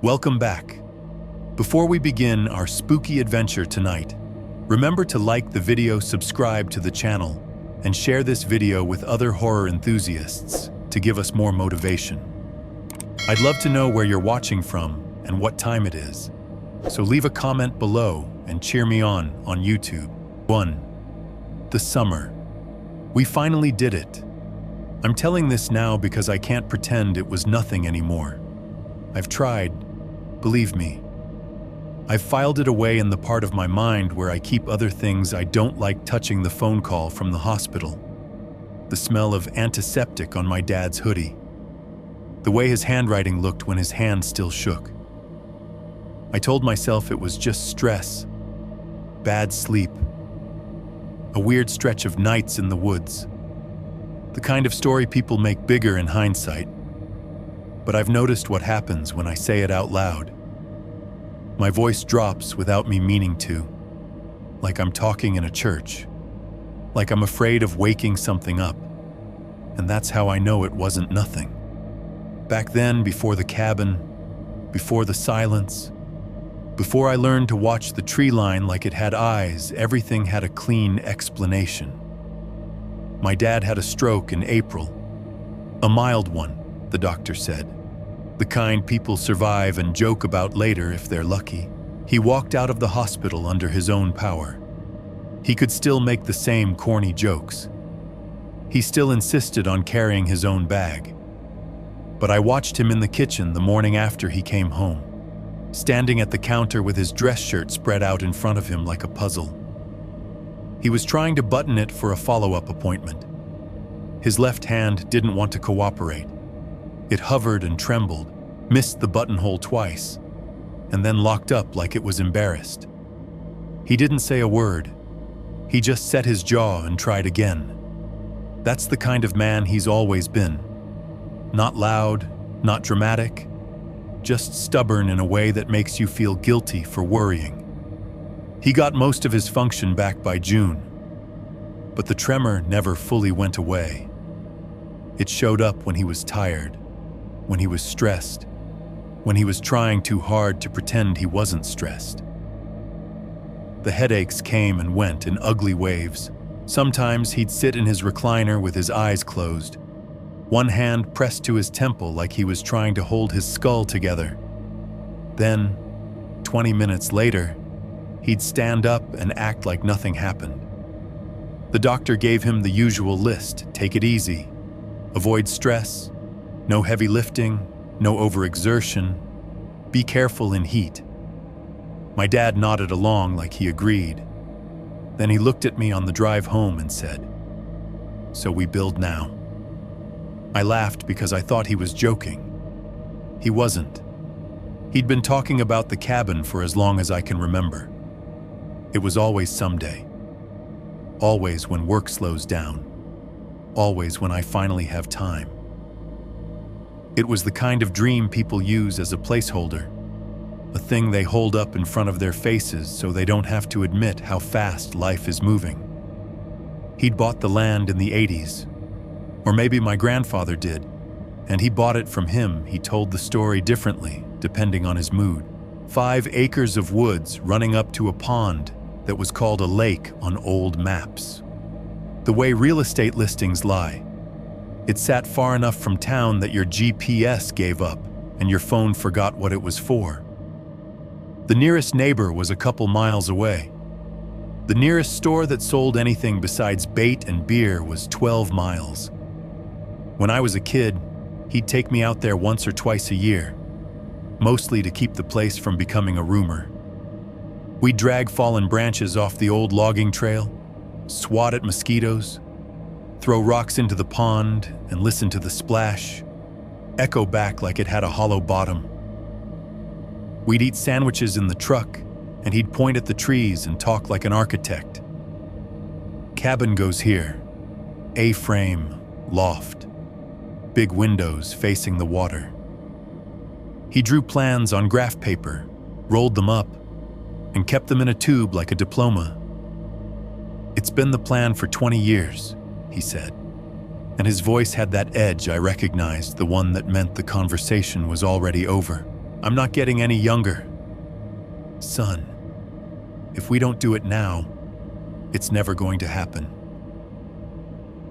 Welcome back. Before we begin our spooky adventure tonight, remember to like the video, subscribe to the channel, and share this video with other horror enthusiasts to give us more motivation. I'd love to know where you're watching from and what time it is, so leave a comment below and cheer me on YouTube. 1. The summer. We finally did it. I'm telling this now because I can't pretend it was nothing anymore. I've tried, believe me. I've filed it away in the part of my mind where I keep other things I don't like touching: the phone call from the hospital, the smell of antiseptic on my dad's hoodie, the way his handwriting looked when his hand still shook. I told myself it was just stress, bad sleep, a weird stretch of nights in the woods, the kind of story people make bigger in hindsight. But I've noticed what happens when I say it out loud. My voice drops without me meaning to, like I'm talking in a church, like I'm afraid of waking something up. And that's how I know it wasn't nothing. Back then, before the cabin, before the silence, before I learned to watch the tree line like it had eyes, everything had a clean explanation. My dad had a stroke in April. A mild one, the doctor said. The kind people survive and joke about later if they're lucky. He walked out of the hospital under his own power. He could still make the same corny jokes. He still insisted on carrying his own bag. But I watched him in the kitchen the morning after he came home, standing at the counter with his dress shirt spread out in front of him like a puzzle. He was trying to button it for a follow-up appointment. His left hand didn't want to cooperate. It hovered and trembled, missed the buttonhole twice, and then locked up like it was embarrassed. He didn't say a word. He just set his jaw and tried again. That's the kind of man he's always been. Not loud, not dramatic, just stubborn in a way that makes you feel guilty for worrying. He got most of his function back by June, but the tremor never fully went away. It showed up when he was tired, when he was stressed, when he was trying too hard to pretend he wasn't stressed. The headaches came and went in ugly waves. Sometimes he'd sit in his recliner with his eyes closed, one hand pressed to his temple like he was trying to hold his skull together. Then, 20 minutes later, he'd stand up and act like nothing happened. The doctor gave him the usual list: take it easy, avoid stress, no heavy lifting, no overexertion, be careful in heat. My dad nodded along like he agreed. Then he looked at me on the drive home and said, "So we build now." I laughed because I thought he was joking. He wasn't. He'd been talking about the cabin for as long as I can remember. It was always someday. Always when work slows down. Always when I finally have time. It was the kind of dream people use as a placeholder, a thing they hold up in front of their faces so they don't have to admit how fast life is moving. He'd bought the land in the 80s, or maybe my grandfather did, and he bought it from him. He told the story differently, depending on his mood. 5 acres of woods running up to a pond that was called a lake on old maps. The way real estate listings lie, it sat far enough from town that your GPS gave up and your phone forgot what it was for. The nearest neighbor was a couple miles away. The nearest store that sold anything besides bait and beer was 12 miles. When I was a kid, he'd take me out there once or twice a year, mostly to keep the place from becoming a rumor. We'd drag fallen branches off the old logging trail, swat at mosquitoes, throw rocks into the pond and listen to the splash, echo back like it had a hollow bottom. We'd eat sandwiches in the truck, and he'd point at the trees and talk like an architect. Cabin goes here, A-frame, loft, big windows facing the water. He drew plans on graph paper, rolled them up, and kept them in a tube like a diploma. "It's been the plan for 20 years, he said. And his voice had that edge I recognized, the one that meant the conversation was already over. I'm not getting any younger. Son, if we don't do it now, it's never going to happen.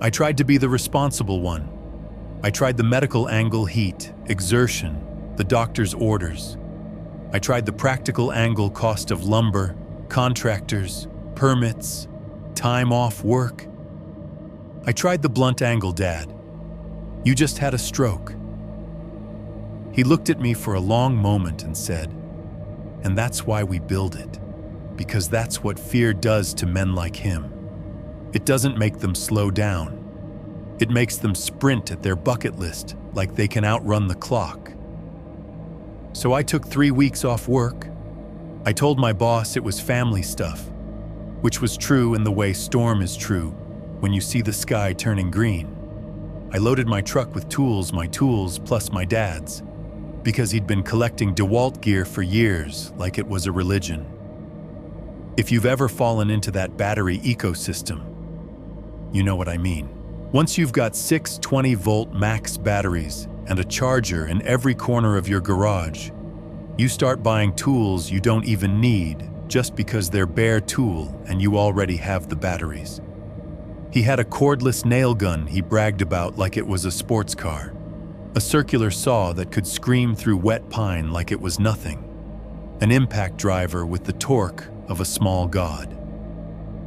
I tried to be the responsible one. I tried the medical angle, heat, exertion, the doctor's orders. I tried the practical angle, cost of lumber, contractors, permits, time off work. I tried the blunt angle, Dad. You just had a stroke. He looked at me for a long moment and said, and that's why we build it, because that's what fear does to men like him. It doesn't make them slow down. It makes them sprint at their bucket list like they can outrun the clock. So I took 3 weeks off work. I told my boss it was family stuff, which was true in the way storm is true when you see the sky turning green. I loaded my truck with tools, my tools plus my dad's, because he'd been collecting DeWalt gear for years like it was a religion. If you've ever fallen into that battery ecosystem, you know what I mean. Once you've got 6 20-volt max batteries and a charger in every corner of your garage, you start buying tools you don't even need just because they're bare tool and you already have the batteries. He had a cordless nail gun he bragged about like it was a sports car, a circular saw that could scream through wet pine like it was nothing, an impact driver with the torque of a small god.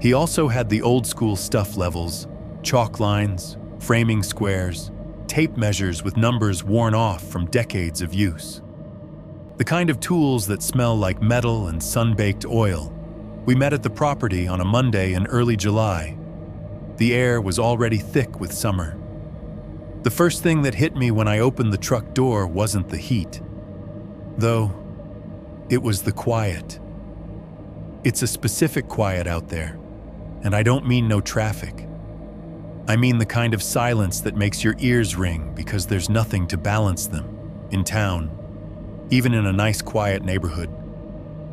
He also had the old-school stuff levels, chalk lines, framing squares, tape measures with numbers worn off from decades of use. The kind of tools that smell like metal and sun-baked oil. We met at the property on a Monday in early July. The air was already thick with summer. The first thing that hit me when I opened the truck door wasn't the heat, though it was the quiet. It's a specific quiet out there, and I don't mean no traffic. I mean the kind of silence that makes your ears ring because there's nothing to balance them. In town, even in a nice quiet neighborhood,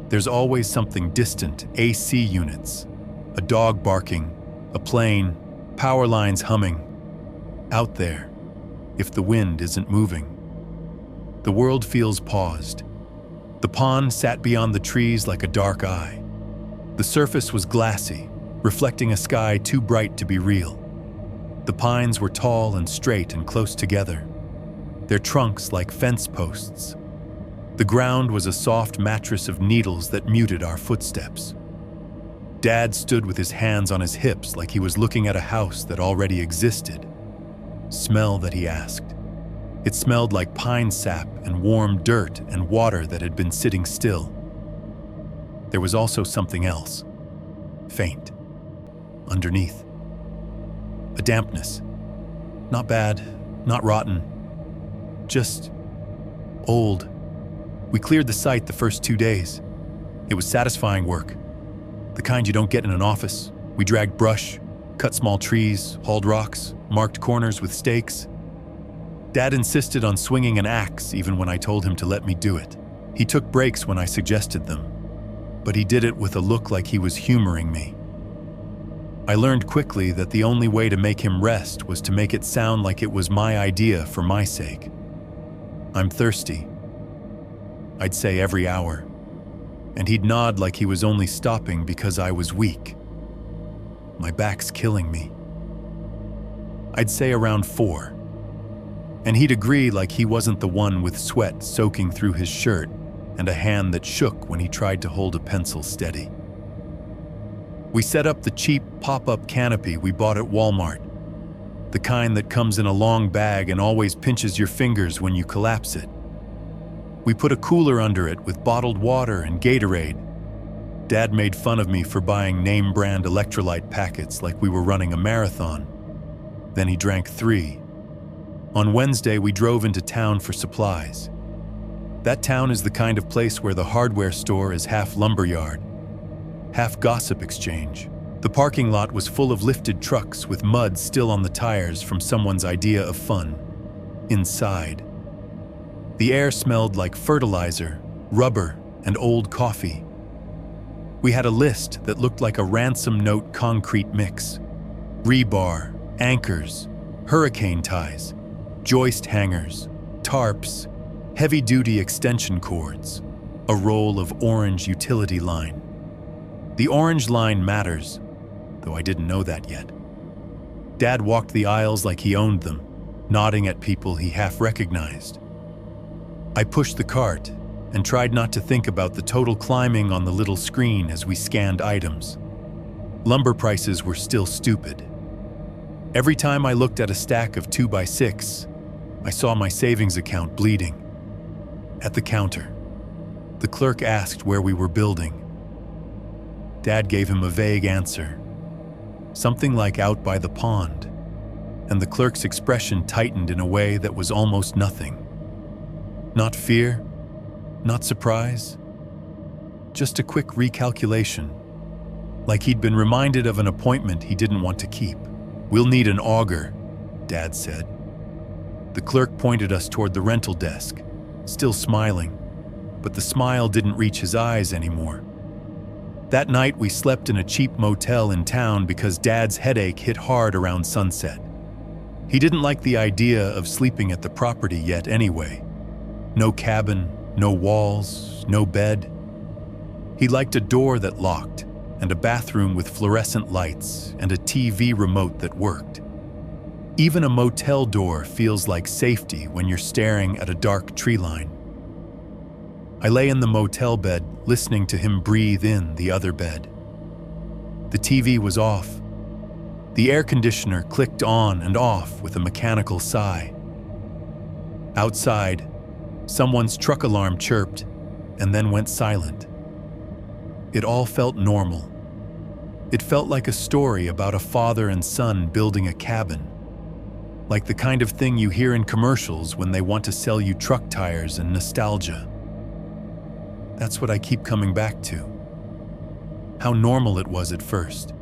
there's always something distant, AC units, a dog barking, a plane, power lines humming. Out there, if the wind isn't moving, the world feels paused. The pond sat beyond the trees like a dark eye. The surface was glassy, reflecting a sky too bright to be real. The pines were tall and straight and close together, their trunks like fence posts. The ground was a soft mattress of needles that muted our footsteps. Dad stood with his hands on his hips like he was looking at a house that already existed. Smell that he asked. It smelled like pine sap and warm dirt and water that had been sitting still. There was also something else, faint, underneath. A dampness. Not bad, not rotten, just old. We cleared the site the first 2 days. It was satisfying work, the kind you don't get in an office. We dragged brush, cut small trees, hauled rocks, marked corners with stakes. Dad insisted on swinging an axe even when I told him to let me do it. He took breaks when I suggested them, but he did it with a look like he was humoring me. I learned quickly that the only way to make him rest was to make it sound like it was my idea for my sake. I'm thirsty, I'd say every hour, and he'd nod like he was only stopping because I was weak. My back's killing me. I'd say around 4, and he'd agree like he wasn't the one with sweat soaking through his shirt and a hand that shook when he tried to hold a pencil steady. We set up the cheap pop-up canopy we bought at Walmart, the kind that comes in a long bag and always pinches your fingers when you collapse it. We put a cooler under it with bottled water and Gatorade. Dad made fun of me for buying name-brand electrolyte packets like we were running a marathon. Then he drank 3. On Wednesday, we drove into town for supplies. That town is the kind of place where the hardware store is half lumberyard, half gossip exchange. The parking lot was full of lifted trucks with mud still on the tires from someone's idea of fun. Inside, the air smelled like fertilizer, rubber, and old coffee. We had a list that looked like a ransom note concrete mix. Rebar, anchors, hurricane ties, joist hangers, tarps, heavy-duty extension cords, a roll of orange utility line. The orange line matters, though I didn't know that yet. Dad walked the aisles like he owned them, nodding at people he half recognized. I pushed the cart and tried not to think about the total climbing on the little screen as we scanned items. Lumber prices were still stupid. Every time I looked at a stack of 2x6, I saw my savings account bleeding. At the counter, the clerk asked where we were building. Dad gave him a vague answer, something like out by the pond, and the clerk's expression tightened in a way that was almost nothing. Not fear, not surprise, just a quick recalculation, like he'd been reminded of an appointment he didn't want to keep. "We'll need an auger," Dad said. The clerk pointed us toward the rental desk, still smiling, but the smile didn't reach his eyes anymore. That night we slept in a cheap motel in town because Dad's headache hit hard around sunset. He didn't like the idea of sleeping at the property yet anyway. No cabin, no walls, no bed. He liked a door that locked, and a bathroom with fluorescent lights, and a TV remote that worked. Even a motel door feels like safety when you're staring at a dark tree line. I lay in the motel bed, listening to him breathe in the other bed. The TV was off. The air conditioner clicked on and off with a mechanical sigh. Outside, someone's truck alarm chirped and then went silent. It all felt normal. It felt like a story about a father and son building a cabin, like the kind of thing you hear in commercials when they want to sell you truck tires and nostalgia. That's what I keep coming back to. How normal it was at first.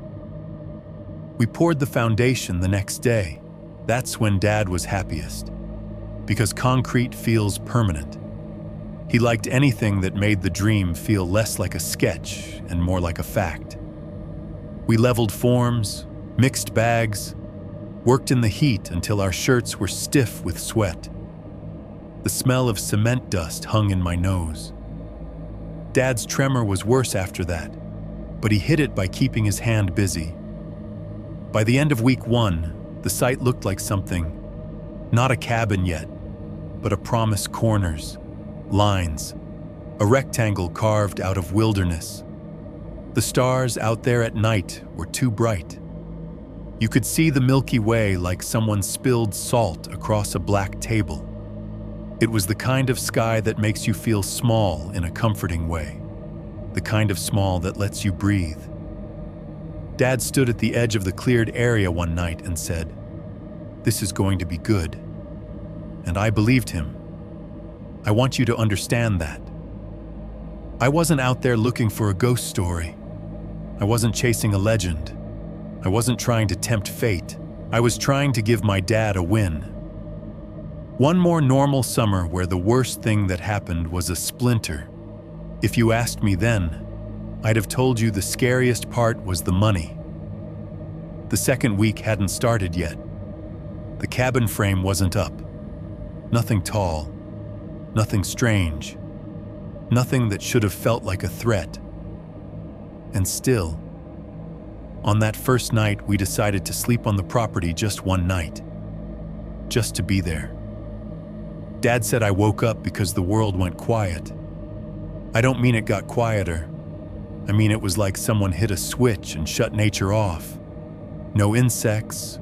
We poured the foundation the next day. That's when Dad was happiest, because concrete feels permanent. He liked anything that made the dream feel less like a sketch and more like a fact. We leveled forms, mixed bags, worked in the heat until our shirts were stiff with sweat. The smell of cement dust hung in my nose. Dad's tremor was worse after that, but he hid it by keeping his hand busy. By the end of week 1, the site looked like something, not a cabin yet, but a promise: corners, lines, a rectangle carved out of wilderness. The stars out there at night were too bright. You could see the Milky Way like someone spilled salt across a black table. It was the kind of sky that makes you feel small in a comforting way, the kind of small that lets you breathe. Dad stood at the edge of the cleared area one night and said, "This is going to be good." And I believed him. I want you to understand that. I wasn't out there looking for a ghost story. I wasn't chasing a legend. I wasn't trying to tempt fate. I was trying to give my dad a win. One more normal summer where the worst thing that happened was a splinter. If you asked me then, I'd have told you the scariest part was the money. The second week hadn't started yet. The cabin frame wasn't up. Nothing tall, nothing strange, nothing that should have felt like a threat. And still, on that first night, we decided to sleep on the property just one night, just to be there. Dad said I woke up because the world went quiet. I don't mean it got quieter. I mean it was like someone hit a switch and shut nature off. No insects,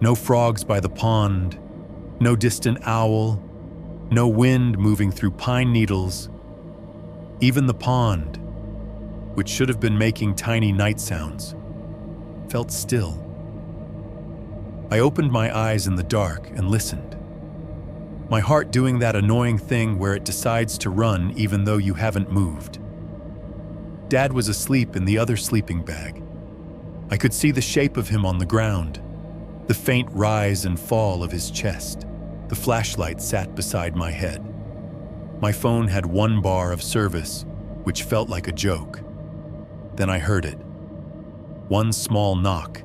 no frogs by the pond, no distant owl, no wind moving through pine needles. Even the pond, which should have been making tiny night sounds, felt still. I opened my eyes in the dark and listened. My heart doing that annoying thing where it decides to run even though you haven't moved. Dad was asleep in the other sleeping bag. I could see the shape of him on the ground, the faint rise and fall of his chest. The flashlight sat beside my head. My phone had 1 bar of service, which felt like a joke. Then I heard it. One small knock,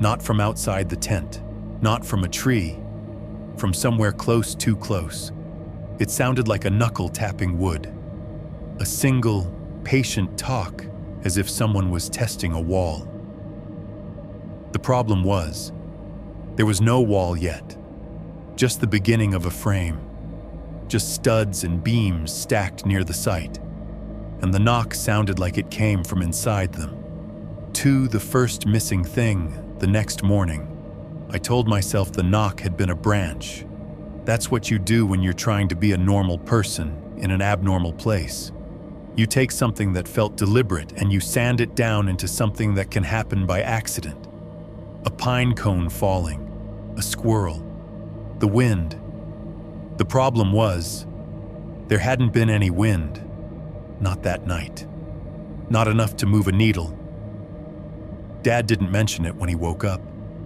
not from outside the tent, not from a tree, from somewhere close, too close. It sounded like a knuckle tapping wood. A single, patient talk, as if someone was testing a wall. The problem was, there was no wall yet. Just the beginning of a frame. Just studs and beams stacked near the site. And the knock sounded like it came from inside them. To the first missing thing, the next morning, I told myself the knock had been a branch. That's what you do when you're trying to be a normal person in an abnormal place. You take something that felt deliberate and you sand it down into something that can happen by accident. A pine cone falling, a squirrel, the wind. The problem was, there hadn't been any wind. Not that night. Not enough to move a needle. Dad didn't mention it when he woke up.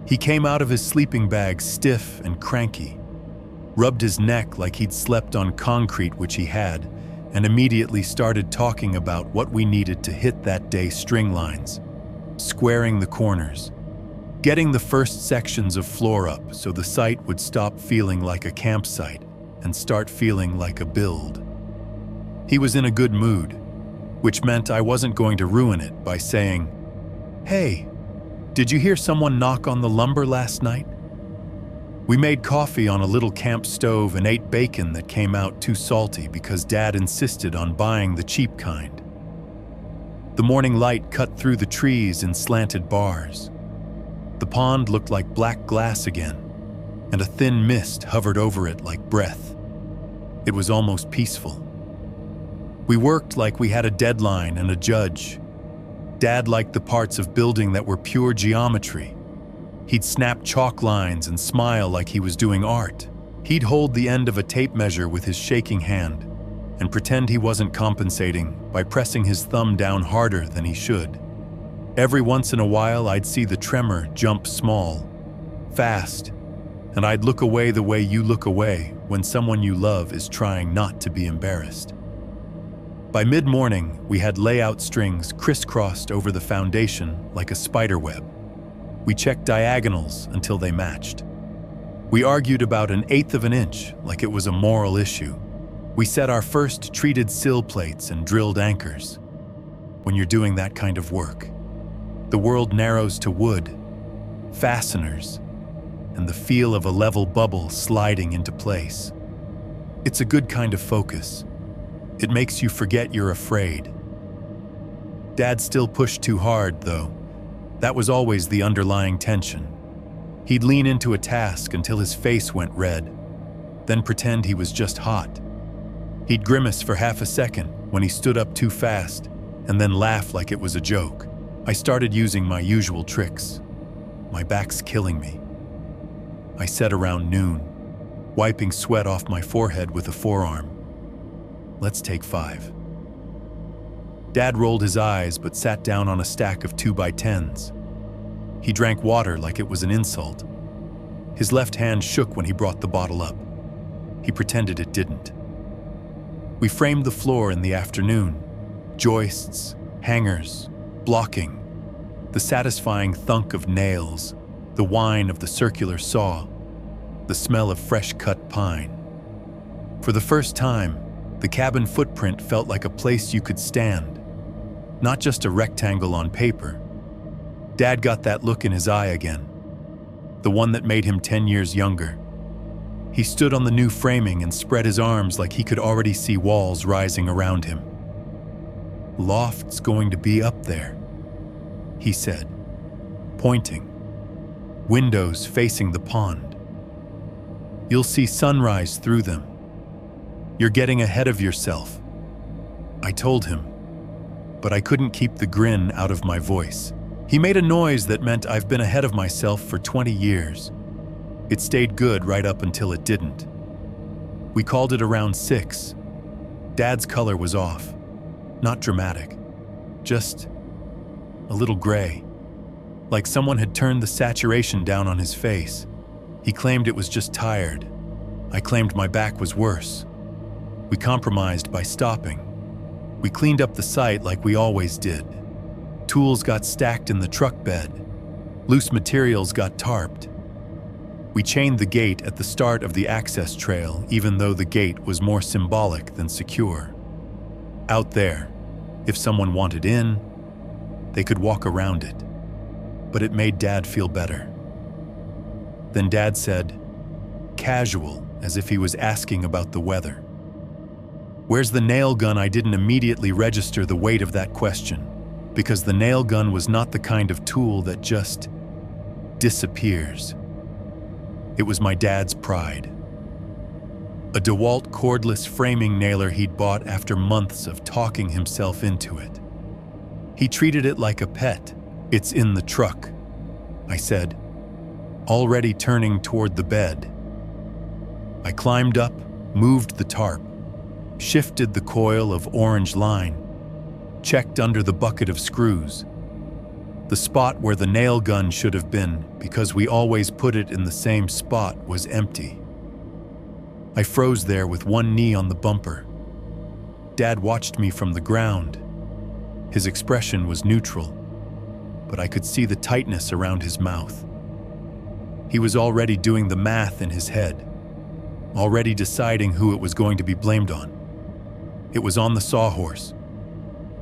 He came out of his sleeping bag stiff and cranky, rubbed his neck like he'd slept on concrete, which he had, and immediately started talking about what we needed to hit that day: string lines, squaring the corners, getting the first sections of floor up so the site would stop feeling like a campsite and start feeling like a build. He was in a good mood, which meant I wasn't going to ruin it by saying, "Hey, did you hear someone knock on the lumber last night?" We made coffee on a little camp stove and ate bacon that came out too salty because Dad insisted on buying the cheap kind. The morning light cut through the trees in slanted bars. The pond looked like black glass again, and a thin mist hovered over it like breath. It was almost peaceful. We worked like we had a deadline and a judge. Dad liked the parts of building that were pure geometry. He'd snap chalk lines and smile like he was doing art. He'd hold the end of a tape measure with his shaking hand and pretend he wasn't compensating by pressing his thumb down harder than he should. Every once in a while, I'd see the tremor jump small, fast, and I'd look away the way you look away when someone you love is trying not to be embarrassed. By mid-morning, we had layout strings crisscrossed over the foundation like a spider web. We checked diagonals until they matched. We argued about 1/8 of an inch like it was a moral issue. We set our first treated sill plates and drilled anchors. When you're doing that kind of work, the world narrows to wood, fasteners, and the feel of a level bubble sliding into place. It's a good kind of focus. It makes you forget you're afraid. Dad still pushed too hard, though. That was always the underlying tension. He'd lean into a task until his face went red, then pretend he was just hot. He'd grimace for half a second when he stood up too fast, and then laugh like it was a joke. I started using my usual tricks. My back's killing me. I said around noon, wiping sweat off my forehead with a forearm. Let's take 5. Dad rolled his eyes but sat down on a stack of 2x10s. He drank water like it was an insult. His left hand shook when he brought the bottle up. He pretended it didn't. We framed the floor in the afternoon. Joists, hangers, blocking, the satisfying thunk of nails, the whine of the circular saw, the smell of fresh-cut pine. For the first time, the cabin footprint felt like a place you could stand, not just a rectangle on paper. Dad got that look in his eye again, the one that made him 10 years younger. He stood on the new framing and spread his arms like he could already see walls rising around him. "Loft's going to be up there," he said, pointing. "Windows facing the pond. You'll see sunrise through them. You're getting ahead of yourself." I told him, but I couldn't keep the grin out of my voice. He made a noise that meant I've been ahead of myself for 20 years. It stayed good right up until it didn't. We called it around 6. Dad's color was off. Not dramatic, just a little gray, like someone had turned the saturation down on his face. He claimed it was just tired. I claimed my back was worse. We compromised by stopping. We cleaned up the site like we always did. Tools got stacked in the truck bed. Loose materials got tarped. We chained the gate at the start of the access trail, even though the gate was more symbolic than secure. Out there, if someone wanted in, they could walk around it. But it made Dad feel better. Then Dad said, casual, as if he was asking about the weather. "Where's the nail gun?" I didn't immediately register the weight of that question, because the nail gun was not the kind of tool that just disappears. It was my dad's pride. A DeWalt cordless framing nailer he'd bought after months of talking himself into it. He treated it like a pet. "It's in the truck," I said, already turning toward the bed. I climbed up, moved the tarp, shifted the coil of orange line, checked under the bucket of screws. The spot where the nail gun should have been, because we always put it in the same spot, was empty. I froze there with one knee on the bumper. Dad watched me from the ground. His expression was neutral, but I could see the tightness around his mouth. He was already doing the math in his head, already deciding who it was going to be blamed on. "It was on the sawhorse,"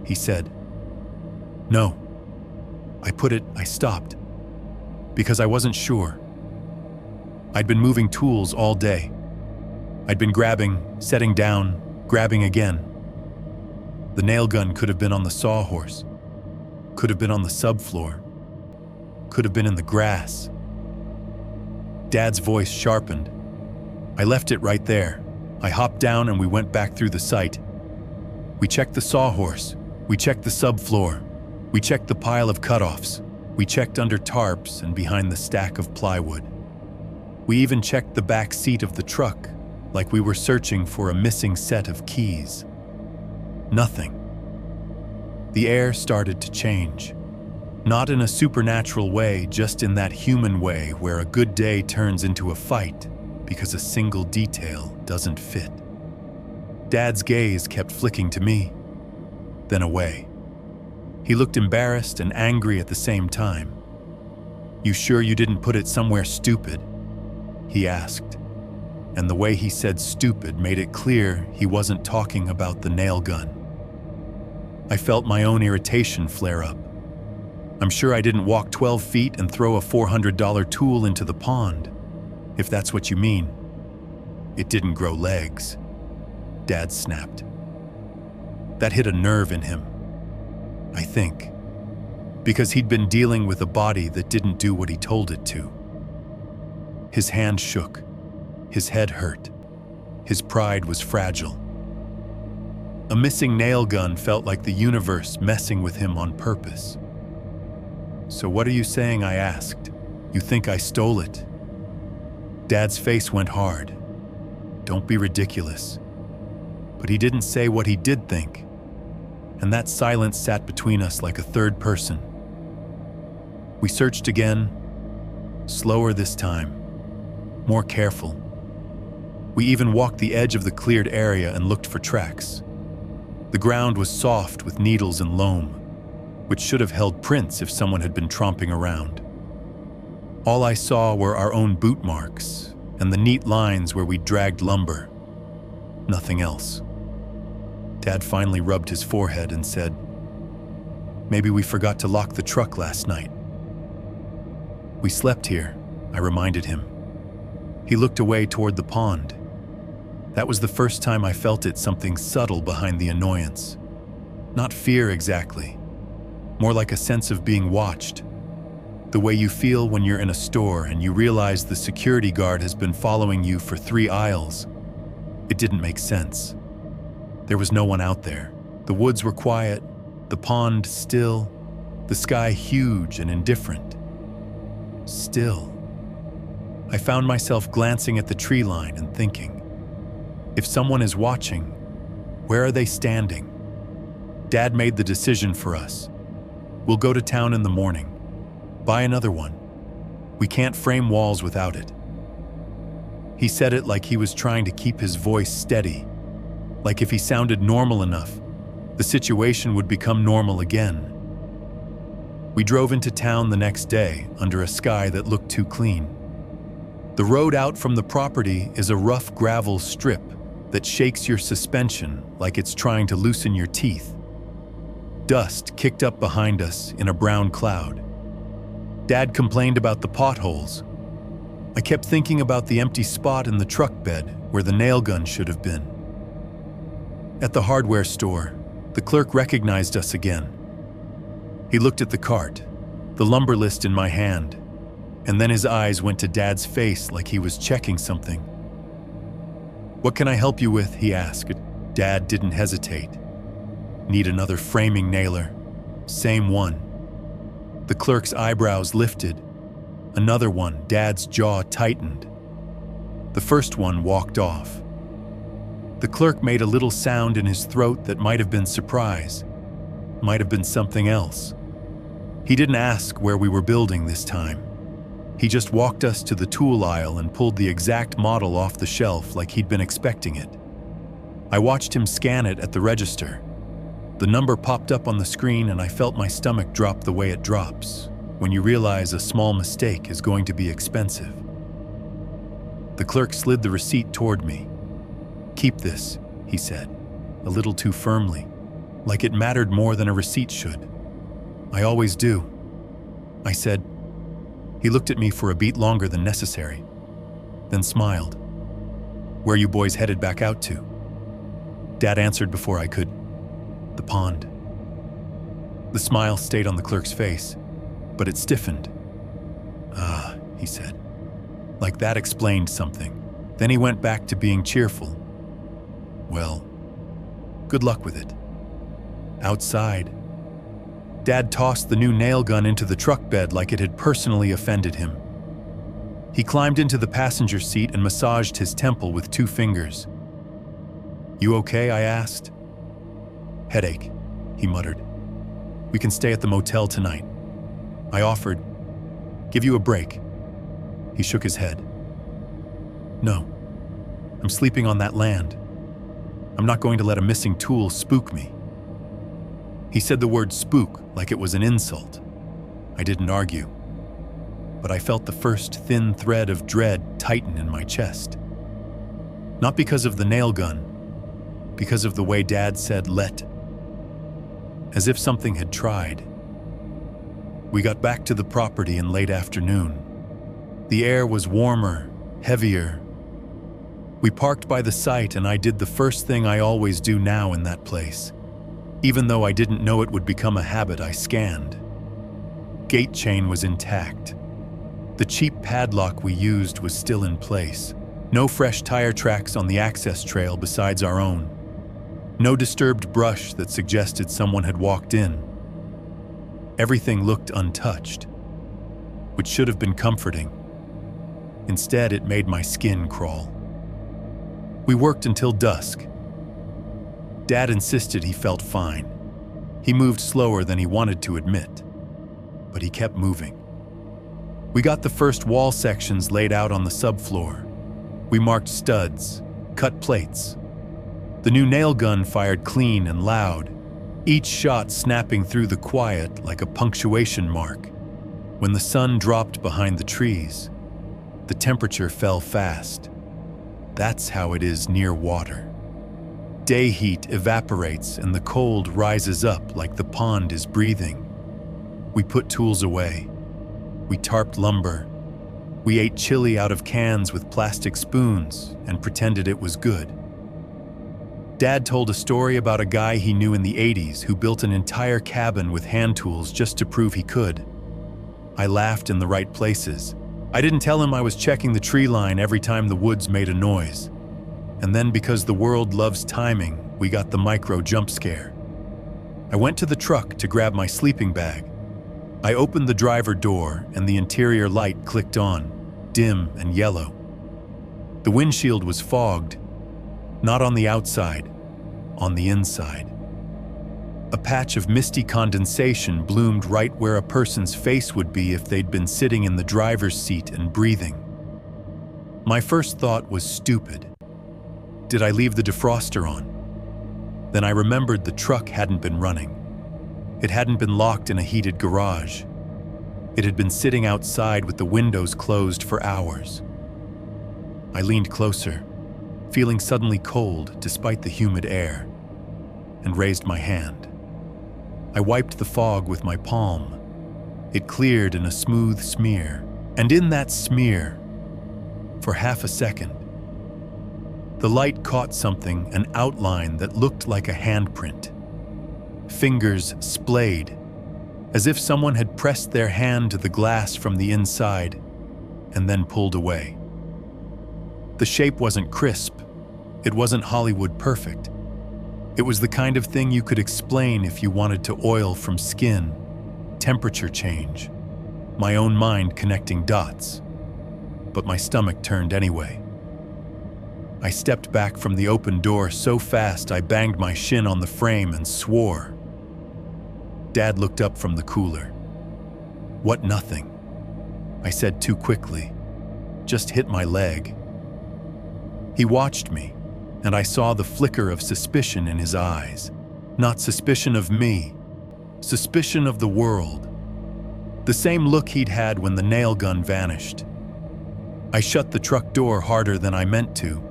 he said. "No." I stopped, because I wasn't sure. I'd been moving tools all day. I'd been grabbing, setting down, grabbing again. The nail gun could have been on the sawhorse, could have been on the subfloor, could have been in the grass. Dad's voice sharpened. I left it right there. I hopped down and we went back through the site. We checked the sawhorse, we checked the subfloor, we checked the pile of cutoffs, we checked under tarps and behind the stack of plywood. We even checked the back seat of the truck, like we were searching for a missing set of keys. Nothing. The air started to change. Not in a supernatural way, just in that human way where a good day turns into a fight because a single detail doesn't fit. Dad's gaze kept flicking to me, then away. He looked embarrassed and angry at the same time. "You sure you didn't put it somewhere stupid?" he asked. And the way he said stupid made it clear he wasn't talking about the nail gun. I felt my own irritation flare up. "I'm sure I didn't walk 12 feet and throw a $400 tool into the pond, if that's what you mean. It didn't grow legs," Dad snapped. That hit a nerve in him, I think, because he'd been dealing with a body that didn't do what he told it to. His hand shook, his head hurt, his pride was fragile. A missing nail gun felt like the universe messing with him on purpose. "So what are you saying?" I asked. "You think I stole it?" Dad's face went hard. "Don't be ridiculous." But he didn't say what he did think, and that silence sat between us like a third person. We searched again, slower this time, more careful. We even walked the edge of the cleared area and looked for tracks. The ground was soft with needles and loam, which should have held prints if someone had been tromping around. All I saw were our own boot marks and the neat lines where we dragged lumber. Nothing else. Dad finally rubbed his forehead and said, "Maybe we forgot to lock the truck last night." "We slept here," I reminded him. He looked away toward the pond. That was the first time I felt it, something subtle behind the annoyance. Not fear exactly, more like a sense of being watched. The way you feel when you're in a store and you realize the security guard has been following you for 3 aisles. It didn't make sense. There was no one out there. The woods were quiet, the pond still, the sky huge and indifferent. Still. I found myself glancing at the tree line and thinking, if someone is watching, where are they standing? Dad made the decision for us. We'll go to town in the morning. Buy another one. We can't frame walls without it. He said it like he was trying to keep his voice steady, like if he sounded normal enough, the situation would become normal again. We drove into town the next day under a sky that looked too clean. The road out from the property is a rough gravel strip that shakes your suspension like it's trying to loosen your teeth. Dust kicked up behind us in a brown cloud. Dad complained about the potholes. I kept thinking about the empty spot in the truck bed where the nail gun should have been. At the hardware store, the clerk recognized us again. He looked at the cart, the lumber list in my hand, and then his eyes went to Dad's face like he was checking something. "What can I help you with?" he asked. Dad didn't hesitate. "Need another framing nailer." "Same one." The clerk's eyebrows lifted. Another one. Dad's jaw tightened. The first one walked off. The clerk made a little sound in his throat that might have been surprise, might have been something else. He didn't ask where we were building this time. He just walked us to the tool aisle and pulled the exact model off the shelf like he'd been expecting it. I watched him scan it at the register. The number popped up on the screen and I felt my stomach drop the way it drops when you realize a small mistake is going to be expensive. The clerk slid the receipt toward me. "Keep this," he said, a little too firmly, like it mattered more than a receipt should. "I always do," I said. He looked at me for a beat longer than necessary, then smiled. "Where you boys headed back out to?" Dad answered before I could. "The pond." The smile stayed on the clerk's face, but it stiffened. "Ah," he said. Like that explained something. Then he went back to being cheerful. "Well, good luck with it." Outside, Dad tossed the new nail gun into the truck bed like it had personally offended him. He climbed into the passenger seat and massaged his temple with 2 fingers. "You okay?" I asked. "Headache," he muttered. "We can stay at the motel tonight." I offered, "Give you a break." He shook his head. "No, I'm sleeping on that land. I'm not going to let a missing tool spook me." He said the word spook like it was an insult. I didn't argue, but I felt the first thin thread of dread tighten in my chest. Not because of the nail gun, because of the way Dad said "let," as if something had tried. We got back to the property in late afternoon. The air was warmer, heavier. We parked by the site and I did the first thing I always do now in that place. Even though I didn't know it would become a habit, I scanned. Gate chain was intact. The cheap padlock we used was still in place. No fresh tire tracks on the access trail besides our own. No disturbed brush that suggested someone had walked in. Everything looked untouched, which should have been comforting. Instead, it made my skin crawl. We worked until dusk. Dad insisted he felt fine. He moved slower than he wanted to admit, but he kept moving. We got the first wall sections laid out on the subfloor. We marked studs, cut plates. The new nail gun fired clean and loud, each shot snapping through the quiet like a punctuation mark. When the sun dropped behind the trees, the temperature fell fast. That's how it is near water. Day heat evaporates and the cold rises up like the pond is breathing. We put tools away. We tarped lumber. We ate chili out of cans with plastic spoons and pretended it was good. Dad told a story about a guy he knew in the 80s who built an entire cabin with hand tools just to prove he could. I laughed in the right places. I didn't tell him I was checking the tree line every time the woods made a noise. And then, because the world loves timing, we got the micro jump scare. I went to the truck to grab my sleeping bag. I opened the driver door and the interior light clicked on, dim and yellow. The windshield was fogged, not on the outside, on the inside. A patch of misty condensation bloomed right where a person's face would be if they'd been sitting in the driver's seat and breathing. My first thought was stupid. Did I leave the defroster on? Then I remembered the truck hadn't been running. It hadn't been locked in a heated garage. It had been sitting outside with the windows closed for hours. I leaned closer, feeling suddenly cold despite the humid air, and raised my hand. I wiped the fog with my palm. It cleared in a smooth smear, and in that smear, for half a second, the light caught something, an outline that looked like a handprint. Fingers splayed, as if someone had pressed their hand to the glass from the inside and then pulled away. The shape wasn't crisp. It wasn't Hollywood perfect. It was the kind of thing you could explain if you wanted to oil from skin, temperature change, my own mind connecting dots. But my stomach turned anyway. I stepped back from the open door so fast I banged my shin on the frame and swore. Dad looked up from the cooler. "What nothing?" I said too quickly. "Just hit my leg." He watched me, and I saw the flicker of suspicion in his eyes. Not suspicion of me, suspicion of the world. The same look he'd had when the nail gun vanished. I shut the truck door harder than I meant to.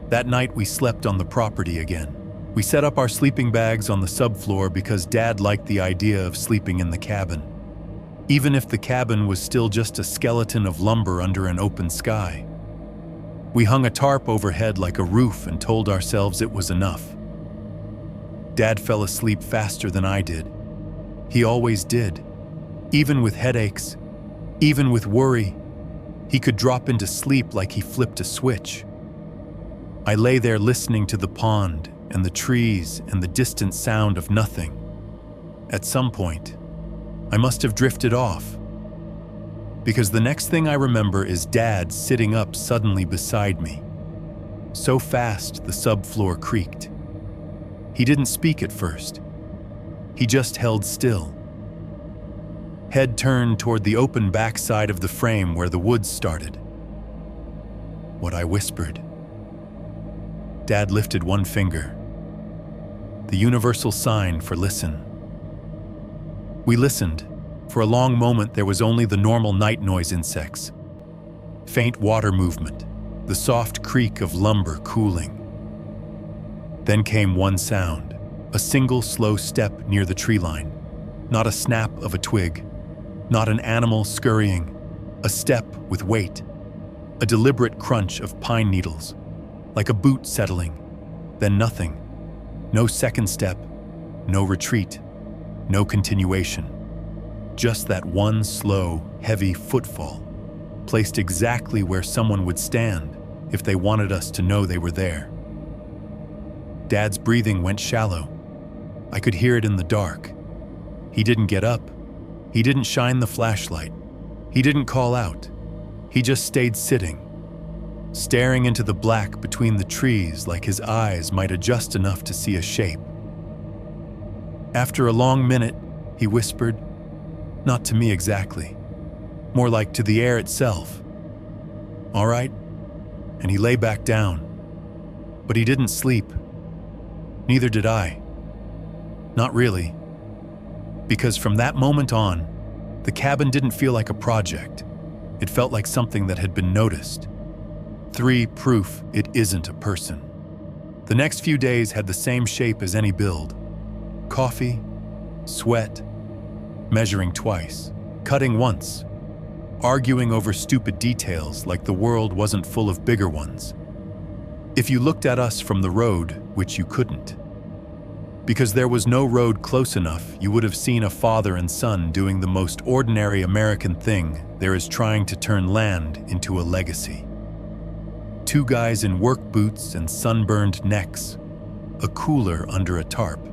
That night we slept on the property again. We set up our sleeping bags on the subfloor because Dad liked the idea of sleeping in the cabin, even if the cabin was still just a skeleton of lumber under an open sky. We hung a tarp overhead like a roof and told ourselves it was enough. Dad fell asleep faster than I did. He always did. Even with headaches, even with worry, he could drop into sleep like he flipped a switch. I lay there listening to the pond and the trees and the distant sound of nothing. At some point, I must have drifted off, because the next thing I remember is Dad sitting up suddenly beside me. So fast the subfloor creaked. He didn't speak at first. He just held still. Head turned toward the open backside of the frame where the woods started. What I whispered. Dad lifted one finger. The universal sign for listen. We listened. For a long moment there was only the normal night noise insects. Faint water movement, the soft creak of lumber cooling. Then came one sound, a single slow step near the tree line. Not a snap of a twig, not an animal scurrying, a step with weight, a deliberate crunch of pine needles, like a boot settling, then nothing. No second step, no retreat, no continuation. Just that one slow, heavy footfall, placed exactly where someone would stand if they wanted us to know they were there. Dad's breathing went shallow. I could hear it in the dark. He didn't get up. He didn't shine the flashlight. He didn't call out. He just stayed sitting, staring into the black between the trees like his eyes might adjust enough to see a shape. After a long minute, he whispered, not to me exactly, more like to the air itself. "All right?" And he lay back down. But he didn't sleep. Neither did I. Not really. Because from that moment on, the cabin didn't feel like a project. It felt like something that had been noticed. 3, proof it isn't a person. The next few days had the same shape as any build. Coffee, sweat, measuring twice, cutting once, arguing over stupid details like the world wasn't full of bigger ones. If you looked at us from the road, which you couldn't, because there was no road close enough, you would have seen a father and son doing the most ordinary American thing there is, trying to turn land into a legacy. 2 guys in work boots and sunburned necks, a cooler under a tarp,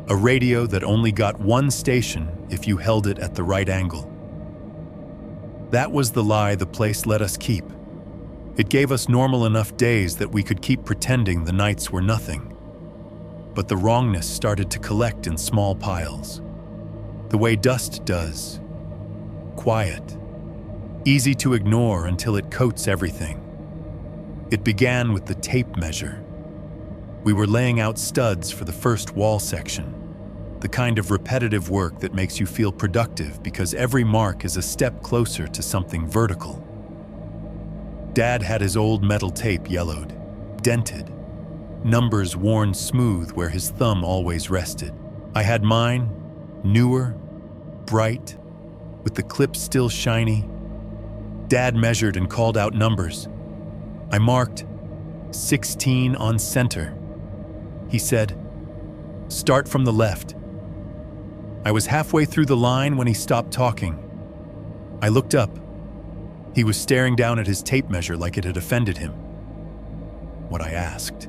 a radio that only got one station if you held it at the right angle. That was the lie the place let us keep. It gave us normal enough days that we could keep pretending the nights were nothing. But the wrongness started to collect in small piles. The way dust does. Quiet. Easy to ignore until it coats everything. It began with the tape measure. We were laying out studs for the first wall section. The kind of repetitive work that makes you feel productive because every mark is a step closer to something vertical. Dad had his old metal tape yellowed, dented, numbers worn smooth where his thumb always rested. I had mine, newer, bright, with the clip still shiny. Dad measured and called out numbers. I marked 16 on center. He said, "Start from the left." I was halfway through the line when he stopped talking. I looked up. He was staring down at his tape measure like it had offended him. What I asked.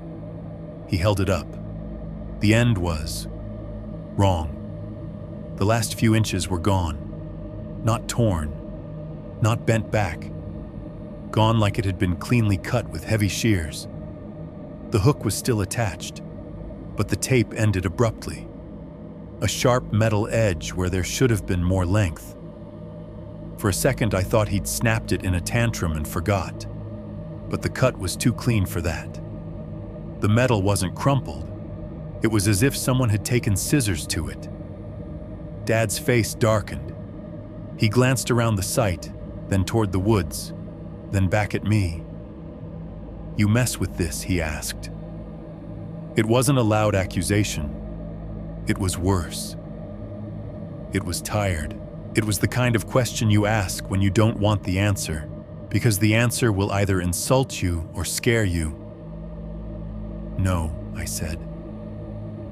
He held it up. The end was wrong. The last few inches were gone. Not torn, not bent back. Gone like it had been cleanly cut with heavy shears. The hook was still attached, but the tape ended abruptly. A sharp metal edge where there should have been more length. For a second, I thought he'd snapped it in a tantrum and forgot, but the cut was too clean for that. The metal wasn't crumpled. It was as if someone had taken scissors to it. Dad's face darkened. He glanced around the site, then toward the woods, then back at me. "You mess with this?" he asked. It wasn't a loud accusation. It was worse. It was tired. It was the kind of question you ask when you don't want the answer, because the answer will either insult you or scare you. "No," I said.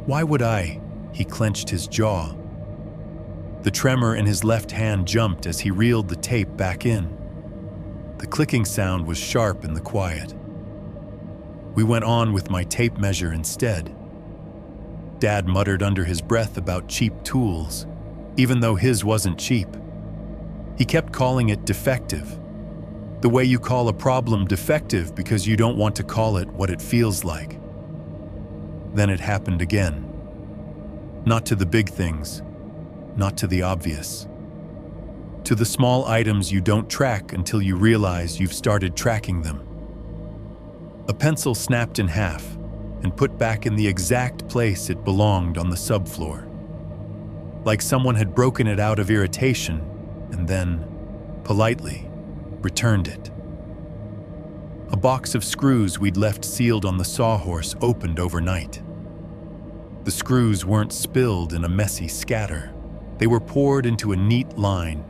"Why would I?" He clenched his jaw. The tremor in his left hand jumped as he reeled the tape back in. The clicking sound was sharp in the quiet. We went on with my tape measure instead. Dad muttered under his breath about cheap tools, even though his wasn't cheap. He kept calling it defective. The way you call a problem defective because you don't want to call it what it feels like. Then it happened again. Not to the big things, not to the obvious. To the small items you don't track until you realize you've started tracking them. A pencil snapped in half and put back in the exact place it belonged on the subfloor. Like someone had broken it out of irritation and then, politely, returned it. A box of screws we'd left sealed on the sawhorse opened overnight. The screws weren't spilled in a messy scatter. They were poured into a neat line,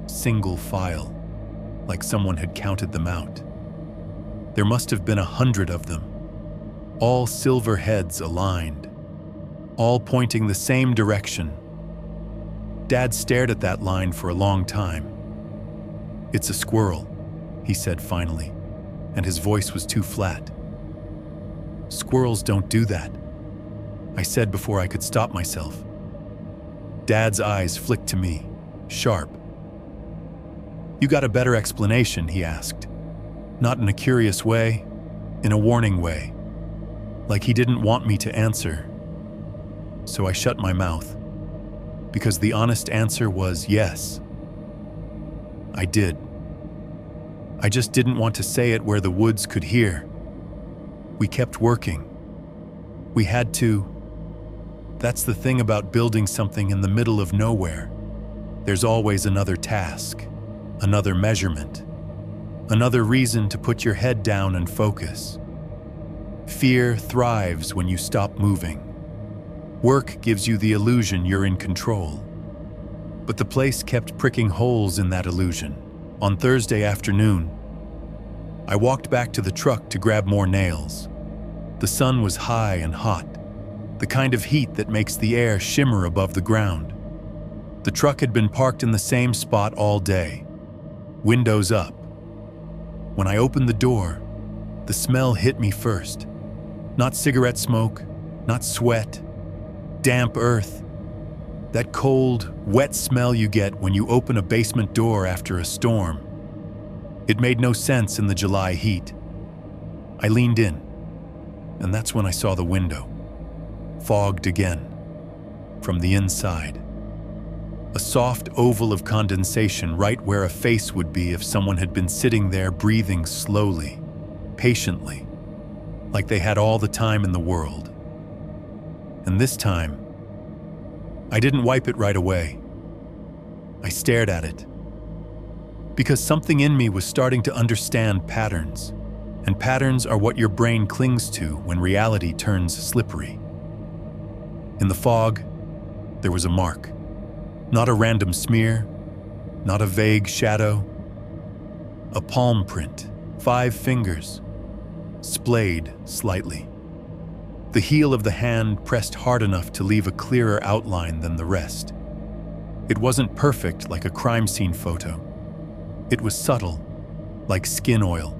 single file, like someone had counted them out. There must have been 100 of them, all silver heads aligned, all pointing the same direction. Dad stared at that line for a long time. "It's a squirrel," he said finally, and his voice was too flat. "Squirrels don't do that," I said before I could stop myself. Dad's eyes flicked to me, sharp. "You got a better explanation?" he asked. Not in a curious way, in a warning way, like he didn't want me to answer. So I shut my mouth, because the honest answer was yes. I did. I just didn't want to say it where the woods could hear. We kept working. We had to. That's the thing about building something in the middle of nowhere. There's always another task, another measurement, another reason to put your head down and focus. Fear thrives when you stop moving. Work gives you the illusion you're in control. But the place kept pricking holes in that illusion. On Thursday afternoon, I walked back to the truck to grab more nails. The sun was high and hot, the kind of heat that makes the air shimmer above the ground. The truck had been parked in the same spot all day, windows up. When I opened the door, the smell hit me first. Not cigarette smoke, not sweat, damp earth. That cold, wet smell you get when you open a basement door after a storm. It made no sense in the July heat. I leaned in, and that's when I saw the window, fogged again, from the inside. A soft oval of condensation right where a face would be if someone had been sitting there breathing slowly, patiently, like they had all the time in the world. And this time, I didn't wipe it right away. I stared at it. because something in me was starting to understand patterns, and patterns are what your brain clings to when reality turns slippery. In the fog, there was a mark. Not a random smear, not a vague shadow. A palm print, 5 fingers, splayed slightly. The heel of the hand pressed hard enough to leave a clearer outline than the rest. It wasn't perfect like a crime scene photo. It was subtle, like skin oil.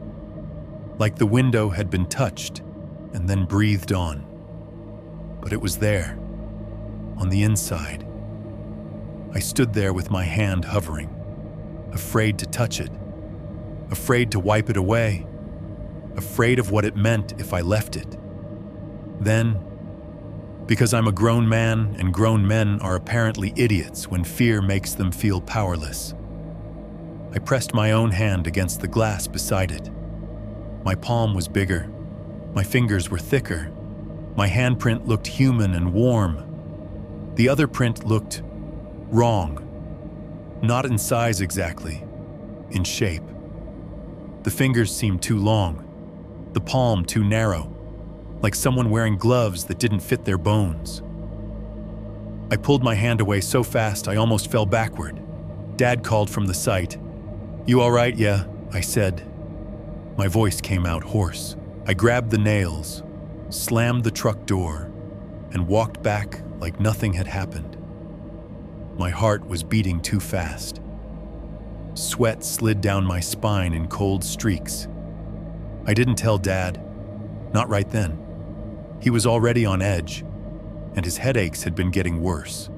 Like the window had been touched and then breathed on. But it was there, on the inside. I stood there with my hand hovering, afraid to touch it, afraid to wipe it away, afraid of what it meant if I left it. Then, because I'm a grown man and grown men are apparently idiots when fear makes them feel powerless, I pressed my own hand against the glass beside it. My palm was bigger, my fingers were thicker, my handprint looked human and warm. The other print looked wrong, not in size exactly, in shape. The fingers seemed too long, the palm too narrow, like someone wearing gloves that didn't fit their bones. I pulled my hand away so fast I almost fell backward. Dad called from the site. "You all right, yeah?" I said. My voice came out hoarse. I grabbed the nails, slammed the truck door, and walked back like nothing had happened. My heart was beating too fast. Sweat slid down my spine in cold streaks. I didn't tell Dad, not right then. He was already on edge, and his headaches had been getting worse.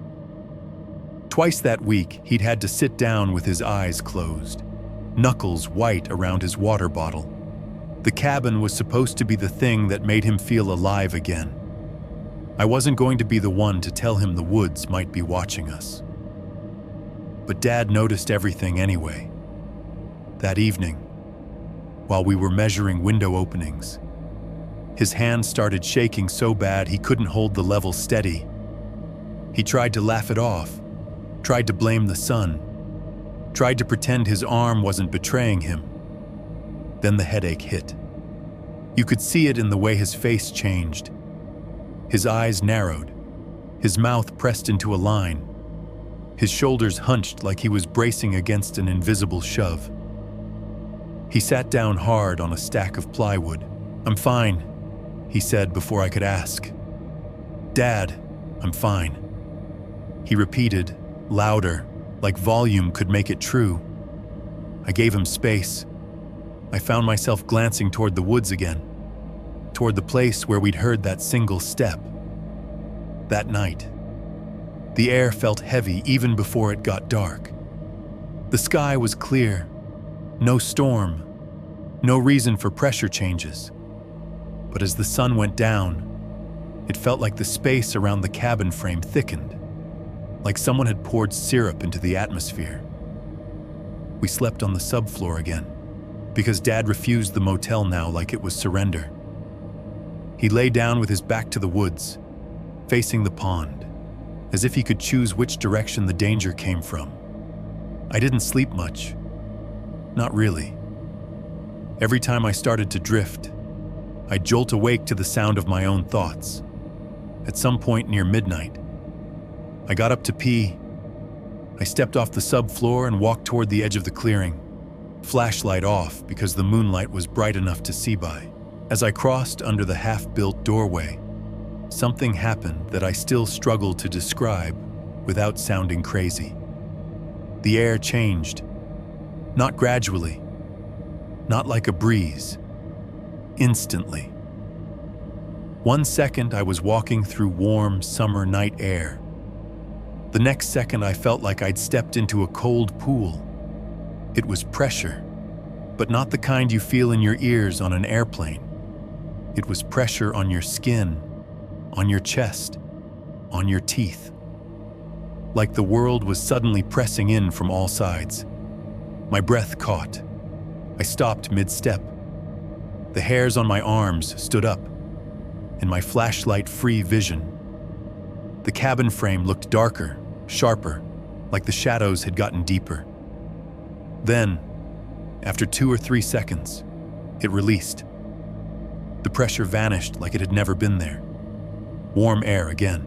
Twice that week, he'd had to sit down with his eyes closed, knuckles white around his water bottle. The cabin was supposed to be the thing that made him feel alive again. I wasn't going to be the one to tell him the woods might be watching us. But Dad noticed everything anyway. That evening, while we were measuring window openings, his hand started shaking so bad he couldn't hold the level steady. He tried to laugh it off, tried to blame the sun, tried to pretend his arm wasn't betraying him. Then the headache hit. You could see it in the way his face changed. His eyes narrowed, his mouth pressed into a line, his shoulders hunched like he was bracing against an invisible shove. He sat down hard on a stack of plywood. "I'm fine," he said before I could ask. "Dad, I'm fine." He repeated, louder, like volume could make it true. I gave him space. I found myself glancing toward the woods again, toward the place where we'd heard that single step. That night, the air felt heavy even before it got dark. The sky was clear, no storm, no reason for pressure changes. But as the sun went down, it felt like the space around the cabin frame thickened, like someone had poured syrup into the atmosphere. We slept on the subfloor again, because Dad refused the motel now like it was surrender. He lay down with his back to the woods, facing the pond, as if he could choose which direction the danger came from. I didn't sleep much. Not really. Every time I started to drift, I'd jolt awake to the sound of my own thoughts. At some point near midnight, I got up to pee. I stepped off the subfloor and walked toward the edge of the clearing, flashlight off because the moonlight was bright enough to see by. As I crossed under the half-built doorway, something happened that I still struggle to describe without sounding crazy. The air changed, not gradually, not like a breeze, instantly. 1 second I was walking through warm summer night air. The next second I felt like I'd stepped into a cold pool. It was pressure, but not the kind you feel in your ears on an airplane. It was pressure on your skin, on your chest, on your teeth. Like the world was suddenly pressing in from all sides. My breath caught. I stopped mid-step. The hairs on my arms stood up. In my flashlight-free vision, the cabin frame looked darker, sharper, like the shadows had gotten deeper. Then, After 2 or 3 seconds, it released. The pressure vanished like it had never been there. Warm air again.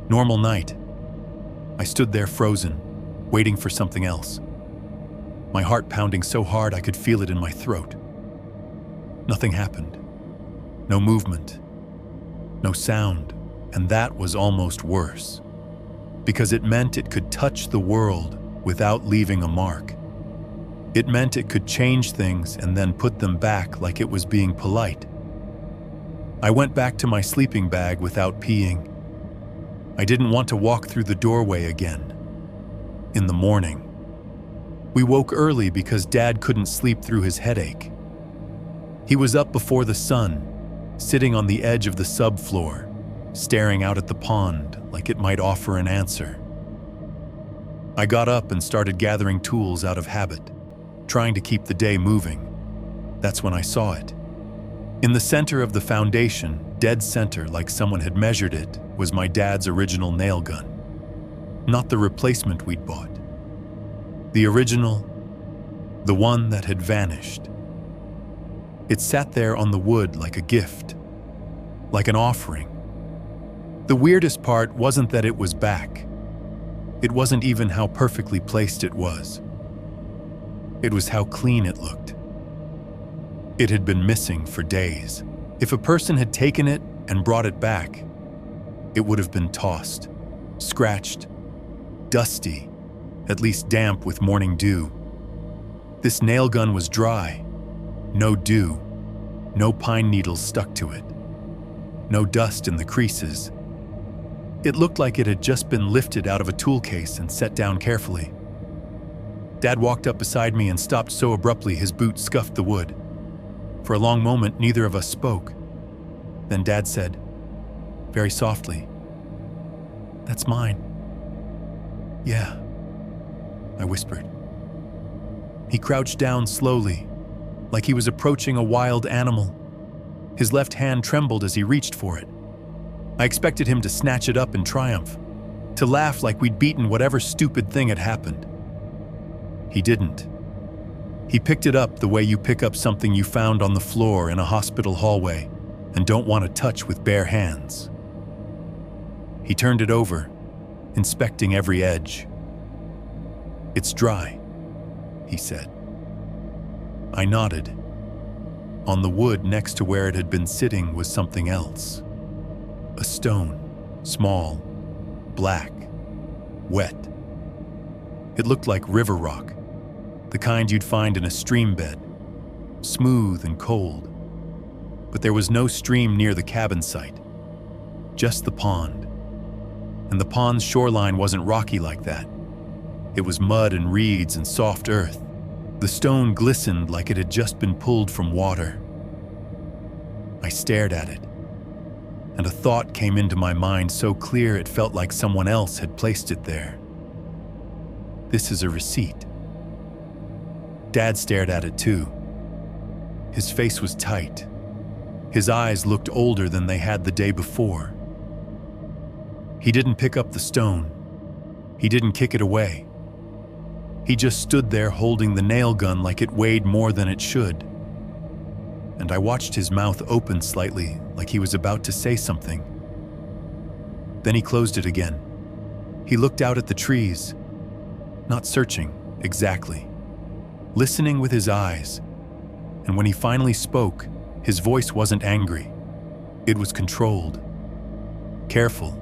Normal night. I stood there frozen, waiting for something else. My heart pounding so hard I could feel it in my throat. Nothing happened. No movement. No sound. And that was almost worse, because it meant it could touch the world without leaving a mark. It meant it could change things and then put them back like it was being polite. I went back to my sleeping bag without peeing. I didn't want to walk through the doorway again. In the morning, we woke early because Dad couldn't sleep through his headache. He was up before the sun, sitting on the edge of the subfloor, staring out at the pond like it might offer an answer. I got up and started gathering tools out of habit, trying to keep the day moving. That's when I saw it. In the center of the foundation, dead center like someone had measured it, was my dad's original nail gun. Not the replacement we'd bought. The original, the one that had vanished. It sat there on the wood like a gift, like an offering. The weirdest part wasn't that it was back. It wasn't even how perfectly placed it was. It was how clean it looked. It had been missing for days. If a person had taken it and brought it back, it would have been tossed, scratched, dusty, at least damp with morning dew. This nail gun was dry, no dew, no pine needles stuck to it, no dust in the creases. It looked like it had just been lifted out of a tool case and set down carefully. Dad walked up beside me and stopped so abruptly his boot scuffed the wood. For a long moment, neither of us spoke. Then Dad said, very softly, "That's mine." "Yeah," I whispered. He crouched down slowly, like he was approaching a wild animal. His left hand trembled as he reached for it. I expected him to snatch it up in triumph, to laugh like we'd beaten whatever stupid thing had happened. He didn't. He picked it up the way you pick up something you found on the floor in a hospital hallway and don't want to touch with bare hands. He turned it over, inspecting every edge. "It's dry," he said. I nodded. On the wood next to where it had been sitting was something else. A stone, small, black, wet. It looked like river rock, the kind you'd find in a stream bed, smooth and cold. But there was no stream near the cabin site, just the pond. And the pond's shoreline wasn't rocky like that. It was mud and reeds and soft earth. The stone glistened like it had just been pulled from water. I stared at it, and a thought came into my mind so clear it felt like someone else had placed it there. "This is a receipt." Dad stared at it too. His face was tight. His eyes looked older than they had the day before. He didn't pick up the stone. He didn't kick it away. He just stood there holding the nail gun like it weighed more than it should. And I watched his mouth open slightly, like he was about to say something. Then he closed it again. He looked out at the trees, not searching, exactly, listening with his eyes. And when he finally spoke, his voice wasn't angry. It was controlled, careful.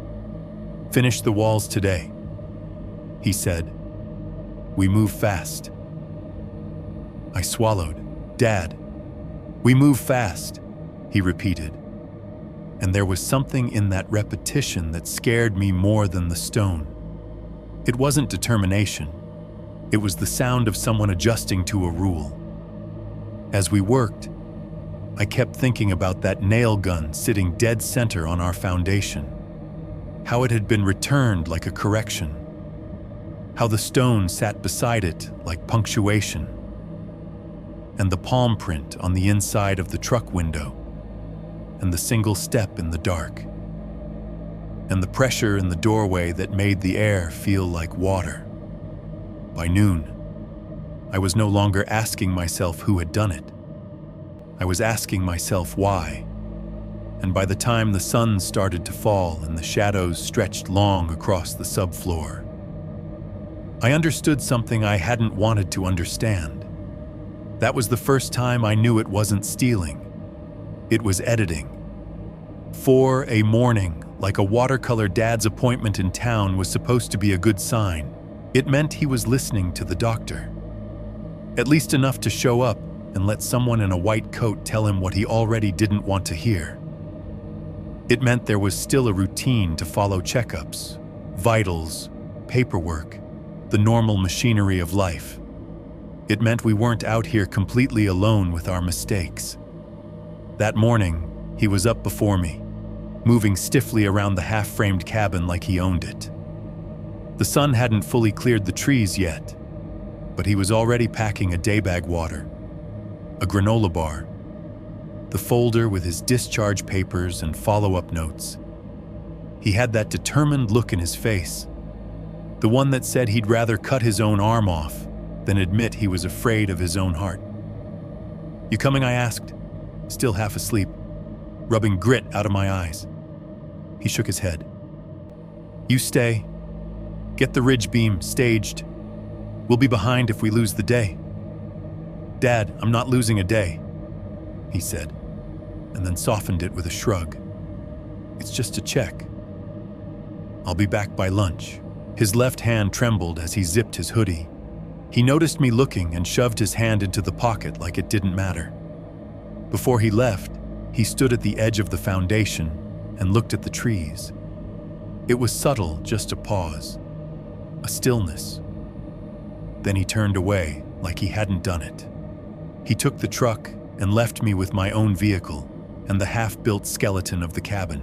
"Finish the walls today," he said. "We move fast." I swallowed. "Dad, we move fast," he repeated. And there was something in that repetition that scared me more than the stone. It wasn't determination. It was the sound of someone adjusting to a rule. As we worked, I kept thinking about that nail gun sitting dead center on our foundation. How it had been returned like a correction. How the stone sat beside it like punctuation. And the palm print on the inside of the truck window. And the single step in the dark. And the pressure in the doorway that made the air feel like water. By noon, I was no longer asking myself who had done it. I was asking myself why. And by the time the sun started to fall and the shadows stretched long across the subfloor, I understood something I hadn't wanted to understand. That was the first time I knew it wasn't stealing. It was editing. For a morning, like a watercolor dad's appointment in town was supposed to be a good sign. It meant he was listening to the doctor. At least enough to show up and let someone in a white coat tell him what he already didn't want to hear. It meant there was still a routine to follow: checkups, vitals, paperwork, the normal machinery of life. It meant we weren't out here completely alone with our mistakes. That morning, he was up before me, moving stiffly around the half-framed cabin like he owned it. The sun hadn't fully cleared the trees yet, but he was already packing a daybag water, a granola bar, the folder with his discharge papers and follow-up notes. He had that determined look in his face, the one that said he'd rather cut his own arm off than admit he was afraid of his own heart. "You coming?" I asked, still half asleep, rubbing grit out of my eyes. He shook his head. "You stay. Get the ridge beam staged. We'll be behind if we lose the day." "Dad, I'm not losing a day," he said, and then softened it with a shrug. "It's just a check. I'll be back by lunch." His left hand trembled as he zipped his hoodie. He noticed me looking and shoved his hand into the pocket like it didn't matter. Before he left, he stood at the edge of the foundation and looked at the trees. It was subtle, just a pause, a stillness. Then he turned away like he hadn't done it. He took the truck and left me with my own vehicle and the half-built skeleton of the cabin.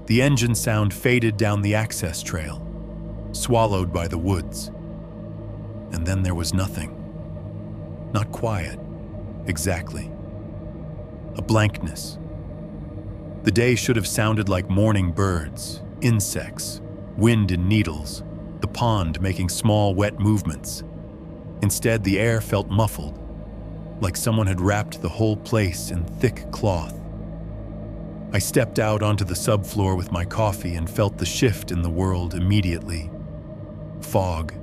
The engine sound faded down the access trail, swallowed by the woods. And then there was nothing. Not quiet, exactly. A blankness. The day should have sounded like morning birds, insects, wind in needles, the pond making small, wet movements. Instead, the air felt muffled, like someone had wrapped the whole place in thick cloth. I stepped out onto the subfloor with my coffee and felt the shift in the world immediately. Fog.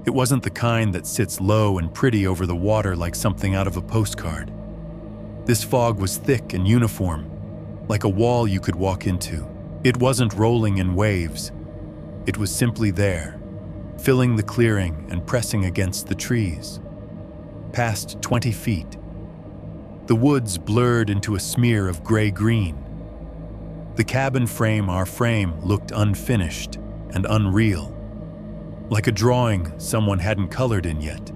It wasn't the kind that sits low and pretty over the water like something out of a postcard. This fog was thick and uniform, like a wall you could walk into. It wasn't rolling in waves. It was simply there, filling the clearing and pressing against the trees. Past 20 feet, the woods blurred into a smear of gray-green. The cabin frame, our frame, looked unfinished and unreal, like a drawing someone hadn't colored in yet.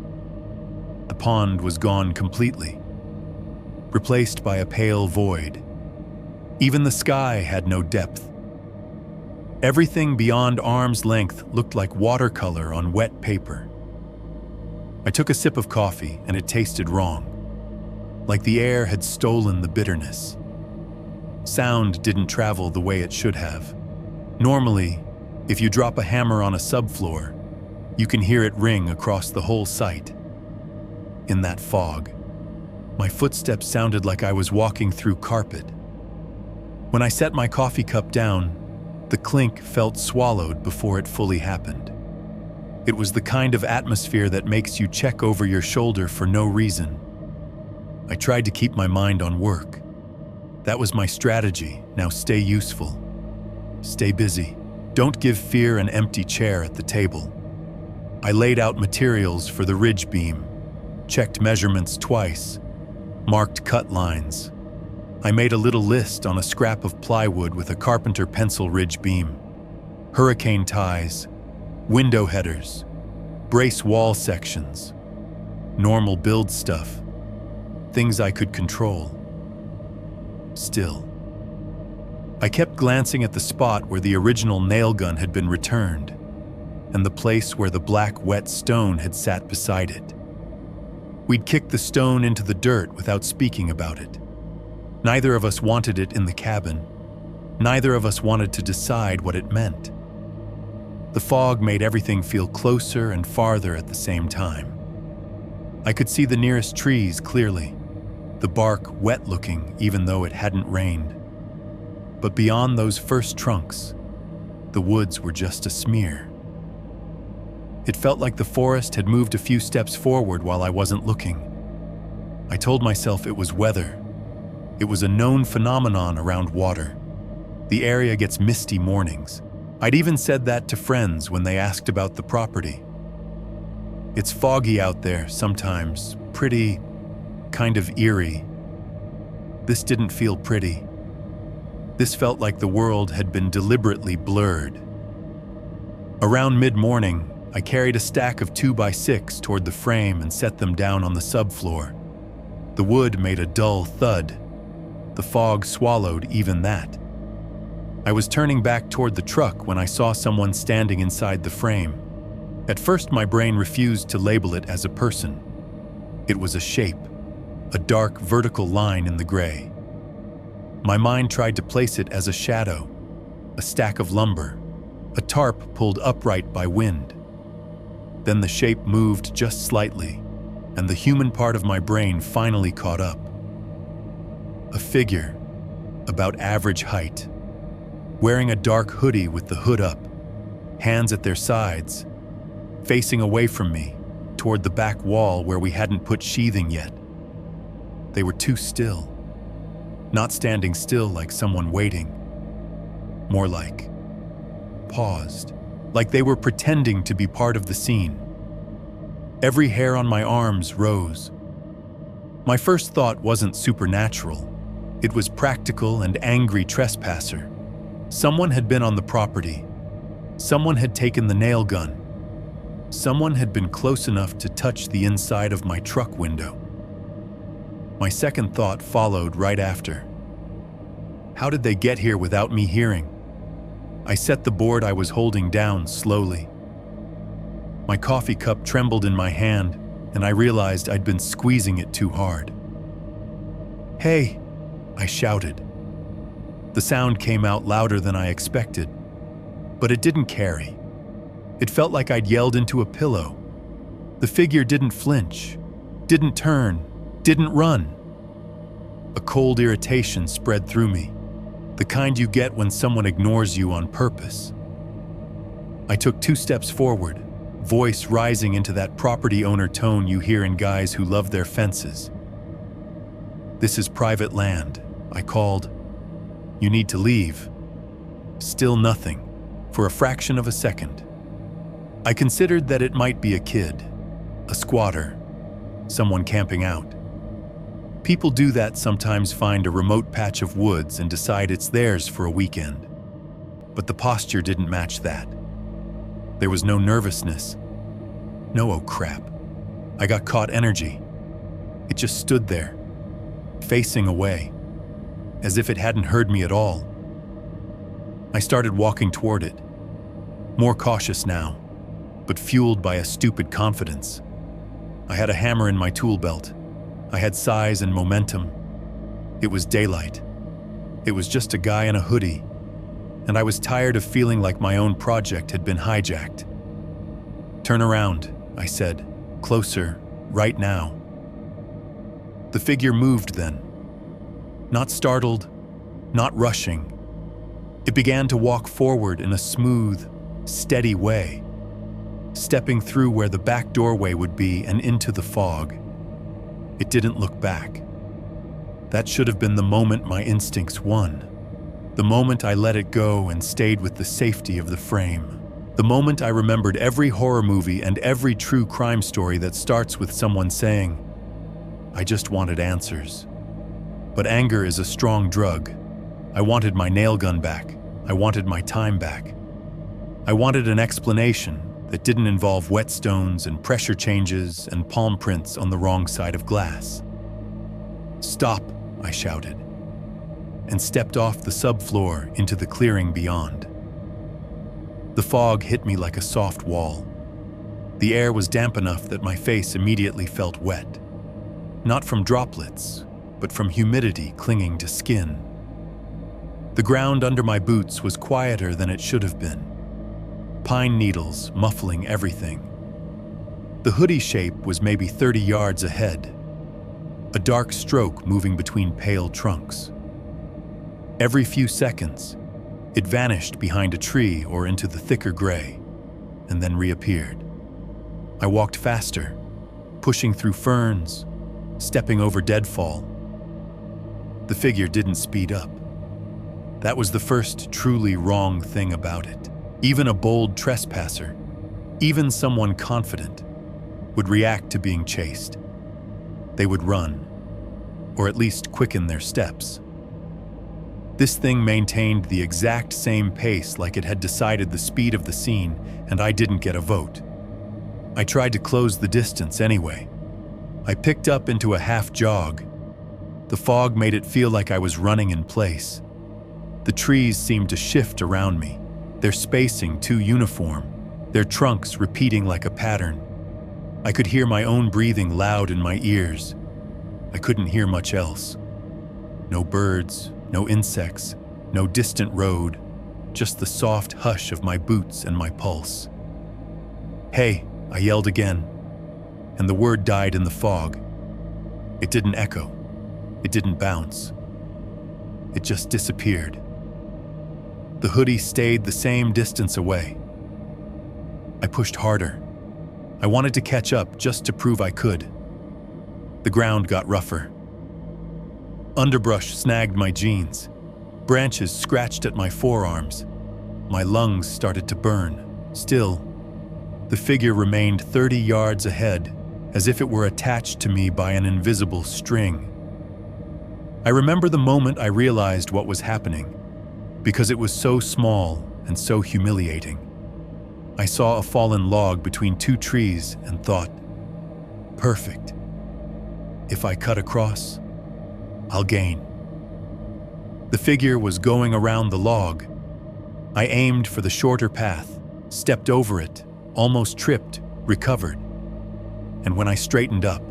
The pond was gone completely, replaced by a pale void. Even the sky had no depth. Everything beyond arm's length looked like watercolor on wet paper. I took a sip of coffee and it tasted wrong, like the air had stolen the bitterness. Sound didn't travel the way it should have. Normally, if you drop a hammer on a subfloor, you can hear it ring across the whole site. In that fog, my footsteps sounded like I was walking through carpet. When I set my coffee cup down, the clink felt swallowed before it fully happened. It was the kind of atmosphere that makes you check over your shoulder for no reason. I tried to keep my mind on work. That was my strategy. Now stay useful. Stay busy. Don't give fear an empty chair at the table. I laid out materials for the ridge beam, checked measurements twice, marked cut lines. I made a little list on a scrap of plywood with a carpenter pencil ridge beam. Hurricane ties, window headers, brace wall sections, normal build stuff, things I could control. Still, I kept glancing at the spot where the original nail gun had been returned, and the place where the black wet stone had sat beside it. We'd kicked the stone into the dirt without speaking about it. Neither of us wanted it in the cabin. Neither of us wanted to decide what it meant. The fog made everything feel closer and farther at the same time. I could see the nearest trees clearly, the bark wet-looking even though it hadn't rained. But beyond those first trunks, the woods were just a smear. It felt like the forest had moved a few steps forward while I wasn't looking. I told myself it was weather. It was a known phenomenon around water. The area gets misty mornings. I'd even said that to friends when they asked about the property. It's foggy out there sometimes, pretty, kind of eerie. This didn't feel pretty. This felt like the world had been deliberately blurred. Around mid-morning, I carried a stack of 2x6 toward the frame and set them down on the subfloor. The wood made a dull thud. The fog swallowed even that. I was turning back toward the truck when I saw someone standing inside the frame. At first, my brain refused to label it as a person. It was a shape, a dark vertical line in the gray. My mind tried to place it as a shadow, a stack of lumber, a tarp pulled upright by wind. Then the shape moved just slightly, and the human part of my brain finally caught up. A figure, about average height, wearing a dark hoodie with the hood up, hands at their sides, facing away from me, toward the back wall where we hadn't put sheathing yet. They were too still. Not standing still like someone waiting. More like paused, like they were pretending to be part of the scene. Every hair on my arms rose. My first thought wasn't supernatural. It was practical and angry trespasser. Someone had been on the property. Someone had taken the nail gun. Someone had been close enough to touch the inside of my truck window. My second thought followed right after. How did they get here without me hearing? I set the board I was holding down slowly. My coffee cup trembled in my hand, and I realized I'd been squeezing it too hard. "Hey!" I shouted. The sound came out louder than I expected, but it didn't carry. It felt like I'd yelled into a pillow. The figure didn't flinch, didn't turn, didn't run. A cold irritation spread through me, the kind you get when someone ignores you on purpose. I took 2 steps forward, voice rising into that property owner tone you hear in guys who love their fences. "This is private land," I called. "You need to leave." Still nothing, for a fraction of a second. I considered that it might be a kid, a squatter, someone camping out. People do that sometimes, find a remote patch of woods and decide it's theirs for a weekend. But the posture didn't match that. There was no nervousness. No "oh crap." I got caught energy. It just stood there, facing away, as if it hadn't heard me at all. I started walking toward it, more cautious now, but fueled by a stupid confidence. I had a hammer in my tool belt. I had size and momentum. It was daylight. It was just a guy in a hoodie, and I was tired of feeling like my own project had been hijacked. "Turn around," I said, "closer, right now." The figure moved then. Not startled, not rushing. It began to walk forward in a smooth, steady way, stepping through where the back doorway would be and into the fog. It didn't look back. That should have been the moment my instincts won. The moment I let it go and stayed with the safety of the frame. The moment I remembered every horror movie and every true crime story that starts with someone saying, "I just wanted answers." But anger is a strong drug. I wanted my nail gun back. I wanted my time back. I wanted an explanation that didn't involve whetstones and pressure changes and palm prints on the wrong side of glass. "Stop," I shouted, and stepped off the subfloor into the clearing beyond. The fog hit me like a soft wall. The air was damp enough that my face immediately felt wet. Not from droplets, but from humidity clinging to skin. The ground under my boots was quieter than it should have been. Pine needles muffling everything. The hoodie shape was maybe 30 yards ahead, a dark stroke moving between pale trunks. Every few seconds, it vanished behind a tree or into the thicker gray, and then reappeared. I walked faster, pushing through ferns, stepping over deadfall. The figure didn't speed up. That was the first truly wrong thing about it. Even a bold trespasser, even someone confident, would react to being chased. They would run, or at least quicken their steps. This thing maintained the exact same pace, like it had decided the speed of the scene, and I didn't get a vote. I tried to close the distance anyway. I picked up into a half jog. The fog made it feel like I was running in place. The trees seemed to shift around me, their spacing too uniform, their trunks repeating like a pattern. I could hear my own breathing loud in my ears. I couldn't hear much else. No birds, no insects, no distant road, just the soft hush of my boots and my pulse. "Hey," I yelled again, and the word died in the fog. It didn't echo. It didn't bounce. It just disappeared. The hoodie stayed the same distance away. I pushed harder. I wanted to catch up just to prove I could. The ground got rougher. Underbrush snagged my jeans. Branches scratched at my forearms. My lungs started to burn. Still, the figure remained 30 yards ahead, as if it were attached to me by an invisible string. I remember the moment I realized what was happening, because it was so small and so humiliating. I saw a fallen log between two trees and thought, perfect. If I cut across, I'll gain. The figure was going around the log. I aimed for the shorter path, stepped over it, almost tripped, recovered. And when I straightened up,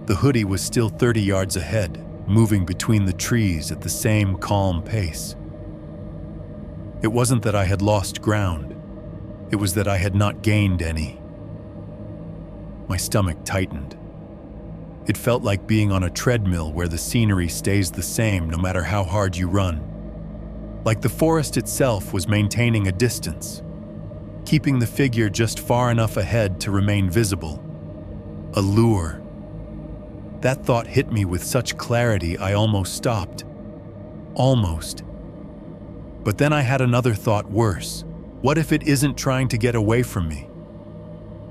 the hoodie was still 30 yards ahead, moving between the trees at the same calm pace. It wasn't that I had lost ground. It was that I had not gained any. My stomach tightened. It felt like being on a treadmill where the scenery stays the same no matter how hard you run. Like the forest itself was maintaining a distance, keeping the figure just far enough ahead to remain visible. A lure. That thought hit me with such clarity I almost stopped. Almost. But then I had another thought worse. What if it isn't trying to get away from me?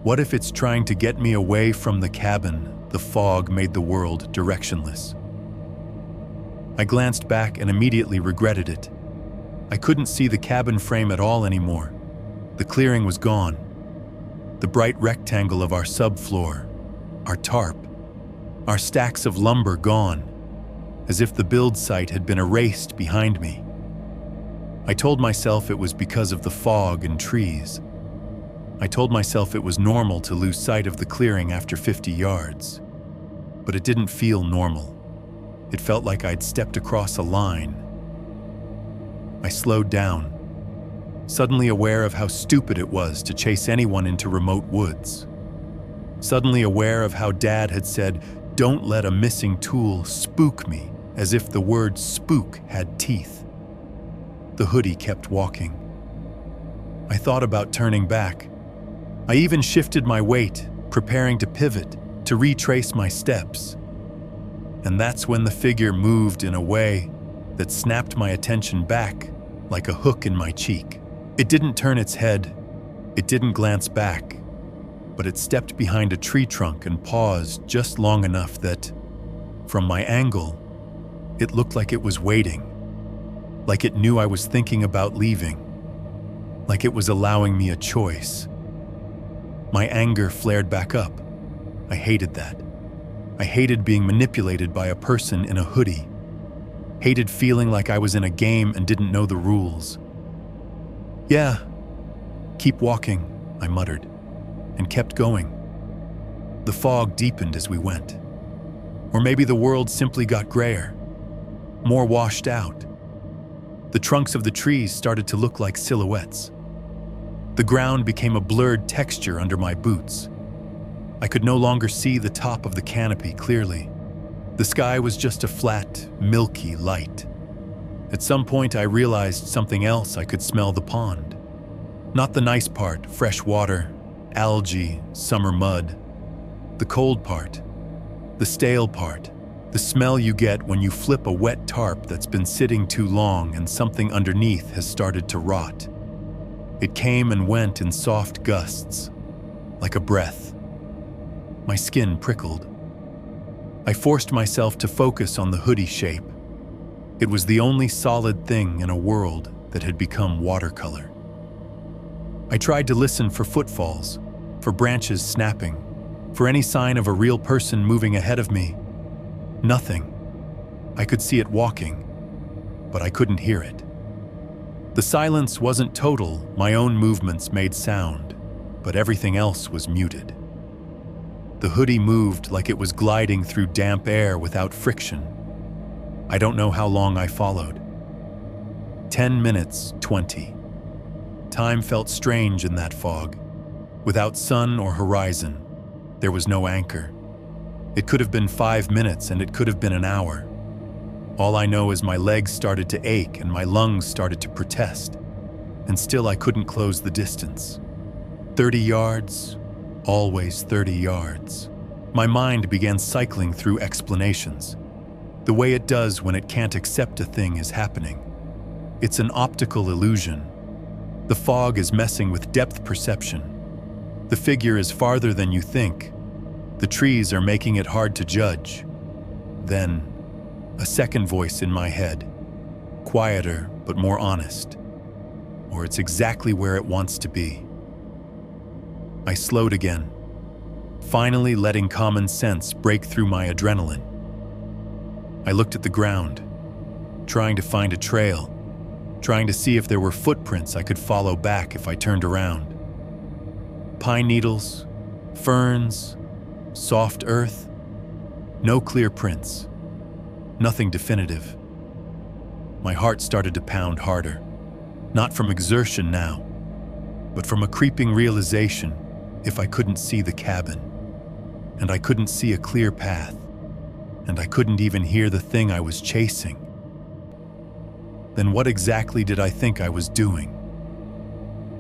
What if it's trying to get me away from the cabin? The fog made the world directionless. I glanced back and immediately regretted it. I couldn't see the cabin frame at all anymore. The clearing was gone. The bright rectangle of our subfloor, our tarp, our stacks of lumber gone, as if the build site had been erased behind me. I told myself it was because of the fog and trees. I told myself it was normal to lose sight of the clearing after 50 yards. But it didn't feel normal. It felt like I'd stepped across a line. I slowed down, suddenly aware of how stupid it was to chase anyone into remote woods. Suddenly aware of how Dad had said, "Don't let a missing tool spook me," as if the word spook had teeth. The hoodie kept walking. I thought about turning back. I even shifted my weight, preparing to pivot, to retrace my steps. And that's when the figure moved in a way that snapped my attention back like a hook in my cheek. It didn't turn its head, it didn't glance back, but it stepped behind a tree trunk and paused just long enough that, from my angle, it looked like it was waiting, like it knew I was thinking about leaving, like it was allowing me a choice. My anger flared back up. I hated that. I hated being manipulated by a person in a hoodie. Hated feeling like I was in a game and didn't know the rules. "Yeah, keep walking," I muttered, and kept going. The fog deepened as we went. Or maybe the world simply got grayer, more washed out. The trunks of the trees started to look like silhouettes. The ground became a blurred texture under my boots. I could no longer see the top of the canopy clearly. The sky was just a flat, milky light. At some point, I realized something else. I could smell the pond. Not the nice part, fresh water, algae, summer mud. The cold part, the stale part, the smell you get when you flip a wet tarp that's been sitting too long and something underneath has started to rot. It came and went in soft gusts, like a breath. My skin prickled. I forced myself to focus on the hoodie shape. It was the only solid thing in a world that had become watercolor. I tried to listen for footfalls, for branches snapping, for any sign of a real person moving ahead of me. Nothing. I could see it walking, but I couldn't hear it. The silence wasn't total. My own movements made sound, but everything else was muted. The hoodie moved like it was gliding through damp air without friction. I don't know how long I followed. 10 minutes, 20. Time felt strange in that fog. Without sun or horizon, there was no anchor. It could have been 5 minutes and it could have been an hour. All I know is my legs started to ache and my lungs started to protest, and still I couldn't close the distance. 30 yards, always 30 yards. My mind began cycling through explanations, the way it does when it can't accept a thing is happening. It's an optical illusion. The fog is messing with depth perception. The figure is farther than you think. The trees are making it hard to judge. Then, a second voice in my head, quieter but more honest. Or it's exactly where it wants to be. I slowed again, finally letting common sense break through my adrenaline. I looked at the ground, trying to find a trail, trying to see if there were footprints I could follow back if I turned around. Pine needles, ferns, soft earth, no clear prints, nothing definitive. My heart started to pound harder, not from exertion now, but from a creeping realization if I couldn't see the cabin, and I couldn't see a clear path, and I couldn't even hear the thing I was chasing, then what exactly did I think I was doing?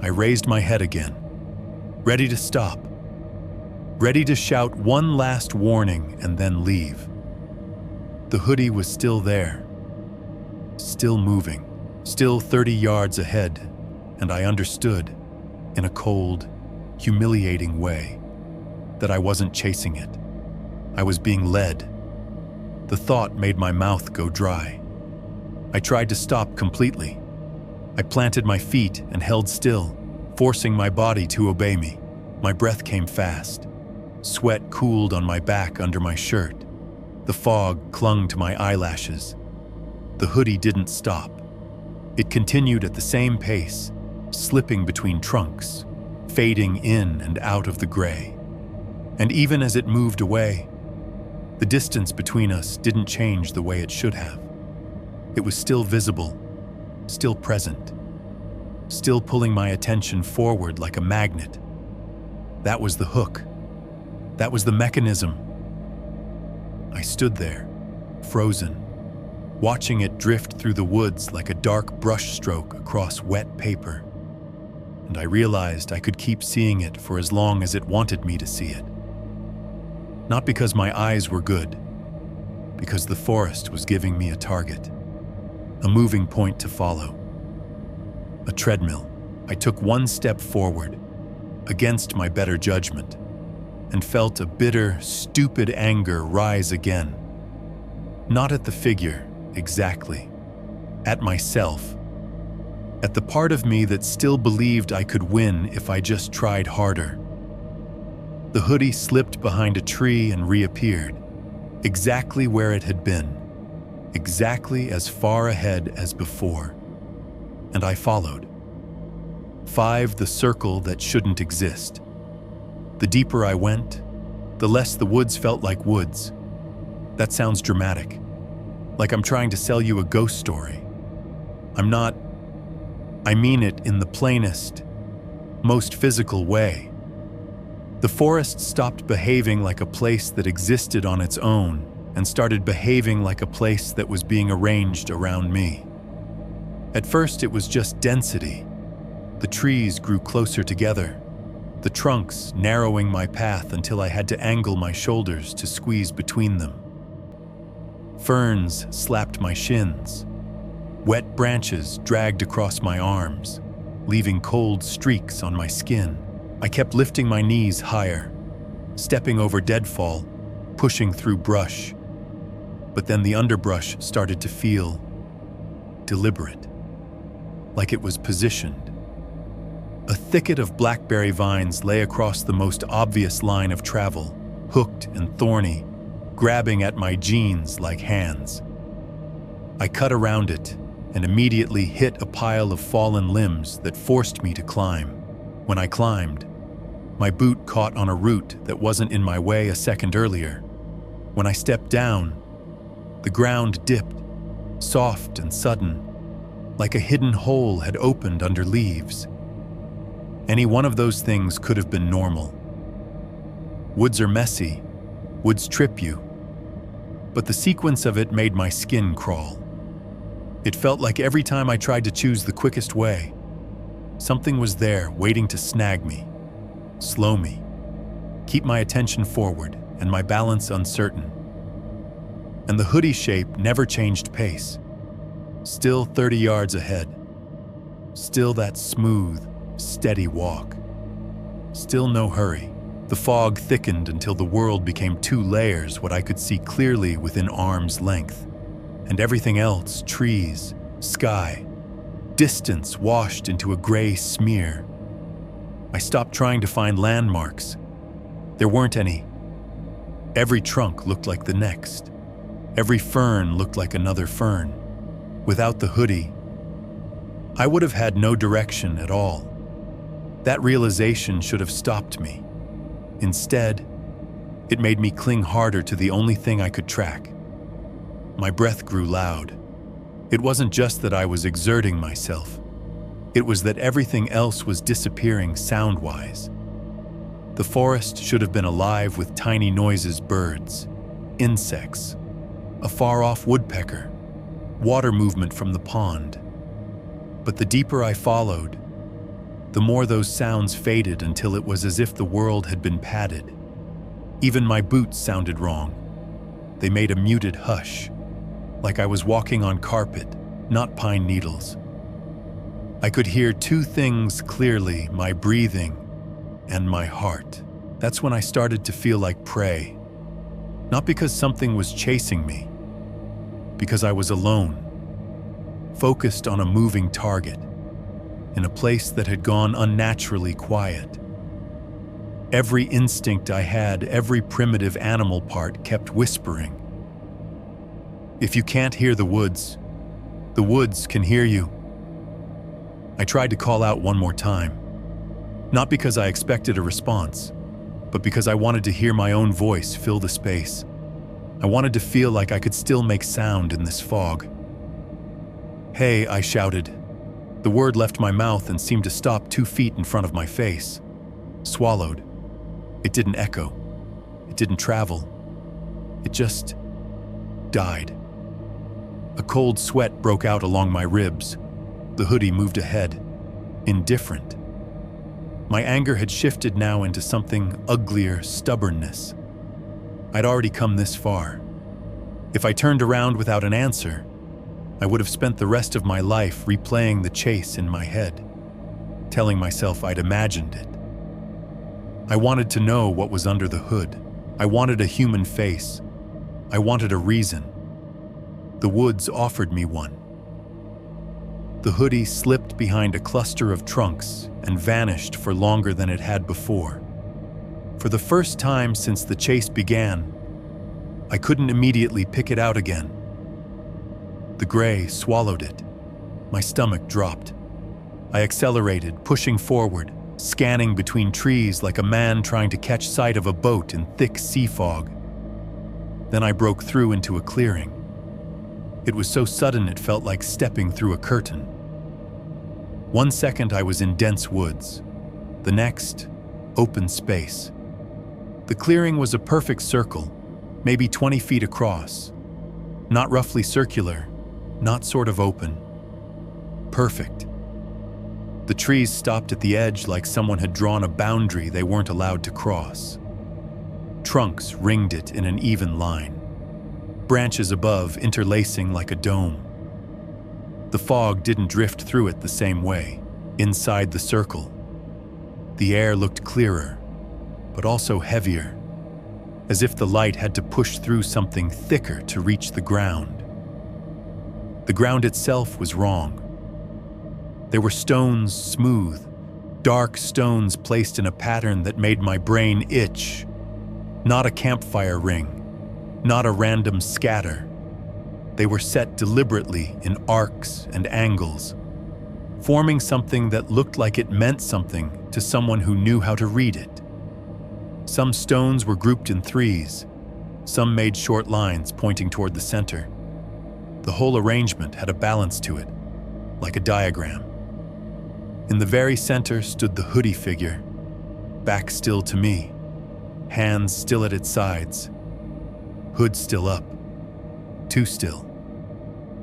I raised my head again, ready to stop, ready to shout one last warning and then leave. The hoodie was still there, still moving, still 30 yards ahead, and I understood, in a cold, humiliating way, that I wasn't chasing it. I was being led. The thought made my mouth go dry. I tried to stop completely. I planted my feet and held still, forcing my body to obey me. My breath came fast. Sweat cooled on my back under my shirt. The fog clung to my eyelashes. The hoodie didn't stop. It continued at the same pace, slipping between trunks, fading in and out of the gray. And even as it moved away, the distance between us didn't change the way it should have. It was still visible, still present, still pulling my attention forward like a magnet. That was the hook. That was the mechanism. I stood there, frozen, watching it drift through the woods like a dark brushstroke across wet paper. And I realized I could keep seeing it for as long as it wanted me to see it. Not because my eyes were good, because the forest was giving me a target, a moving point to follow. A treadmill. I took one step forward, against my better judgment, and felt a bitter, stupid anger rise again. Not at the figure, exactly. At myself. At the part of me that still believed I could win if I just tried harder. The hoodie slipped behind a tree and reappeared, exactly where it had been, exactly as far ahead as before. And I followed. 5, the circle that shouldn't exist. The deeper I went, the less the woods felt like woods. That sounds dramatic, like I'm trying to sell you a ghost story. I'm not. I mean it in the plainest, most physical way. The forest stopped behaving like a place that existed on its own and started behaving like a place that was being arranged around me. At first, it was just density. The trees grew closer together, the trunks narrowing my path until I had to angle my shoulders to squeeze between them. Ferns slapped my shins. Wet branches dragged across my arms, leaving cold streaks on my skin. I kept lifting my knees higher, stepping over deadfall, pushing through brush. But then the underbrush started to feel deliberate, like it was positioned. A thicket of blackberry vines lay across the most obvious line of travel, hooked and thorny, grabbing at my jeans like hands. I cut around it and immediately hit a pile of fallen limbs that forced me to climb. When I climbed, my boot caught on a root that wasn't in my way a second earlier. When I stepped down, the ground dipped, soft and sudden, like a hidden hole had opened under leaves. Any one of those things could have been normal. Woods are messy, woods trip you, but the sequence of it made my skin crawl. It felt like every time I tried to choose the quickest way, something was there waiting to snag me, slow me, keep my attention forward and my balance uncertain. And the hoodie shape never changed pace. Still 30 yards ahead. Still that smooth, steady walk. Still no hurry. The fog thickened until the world became two layers, what I could see clearly within arm's length. And everything else, trees, sky, distance washed into a gray smear. I stopped trying to find landmarks. There weren't any. Every trunk looked like the next. Every fern looked like another fern. Without the hoodie, I would have had no direction at all. That realization should have stopped me. Instead, it made me cling harder to the only thing I could track. My breath grew loud. It wasn't just that I was exerting myself. It was that everything else was disappearing sound-wise. The forest should have been alive with tiny noises, birds, insects, a far-off woodpecker, water movement from the pond. But the deeper I followed, the more those sounds faded until it was as if the world had been padded. Even my boots sounded wrong. They made a muted hush, like I was walking on carpet, not pine needles. I could hear two things clearly, my breathing and my heart. That's when I started to feel like prey. Not because something was chasing me, because I was alone, focused on a moving target, in a place that had gone unnaturally quiet. Every instinct I had, every primitive animal part kept whispering. If you can't hear the woods can hear you. I tried to call out one more time, not because I expected a response, but because I wanted to hear my own voice fill the space. I wanted to feel like I could still make sound in this fog. "Hey," I shouted. The word left my mouth and seemed to stop 2 feet in front of my face. Swallowed. It didn't echo. It didn't travel. It just died. A cold sweat broke out along my ribs. The hoodie moved ahead, indifferent. My anger had shifted now into something uglier, stubbornness. I'd already come this far. If I turned around without an answer, I would have spent the rest of my life replaying the chase in my head, telling myself I'd imagined it. I wanted to know what was under the hood. I wanted a human face. I wanted a reason. The woods offered me one. The hoodie slipped behind a cluster of trunks and vanished for longer than it had before. For the first time since the chase began, I couldn't immediately pick it out again. The gray swallowed it. My stomach dropped. I accelerated, pushing forward, scanning between trees like a man trying to catch sight of a boat in thick sea fog. Then I broke through into a clearing. It was so sudden it felt like stepping through a curtain. 1 second I was in dense woods. The next, open space. The clearing was a perfect circle, maybe 20 feet across. Not roughly circular, not sort of open. Perfect. The trees stopped at the edge like someone had drawn a boundary they weren't allowed to cross. Trunks ringed it in an even line, branches above interlacing like a dome. The fog didn't drift through it the same way, inside the circle. The air looked clearer, but also heavier, as if the light had to push through something thicker to reach the ground. The ground itself was wrong. There were stones smooth, dark stones placed in a pattern that made my brain itch. Not a campfire ring, not a random scatter. They were set deliberately in arcs and angles, forming something that looked like it meant something to someone who knew how to read it. Some stones were grouped in threes, some made short lines pointing toward the center. The whole arrangement had a balance to it, like a diagram. In the very center stood the hoodie figure, back still to me, hands still at its sides, hood still up, too still.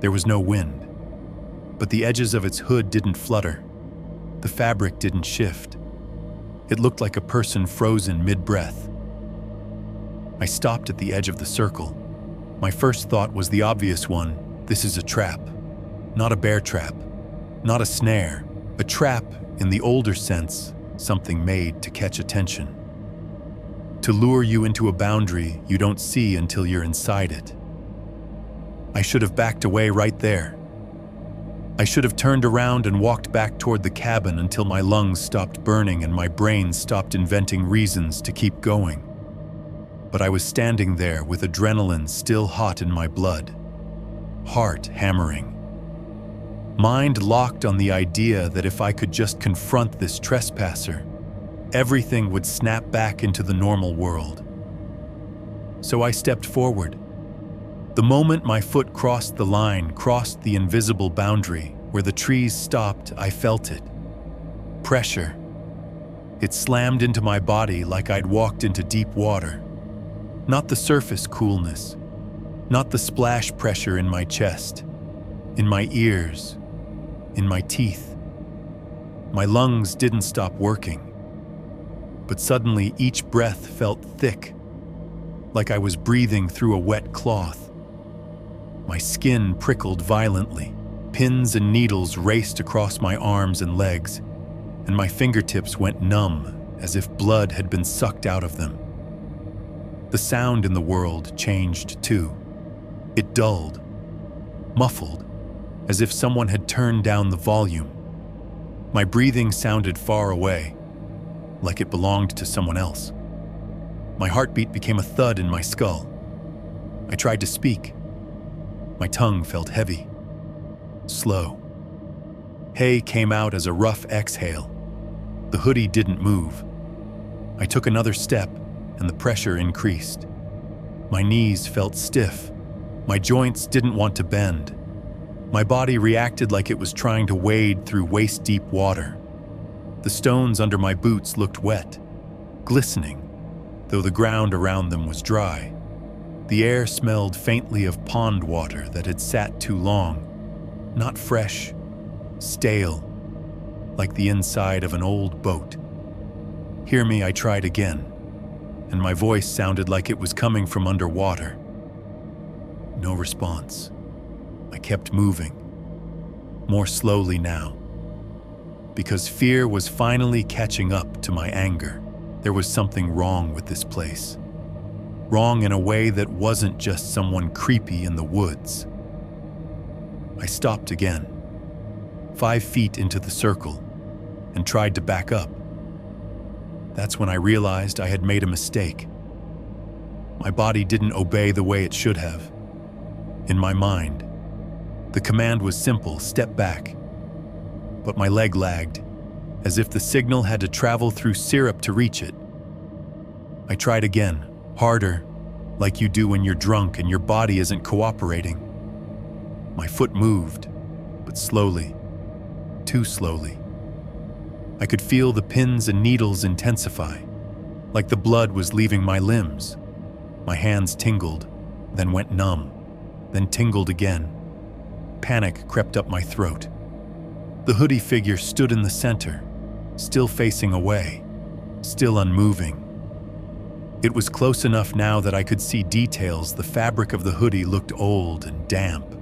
There was no wind, but the edges of its hood didn't flutter. The fabric didn't shift. It looked like a person frozen mid-breath. I stopped at the edge of the circle. My first thought was the obvious one: this is a trap. Not a bear trap, not a snare. A trap, in the older sense, something made to catch attention. To lure you into a boundary you don't see until you're inside it. I should have backed away right there. I should have turned around and walked back toward the cabin until my lungs stopped burning and my brain stopped inventing reasons to keep going. But I was standing there with adrenaline still hot in my blood, heart hammering. Mind locked on the idea that if I could just confront this trespasser, everything would snap back into the normal world. So I stepped forward. The moment my foot crossed the line, crossed the invisible boundary, where the trees stopped, I felt it. Pressure. It slammed into my body like I'd walked into deep water. Not the surface coolness, not the splash pressure in my chest, in my ears, in my teeth. My lungs didn't stop working, but suddenly each breath felt thick, like I was breathing through a wet cloth. My skin prickled violently. Pins and needles raced across my arms and legs, and my fingertips went numb as if blood had been sucked out of them. The sound in the world changed too. It dulled, muffled, as if someone had turned down the volume. My breathing sounded far away, like it belonged to someone else. My heartbeat became a thud in my skull. I tried to speak. My tongue felt heavy, slow. Hay came out as a rough exhale. The hoodie didn't move. I took another step, and the pressure increased. My knees felt stiff. My joints didn't want to bend. My body reacted like it was trying to wade through waist-deep water. The stones under my boots looked wet, glistening, though the ground around them was dry. The air smelled faintly of pond water that had sat too long, not fresh, stale, like the inside of an old boat. Hear me, I tried again, and my voice sounded like it was coming from underwater. No response. I kept moving, more slowly now, because fear was finally catching up to my anger. There was something wrong with this place. Wrong in a way that wasn't just someone creepy in the woods. I stopped again, 5 feet into the circle, and tried to back up. That's when I realized I had made a mistake. My body didn't obey the way it should have. In my mind, the command was simple: step back. But my leg lagged, as if the signal had to travel through syrup to reach it. I tried again, harder, like you do when you're drunk and your body isn't cooperating. My foot moved, but slowly, too slowly. I could feel the pins and needles intensify. like the blood was leaving my limbs. My hands tingled, then went numb, then tingled again. Panic crept up my throat. The hoodie figure stood in the center, still facing away, still unmoving. It was close enough now that I could see details. The fabric of the hoodie looked old and damp,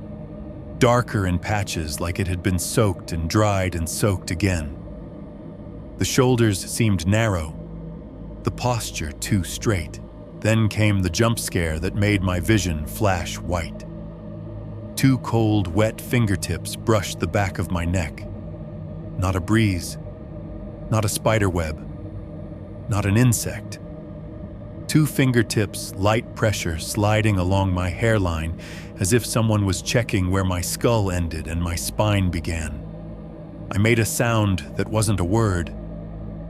darker in patches like it had been soaked and dried and soaked again. The shoulders seemed narrow, the posture too straight. Then came the jump scare that made my vision flash white. Two cold, wet fingertips brushed the back of my neck. Not a breeze, not a spider web, not an insect. Two fingertips, light pressure sliding along my hairline as if someone was checking where my skull ended and my spine began. I made a sound that wasn't a word.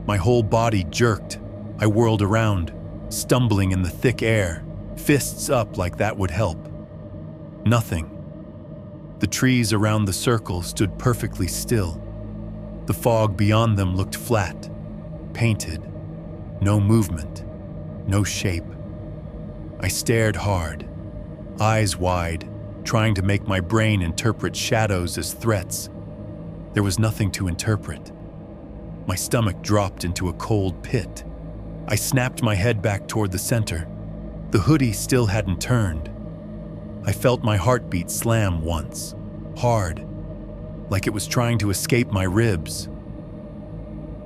My whole body jerked. I whirled around, stumbling in the thick air, fists up like that would help. Nothing. The trees around the circle stood perfectly still. The fog beyond them looked flat, painted. No movement, no shape. I stared hard, eyes wide, trying to make my brain interpret shadows as threats. There was nothing to interpret. My stomach dropped into a cold pit. I snapped my head back toward the center. The hoodie still hadn't turned. I felt my heartbeat slam once, hard, like it was trying to escape my ribs.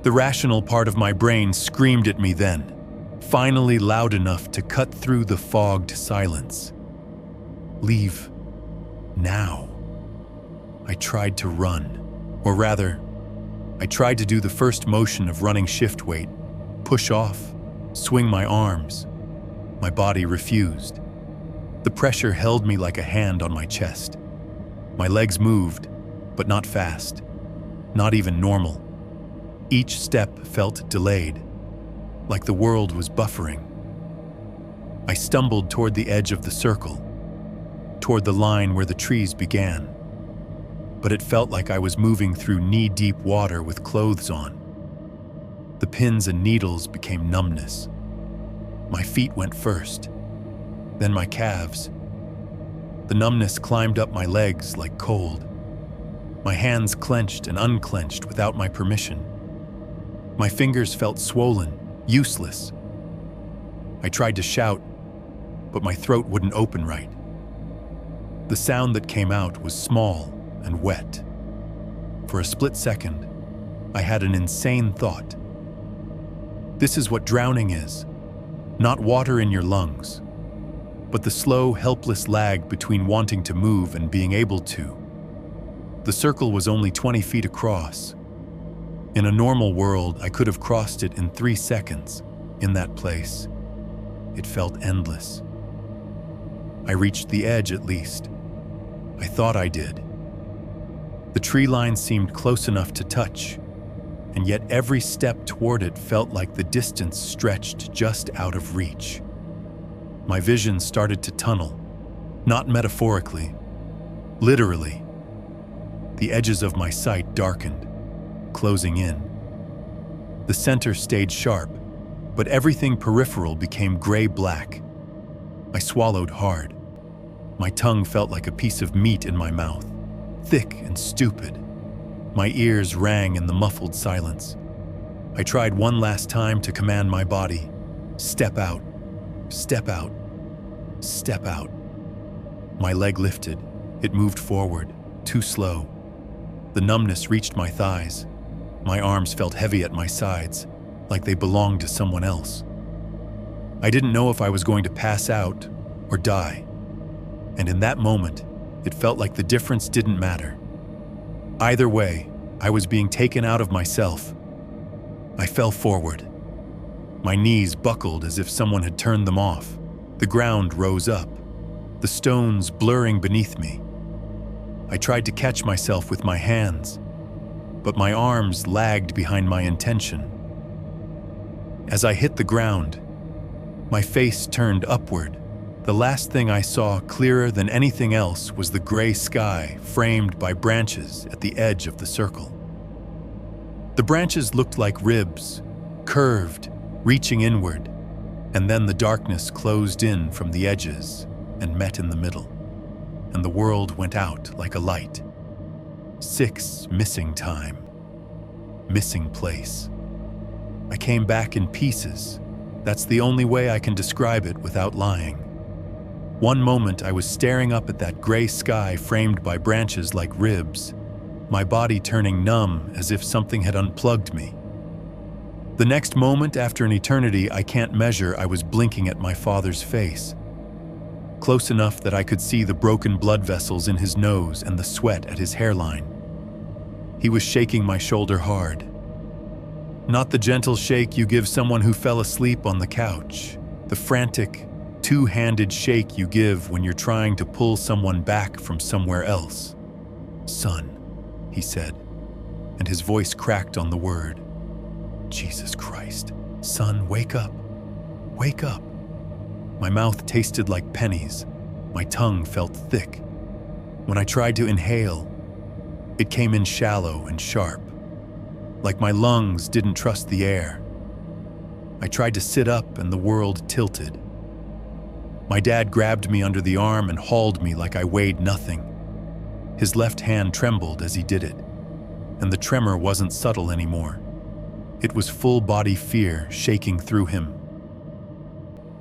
The rational part of my brain screamed at me then, finally loud enough to cut through the fogged silence. Leave. Now. I tried to run, or rather, I tried to do the first motion of running shift weight, push off, swing my arms. My body refused. The pressure held me like a hand on my chest. My legs moved, but not fast, not even normal. Each step felt delayed, like the world was buffering. I stumbled toward the edge of the circle, toward the line where the trees began. But it felt like I was moving through knee-deep water with clothes on. The pins and needles became numbness. My feet went first, then my calves. The numbness climbed up my legs like cold. My hands clenched and unclenched without my permission. My fingers felt swollen, useless. I tried to shout, but my throat wouldn't open right. The sound that came out was small and wet. For a split second, I had an insane thought. This is what drowning is. Not water in your lungs, but the slow, helpless lag between wanting to move and being able to. The circle was only 20 feet across. In a normal world, I could have crossed it in 3 seconds. In that place, it felt endless. I reached the edge at least. I thought I did. The tree line seemed close enough to touch, and yet every step toward it felt like the distance stretched just out of reach. My vision started to tunnel, not metaphorically, literally. The edges of my sight darkened, closing in. The center stayed sharp, but everything peripheral became gray-black. I swallowed hard. My tongue felt like a piece of meat in my mouth, thick and stupid. My ears rang in the muffled silence. I tried one last time to command my body. Step out, step out, step out. My leg lifted. It moved forward, too slow. The numbness reached my thighs. My arms felt heavy at my sides, like they belonged to someone else. I didn't know if I was going to pass out or die. And in that moment, it felt like the difference didn't matter. Either way, I was being taken out of myself. I fell forward. My knees buckled as if someone had turned them off. The ground rose up, the stones blurring beneath me. I tried to catch myself with my hands, but my arms lagged behind my intention. As I hit the ground, my face turned upward. The last thing I saw, clearer than anything else, was the gray sky framed by branches at the edge of the circle. The branches looked like ribs, curved, reaching inward, and then the darkness closed in from the edges and met in the middle, and the world went out like a light. 6, missing time. Missing place. I came back in pieces. That's the only way I can describe it without lying. One moment I was staring up at that gray sky framed by branches like ribs, my body turning numb as if something had unplugged me. The next moment, after an eternity I can't measure, I was blinking at my father's face, close enough that I could see the broken blood vessels in his nose and the sweat at his hairline. He was shaking my shoulder hard. Not the gentle shake you give someone who fell asleep on the couch, the frantic, two-handed shake you give when you're trying to pull someone back from somewhere else. "Son," he said, and his voice cracked on the word. Jesus Christ. "Son, wake up. Wake up." My mouth tasted like pennies. My tongue felt thick. When I tried to inhale, it came in shallow and sharp, like my lungs didn't trust the air. I tried to sit up and the world tilted. My dad grabbed me under the arm and hauled me like I weighed nothing. His left hand trembled as he did it, and the tremor wasn't subtle anymore. It was full-body fear shaking through him.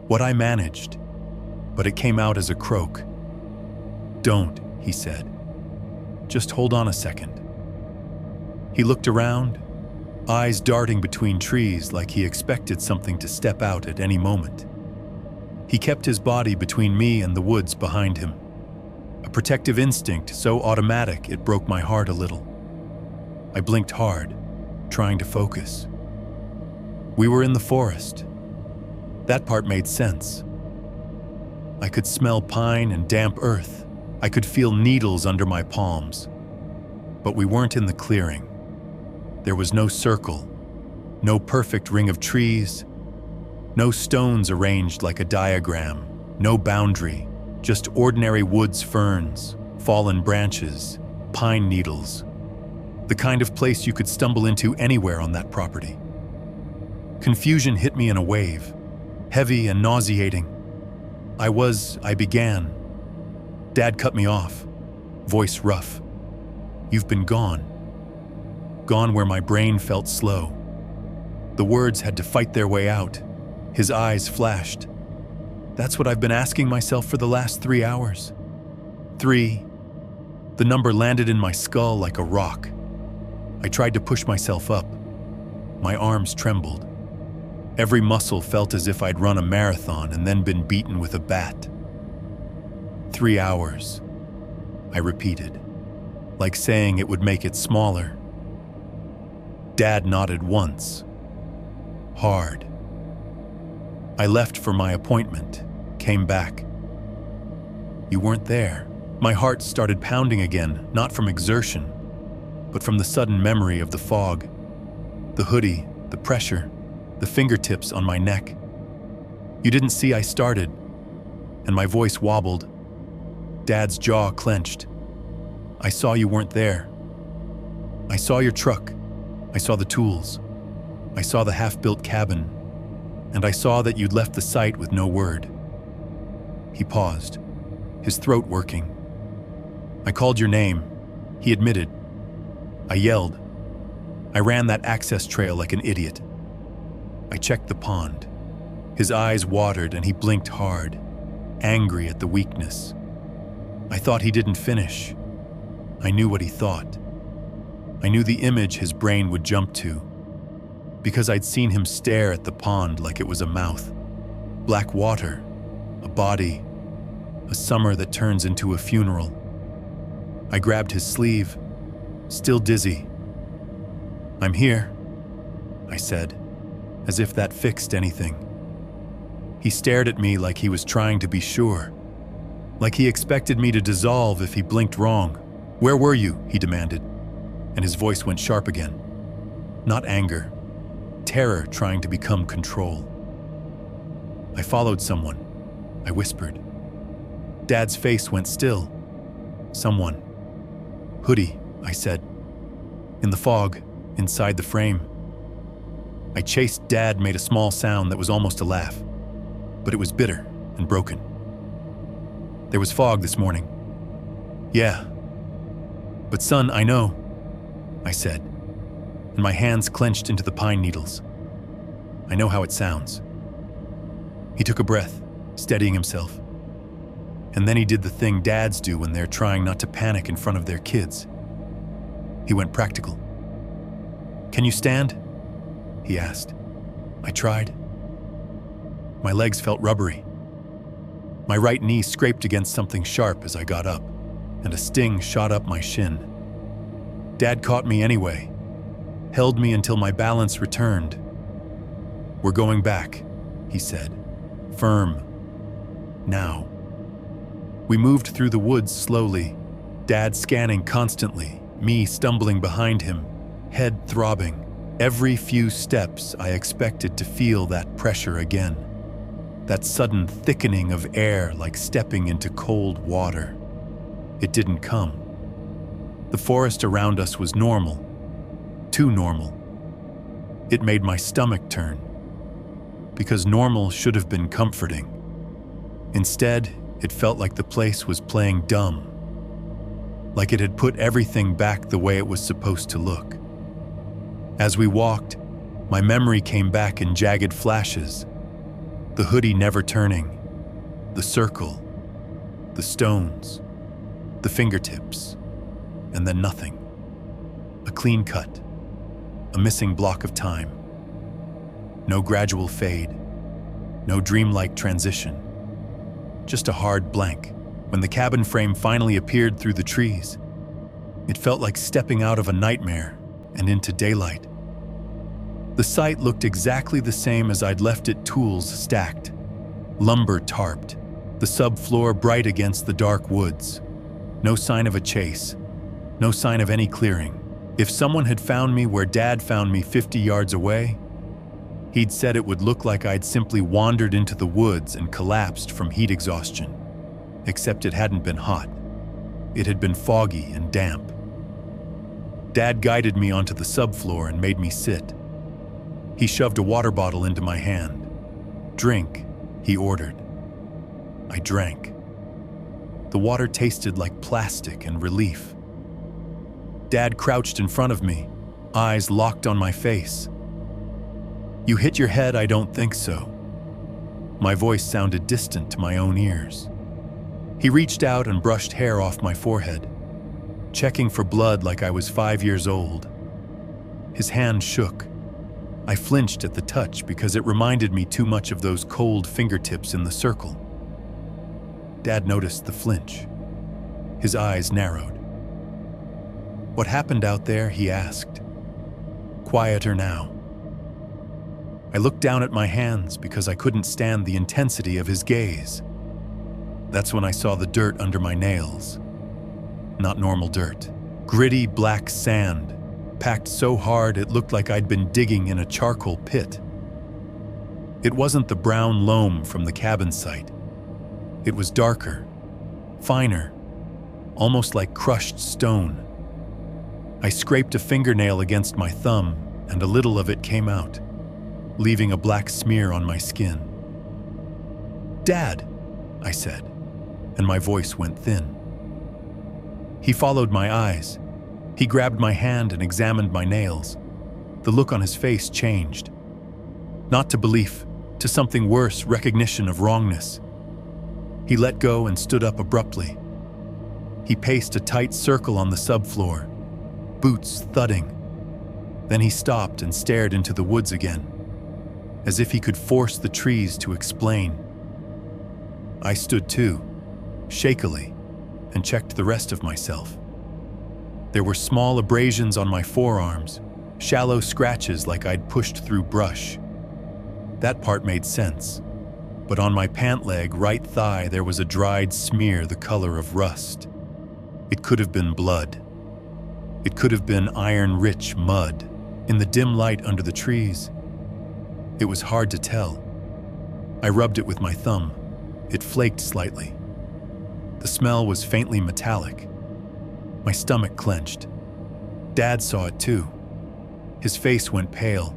What I managed, but it came out as a croak. "Don't," he said. "Just hold on a second." He looked around, eyes darting between trees like he expected something to step out at any moment. He kept his body between me and the woods behind him, a protective instinct so automatic it broke my heart a little. I blinked hard, trying to focus. We were in the forest. That part made sense. I could smell pine and damp earth. I could feel needles under my palms. But we weren't in the clearing. There was no circle, no perfect ring of trees, no stones arranged like a diagram, no boundary, just ordinary woods ferns, fallen branches, pine needles. The kind of place you could stumble into anywhere on that property. Confusion hit me in a wave, heavy and nauseating. I began. Dad cut me off, voice rough. "You've been gone." Gone where my brain felt slow. The words had to fight their way out. His eyes flashed. "That's what I've been asking myself for the last 3 hours. 3. The number landed in my skull like a rock. I tried to push myself up. My arms trembled. Every muscle felt as if I'd run a marathon and then been beaten with a bat. 3 hours, I repeated, like saying it would make it smaller. Dad nodded once, hard. I left for my appointment, came back. You weren't there. My heart started pounding again, not from exertion, but from the sudden memory of the fog, the hoodie, the pressure, the fingertips on my neck. You didn't see I started, and my voice wobbled. Dad's jaw clenched. I saw you weren't there. I saw your truck. I saw the tools. I saw the half-built cabin, and I saw that you'd left the site with no word. He paused, his throat working. I called your name. He admitted. I yelled. I ran that access trail like an idiot. I checked the pond. His eyes watered and he blinked hard, angry at the weakness. I thought he didn't finish. I knew what he thought. I knew the image his brain would jump to, because I'd seen him stare at the pond like it was a mouth. Black water, a body, a summer that turns into a funeral. I grabbed his sleeve, still dizzy. I'm here, I said, as if that fixed anything. He stared at me like he was trying to be sure, like he expected me to dissolve if he blinked wrong. Where were you? He demanded, and his voice went sharp again. Not anger, terror trying to become control. I followed someone, I whispered. Dad's face went still. Someone. Hoodie, I said. In the fog, inside the frame. I chased Dad, made a small sound that was almost a laugh, but it was bitter and broken. There was fog this morning. Yeah. But son, I know, I said, and my hands clenched into the pine needles. I know how it sounds. He took a breath, steadying himself. And then he did the thing dads do when they're trying not to panic in front of their kids. He went practical. Can you stand? He asked. I tried. My legs felt rubbery. My right knee scraped against something sharp as I got up, and a sting shot up my shin. Dad caught me anyway, held me until my balance returned. We're going back, he said, firm. Now. We moved through the woods slowly, Dad scanning constantly, me stumbling behind him, head throbbing. Every few steps I expected to feel that pressure again, that sudden thickening of air like stepping into cold water. It didn't come. The forest around us was normal, too normal. It made my stomach turn, because normal should have been comforting. Instead, it felt like the place was playing dumb, like it had put everything back the way it was supposed to look. As we walked, my memory came back in jagged flashes. The hoodie never turning, the circle, the stones, the fingertips, and then nothing. A clean cut, a missing block of time. No gradual fade, no dreamlike transition. Just a hard blank. When the cabin frame finally appeared through the trees, it felt like stepping out of a nightmare and into daylight. The site looked exactly the same as I'd left it, tools stacked, lumber tarped, the subfloor bright against the dark woods. No sign of a chase, no sign of any clearing. If someone had found me where Dad found me 50 yards away, he'd said it would look like I'd simply wandered into the woods and collapsed from heat exhaustion. Except it hadn't been hot. It had been foggy and damp. Dad guided me onto the subfloor and made me sit. He shoved a water bottle into my hand. Drink, he ordered. I drank. The water tasted like plastic and relief. Dad crouched in front of me, eyes locked on my face. You hit your head, I don't think so. My voice sounded distant to my own ears. He reached out and brushed hair off my forehead, checking for blood like I was 5 years old. His hand shook. I flinched at the touch because it reminded me too much of those cold fingertips in the circle. Dad noticed the flinch. His eyes narrowed. What happened out there, he asked. Quieter now. I looked down at my hands because I couldn't stand the intensity of his gaze. That's when I saw the dirt under my nails. Not normal dirt. Gritty black sand, packed so hard it looked like I'd been digging in a charcoal pit. It wasn't the brown loam from the cabin site. It was darker, finer, almost like crushed stone. I scraped a fingernail against my thumb, and a little of it came out, leaving a black smear on my skin. "Dad," I said, and my voice went thin. He followed my eyes. He grabbed my hand and examined my nails. The look on his face changed. Not to belief, to something worse, recognition of wrongness. He let go and stood up abruptly. He paced a tight circle on the subfloor, boots thudding. Then he stopped and stared into the woods again, as if he could force the trees to explain. I stood too, shakily, and checked the rest of myself. There were small abrasions on my forearms, shallow scratches like I'd pushed through brush. That part made sense, but on my pant leg, right thigh, there was a dried smear the color of rust. It could have been blood. It could have been iron-rich mud. In the dim light under the trees, it was hard to tell. I rubbed it with my thumb. It flaked slightly. The smell was faintly metallic. My stomach clenched. Dad saw it too. His face went pale.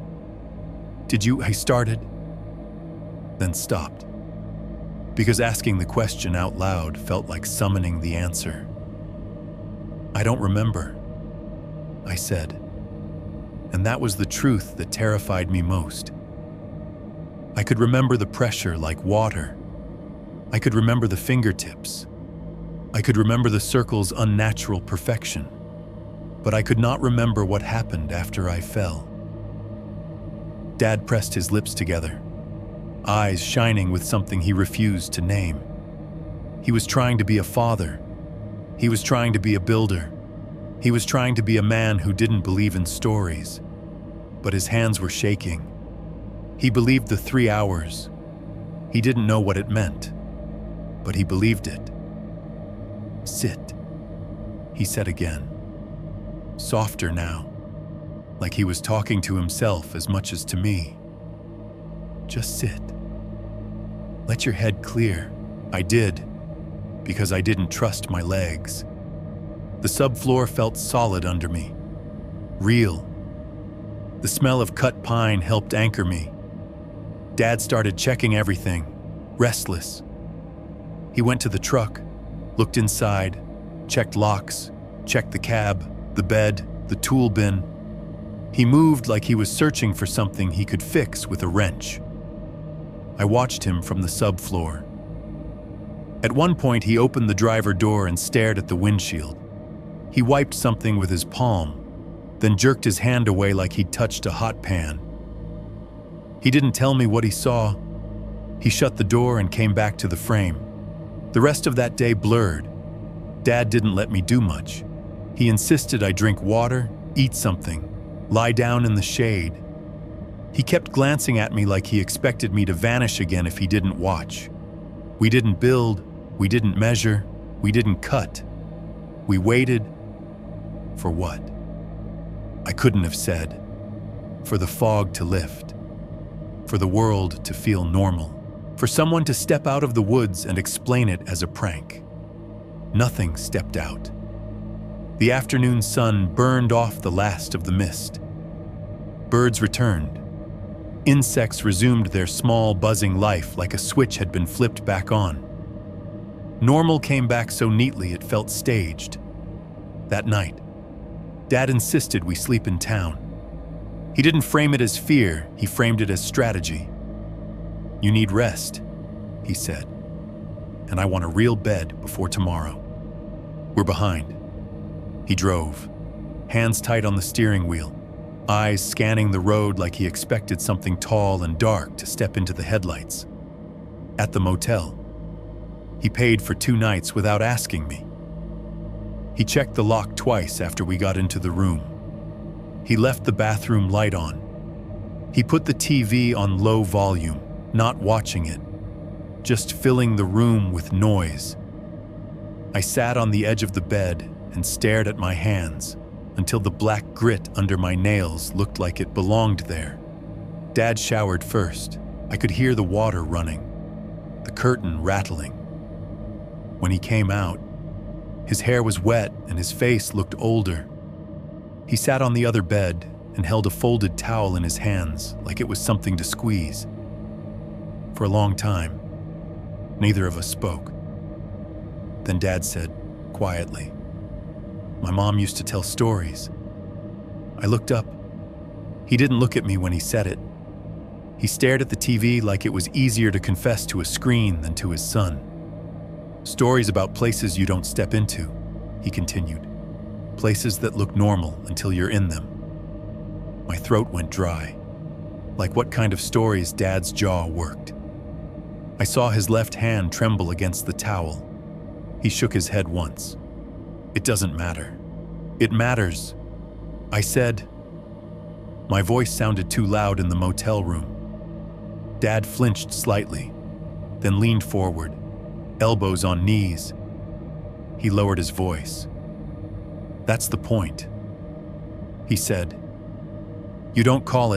Did you? I started, then stopped, because asking the question out loud felt like summoning the answer. I don't remember, I said, and that was the truth that terrified me most. I could remember the pressure like water. I could remember the fingertips. I could remember the circle's unnatural perfection, but I could not remember what happened after I fell. Dad pressed his lips together, eyes shining with something he refused to name. He was trying to be a father. He was trying to be a builder. He was trying to be a man who didn't believe in stories, but his hands were shaking. He believed the 3 hours. He didn't know what it meant, but he believed it. Sit, he said again, softer now, like he was talking to himself as much as to me. Just sit. Let your head clear. I did, because I didn't trust my legs. The subfloor felt solid under me, real. The smell of cut pine helped anchor me. Dad started checking everything, restless. He went to the truck, looked inside, checked locks, checked the cab, the bed, the tool bin. He moved like he was searching for something he could fix with a wrench. I watched him from the subfloor. At one point, he opened the driver door and stared at the windshield. He wiped something with his palm, then jerked his hand away like he'd touched a hot pan. He didn't tell me what he saw. He shut the door and came back to the frame. The rest of that day blurred. Dad didn't let me do much. He insisted I drink water, eat something, lie down in the shade. He kept glancing at me like he expected me to vanish again if he didn't watch. We didn't build, we didn't measure, we didn't cut. We waited. For what? I couldn't have said. For the fog to lift. For the world to feel normal. For someone to step out of the woods and explain it as a prank. Nothing stepped out. The afternoon sun burned off the last of the mist. Birds returned. Insects resumed their small, buzzing life like a switch had been flipped back on. Normal came back so neatly it felt staged. That night, Dad insisted we sleep in town. He didn't frame it as fear, he framed it as strategy. You need rest, he said, and I want a real bed before tomorrow. We're behind. He drove, hands tight on the steering wheel, eyes scanning the road like he expected something tall and dark to step into the headlights. At the motel, he paid for 2 nights without asking me. He checked the lock twice after we got into the room. He left the bathroom light on. He put the TV on low volume, not watching it, just filling the room with noise. I sat on the edge of the bed and stared at my hands until the black grit under my nails looked like it belonged there. Dad showered first. I could hear the water running, the curtain rattling. When he came out, his hair was wet and his face looked older. He sat on the other bed and held a folded towel in his hands like it was something to squeeze. For a long time, neither of us spoke. Then Dad said, quietly, "My mom used to tell stories." I looked up. He didn't look at me when he said it. He stared at the TV like it was easier to confess to a screen than to his son. "Stories about places you don't step into," he continued. "Places that look normal until you're in them." My throat went dry. Like what kind of stories Dad's jaw worked. I saw his left hand tremble against the towel. He shook his head once. "It doesn't matter." "It matters," I said. My voice sounded too loud in the motel room. Dad flinched slightly, then leaned forward, elbows on knees. He lowered his voice. "That's the point," he said. "You don't call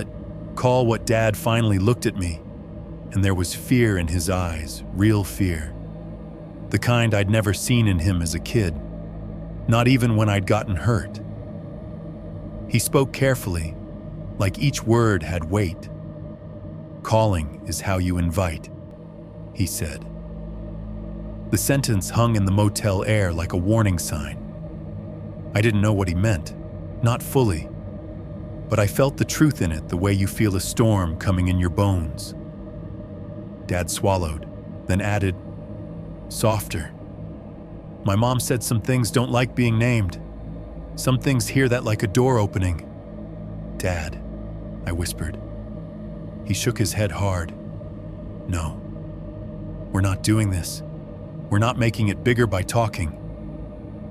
what." Dad finally looked at me, and there was fear in his eyes, real fear. The kind I'd never seen in him as a kid, not even when I'd gotten hurt. He spoke carefully, like each word had weight. Calling is how you invite, he said. The sentence hung in the motel air like a warning sign. I didn't know what he meant, not fully, but I felt the truth in it the way you feel a storm coming in your bones. Dad swallowed, then added, "Softer. My mom said some things don't like being named. Some things hear that like a door opening." "Dad," I whispered. He shook his head hard. "No, we're not doing this. We're not making it bigger by talking.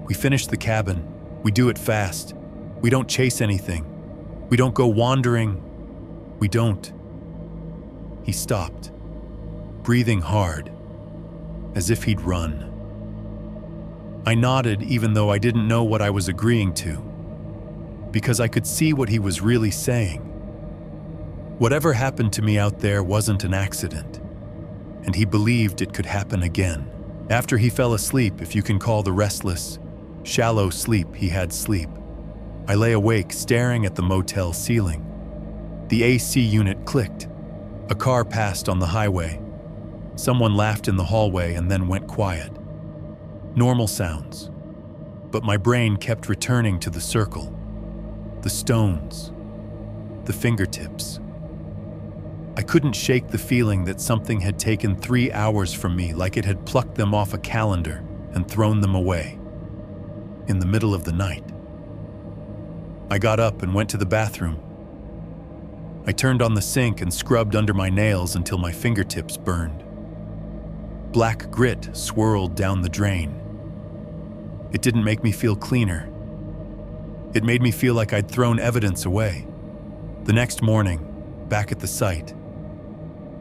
We finish the cabin. We do it fast. We don't chase anything. We don't go wandering. We don't." He stopped, breathing hard, as if he'd run. I nodded even though I didn't know what I was agreeing to, because I could see what he was really saying. Whatever happened to me out there wasn't an accident, and he believed it could happen again. After he fell asleep, if you can call the restless, shallow sleep he had sleep, I lay awake staring at the motel ceiling. The AC unit clicked. A car passed on the highway. Someone laughed in the hallway and then went quiet. Normal sounds, but my brain kept returning to the circle, the stones, the fingertips. I couldn't shake the feeling that something had taken 3 hours from me, like it had plucked them off a calendar and thrown them away. In the middle of the night. I got up and went to the bathroom. I turned on the sink and scrubbed under my nails until my fingertips burned. Black grit swirled down the drain. It didn't make me feel cleaner. It made me feel like I'd thrown evidence away. The next morning, back at the site,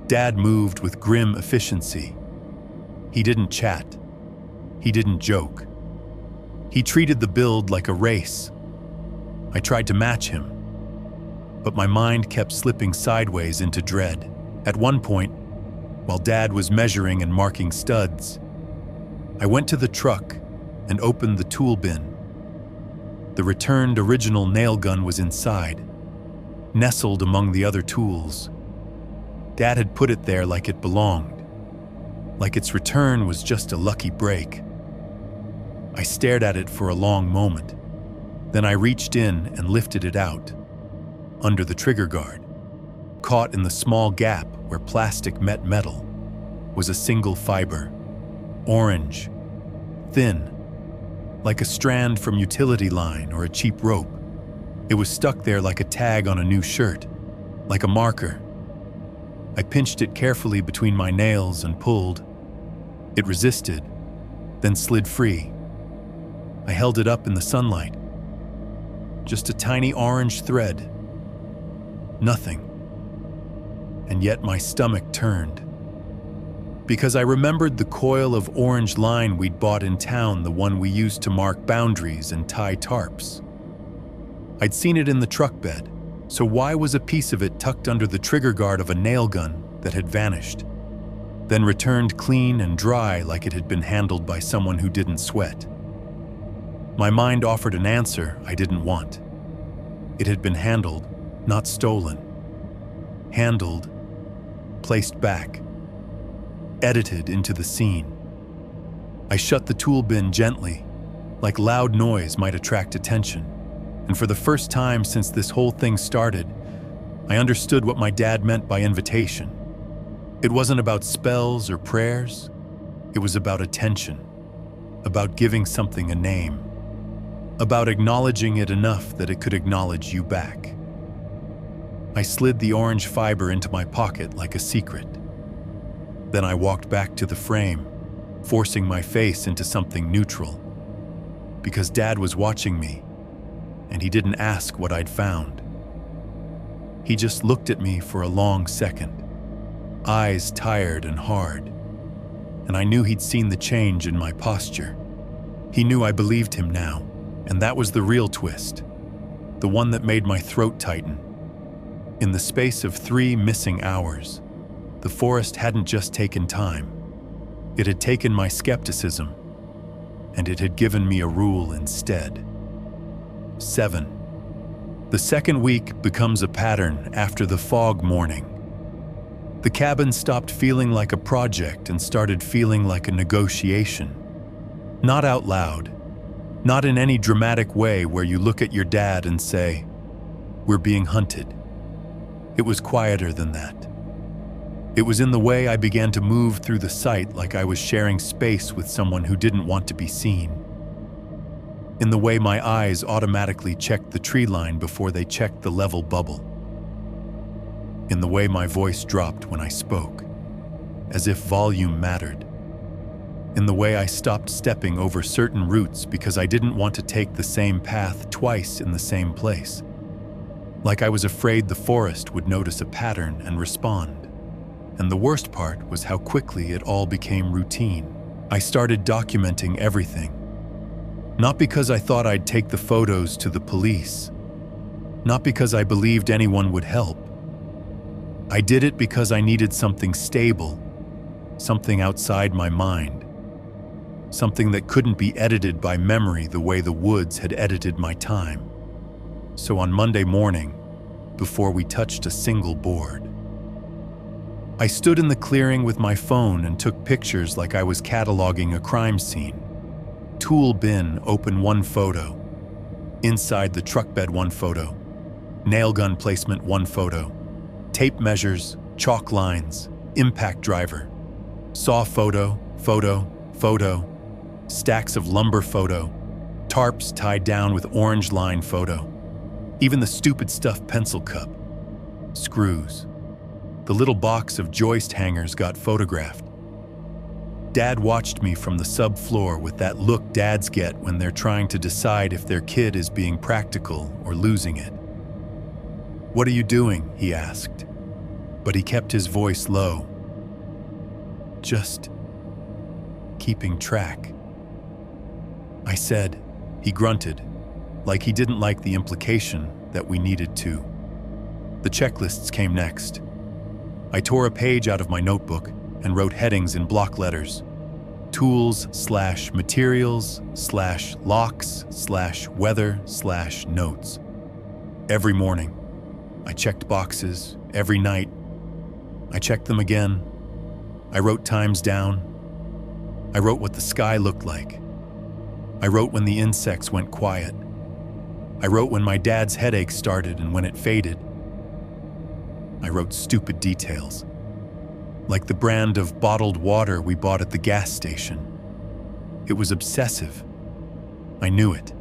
Dad moved with grim efficiency. He didn't chat. He didn't joke. He treated the build like a race. I tried to match him, but my mind kept slipping sideways into dread. At one point, while Dad was measuring and marking studs, I went to the truck and opened the tool bin. The returned original nail gun was inside, nestled among the other tools. Dad had put it there like it belonged, like its return was just a lucky break. I stared at it for a long moment. Then I reached in and lifted it out. Under the trigger guard, caught in the small gap where plastic met metal, was a single fiber, orange, thin, like a strand from utility line or a cheap rope. It was stuck there like a tag on a new shirt, like a marker. I pinched it carefully between my nails and pulled. It resisted, then slid free. I held it up in the sunlight. Just a tiny orange thread. Nothing. And yet my stomach turned. Because I remembered the coil of orange line we'd bought in town, the one we used to mark boundaries and tie tarps. I'd seen it in the truck bed, so why was a piece of it tucked under the trigger guard of a nail gun that had vanished, then returned clean and dry like it had been handled by someone who didn't sweat? My mind offered an answer I didn't want. It had been handled, not stolen. Handled, placed back, edited into the scene. I shut the tool bin gently, like loud noise might attract attention. And for the first time since this whole thing started, I understood what my dad meant by invitation. It wasn't about spells or prayers. It was about attention, about giving something a name, about acknowledging it enough that it could acknowledge you back. I slid the orange fiber into my pocket like a secret. Then I walked back to the frame, forcing my face into something neutral. Because Dad was watching me, and he didn't ask what I'd found. He just looked at me for a long second, eyes tired and hard, and I knew he'd seen the change in my posture. He knew I believed him now, and that was the real twist, the one that made my throat tighten. In the space of 3 missing hours, the forest hadn't just taken time. It had taken my skepticism, and it had given me a rule instead. 7. The second week becomes a pattern after the fog morning. The cabin stopped feeling like a project and started feeling like a negotiation. Not out loud, not in any dramatic way where you look at your dad and say, "We're being hunted." It was quieter than that. It was in the way I began to move through the site like I was sharing space with someone who didn't want to be seen. In the way my eyes automatically checked the tree line before they checked the level bubble. In the way my voice dropped when I spoke, as if volume mattered. In the way I stopped stepping over certain routes because I didn't want to take the same path twice in the same place. Like I was afraid the forest would notice a pattern and respond. And the worst part was how quickly it all became routine. I started documenting everything. Not because I thought I'd take the photos to the police. Not because I believed anyone would help. I did it because I needed something stable, something outside my mind. Something that couldn't be edited by memory the way the woods had edited my time. So on Monday morning, before we touched a single board, I stood in the clearing with my phone and took pictures like I was cataloging a crime scene. Tool bin, open 1 photo. Inside the truck bed 1 photo. Nail gun placement 1 photo. Tape measures, chalk lines, impact driver. Saw photo, photo. Stacks of lumber photo. Tarps tied down with orange line photo. Even the stupid stuff pencil cup. Screws. The little box of joist hangers got photographed. Dad watched me from the subfloor with that look dads get when they're trying to decide if their kid is being practical or losing it. "What are you doing?" he asked, but he kept his voice low. "Just keeping track." I said. He grunted, like he didn't like the implication that we needed to. The checklists came next. I tore a page out of my notebook and wrote headings in block letters. Tools/materials/locks/weather/notes. Every morning, I checked boxes. Every night, I checked them again. I wrote times down. I wrote what the sky looked like. I wrote when the insects went quiet. I wrote when my dad's headache started and when it faded. I wrote stupid details, like the brand of bottled water we bought at the gas station. It was obsessive. I knew it.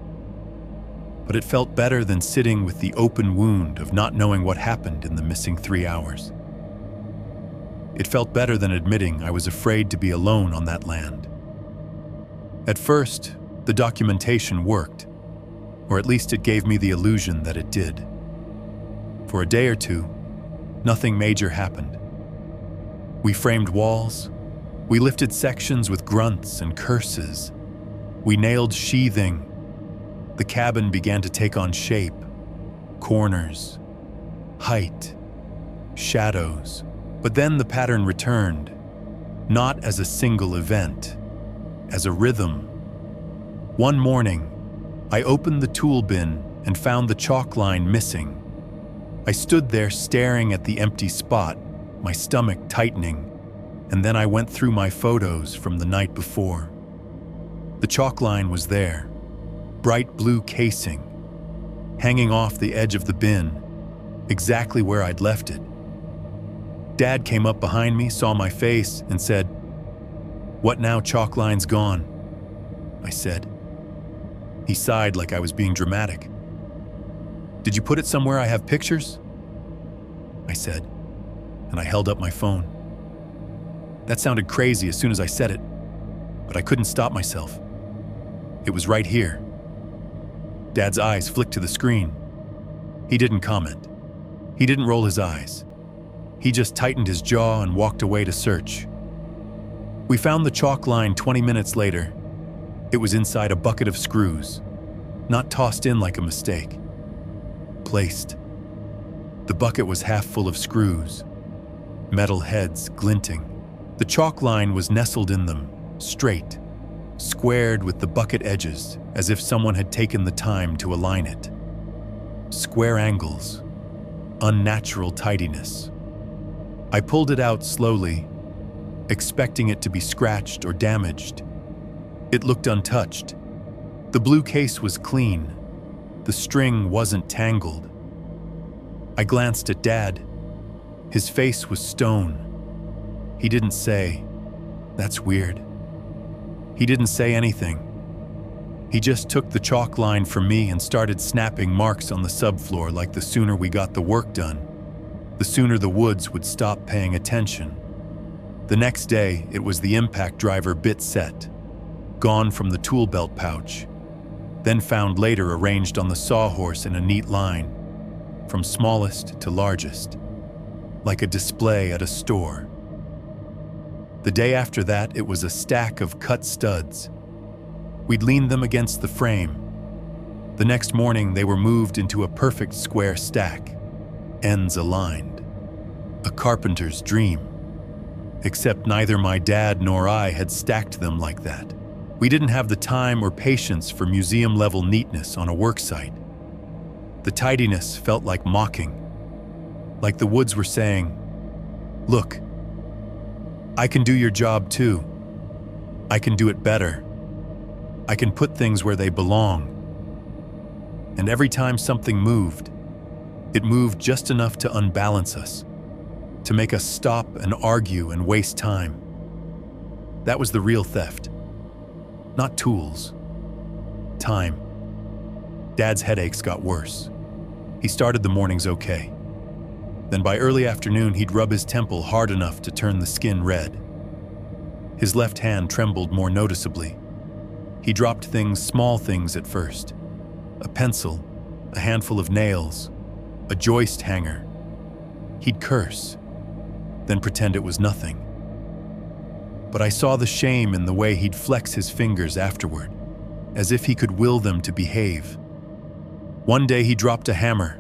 But it felt better than sitting with the open wound of not knowing what happened in the missing 3 hours. It felt better than admitting I was afraid to be alone on that land. At first, the documentation worked, or at least it gave me the illusion that it did. For a day or two, nothing major happened. We framed walls. We lifted sections with grunts and curses. We nailed sheathing. The cabin began to take on shape, corners, height, shadows. But then the pattern returned, not as a single event, as a rhythm. One morning, I opened the tool bin and found the chalk line missing. I stood there staring at the empty spot, my stomach tightening, and then I went through my photos from the night before. The chalk line was there, bright blue casing, hanging off the edge of the bin, exactly where I'd left it. Dad came up behind me, saw my face, and said, "What now, chalk line's gone?" I said. He sighed like I was being dramatic. "Did you put it somewhere I have pictures?" I said, and I held up my phone. That sounded crazy as soon as I said it, but I couldn't stop myself. It was right here. Dad's eyes flicked to the screen. He didn't comment. He didn't roll his eyes. He just tightened his jaw and walked away to search. We found the chalk line 20 minutes later. It was inside a bucket of screws, not tossed in like a mistake. Placed. The bucket was half full of screws, metal heads glinting. The chalk line was nestled in them, straight, squared with the bucket edges, as if someone had taken the time to align it. Square angles, unnatural tidiness. I pulled it out slowly, expecting it to be scratched or damaged. It looked untouched. The blue case was clean. The string wasn't tangled. I glanced at Dad. His face was stone. He didn't say, "That's weird." He didn't say anything. He just took the chalk line from me and started snapping marks on the subfloor like the sooner we got the work done, the sooner the Woods would stop paying attention. The next day, it was the impact driver bit set, gone from the tool belt pouch, then found later arranged on the sawhorse in a neat line, from smallest to largest, like a display at a store. The day after that, it was a stack of cut studs. We'd leaned them against the frame. The next morning, they were moved into a perfect square stack, ends aligned. A carpenter's dream. Except neither my dad nor I had stacked them like that. We didn't have the time or patience for museum-level neatness on a work site. The tidiness felt like mocking, like the Woods were saying, "Look, I can do your job too. I can do it better. I can put things where they belong." And every time something moved, it moved just enough to unbalance us, to make us stop and argue and waste time. That was the real theft. Not tools. Time. Dad's headaches got worse. He started the mornings okay. Then by early afternoon, he'd rub his temple hard enough to turn the skin red. His left hand trembled more noticeably. He dropped things, small things at first. A pencil, a handful of nails, a joist hanger. He'd curse, then pretend it was nothing. But I saw the shame in the way he'd flex his fingers afterward, as if he could will them to behave. One day he dropped a hammer,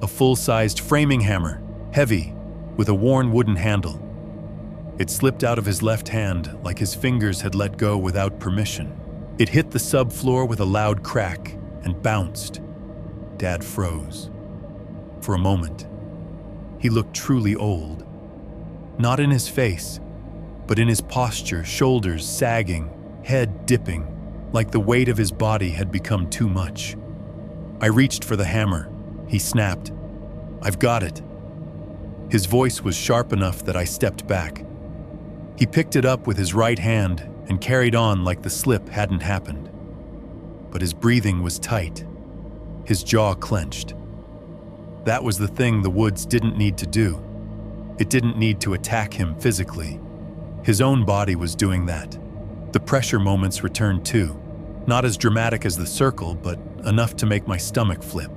a full-sized framing hammer, heavy, with a worn wooden handle. It slipped out of his left hand like his fingers had let go without permission. It hit the subfloor with a loud crack and bounced. Dad froze. For a moment, he looked truly old. Not in his face, but in his posture, shoulders sagging, head dipping, like the weight of his body had become too much. I reached for the hammer. He snapped, "I've got it." His voice was sharp enough that I stepped back. He picked it up with his right hand and carried on like the slip hadn't happened. But his breathing was tight. His jaw clenched. That was the thing the Woods didn't need to do. It didn't need to attack him physically. His own body was doing that. The pressure moments returned too. Not as dramatic as the circle, but enough to make my stomach flip.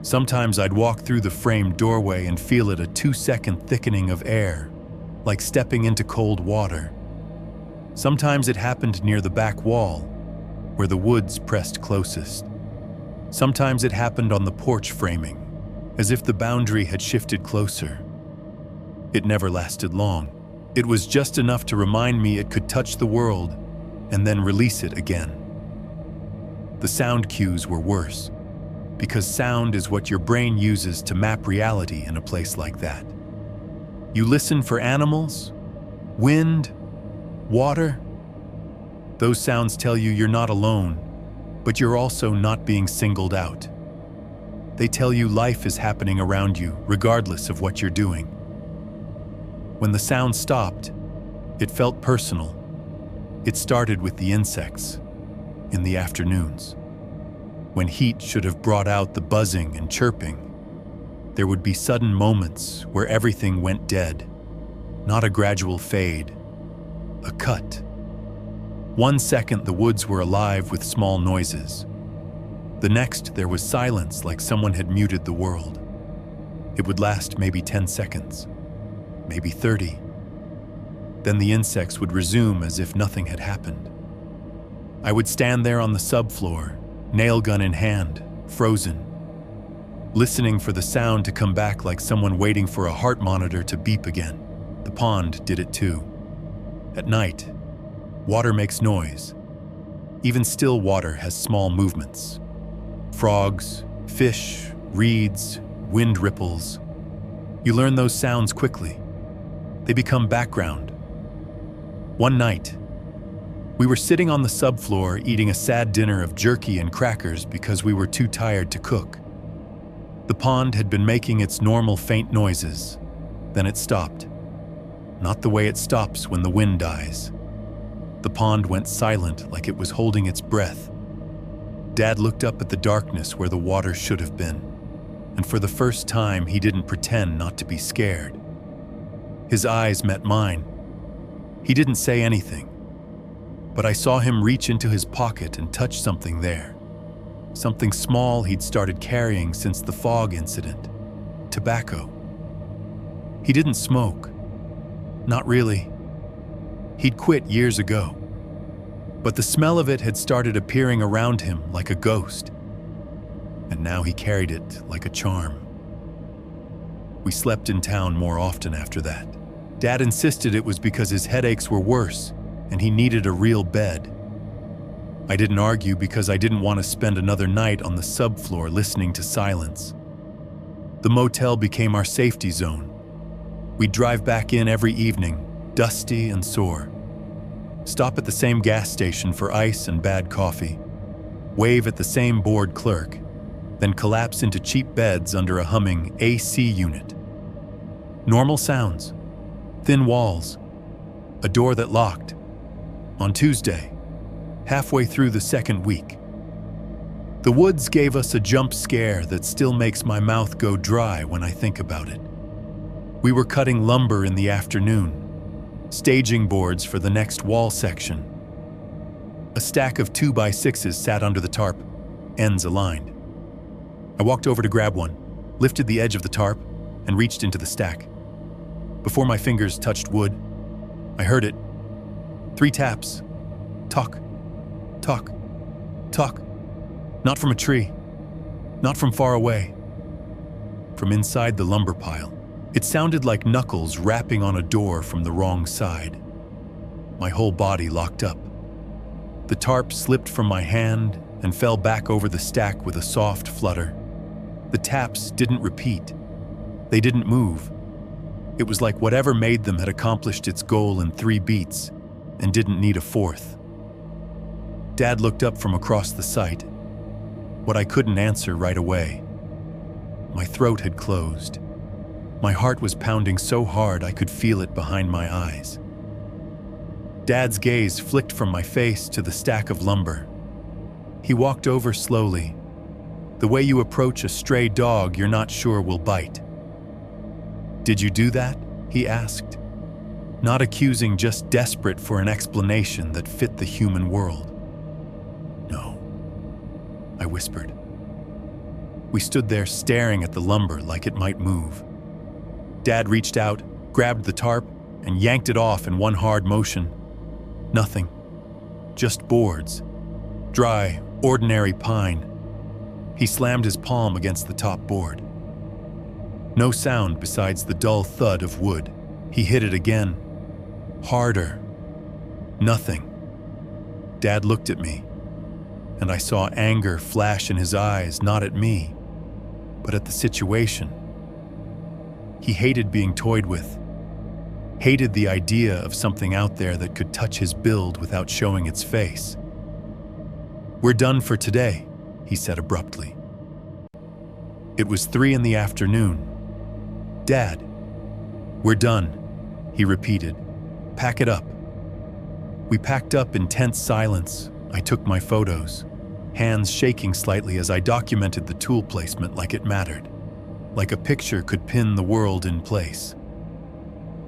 Sometimes I'd walk through the framed doorway and feel it a 2-second thickening of air, like stepping into cold water. Sometimes it happened near the back wall, where the Woods pressed closest. Sometimes it happened on the porch framing, as if the boundary had shifted closer. It never lasted long. It was just enough to remind me it could touch the world and then release it again. The sound cues were worse, because sound is what your brain uses to map reality in a place like that. You listen for animals, wind, water. Those sounds tell you you're not alone, but you're also not being singled out. They tell you life is happening around you, regardless of what you're doing. When the sound stopped, it felt personal. It started with the insects, in the afternoons. When heat should have brought out the buzzing and chirping, there would be sudden moments where everything went dead. Not a gradual fade, a cut. 1 second the Woods were alive with small noises. The next there was silence, like someone had muted the world. It would last maybe 10 seconds, maybe 30. Then the insects would resume as if nothing had happened. I would stand there on the subfloor, nail gun in hand, frozen, listening for the sound to come back like someone waiting for a heart monitor to beep again. The pond did it too. At night, water makes noise. Even still water has small movements. Frogs, fish, reeds, wind ripples. You learn those sounds quickly. They become background. One night, we were sitting on the subfloor eating a sad dinner of jerky and crackers because we were too tired to cook. The pond had been making its normal faint noises. Then it stopped. Not the way it stops when the wind dies. The pond went silent like it was holding its breath. Dad looked up at the darkness where the water should have been, and for the first time he didn't pretend not to be scared. His eyes met mine. He didn't say anything, but I saw him reach into his pocket and touch something there. Something small he'd started carrying since the fog incident. Tobacco. He didn't smoke. Not really. He'd quit years ago. But the smell of it had started appearing around him like a ghost. And now he carried it like a charm. We slept in town more often after that. Dad insisted it was because his headaches were worse and he needed a real bed. I didn't argue because I didn't want to spend another night on the subfloor listening to silence. The motel became our safety zone. We'd drive back in every evening, dusty and sore. Stop at the same gas station for ice and bad coffee. Wave at the same bored clerk, then collapse into cheap beds under a humming AC unit. Normal sounds, thin walls, a door that locked. On Tuesday, halfway through the second week, the woods gave us a jump scare that still makes my mouth go dry when I think about it. We were cutting lumber in the afternoon, staging boards for the next wall section. A stack of 2x6s sat under the tarp, ends aligned. I walked over to grab one, lifted the edge of the tarp, and reached into the stack. Before my fingers touched wood, I heard it. 3 taps. Talk, talk, talk. Not from a tree, not from far away. From inside the lumber pile. It sounded like knuckles rapping on a door from the wrong side. My whole body locked up. The tarp slipped from my hand and fell back over the stack with a soft flutter. The taps didn't repeat. They didn't move. It was like whatever made them had accomplished its goal in 3 beats and didn't need a 4th. Dad looked up from across the site. What I couldn't answer right away. My throat had closed. My heart was pounding so hard I could feel it behind my eyes. Dad's gaze flicked from my face to the stack of lumber. He walked over slowly, the way you approach a stray dog you're not sure will bite. "Did you do that?" he asked. Not accusing, just desperate for an explanation that fit the human world. "No," I whispered. We stood there staring at the lumber like it might move. Dad reached out, grabbed the tarp, and yanked it off in one hard motion. Nothing. Just boards. Dry, ordinary pine. He slammed his palm against the top board. No sound besides the dull thud of wood. He hit it again. Harder. Nothing. Dad looked at me, and I saw anger flash in his eyes, not at me, but at the situation. He hated being toyed with, hated the idea of something out there that could touch his build without showing its face. "We're done for today," he said abruptly. It was 3 p.m. "Dad, we're done," he repeated. "Pack it up." We packed up in tense silence. I took my photos, hands shaking slightly as I documented the tool placement like it mattered. Like a picture could pin the world in place.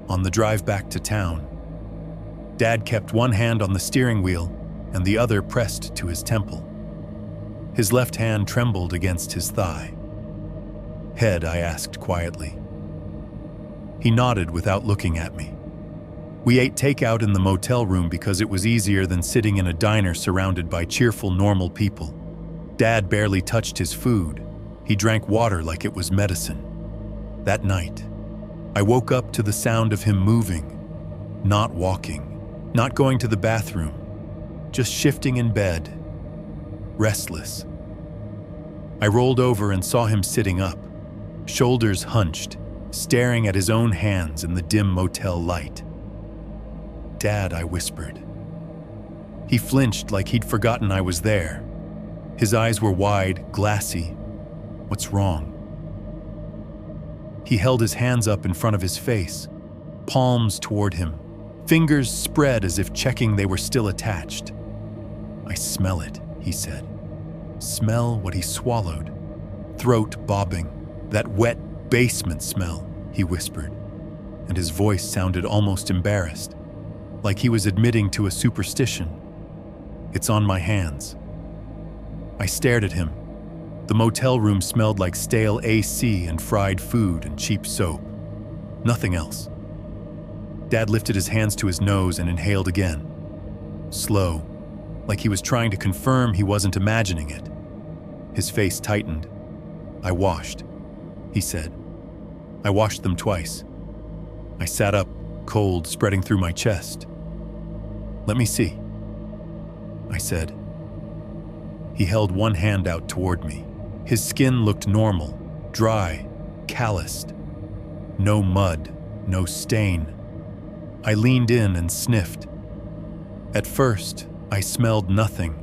On the drive back to town, Dad kept one hand on the steering wheel and the other pressed to his temple. His left hand trembled against his thigh. "Head?" I asked quietly. He nodded without looking at me. We ate takeout in the motel room because it was easier than sitting in a diner surrounded by cheerful, normal people. Dad barely touched his food. He drank water like it was medicine. That night, I woke up to the sound of him moving, not walking, not going to the bathroom, just shifting in bed, restless. I rolled over and saw him sitting up, shoulders hunched, staring at his own hands in the dim motel light. "Dad," I whispered. He flinched like he'd forgotten I was there. His eyes were wide, glassy. "What's wrong?" He held his hands up in front of his face, palms toward him, fingers spread as if checking they were still attached. "I smell it," he said. Smell what he swallowed. Throat bobbing. "That wet basement smell," he whispered, and his voice sounded almost embarrassed, like he was admitting to a superstition. "It's on my hands." I stared at him. The motel room smelled like stale AC and fried food and cheap soap. Nothing else. Dad lifted his hands to his nose and inhaled again. Slow, like he was trying to confirm he wasn't imagining it. His face tightened. "I washed," he said. "I washed them twice." I sat up, cold spreading through my chest. "Let me see," I said. He held one hand out toward me. His skin looked normal, dry, calloused. No mud, no stain. I leaned in and sniffed. At first, I smelled nothing.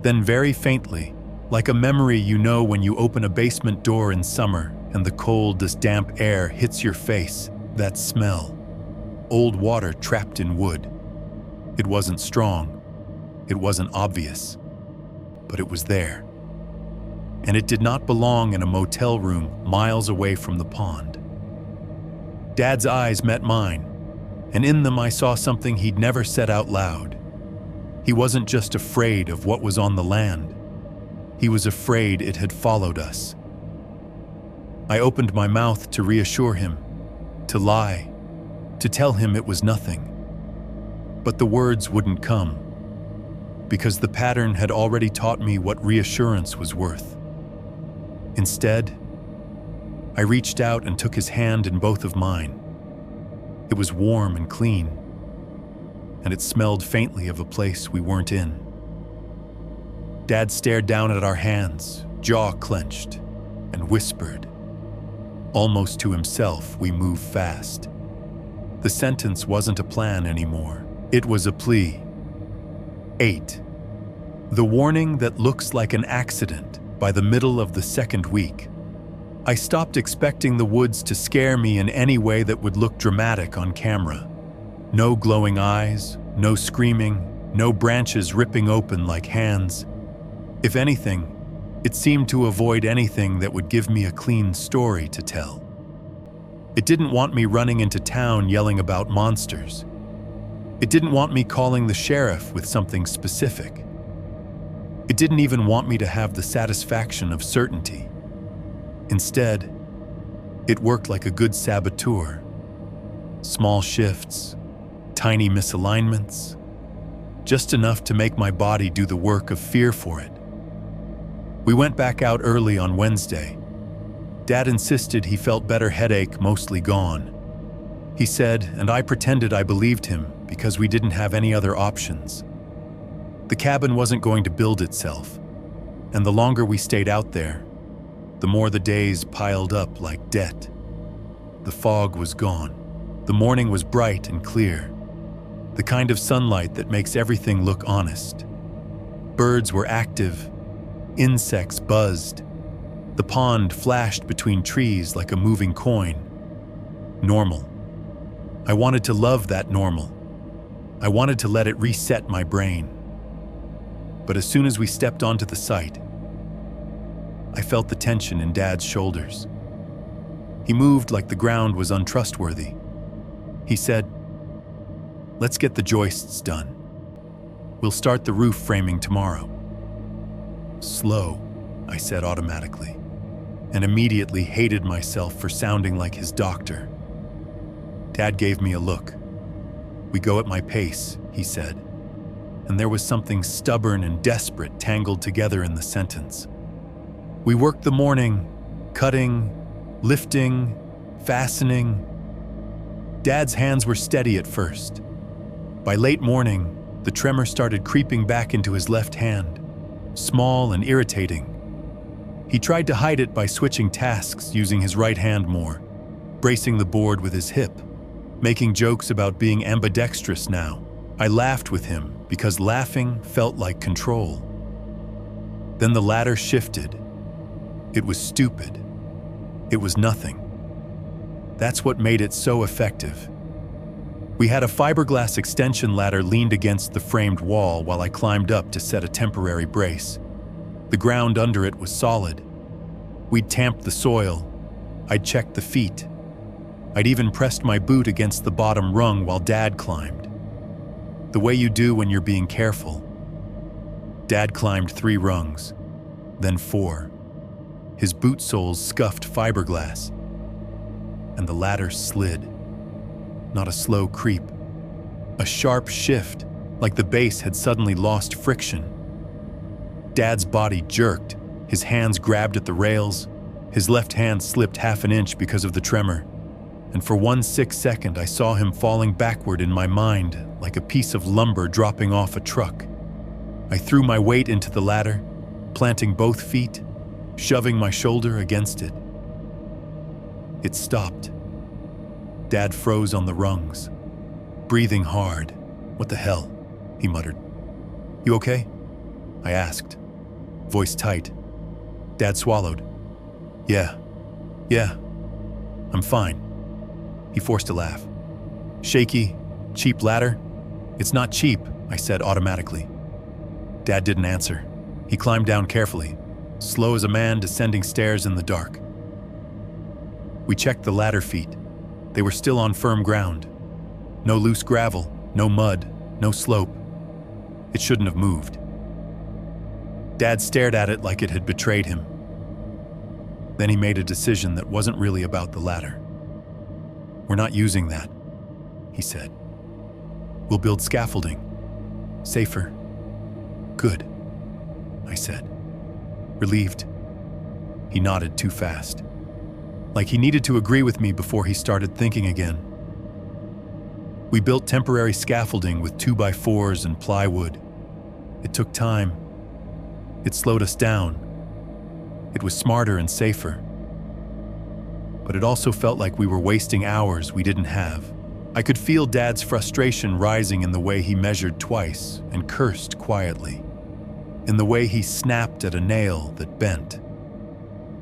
Then very faintly, like a memory you know when you open a basement door in summer and the cold, damp air hits your face, that smell. Old water trapped in wood. It wasn't strong. It wasn't obvious. But it was there. And it did not belong in a motel room miles away from the pond. Dad's eyes met mine, and in them I saw something he'd never said out loud. He wasn't just afraid of what was on the land. He was afraid it had followed us. I opened my mouth to reassure him, to lie, to tell him it was nothing. But the words wouldn't come, because the pattern had already taught me what reassurance was worth. Instead, I reached out and took his hand in both of mine. It was warm and clean, and it smelled faintly of a place we weren't in. Dad stared down at our hands, jaw clenched, and whispered. Almost to himself, we moved fast. The sentence wasn't a plan anymore. It was a plea. 8. The warning that looks like an accident by the middle of the second week. I stopped expecting the woods to scare me in any way that would look dramatic on camera. No glowing eyes, no screaming, no branches ripping open like hands. If anything, it seemed to avoid anything that would give me a clean story to tell. It didn't want me running into town yelling about monsters. It didn't want me calling the sheriff with something specific. It didn't even want me to have the satisfaction of certainty. Instead, it worked like a good saboteur. Small shifts, tiny misalignments, just enough to make my body do the work of fear for it. We went back out early on Wednesday. Dad insisted he felt better, headache mostly gone. He said, and I pretended I believed him because we didn't have any other options. The cabin wasn't going to build itself, and the longer we stayed out there, the more the days piled up like debt. The fog was gone. The morning was bright and clear, the kind of sunlight that makes everything look honest. Birds were active, insects buzzed. The pond flashed between trees like a moving coin. Normal. I wanted to love that normal. I wanted to let it reset my brain. But as soon as we stepped onto the site, I felt the tension in Dad's shoulders. He moved like the ground was untrustworthy. He said, "Let's get the joists done. We'll start the roof framing tomorrow." "Slow," I said automatically, and immediately hated myself for sounding like his doctor. Dad gave me a look. "We go at my pace," he said, and there was something stubborn and desperate tangled together in the sentence. We worked the morning, cutting, lifting, fastening. Dad's hands were steady at first. By late morning, the tremor started creeping back into his left hand, small and irritating. He tried to hide it by switching tasks using his right hand more, bracing the board with his hip, making jokes about being ambidextrous now. I laughed with him because laughing felt like control. Then the ladder shifted. It was stupid. It was nothing. That's what made it so effective. We had a fiberglass extension ladder leaned against the framed wall while I climbed up to set a temporary brace. The ground under it was solid. We'd tamped the soil. I'd checked the feet. I'd even pressed my boot against the bottom rung while Dad climbed. The way you do when you're being careful. Dad climbed 3 rungs, then 4. His boot soles scuffed fiberglass, and the ladder slid. Not a slow creep, a sharp shift, like the base had suddenly lost friction. Dad's body jerked, his hands grabbed at the rails, his left hand slipped half an inch because of the tremor, and for 1 second I saw him falling backward in my mind like a piece of lumber dropping off a truck. I threw my weight into the ladder, planting both feet, shoving my shoulder against it. It stopped. Dad froze on the rungs, breathing hard. "What the hell?" he muttered. "You okay?" I asked, voice tight. Dad swallowed. Yeah, I'm fine." He forced a laugh. "Shaky, cheap ladder?" "It's not cheap," I said automatically. Dad didn't answer. He climbed down carefully, slow as a man descending stairs in the dark. We checked the ladder feet. They were still on firm ground. No loose gravel, no mud, no slope. It shouldn't have moved. Dad stared at it like it had betrayed him. Then he made a decision that wasn't really about the ladder. "We're not using that," he said. "We'll build scaffolding. Safer." "Good," I said, relieved. He nodded too fast, like he needed to agree with me before he started thinking again. We built temporary scaffolding with 2x4s and plywood. It took time. It slowed us down. It was smarter and safer. But it also felt like we were wasting hours we didn't have. I could feel Dad's frustration rising in the way he measured twice and cursed quietly. In the way he snapped at a nail that bent.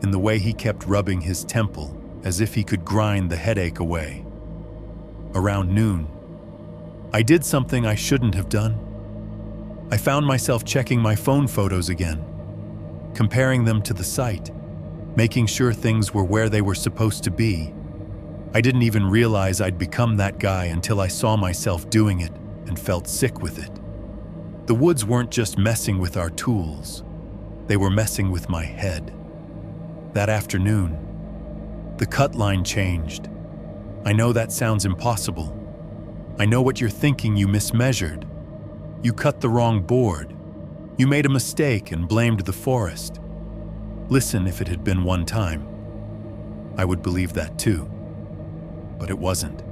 In the way he kept rubbing his temple as if he could grind the headache away. Around noon, I did something I shouldn't have done. I found myself checking my phone photos again, comparing them to the site, making sure things were where they were supposed to be. I didn't even realize I'd become that guy until I saw myself doing it and felt sick with it. The woods weren't just messing with our tools, they were messing with my head. That afternoon, the cut line changed. I know that sounds impossible. I know what you're thinking. You mismeasured. You cut the wrong board. You made a mistake and blamed the forest. Listen, if it had been one time, I would believe that too. But it wasn't.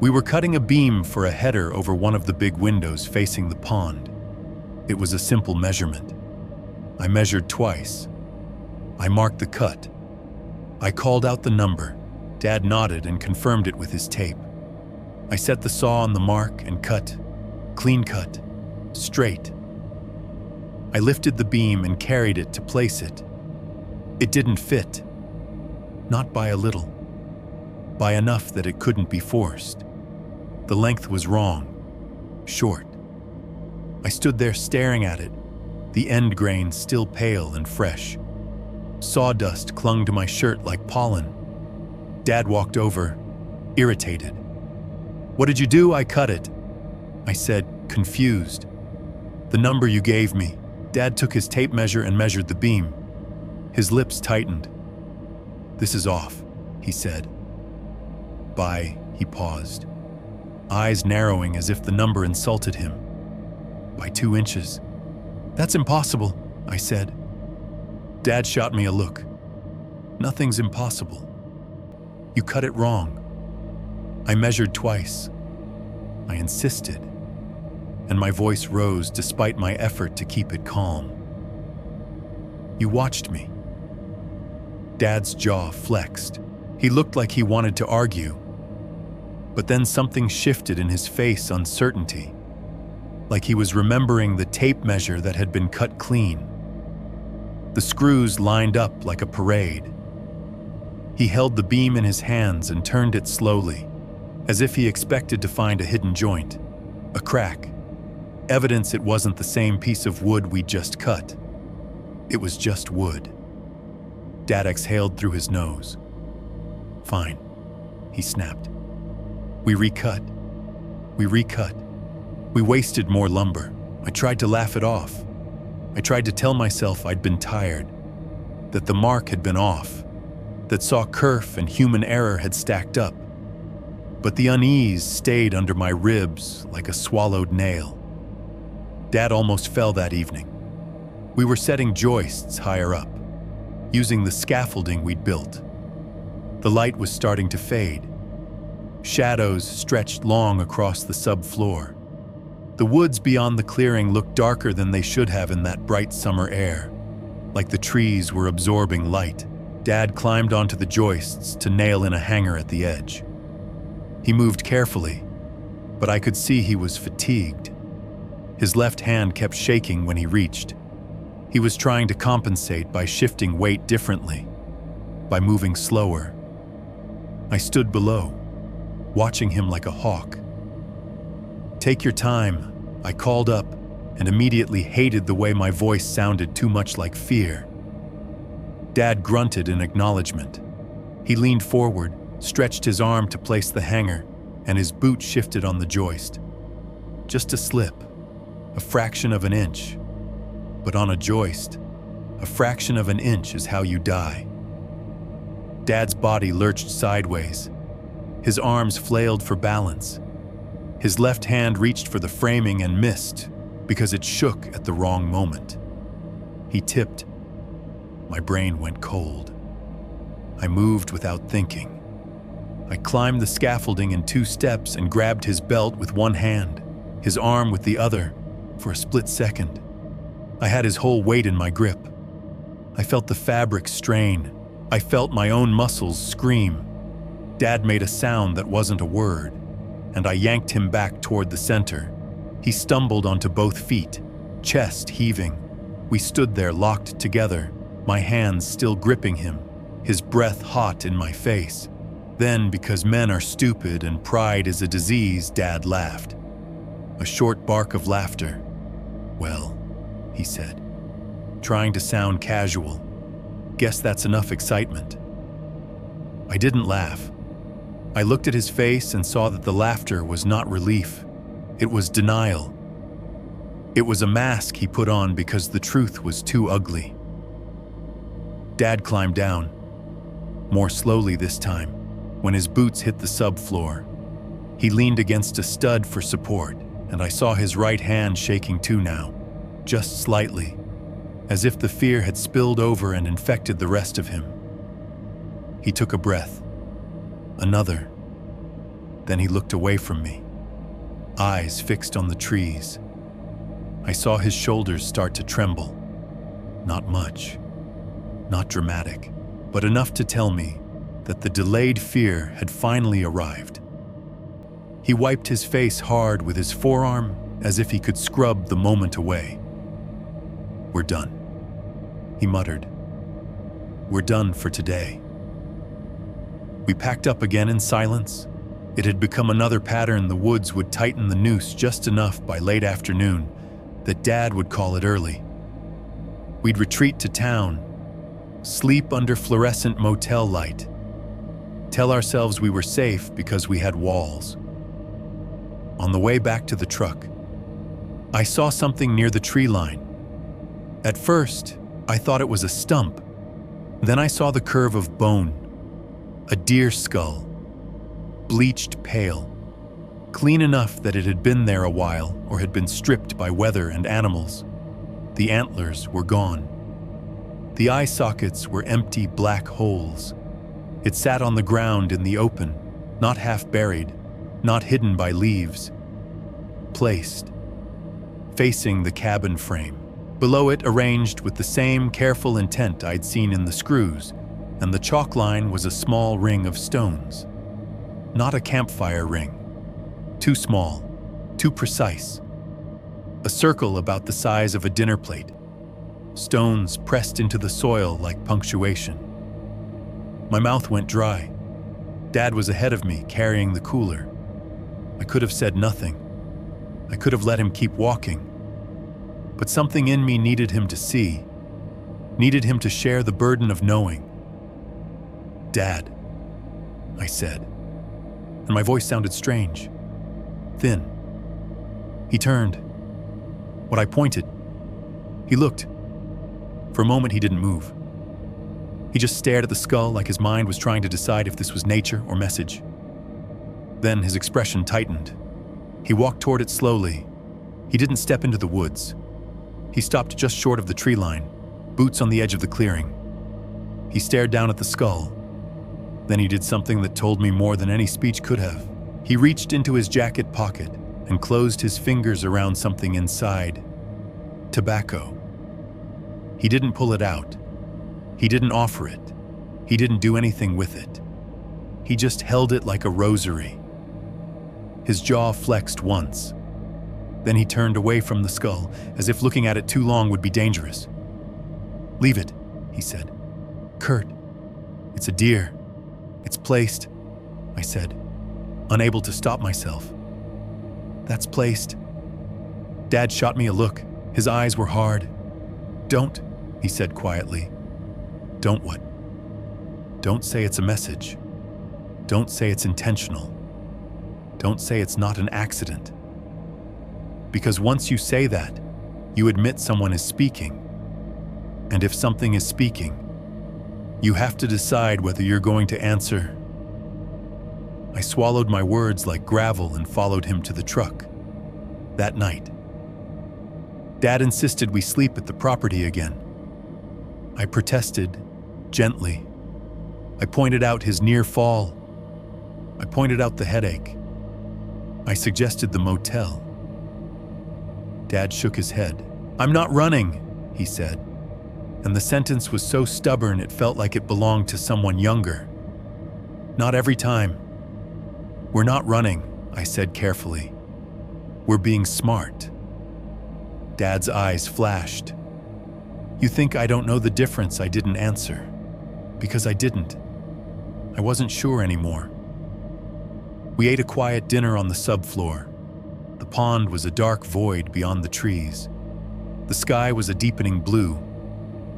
We were cutting a beam for a header over one of the big windows facing the pond. It was a simple measurement. I measured twice. I marked the cut. I called out the number. Dad nodded and confirmed it with his tape. I set the saw on the mark and cut. Clean cut. Straight. I lifted the beam and carried it to place it. It didn't fit. Not by a little. By enough that it couldn't be forced. The length was wrong. Short. I stood there staring at it, the end grain still pale and fresh. Sawdust clung to my shirt like pollen. Dad walked over, irritated. "What did you do?" "I cut it," I said, confused. "The number you gave me." Dad took his tape measure and measured the beam. His lips tightened. "This is off," he said. "By," he paused, eyes narrowing as if the number insulted him. "By 2 inches." "That's impossible," I said. Dad shot me a look. "Nothing's impossible. You cut it wrong." I measured twice. I insisted, and my voice rose despite my effort to keep it calm. "You watched me." Dad's jaw flexed. He looked like he wanted to argue, but then something shifted in his face, uncertainty, like he was remembering the tape measure that had been cut clean. The screws lined up like a parade. He held the beam in his hands and turned it slowly, as if he expected to find a hidden joint, a crack, evidence it wasn't the same piece of wood we'd just cut. It was just wood. Dad exhaled through his nose. "Fine," he snapped. We recut. We wasted more lumber. I tried to laugh it off. I tried to tell myself I'd been tired, that the mark had been off, that saw kerf and human error had stacked up. But the unease stayed under my ribs like a swallowed nail. Dad almost fell that evening. We were setting joists higher up, using the scaffolding we'd built. The light was starting to fade. Shadows stretched long across the subfloor. The woods beyond the clearing looked darker than they should have in that bright summer air, like the trees were absorbing light. Dad climbed onto the joists to nail in a hanger at the edge. He moved carefully, but I could see he was fatigued. His left hand kept shaking when he reached. He was trying to compensate by shifting weight differently, by moving slower. I stood below, watching him like a hawk. "Take your time," I called up, and immediately hated the way my voice sounded too much like fear. Dad grunted in acknowledgement. He leaned forward, stretched his arm to place the hanger, and his boot shifted on the joist. Just a slip, a fraction of an inch. But on a joist, a fraction of an inch is how you die. Dad's body lurched sideways. His arms flailed for balance. His left hand reached for the framing and missed because it shook at the wrong moment. He tipped. My brain went cold. I moved without thinking. I climbed the scaffolding in 2 steps and grabbed his belt with one hand, his arm with the other, for a split second. I had his whole weight in my grip. I felt the fabric strain. I felt my own muscles scream. Dad made a sound that wasn't a word, and I yanked him back toward the center. He stumbled onto both feet, chest heaving. We stood there locked together, my hands still gripping him, his breath hot in my face. Then, because men are stupid and pride is a disease, Dad laughed. A short bark of laughter. "Well," he said, trying to sound casual. "Guess that's enough excitement." I didn't laugh. I looked at his face and saw that the laughter was not relief. It was denial. It was a mask he put on because the truth was too ugly. Dad climbed down, more slowly this time, when his boots hit the subfloor. He leaned against a stud for support, and I saw his right hand shaking too now, just slightly, as if the fear had spilled over and infected the rest of him. He took a breath. Another. Then he looked away from me, eyes fixed on the trees. I saw his shoulders start to tremble. Not much, not dramatic, but enough to tell me that the delayed fear had finally arrived. He wiped his face hard with his forearm as if he could scrub the moment away. "We're done," he muttered. "We're done for today." We packed up again in silence. It had become another pattern. The woods would tighten the noose just enough by late afternoon that Dad would call it early. We'd retreat to town, sleep under fluorescent motel light, tell ourselves we were safe because we had walls. On the way back to the truck, I saw something near the tree line. At first, I thought it was a stump. Then I saw the curve of bone. A deer skull, bleached pale, clean enough that it had been there a while or had been stripped by weather and animals. The antlers were gone. The eye sockets were empty black holes. It sat on the ground in the open, not half buried, not hidden by leaves. Placed, facing the cabin frame. Below it, arranged with the same careful intent I'd seen in the screws, and the chalk line was a small ring of stones. Not a campfire ring. Too small, too precise. A circle about the size of a dinner plate. Stones pressed into the soil like punctuation. My mouth went dry. Dad was ahead of me, carrying the cooler. I could have said nothing. I could have let him keep walking. But something in me needed him to see, needed him to share the burden of knowing. "Dad," I said, and my voice sounded strange, thin. He turned. When I pointed, he looked. For a moment, he didn't move. He just stared at the skull like his mind was trying to decide if this was nature or message. Then his expression tightened. He walked toward it slowly. He didn't step into the woods. He stopped just short of the tree line, boots on the edge of the clearing. He stared down at the skull. Then he did something that told me more than any speech could have. He reached into his jacket pocket and closed his fingers around something inside. Tobacco. He didn't pull it out. He didn't offer it. He didn't do anything with it. He just held it like a rosary. His jaw flexed once. Then he turned away from the skull, as if looking at it too long would be dangerous. "Leave it," he said. "Kurt, it's a deer. It's placed," I said, unable to stop myself. "That's placed." Dad shot me a look. His eyes were hard. "Don't," he said quietly. "Don't what?" "Don't say it's a message. Don't say it's intentional. Don't say it's not an accident. Because once you say that, you admit someone is speaking. And if something is speaking, you have to decide whether you're going to answer." I swallowed my words like gravel and followed him to the truck. That night, Dad insisted we sleep at the property again. I protested, gently. I pointed out his near fall. I pointed out the headache. I suggested the motel. Dad shook his head. "I'm not running," he said. And the sentence was so stubborn it felt like it belonged to someone younger. "Not every time." "We're not running," I said carefully. "We're being smart." Dad's eyes flashed. "You think I don't know the difference?" I didn't answer. Because I didn't. I wasn't sure anymore. We ate a quiet dinner on the subfloor. The pond was a dark void beyond the trees. The sky was a deepening blue.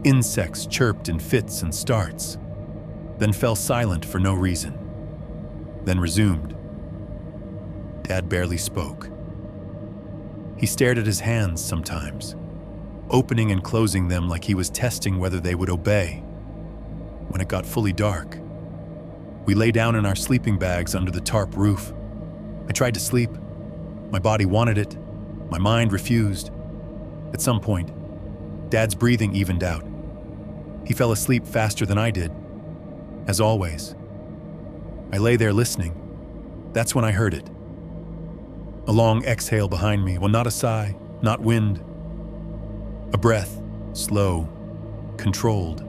Insects chirped in fits and starts, then fell silent for no reason, then resumed. Dad barely spoke. He stared at his hands sometimes, opening and closing them like he was testing whether they would obey. When it got fully dark, we lay down in our sleeping bags under the tarp roof. I tried to sleep. My body wanted it. My mind refused. At some point, Dad's breathing evened out. He fell asleep faster than I did. As always. I lay there listening. That's when I heard it. A long exhale behind me. Well, not a sigh, not wind. A breath, slow, controlled.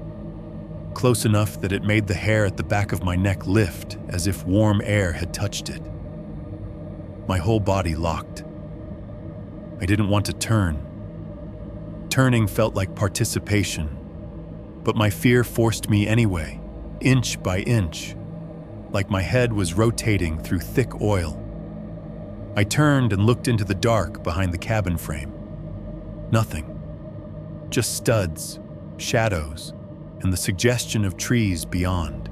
Close enough that it made the hair at the back of my neck lift as if warm air had touched it. My whole body locked. I didn't want to turn. Turning felt like participation, but my fear forced me anyway, inch by inch, like my head was rotating through thick oil. I turned and looked into the dark behind the cabin frame. Nothing. Just studs, shadows, and the suggestion of trees beyond.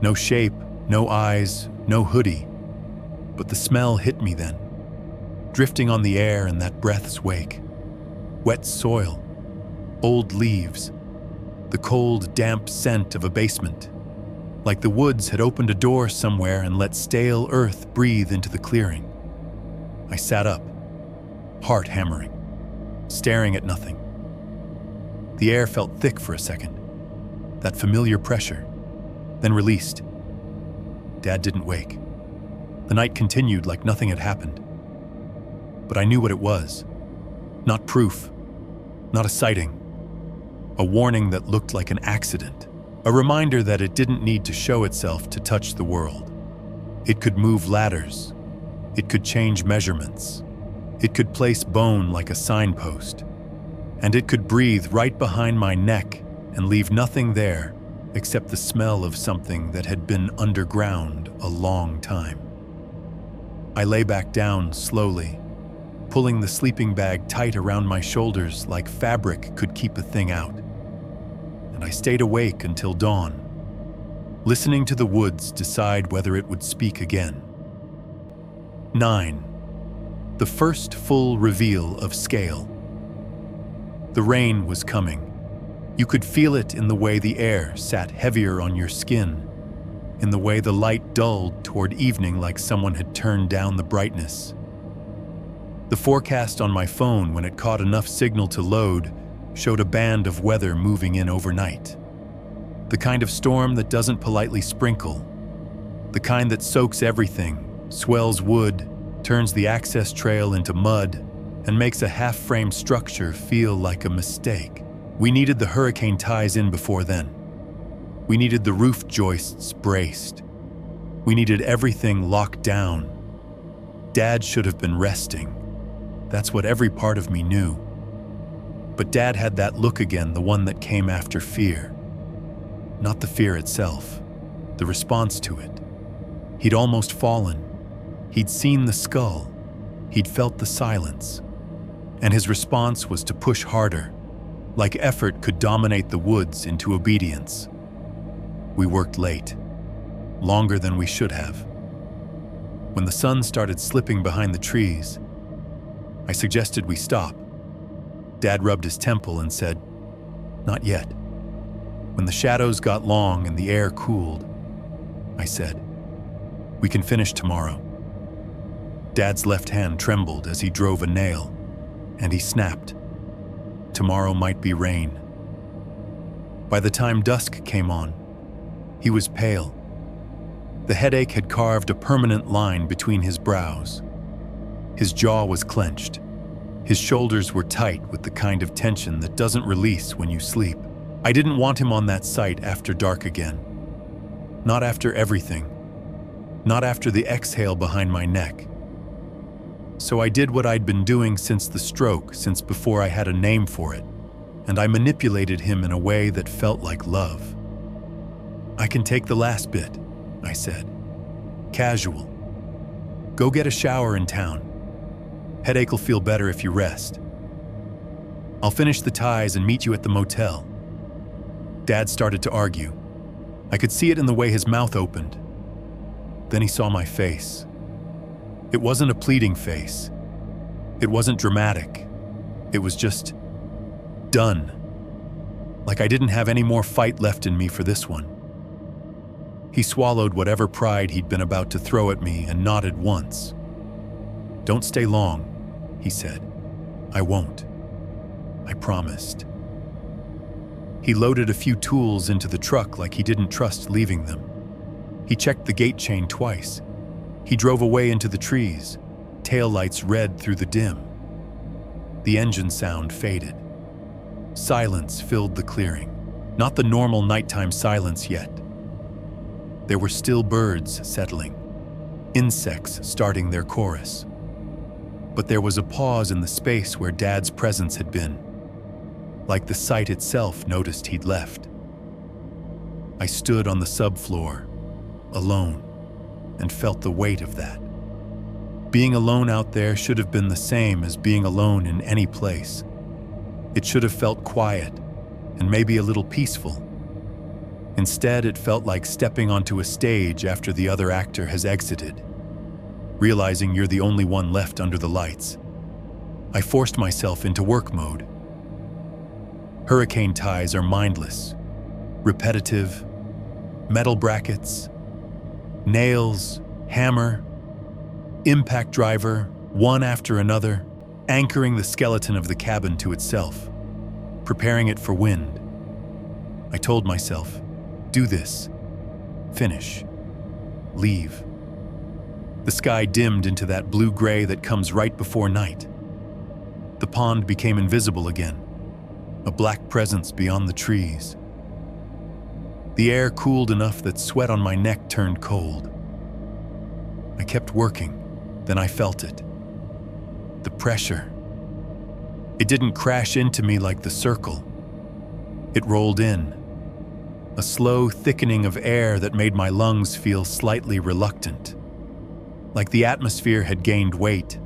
No shape, no eyes, no hoodie. But the smell hit me then, drifting on the air in that breath's wake. Wet soil, old leaves, the cold, damp scent of a basement, like the woods had opened a door somewhere and let stale earth breathe into the clearing. I sat up, heart hammering, staring at nothing. The air felt thick for a second, that familiar pressure, then released. Dad didn't wake. The night continued like nothing had happened. But I knew what it was. Not proof, not a sighting. A warning that looked like an accident. A reminder that it didn't need to show itself to touch the world. It could move ladders. It could change measurements. It could place bone like a signpost. And it could breathe right behind my neck and leave nothing there except the smell of something that had been underground a long time. I lay back down slowly, pulling the sleeping bag tight around my shoulders like fabric could keep a thing out. And I stayed awake until dawn, listening to the woods decide whether it would speak again. 9. The first full reveal of scale. The rain was coming. You could feel it in the way the air sat heavier on your skin, in the way the light dulled toward evening like someone had turned down the brightness. The forecast on my phone, when it caught enough signal to load, showed a band of weather moving in overnight. The kind of storm that doesn't politely sprinkle. The kind that soaks everything, swells wood, turns the access trail into mud, and makes a half-framed structure feel like a mistake. We needed the hurricane ties in before then. We needed the roof joists braced. We needed everything locked down. Dad should have been resting. That's what every part of me knew. But Dad had that look again, the one that came after fear. Not the fear itself, the response to it. He'd almost fallen. He'd seen the skull. He'd felt the silence. And his response was to push harder, like effort could dominate the woods into obedience. We worked late, longer than we should have. When the sun started slipping behind the trees, I suggested we stop. Dad rubbed his temple and said, "Not yet." When the shadows got long and the air cooled, I said, "We can finish tomorrow." Dad's left hand trembled as he drove a nail, and he snapped. Tomorrow might be rain. By the time dusk came on, he was pale. The headache had carved a permanent line between his brows. His jaw was clenched. His shoulders were tight with the kind of tension that doesn't release when you sleep. I didn't want him on that site after dark again. Not after everything. Not after the exhale behind my neck. So I did what I'd been doing since the stroke, since before I had a name for it, and I manipulated him in a way that felt like love. "I can take the last bit," I said. Casual. "Go get a shower in town. Headache'll feel better if you rest. I'll finish the ties and meet you at the motel." Dad started to argue. I could see it in the way his mouth opened. Then he saw my face. It wasn't a pleading face. It wasn't dramatic. It was just done. Like I didn't have any more fight left in me for this one. He swallowed whatever pride he'd been about to throw at me and nodded once. "Don't stay long," he said. "I won't." I promised. He loaded a few tools into the truck like he didn't trust leaving them. He checked the gate chain twice. He drove away into the trees, taillights red through the dim. The engine sound faded. Silence filled the clearing. Not the normal nighttime silence yet. There were still birds settling, insects starting their chorus. But there was a pause in the space where Dad's presence had been, like the site itself noticed he'd left. I stood on the subfloor, alone, and felt the weight of that. Being alone out there should have been the same as being alone in any place. It should have felt quiet and maybe a little peaceful. Instead, it felt like stepping onto a stage after the other actor has exited, realizing you're the only one left under the lights. I forced myself into work mode. Hurricane ties are mindless, repetitive, metal brackets, nails, hammer, impact driver, one after another, anchoring the skeleton of the cabin to itself, preparing it for wind. I told myself, do this, finish, leave. The sky dimmed into that blue-gray that comes right before night. The pond became invisible again, a black presence beyond the trees. The air cooled enough that sweat on my neck turned cold. I kept working, then I felt it. The pressure. It didn't crash into me like the circle. It rolled in. A slow thickening of air that made my lungs feel slightly reluctant. Like the atmosphere had gained weight.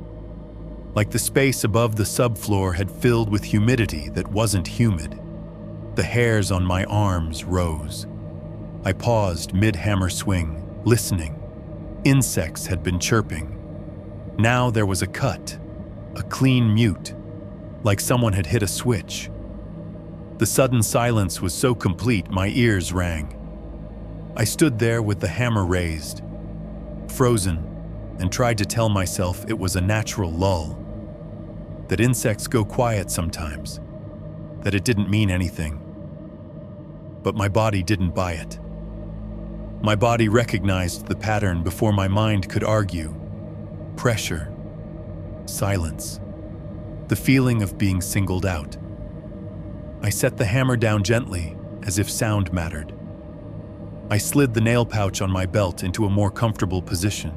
Like the space above the subfloor had filled with humidity that wasn't humid. The hairs on my arms rose. I paused mid-hammer swing, listening. Insects had been chirping. Now there was a cut, a clean mute, like someone had hit a switch. The sudden silence was so complete my ears rang. I stood there with the hammer raised, frozen, and tried to tell myself it was a natural lull. That insects go quiet sometimes. That it didn't mean anything. But my body didn't buy it. My body recognized the pattern before my mind could argue. Pressure. Silence. The feeling of being singled out. I set the hammer down gently, as if sound mattered. I slid the nail pouch on my belt into a more comfortable position.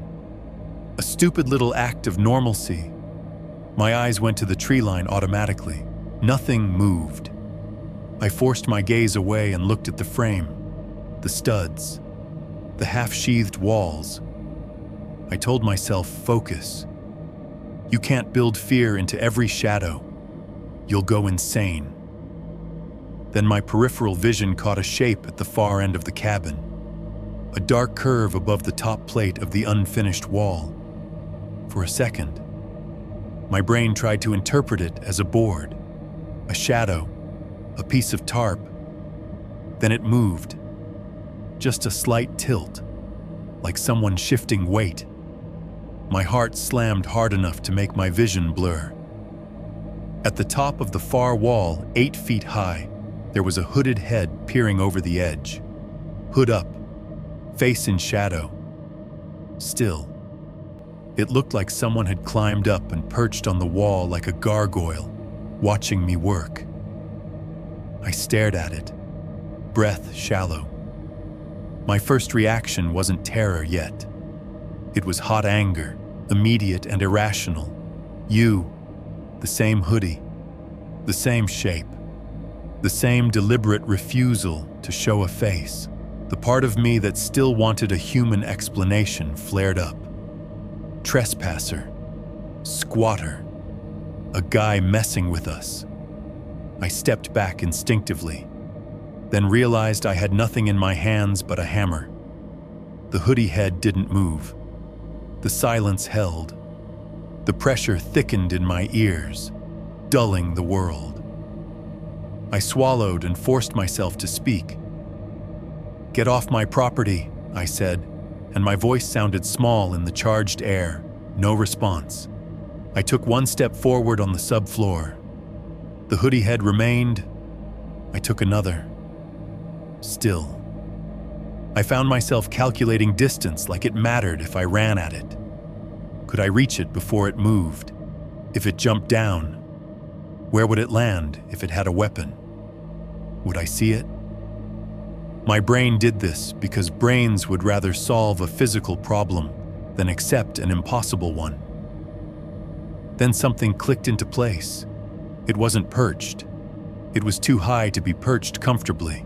A stupid little act of normalcy. My eyes went to the tree line automatically. Nothing moved. I forced my gaze away and looked at the frame, the studs, the half-sheathed walls. I told myself, focus. You can't build fear into every shadow. You'll go insane. Then my peripheral vision caught a shape at the far end of the cabin. A dark curve above the top plate of the unfinished wall. For a second, my brain tried to interpret it as a board, a shadow, a piece of tarp. Then it moved. Just a slight tilt, like someone shifting weight. My heart slammed hard enough to make my vision blur. At the top of the far wall, 8 feet high, there was a hooded head peering over the edge. Hood up, face in shadow. Still. It looked like someone had climbed up and perched on the wall like a gargoyle, watching me work. I stared at it, breath shallow. My first reaction wasn't terror yet. It was hot anger, immediate and irrational. The same hoodie, the same shape, the same deliberate refusal to show a face. The part of me that still wanted a human explanation flared up. Trespasser, squatter, a guy messing with us. I stepped back instinctively, then realized I had nothing in my hands but a hammer. The hoodie head didn't move. The silence held. The pressure thickened in my ears, dulling the world. I swallowed and forced myself to speak. "Get off my property," I said, and my voice sounded small in the charged air. No response. I took one step forward on the subfloor. The hoodie head remained. I took another. Still. I found myself calculating distance like it mattered if I ran at it. Could I reach it before it moved? If it jumped down? Where would it land if it had a weapon? Would I see it? My brain did this because brains would rather solve a physical problem than accept an impossible one. Then something clicked into place. It wasn't perched. It was too high to be perched comfortably.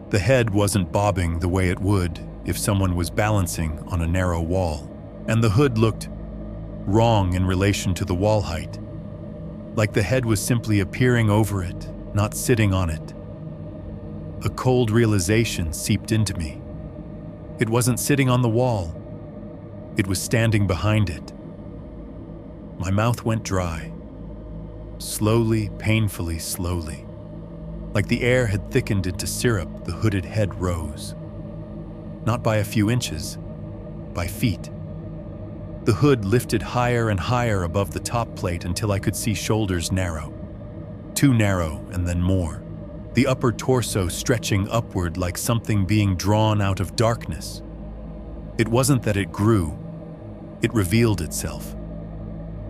The head wasn't bobbing the way it would if someone was balancing on a narrow wall, and the hood looked wrong in relation to the wall height, like the head was simply appearing over it, not sitting on it. A cold realization seeped into me. It wasn't sitting on the wall. It was standing behind it. My mouth went dry. Slowly, painfully slowly. Like the air had thickened into syrup, the hooded head rose. Not by a few inches, by feet. The hood lifted higher and higher above the top plate until I could see shoulders narrow. Too narrow, and then more. The upper torso stretching upward like something being drawn out of darkness. It wasn't that it grew. It revealed itself.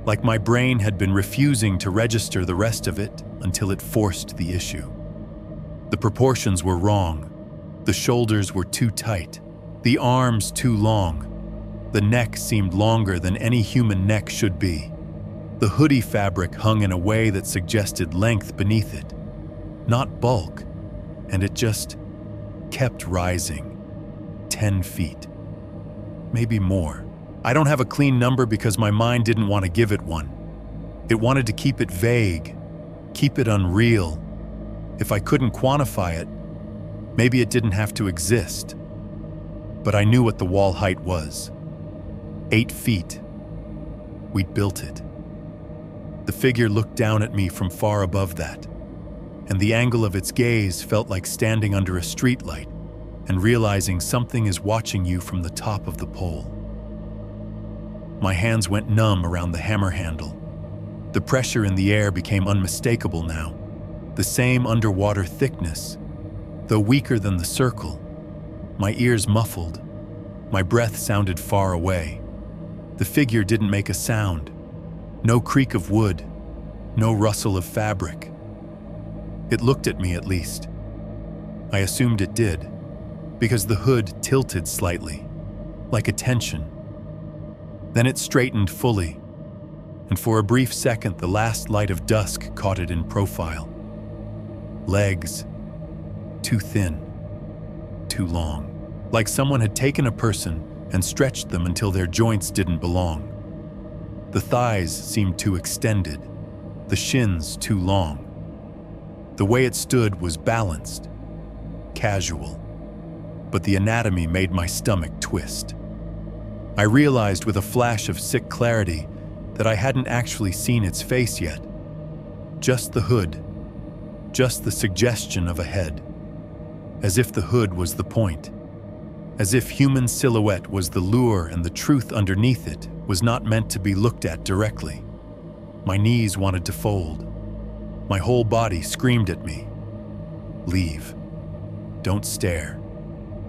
Like my brain had been refusing to register the rest of it until it forced the issue. The proportions were wrong, The shoulders were too tight, the arms too long. The neck seemed longer than any human neck should be. The hoodie fabric hung in a way that suggested length beneath it, not bulk, and it just kept rising. 10 feet. Maybe more. I don't have a clean number because my mind didn't want to give it one. It wanted to keep it vague, keep it unreal. If I couldn't quantify it, maybe it didn't have to exist. But I knew what the wall height was. 8 feet. We'd built it. The figure looked down at me from far above that, and the angle of its gaze felt like standing under a streetlight and realizing something is watching you from the top of the pole. My hands went numb around the hammer handle. The pressure in the air became unmistakable now, the same underwater thickness, though weaker than the circle. My ears muffled. My breath sounded far away. The figure didn't make a sound. No creak of wood, no rustle of fabric. It looked at me at least. I assumed it did, because the hood tilted slightly, like attention. Then it straightened fully, and for a brief second the last light of dusk caught it in profile. Legs, too thin, too long, like someone had taken a person and stretched them until their joints didn't belong. The thighs seemed too extended, the shins too long. The way it stood was balanced, casual, but the anatomy made my stomach twist. I realized with a flash of sick clarity that I hadn't actually seen its face yet. Just the hood, just the suggestion of a head. As if the hood was the point. As if human silhouette was the lure and the truth underneath it was not meant to be looked at directly. My knees wanted to fold. My whole body screamed at me. Leave. Don't stare.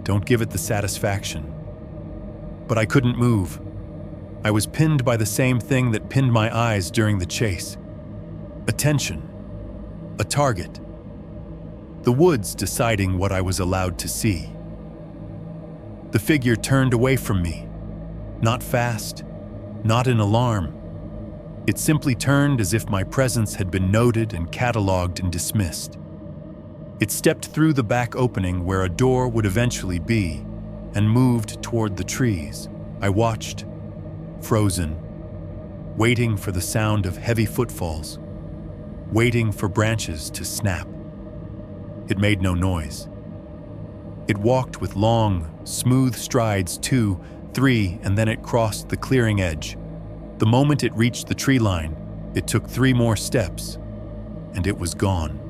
Don't give it the satisfaction. But I couldn't move. I was pinned by the same thing that pinned my eyes during the chase. Attention. A target. The woods deciding what I was allowed to see. The figure turned away from me. Not fast, not in alarm. It simply turned as if my presence had been noted and cataloged and dismissed. It stepped through the back opening where a door would eventually be and moved toward the trees. I watched, frozen, waiting for the sound of heavy footfalls, waiting for branches to snap. It made no noise. It walked with long, smooth strides, 2, 3, and then it crossed the clearing edge. The moment it reached the tree line, it took 3 more steps, and it was gone.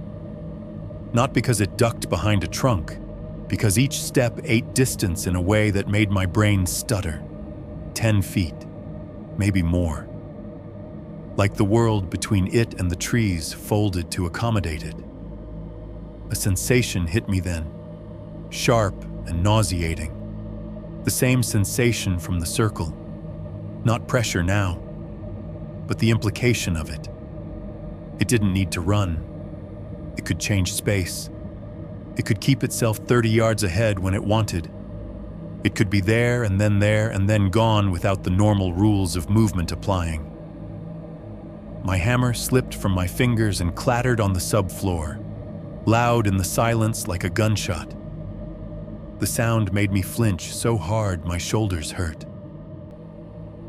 Not because it ducked behind a trunk, because each step ate distance in a way that made my brain stutter. 10 feet, maybe more. Like the world between it and the trees folded to accommodate it. A sensation hit me then, sharp and nauseating. The same sensation from the circle. Not pressure now, but the implication of it. It didn't need to run. It could change space. It could keep itself 30 yards ahead when it wanted. It could be there and then gone without the normal rules of movement applying. My hammer slipped from my fingers and clattered on the subfloor, loud in the silence like a gunshot. The sound made me flinch so hard my shoulders hurt.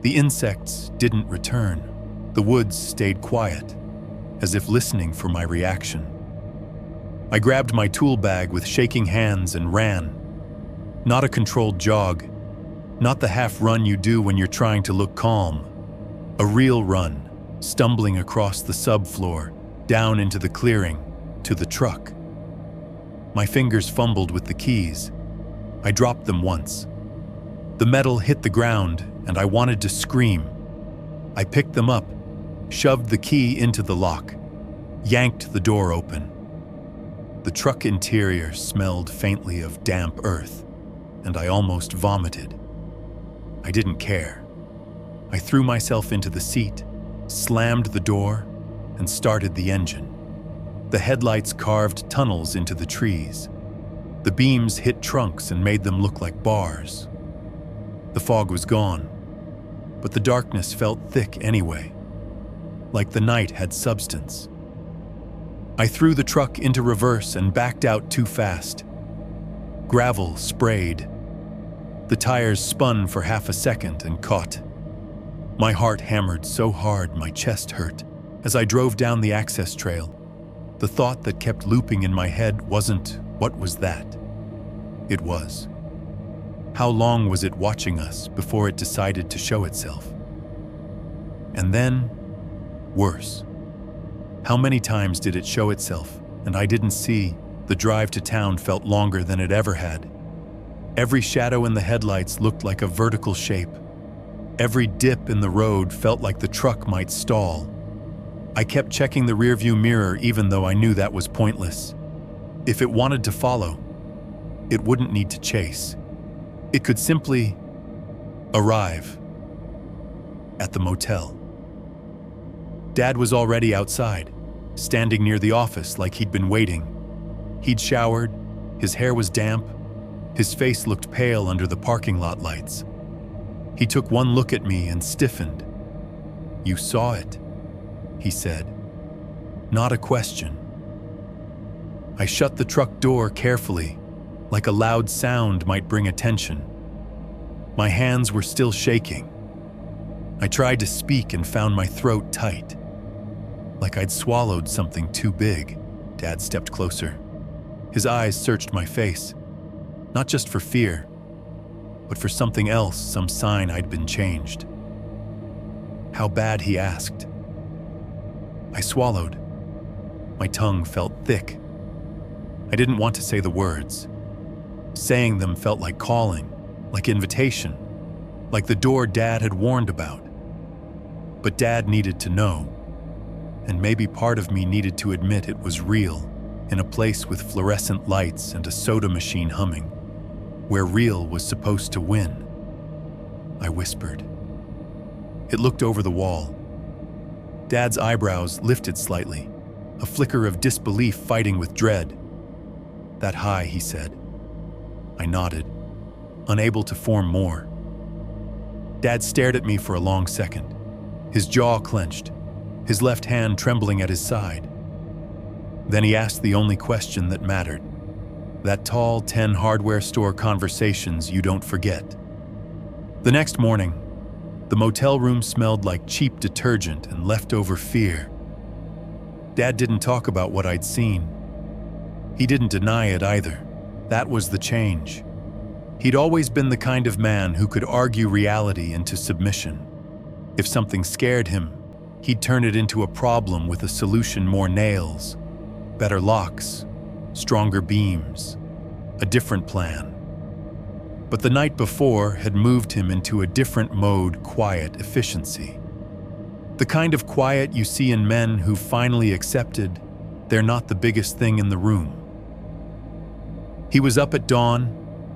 The insects didn't return. The woods stayed quiet, as if listening for my reaction. I grabbed my tool bag with shaking hands and ran. Not a controlled jog, not the half run you do when you're trying to look calm. A real run, stumbling across the subfloor, down into the clearing, to the truck. My fingers fumbled with the keys. I dropped them once. The metal hit the ground, and I wanted to scream. I picked them up, shoved the key into the lock, yanked the door open. The truck interior smelled faintly of damp earth, and I almost vomited. I didn't care. I threw myself into the seat, slammed the door, and started the engine. The headlights carved tunnels into the trees. The beams hit trunks and made them look like bars. The fog was gone, but the darkness felt thick anyway, like the night had substance. I threw the truck into reverse and backed out too fast. Gravel sprayed. The tires spun for half a second and caught. My heart hammered so hard my chest hurt as I drove down the access trail. The thought that kept looping in my head wasn't, "What was that?" It was, how long was it watching us before it decided to show itself? And then, worse. How many times did it show itself and I didn't see? The drive to town felt longer than it ever had. Every shadow in the headlights looked like a vertical shape. Every dip in the road felt like the truck might stall. I kept checking the rearview mirror even though I knew that was pointless. If it wanted to follow, it wouldn't need to chase. It could simply arrive at the motel. Dad was already outside, standing near the office like he'd been waiting. He'd showered, his hair was damp, his face looked pale under the parking lot lights. He took one look at me and stiffened. "You saw it," he said. Not a question. I shut the truck door carefully, like a loud sound might bring attention. My hands were still shaking. I tried to speak and found my throat tight, like I'd swallowed something too big. Dad stepped closer. His eyes searched my face, not just for fear, but for something else, some sign I'd been changed. "How bad?" he asked. I swallowed. My tongue felt thick. I didn't want to say the words. Saying them felt like calling, like invitation, like the door Dad had warned about. But Dad needed to know, and maybe part of me needed to admit it was real, in a place with fluorescent lights and a soda machine humming, where real was supposed to win. I whispered. It looked over the wall. Dad's eyebrows lifted slightly, a flicker of disbelief fighting with dread. "That high," he said. I nodded, unable to form more. Dad stared at me for a long second, his jaw clenched, his left hand trembling at his side. Then he asked the only question that mattered, that tall 10 hardware store conversations you don't forget. The next morning, the motel room smelled like cheap detergent and leftover fear. Dad didn't talk about what I'd seen. He didn't deny it either. That was the change. He'd always been the kind of man who could argue reality into submission. If something scared him, he'd turn it into a problem with a solution: more nails, better locks, stronger beams, a different plan. But the night before had moved him into a different mode: quiet efficiency. The kind of quiet you see in men who finally accepted they're not the biggest thing in the room. He was up at dawn,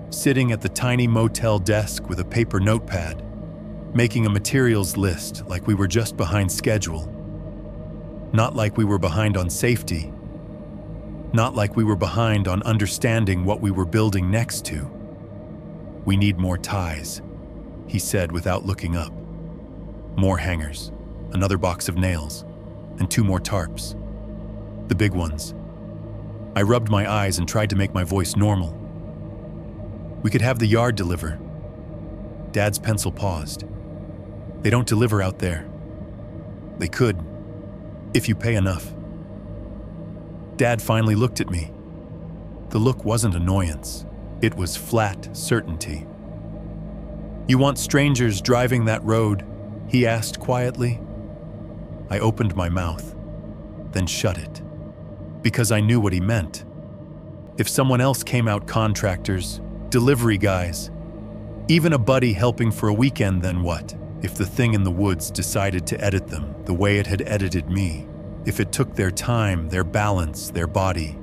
sitting at the tiny motel desk with a paper notepad, making a materials list like we were just behind schedule. Not like we were behind on safety. Not like we were behind on understanding what we were building next to. "We need more ties," he said without looking up. "More hangers, another box of nails, and 2 more tarps. The big ones." I rubbed my eyes and tried to make my voice normal. "We could have the yard deliver." Dad's pencil paused. "They don't deliver out there." "They could, if you pay enough." Dad finally looked at me. The look wasn't annoyance. It was flat certainty. "You want strangers driving that road?" he asked quietly. I opened my mouth, then shut it, because I knew what he meant. If someone else came out, contractors, delivery guys, even a buddy helping for a weekend, then what? If the thing in the woods decided to edit them the way it had edited me, if it took their time, their balance, their body.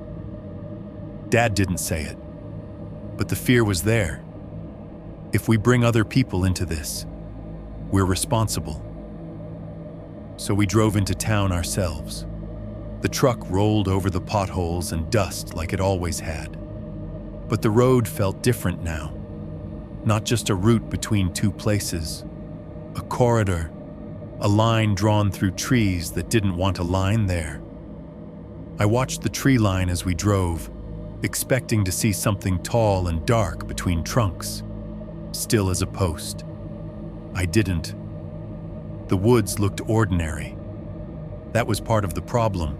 Dad didn't say it, but the fear was there. If we bring other people into this, we're responsible. So we drove into town ourselves. The truck rolled over the potholes and dust like it always had. But the road felt different now. Not just a route between two places. A corridor. A line drawn through trees that didn't want a line there. I watched the tree line as we drove, expecting to see something tall and dark between trunks, still as a post. I didn't. The woods looked ordinary. That was part of the problem.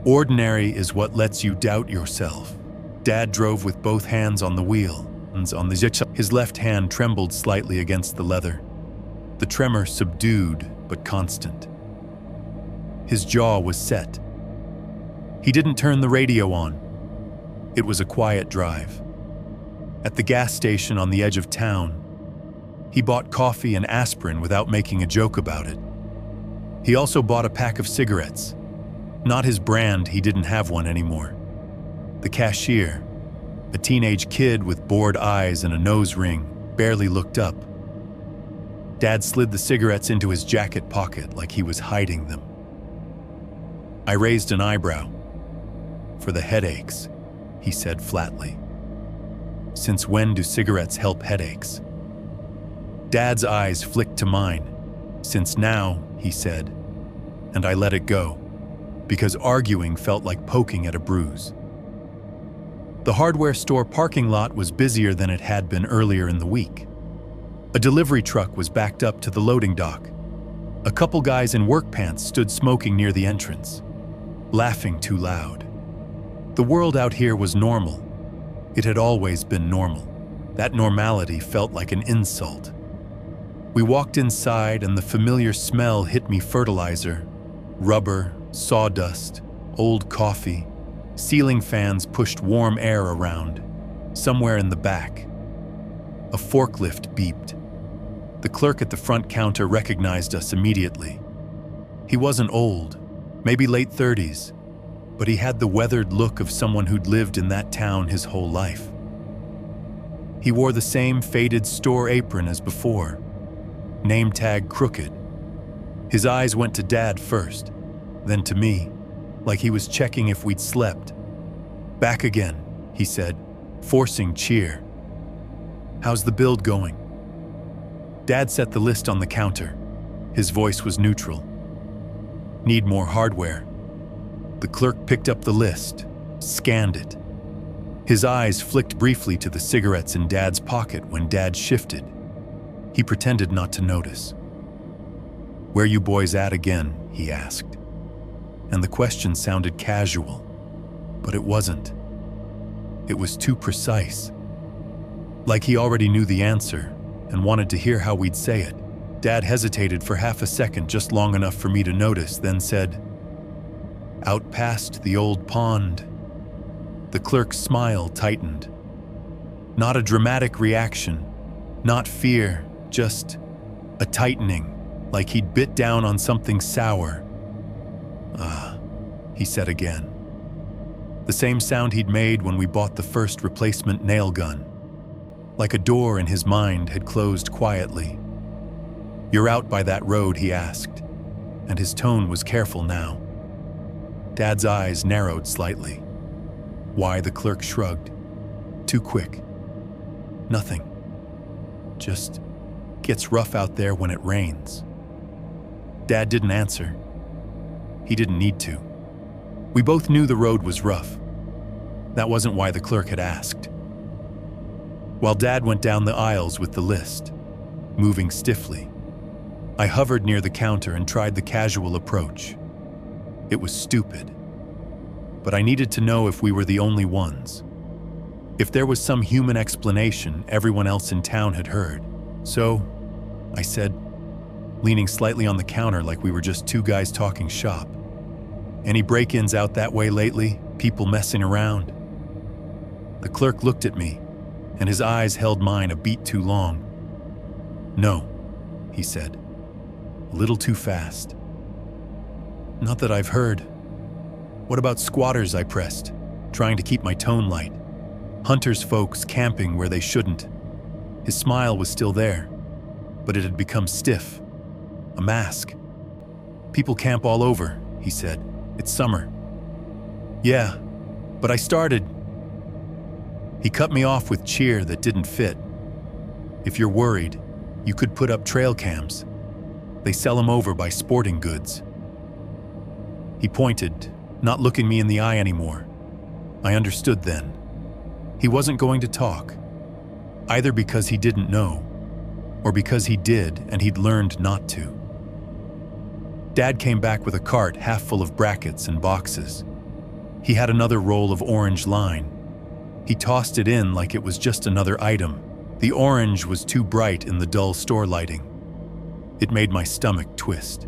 Ordinary is what lets you doubt yourself. Dad drove with both hands on the wheel. His left hand trembled slightly against the leather. The tremor subdued but constant. His jaw was set. He didn't turn the radio on. It was a quiet drive. At the gas station on the edge of town, he bought coffee and aspirin without making a joke about it. He also bought a pack of cigarettes. Not his brand, he didn't have one anymore. The cashier, a teenage kid with bored eyes and a nose ring, barely looked up. Dad slid the cigarettes into his jacket pocket like he was hiding them. I raised an eyebrow. "For the headaches," he said flatly. "Since when do cigarettes help headaches?" Dad's eyes flicked to mine. "Since now," he said, and I let it go, because arguing felt like poking at a bruise. The hardware store parking lot was busier than it had been earlier in the week. A delivery truck was backed up to the loading dock. A couple guys in work pants stood smoking near the entrance, laughing too loud. The world out here was normal. It had always been normal. That normality felt like an insult. We walked inside and the familiar smell hit me: fertilizer, rubber, sawdust, old coffee. Ceiling fans pushed warm air around. Somewhere in the back, a forklift beeped. The clerk at the front counter recognized us immediately. He wasn't old, maybe late 30s, but he had the weathered look of someone who'd lived in that town his whole life. He wore the same faded store apron as before, name tag crooked. His eyes went to Dad first, then to me, like he was checking if we'd slept. "Back again," he said, forcing cheer. "How's the build going?" Dad set the list on the counter. His voice was neutral. "Need more hardware." The clerk picked up the list, scanned it. His eyes flicked briefly to the cigarettes in Dad's pocket when Dad shifted. He pretended not to notice. "Where you boys at again?" he asked. And the question sounded casual, but it wasn't. It was too precise. Like he already knew the answer and wanted to hear how we'd say it. Dad hesitated for half a second, just long enough for me to notice, then said, "Out past the old pond." The clerk's smile tightened. Not a dramatic reaction, not fear, just a tightening, like he'd bit down on something sour. "Ah," he said again. The same sound he'd made when we bought the first replacement nail gun. Like a door in his mind had closed quietly. "You're out by that road?" he asked, and his tone was careful now. Dad's eyes narrowed slightly. "Why?" The clerk shrugged. "Too quick." "Nothing. Just gets rough out there when it rains." Dad didn't answer. He didn't need to. We both knew the road was rough. That wasn't why the clerk had asked. While Dad went down the aisles with the list, moving stiffly, I hovered near the counter and tried the casual approach. It was stupid, but I needed to know if we were the only ones. If there was some human explanation everyone else in town had heard. "So," I said, leaning slightly on the counter like we were just two guys talking shop. "Any break-ins out that way lately? People messing around?" The clerk looked at me, and his eyes held mine a beat too long. "No," he said, a little too fast. "Not that I've heard." "What about squatters?" I pressed, trying to keep my tone light. "Hunters folks camping where they shouldn't." His smile was still there, but it had become stiff. A mask. "People camp all over," he said. "It's summer." "Yeah, but I started..." He cut me off with cheer that didn't fit. If you're worried, you could put up trail cams. They sell them over by sporting goods. He pointed, not looking me in the eye anymore. I understood then. He wasn't going to talk, either because he didn't know, or because he did and he'd learned not to. Dad came back with a cart half full of brackets and boxes. He had another roll of orange line. He tossed it in like it was just another item. The orange was too bright in the dull store lighting. It made my stomach twist.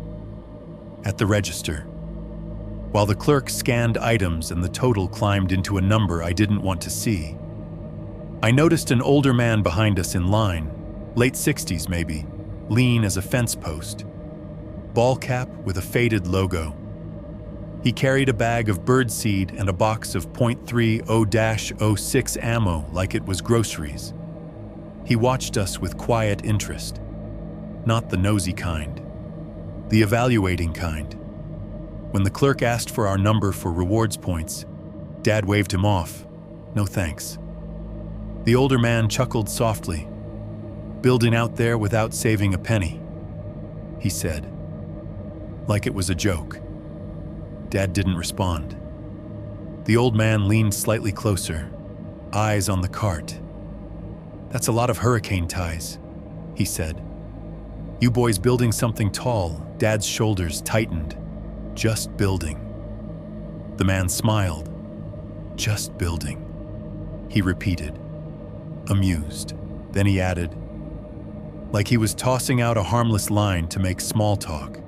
At the register, while the clerk scanned items and the total climbed into a number I didn't want to see, I noticed an older man behind us in line, late 60s maybe, lean as a fence post, ball cap with a faded logo. He carried a bag of birdseed and a box of .30-06 ammo like it was groceries. He watched us with quiet interest, not the nosy kind, the evaluating kind. When the clerk asked for our number for rewards points, Dad waved him off. No thanks. The older man chuckled softly. Building out there without saving a penny, he said, like it was a joke. Dad didn't respond. The old man leaned slightly closer, eyes on the cart. That's a lot of hurricane ties, he said. You boys building something tall. Dad's shoulders tightened. Just building. The man smiled. Just building, he repeated, amused. Then he added, like he was tossing out a harmless line to make small talk.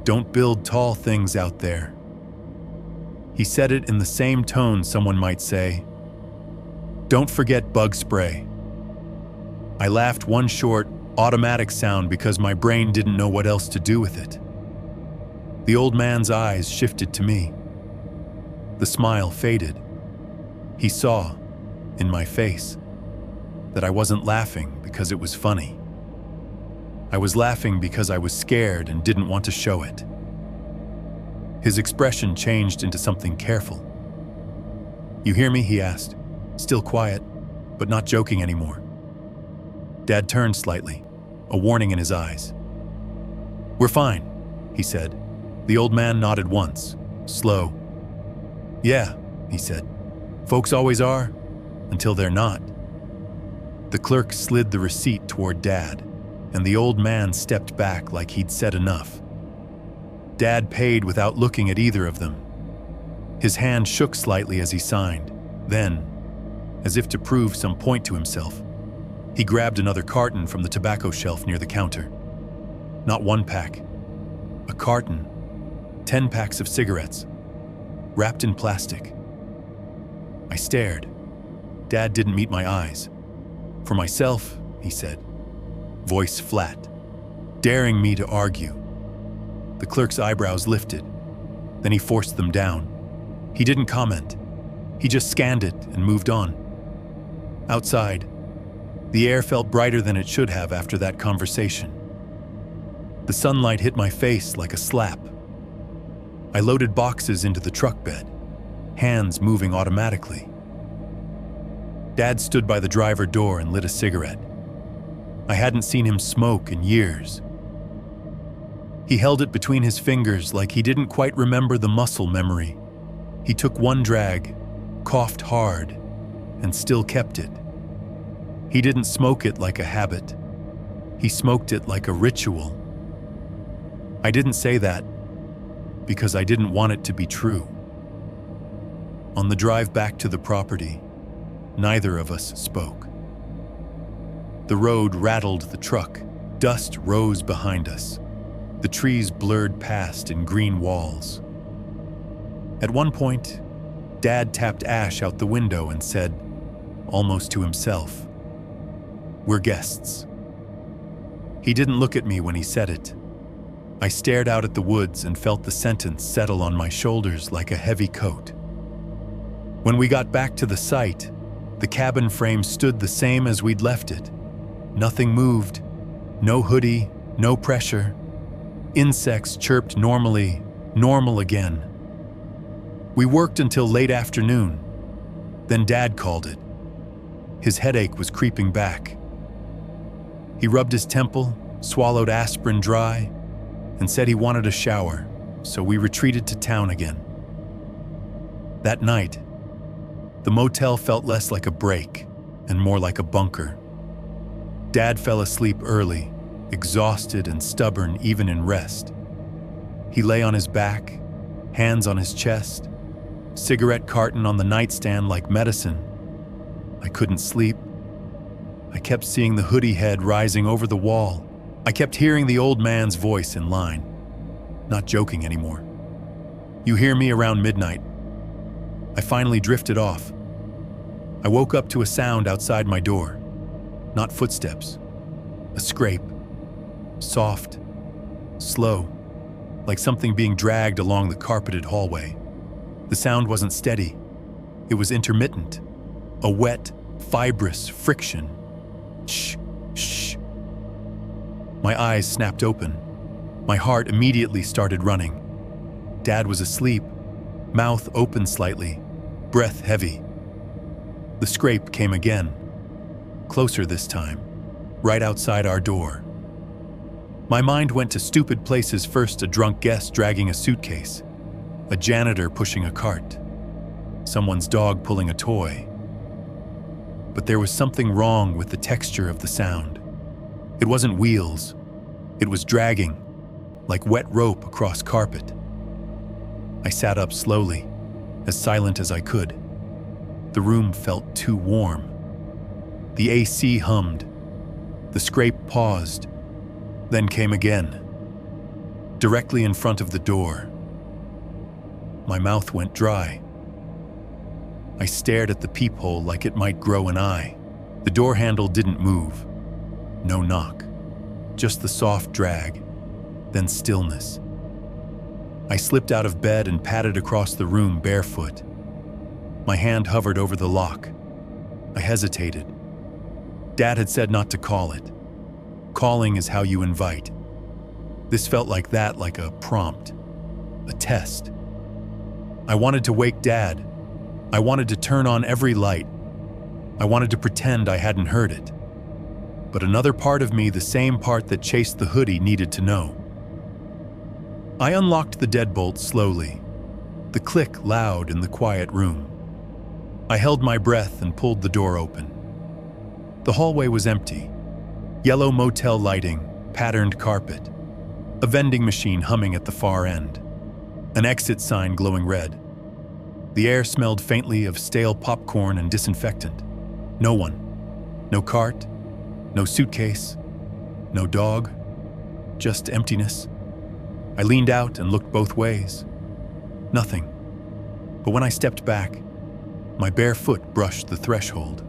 Don't build tall things out there. He said it in the same tone someone might say, don't forget bug spray. I laughed one short, automatic sound because my brain didn't know what else to do with it. The old man's eyes shifted to me. The smile faded. He saw, in my face, that I wasn't laughing because it was funny. I was laughing because I was scared and didn't want to show it. His expression changed into something careful. You hear me? He asked, still quiet, but not joking anymore. Dad turned slightly, a warning in his eyes. We're fine, he said. The old man nodded once, slow. Yeah, he said. Folks always are, until they're not. The clerk slid the receipt toward Dad, and the old man stepped back like he'd said enough. Dad paid without looking at either of them. His hand shook slightly as he signed. Then, as if to prove some point to himself, he grabbed another carton from the tobacco shelf near the counter. Not one pack, a carton, 10 packs of cigarettes, wrapped in plastic. I stared. Dad didn't meet my eyes. For myself, he said, voice flat, daring me to argue. The clerk's eyebrows lifted. Then he forced them down. He didn't comment. He just scanned it and moved on. Outside, the air felt brighter than it should have after that conversation. The sunlight hit my face like a slap. I loaded boxes into the truck bed, hands moving automatically. Dad stood by the driver door and lit a cigarette. I hadn't seen him smoke in years. He held it between his fingers like he didn't quite remember the muscle memory. He took one drag, coughed hard, and still kept it. He didn't smoke it like a habit. He smoked it like a ritual. I didn't say that because I didn't want it to be true. On the drive back to the property, neither of us spoke. The road rattled the truck. Dust rose behind us. The trees blurred past in green walls. At one point, Dad tapped ash out the window and said, almost to himself, "We're guests." He didn't look at me when he said it. I stared out at the woods and felt the sentence settle on my shoulders like a heavy coat. When we got back to the site, the cabin frame stood the same as we'd left it. Nothing moved, no hoodie, no pressure. Insects chirped normally, normal again. We worked until late afternoon. Then Dad called it. His headache was creeping back. He rubbed his temple, swallowed aspirin dry, and said he wanted a shower, so we retreated to town again. That night, the motel felt less like a break and more like a bunker. Dad fell asleep early, exhausted and stubborn even in rest. He lay on his back, hands on his chest, cigarette carton on the nightstand like medicine. I couldn't sleep. I kept seeing the hoodie head rising over the wall. I kept hearing the old man's voice in line. Not joking anymore. You hear me around midnight. I finally drifted off. I woke up to a sound outside my door. Not footsteps. A scrape. Soft. Slow. Like something being dragged along the carpeted hallway. The sound wasn't steady. It was intermittent. A wet, fibrous friction. Shh, shh. My eyes snapped open. My heart immediately started running. Dad was asleep, mouth open slightly, breath heavy. The scrape came again, closer this time, right outside our door. My mind went to stupid places. First, a drunk guest dragging a suitcase, a janitor pushing a cart, someone's dog pulling a toy. But there was something wrong with the texture of the sound. It wasn't wheels, it was dragging, like wet rope across carpet. I sat up slowly, as silent as I could. The room felt too warm. The AC hummed. The scrape paused, then came again, directly in front of the door. My mouth went dry. I stared at the peephole like it might grow an eye. The door handle didn't move. No knock. Just the soft drag, then stillness. I slipped out of bed and padded across the room barefoot. My hand hovered over the lock. I hesitated. Dad had said not to call it. Calling is how you invite. This felt like that, like a prompt, a test. I wanted to wake Dad. I wanted to turn on every light. I wanted to pretend I hadn't heard it. But another part of me, the same part that chased the hoodie, needed to know. I unlocked the deadbolt slowly, the click loud in the quiet room. I held my breath and pulled the door open. The hallway was empty. Yellow motel lighting, patterned carpet, a vending machine humming at the far end, an exit sign glowing red. The air smelled faintly of stale popcorn and disinfectant. No one. No cart. No suitcase. No dog. Just emptiness. I leaned out and looked both ways. Nothing. But when I stepped back, my bare foot brushed the threshold.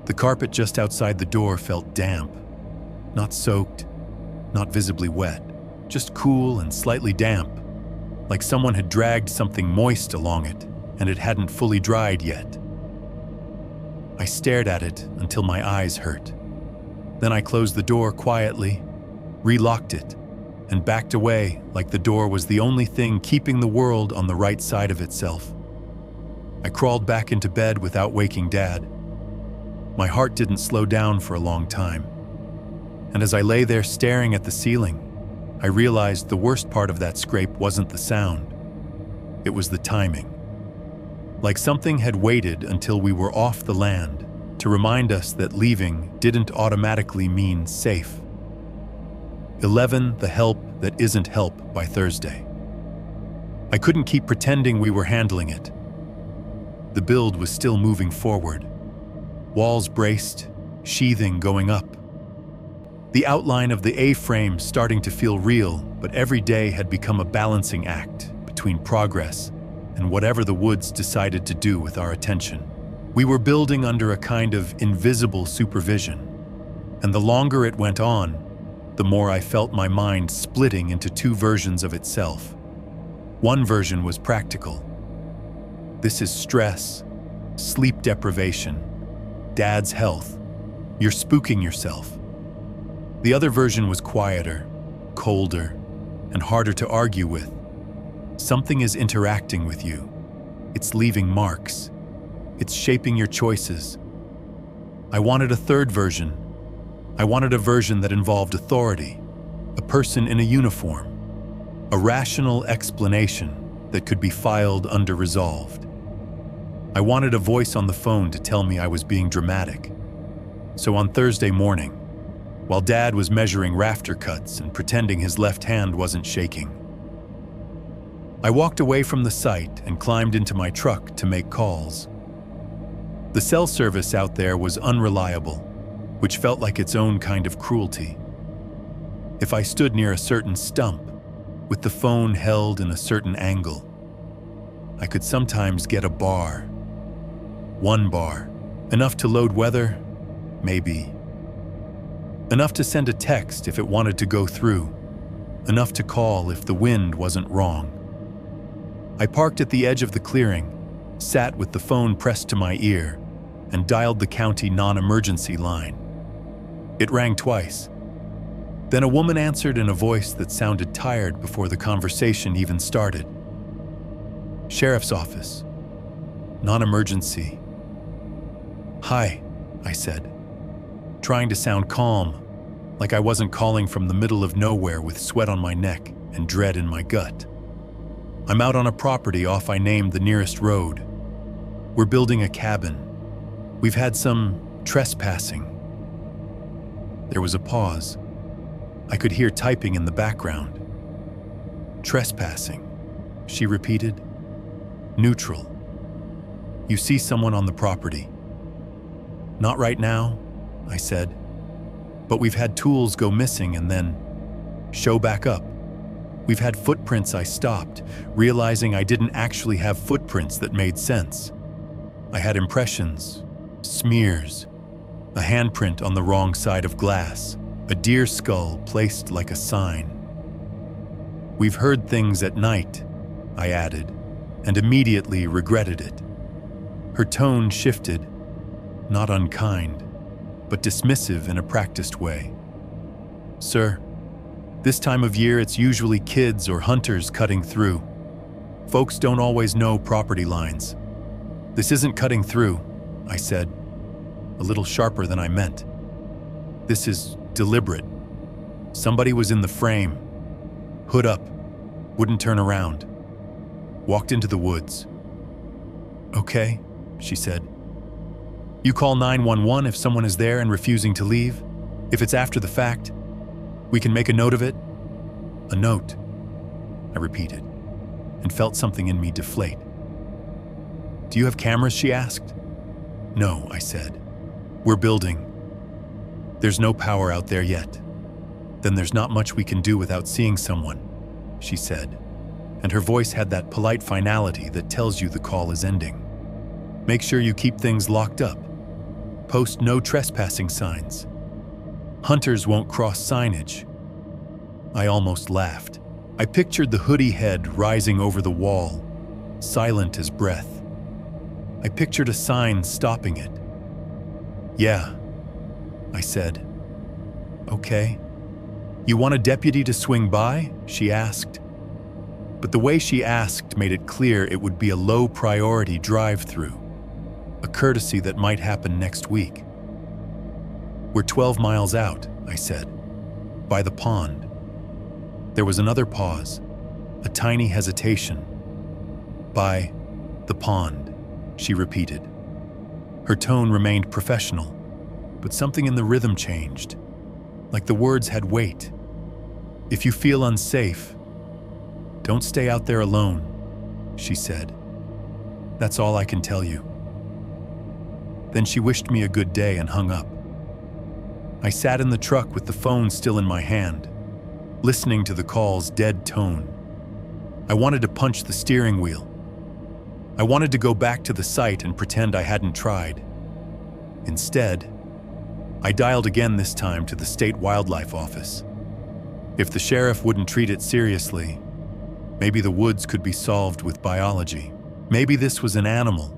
The carpet just outside the door felt damp. Not soaked, not visibly wet, just cool and slightly damp, like someone had dragged something moist along it and it hadn't fully dried yet. I stared at it until my eyes hurt. Then I closed the door quietly, relocked it, and backed away like the door was the only thing keeping the world on the right side of itself. I crawled back into bed without waking Dad. My heart didn't slow down for a long time. And as I lay there staring at the ceiling, I realized the worst part of that scrape wasn't the sound. It was the timing. Like something had waited until we were off the land to remind us that leaving didn't automatically mean safe. 11, the help that isn't help by Thursday. I couldn't keep pretending we were handling it. The build was still moving forward. Walls braced, sheathing going up. The outline of the A-frame starting to feel real, but every day had become a balancing act between progress and whatever the woods decided to do with our attention. We were building under a kind of invisible supervision, and the longer it went on, the more I felt my mind splitting into two versions of itself. One version was practical. This is stress, sleep deprivation, Dad's health. You're spooking yourself. The other version was quieter, colder, and harder to argue with. Something is interacting with you. It's leaving marks. It's shaping your choices. I wanted a third version. I wanted a version that involved authority, a person in a uniform, a rational explanation that could be filed under resolved. I wanted a voice on the phone to tell me I was being dramatic. So on Thursday morning, while Dad was measuring rafter cuts and pretending his left hand wasn't shaking, I walked away from the site and climbed into my truck to make calls. The cell service out there was unreliable, which felt like its own kind of cruelty. If I stood near a certain stump, with the phone held in a certain angle, I could sometimes get a bar. One bar. Enough to load weather? Maybe. Enough to send a text if it wanted to go through. Enough to call if the wind wasn't wrong. I parked at the edge of the clearing, sat with the phone pressed to my ear, and dialed the county non-emergency line. It rang twice. Then a woman answered in a voice that sounded tired before the conversation even started. Sheriff's office. Non-emergency. Hi, I said, trying to sound calm, like I wasn't calling from the middle of nowhere with sweat on my neck and dread in my gut. I'm out on a property off I named the nearest road. We're building a cabin. We've had some trespassing. There was a pause. I could hear typing in the background. Trespassing, she repeated. Neutral. You see someone on the property. Not right now, I said. But we've had tools go missing and then show back up. We've had footprints I stopped, realizing I didn't actually have footprints that made sense. I had impressions, smears, a handprint on the wrong side of glass, a deer skull placed like a sign. We've heard things at night, I added, and immediately regretted it. Her tone shifted, not unkind, but dismissive in a practiced way. Sir, this time of year it's usually kids or hunters cutting through. Folks don't always know property lines. This isn't cutting through, I said, a little sharper than I meant. This is deliberate. Somebody was in the frame, hood up, wouldn't turn around, walked into the woods. Okay, she said. You call 911 if someone is there and refusing to leave. If it's after the fact, we can make a note of it. A note, I repeated, and felt something in me deflate. Do you have cameras, she asked. No, I said. We're building. There's no power out there yet. Then there's not much we can do without seeing someone, she said, and her voice had that polite finality that tells you the call is ending. Make sure you keep things locked up. Post no trespassing signs. Hunters won't cross signage. I almost laughed. I pictured the hoodie head rising over the wall, silent as breath. I pictured a sign stopping it. Yeah, I said. Okay. You want a deputy to swing by? She asked. But the way she asked made it clear it would be a low-priority drive-through, a courtesy that might happen next week. We're 12 miles out, I said, by the pond. There was another pause, a tiny hesitation. By the pond, she repeated. Her tone remained professional, but something in the rhythm changed, like the words had weight. If you feel unsafe, don't stay out there alone, she said. That's all I can tell you. Then she wished me a good day and hung up. I sat in the truck with the phone still in my hand, listening to the call's dead tone. I wanted to punch the steering wheel. I wanted to go back to the site and pretend I hadn't tried. Instead, I dialed again, this time to the state wildlife office. If the sheriff wouldn't treat it seriously, maybe the woods could be solved with biology. Maybe this was an animal.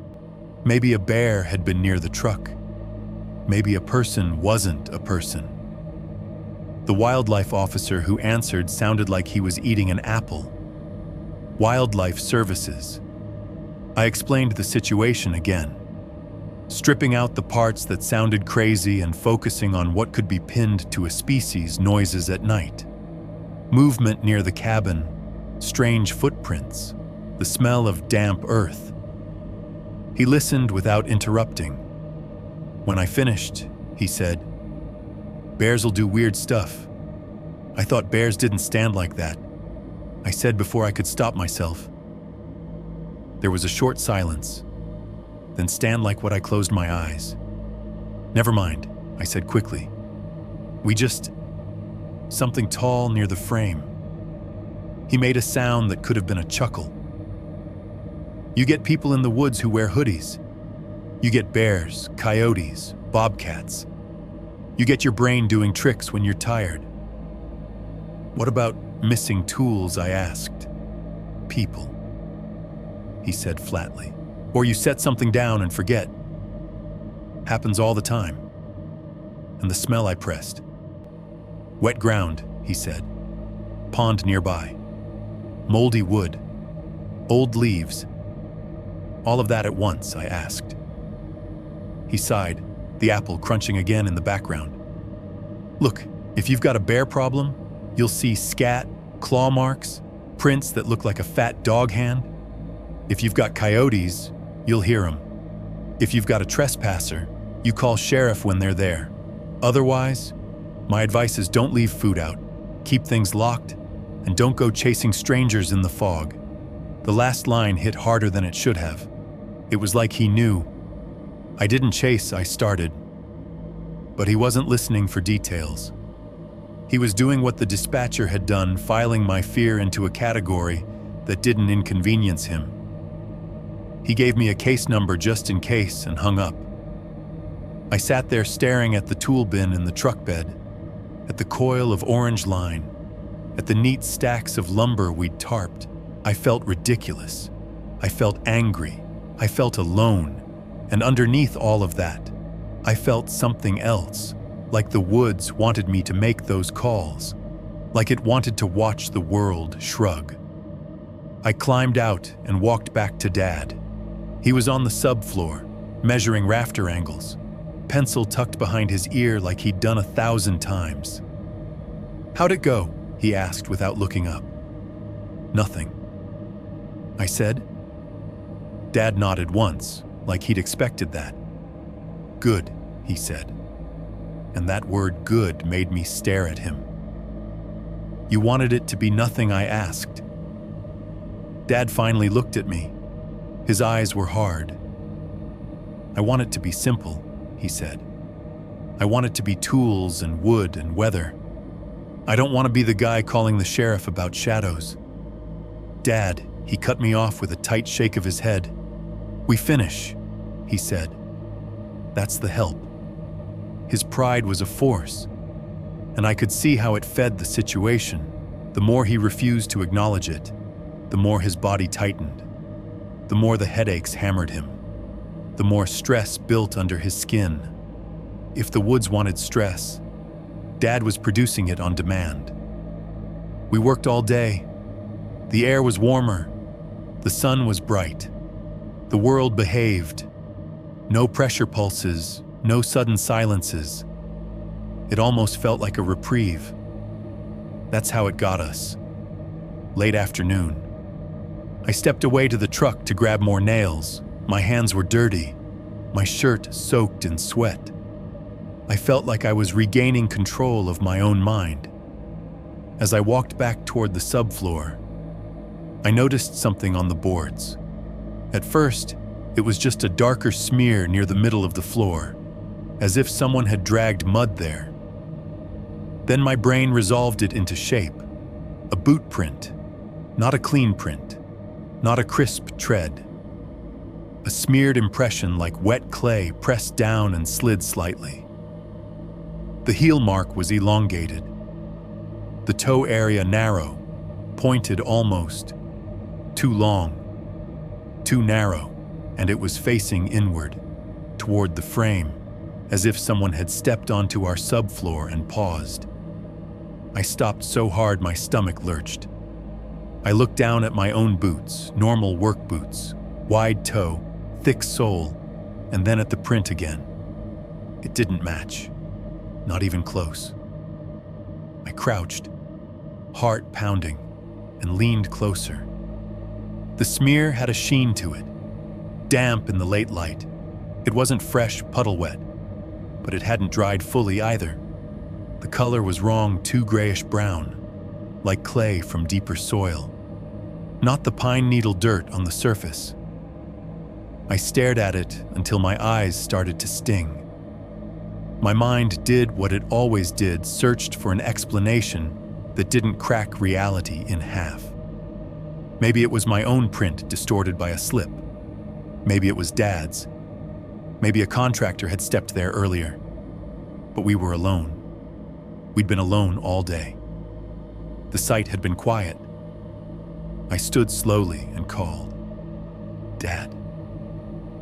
Maybe a bear had been near the truck. Maybe a person wasn't a person. The wildlife officer who answered sounded like he was eating an apple. Wildlife Services. I explained the situation again. stripping out the parts that sounded crazy and focusing on what could be pinned to a species' noises at night. Movement near the cabin, strange footprints, the smell of damp earth. He listened without interrupting. When I finished, he said, "Bears will do weird stuff. I thought bears didn't stand like that," I said before I could stop myself. There was a short silence, then stand like what I closed my eyes. "Never mind," I said quickly. Something tall near the frame." He made a sound that could have been a chuckle. "You get people in the woods who wear hoodies. You get bears, coyotes, bobcats. You get your brain doing tricks when you're tired." "What about missing tools?" I asked. "People," he said flatly. "Or you set something down and forget. Happens all the time." And the smell I pressed. "Wet ground," he said. "Pond nearby. Moldy wood. Old leaves." "All of that at once?" I asked. He sighed, the apple crunching again in the background. "Look, if you've got a bear problem, you'll see scat, claw marks, prints that look like a fat dog hand. If you've got coyotes, you'll hear them. If you've got a trespasser, you call sheriff when they're there. Otherwise, my advice is don't leave food out, keep things locked, and don't go chasing strangers in the fog." The last line hit harder than it should have. It was like he knew. I didn't chase, I started. But he wasn't listening for details. He was doing what the dispatcher had done, filing my fear into a category that didn't inconvenience him. He gave me a case number just in case and hung up. I sat there staring at the tool bin in the truck bed, at the coil of orange line, at the neat stacks of lumber we'd tarped. I felt ridiculous. I felt angry. I felt alone. And underneath all of that, I felt something else, like the woods wanted me to make those calls, like it wanted to watch the world shrug. I climbed out and walked back to Dad. He was on the subfloor, measuring rafter angles, pencil tucked behind his ear like he'd done 1,000 times. "How'd it go?" he asked without looking up. "Nothing," I said. Dad nodded once, like he'd expected that. "Good," he said. And that word "good" made me stare at him. "You wanted it to be nothing?" I asked. Dad finally looked at me. His eyes were hard. "I want it to be simple," he said. "I want it to be tools and wood and weather. I don't want to be the guy calling the sheriff about shadows." "Dad," he cut me off with a tight shake of his head. "We finish," he said. "That's the help." His pride was a force, and I could see how it fed the situation. The more he refused to acknowledge it, the more his body tightened, the more the headaches hammered him, the more stress built under his skin. If the woods wanted stress, Dad was producing it on demand. We worked all day. The air was warmer. The sun was bright. The world behaved. No pressure pulses, no sudden silences. It almost felt like a reprieve. That's how it got us. Late afternoon. I stepped away to the truck to grab more nails. My hands were dirty, my shirt soaked in sweat. I felt like I was regaining control of my own mind. As I walked back toward the subfloor, I noticed something on the boards. At first, it was just a darker smear near the middle of the floor, as if someone had dragged mud there. Then my brain resolved it into shape. A boot print, not a clean print, not a crisp tread. A smeared impression like wet clay pressed down and slid slightly. The heel mark was elongated. The toe area narrow, pointed almost. Too long, too narrow, and it was facing inward, toward the frame, as if someone had stepped onto our subfloor and paused. I stopped so hard my stomach lurched. I looked down at my own boots, normal work boots, wide toe, thick sole, and then at the print again. It didn't match, not even close. I crouched, heart pounding, and leaned closer. The smear had a sheen to it, damp in the late light. It wasn't fresh, puddle wet, but it hadn't dried fully either. The color was wrong, too grayish-brown, like clay from deeper soil, not the pine needle dirt on the surface. I stared at it until my eyes started to sting. My mind did what it always did, searched for an explanation that didn't crack reality in half. Maybe it was my own print distorted by a slip. Maybe it was Dad's. Maybe a contractor had stepped there earlier. But we were alone. We'd been alone all day. The site had been quiet. I stood slowly and called, "Dad."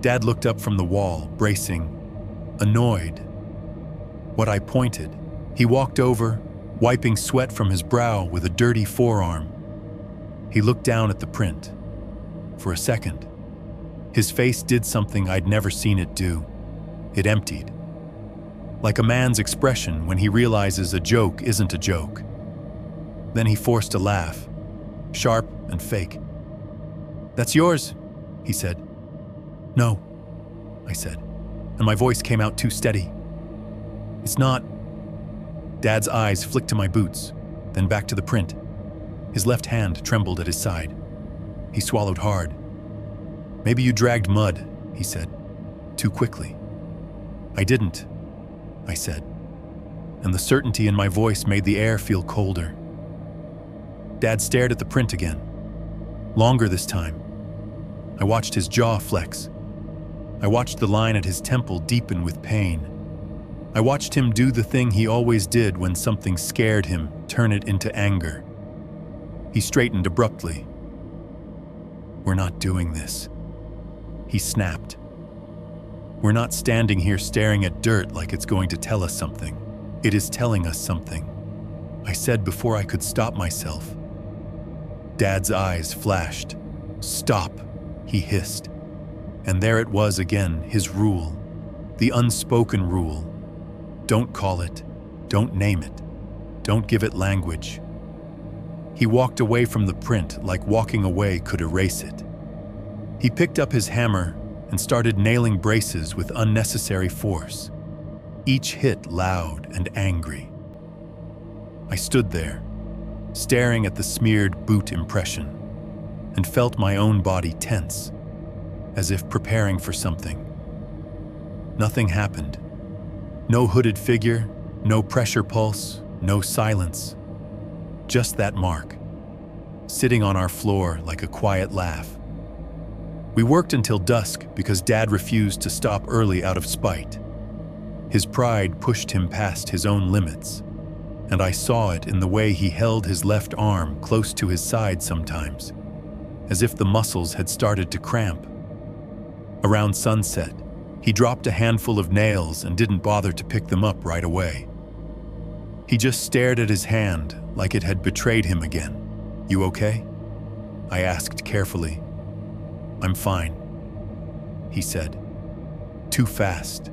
Dad looked up from the wall, bracing, annoyed. What I pointed, he walked over, wiping sweat from his brow with a dirty forearm. He looked down at the print. For a second, his face did something I'd never seen it do. It emptied. Like a man's expression when he realizes a joke isn't a joke. Then he forced a laugh, sharp and fake. "That's yours," he said. "No," I said, and my voice came out too steady. "It's not." Dad's eyes flicked to my boots, then back to the print. His left hand trembled at his side. He swallowed hard. "Maybe you dragged mud," he said, "too quickly." "I didn't," I said, and the certainty in my voice made the air feel colder. Dad stared at the print again, longer this time. I watched his jaw flex. I watched the line at his temple deepen with pain. I watched him do the thing he always did when something scared him, turn it into anger. He straightened abruptly. "We're not doing this," he snapped. "We're not standing here staring at dirt like it's going to tell us something. It is telling us something," I said before I could stop myself. Dad's eyes flashed. "Stop," he hissed. And there it was again, his rule, the unspoken rule. Don't call it, don't name it, don't give it language. He walked away from the print like walking away could erase it. He picked up his hammer and started nailing braces with unnecessary force, each hit loud and angry. I stood there, staring at the smeared boot impression, and felt my own body tense, as if preparing for something. Nothing happened. No hooded figure, no pressure pulse, no silence. Just that mark, sitting on our floor like a quiet laugh. We worked until dusk because Dad refused to stop early out of spite. His pride pushed him past his own limits, and I saw it in the way he held his left arm close to his side sometimes, as if the muscles had started to cramp. Around sunset, he dropped a handful of nails and didn't bother to pick them up right away. He just stared at his hand like it had betrayed him again. "You okay?" I asked carefully. "I'm fine," he said. Too fast.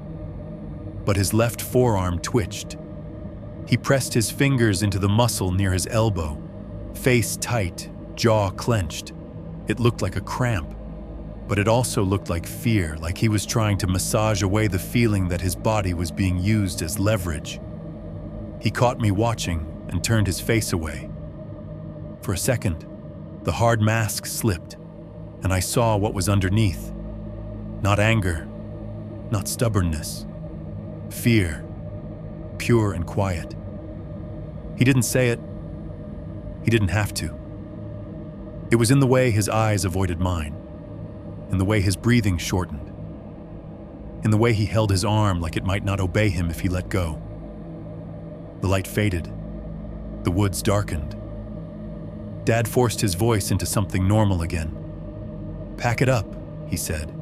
But his left forearm twitched. He pressed his fingers into the muscle near his elbow, face tight, jaw clenched. It looked like a cramp, but it also looked like fear, like he was trying to massage away the feeling that his body was being used as leverage. He caught me watching and turned his face away. For a second, the hard mask slipped, and I saw what was underneath. Not anger, not stubbornness. Fear, pure and quiet. He didn't say it. He didn't have to. It was in the way his eyes avoided mine, in the way his breathing shortened, in the way he held his arm like it might not obey him if he let go. The light faded. The woods darkened. Dad forced his voice into something normal again. "Pack it up," he said.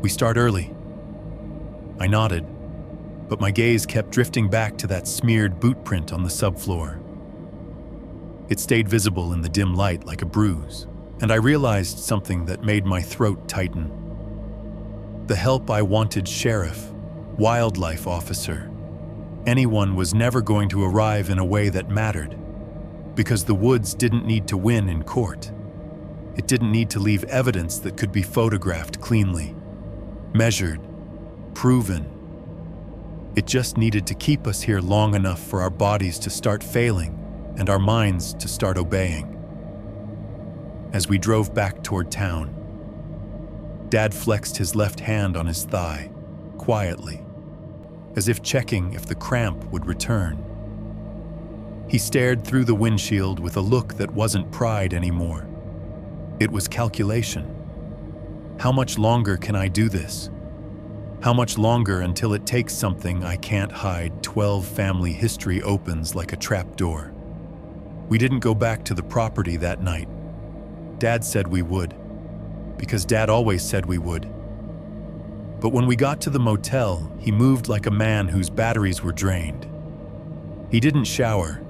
"We start early." I nodded, but my gaze kept drifting back to that smeared boot print on the subfloor. It stayed visible in the dim light like a bruise, and I realized something that made my throat tighten. The help I wanted: sheriff, wildlife officer. Anyone was never going to arrive in a way that mattered, because the woods didn't need to win in court. It didn't need to leave evidence that could be photographed cleanly, measured, proven. It just needed to keep us here long enough for our bodies to start failing and our minds to start obeying. As we drove back toward town, Dad flexed his left hand on his thigh, quietly, as if checking if the cramp would return. He stared through the windshield with a look that wasn't pride anymore. It was calculation. How much longer can I do this? How much longer until it takes something I can't hide? 12 family history opens like a trapdoor. We didn't go back to the property that night. Dad said we would, because Dad always said we would. But when we got to the motel, he moved like a man whose batteries were drained. He didn't shower.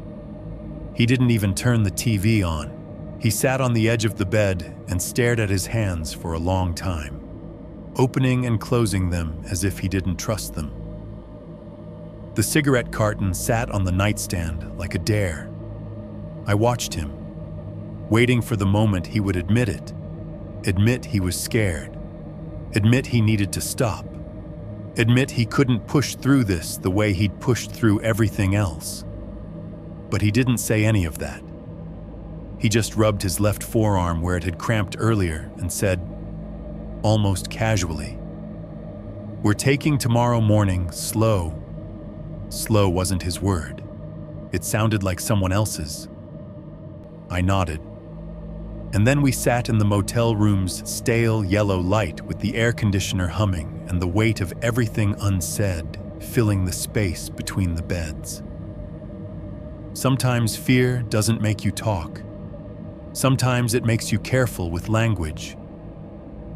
He didn't even turn the TV on. He sat on the edge of the bed and stared at his hands for a long time, opening and closing them as if he didn't trust them. The cigarette carton sat on the nightstand like a dare. I watched him, waiting for the moment he would admit it, admit he was scared, admit he needed to stop, admit he couldn't push through this the way he'd pushed through everything else. But he didn't say any of that. He just rubbed his left forearm where it had cramped earlier and said, almost casually, "We're taking tomorrow morning slow." Slow wasn't his word. It sounded like someone else's. I nodded. And then we sat in the motel room's stale yellow light with the air conditioner humming and the weight of everything unsaid filling the space between the beds. Sometimes fear doesn't make you talk. Sometimes it makes you careful with language.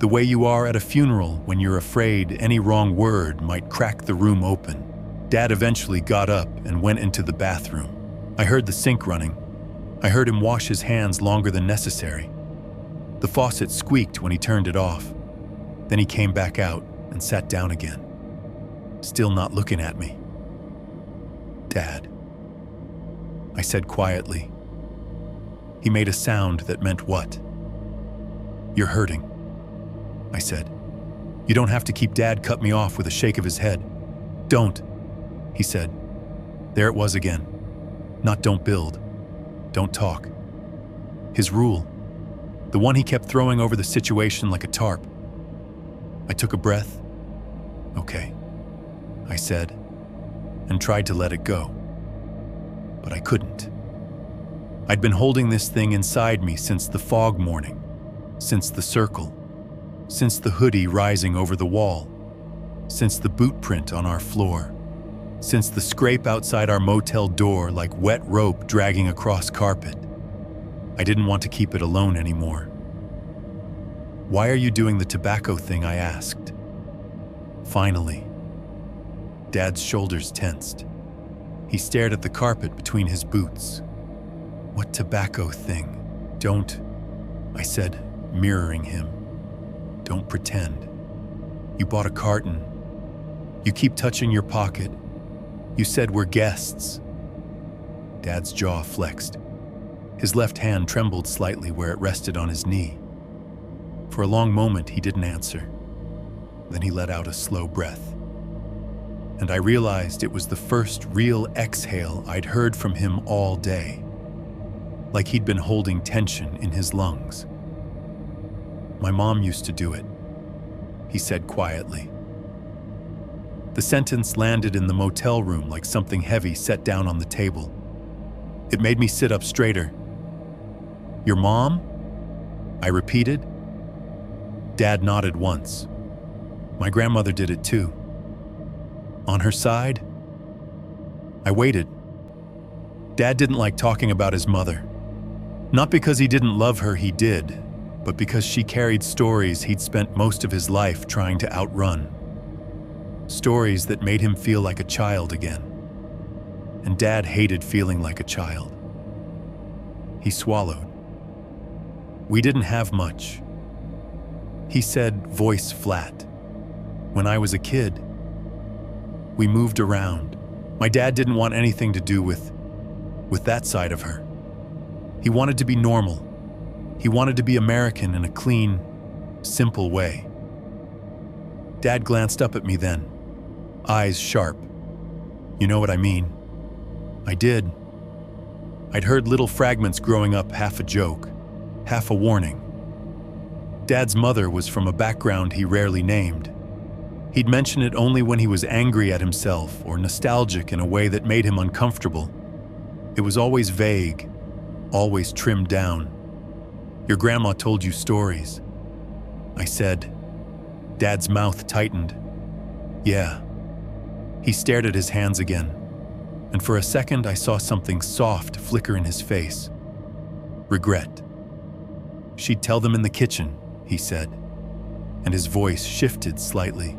The way you are at a funeral when you're afraid any wrong word might crack the room open. Dad eventually got up and went into the bathroom. I heard the sink running. I heard him wash his hands longer than necessary. The faucet squeaked when he turned it off. Then he came back out and sat down again, still not looking at me. "Dad," I said quietly. He made a sound that meant what? "You're hurting," I said. "You don't have to keep." Dad cut me off with a shake of his head. "Don't," he said. There it was again. Not don't build, don't talk. His rule, the one he kept throwing over the situation like a tarp. I took a breath. "Okay," I said, and tried to let it go. But I couldn't. I'd been holding this thing inside me since the fog morning, since the circle, since the hoodie rising over the wall, since the boot print on our floor, since the scrape outside our motel door like wet rope dragging across carpet. I didn't want to keep it alone anymore. "Why are you doing the tobacco thing?" I asked. Finally. Dad's shoulders tensed. He stared at the carpet between his boots. "What tobacco thing?" "Don't," I said, mirroring him. "Don't pretend. You bought a carton. You keep touching your pocket. You said we're guests." Dad's jaw flexed. His left hand trembled slightly where it rested on his knee. For a long moment, he didn't answer. Then he let out a slow breath. And I realized it was the first real exhale I'd heard from him all day, like he'd been holding tension in his lungs. "My mom used to do it," he said quietly. The sentence landed in the motel room like something heavy set down on the table. It made me sit up straighter. "Your mom?" I repeated. Dad nodded once. "My grandmother did it too." "On her side?" I waited. Dad didn't like talking about his mother. Not because he didn't love her, he did, but because she carried stories he'd spent most of his life trying to outrun. Stories that made him feel like a child again. And Dad hated feeling like a child. He swallowed. "We didn't have much," he said, voice flat. When I was a kid, we moved around. My dad didn't want anything to do with that side of her. He wanted to be normal. He wanted to be American in a clean, simple way. Dad glanced up at me then, eyes sharp. You know what I mean? I did. I'd heard little fragments growing up, half a joke, half a warning. Dad's mother was from a background he rarely named. He'd mention it only when he was angry at himself or nostalgic in a way that made him uncomfortable. It was always vague, always trimmed down. Your grandma told you stories. I said. Dad's mouth tightened. Yeah. He stared at his hands again, and for a second I saw something soft flicker in his face. Regret. She'd tell them in the kitchen, he said, and his voice shifted slightly.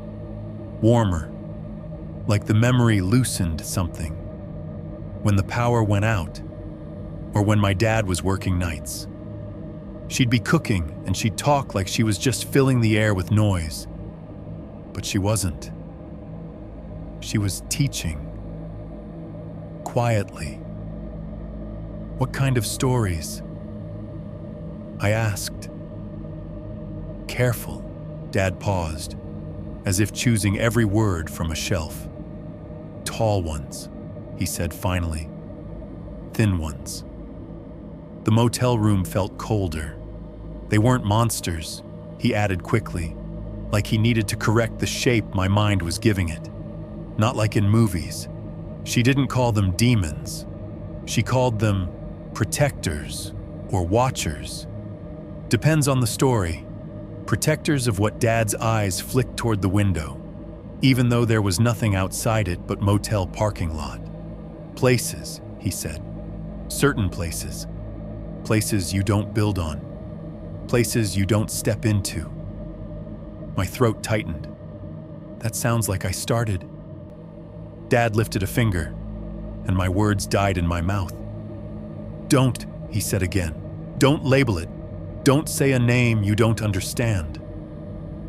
Warmer, like the memory loosened something. When the power went out, or when my dad was working nights. She'd be cooking and she'd talk like she was just filling the air with noise. But she wasn't. She was teaching. Quietly. What kind of stories? I asked. Careful. Dad paused, as if choosing every word from a shelf. Tall ones, he said finally. Thin ones. The motel room felt colder. They weren't monsters, he added quickly, like he needed to correct the shape my mind was giving it. Not like in movies. She didn't call them demons. She called them protectors or watchers. Depends on the story. Protectors of what Dad's eyes flicked toward the window, even though there was nothing outside it but motel parking lot. Places, he said. Certain places. Places you don't build on. Places you don't step into. My throat tightened. That sounds like I started. Dad lifted a finger, and my words died in my mouth. Don't, he said again. Don't label it. Don't say a name you don't understand.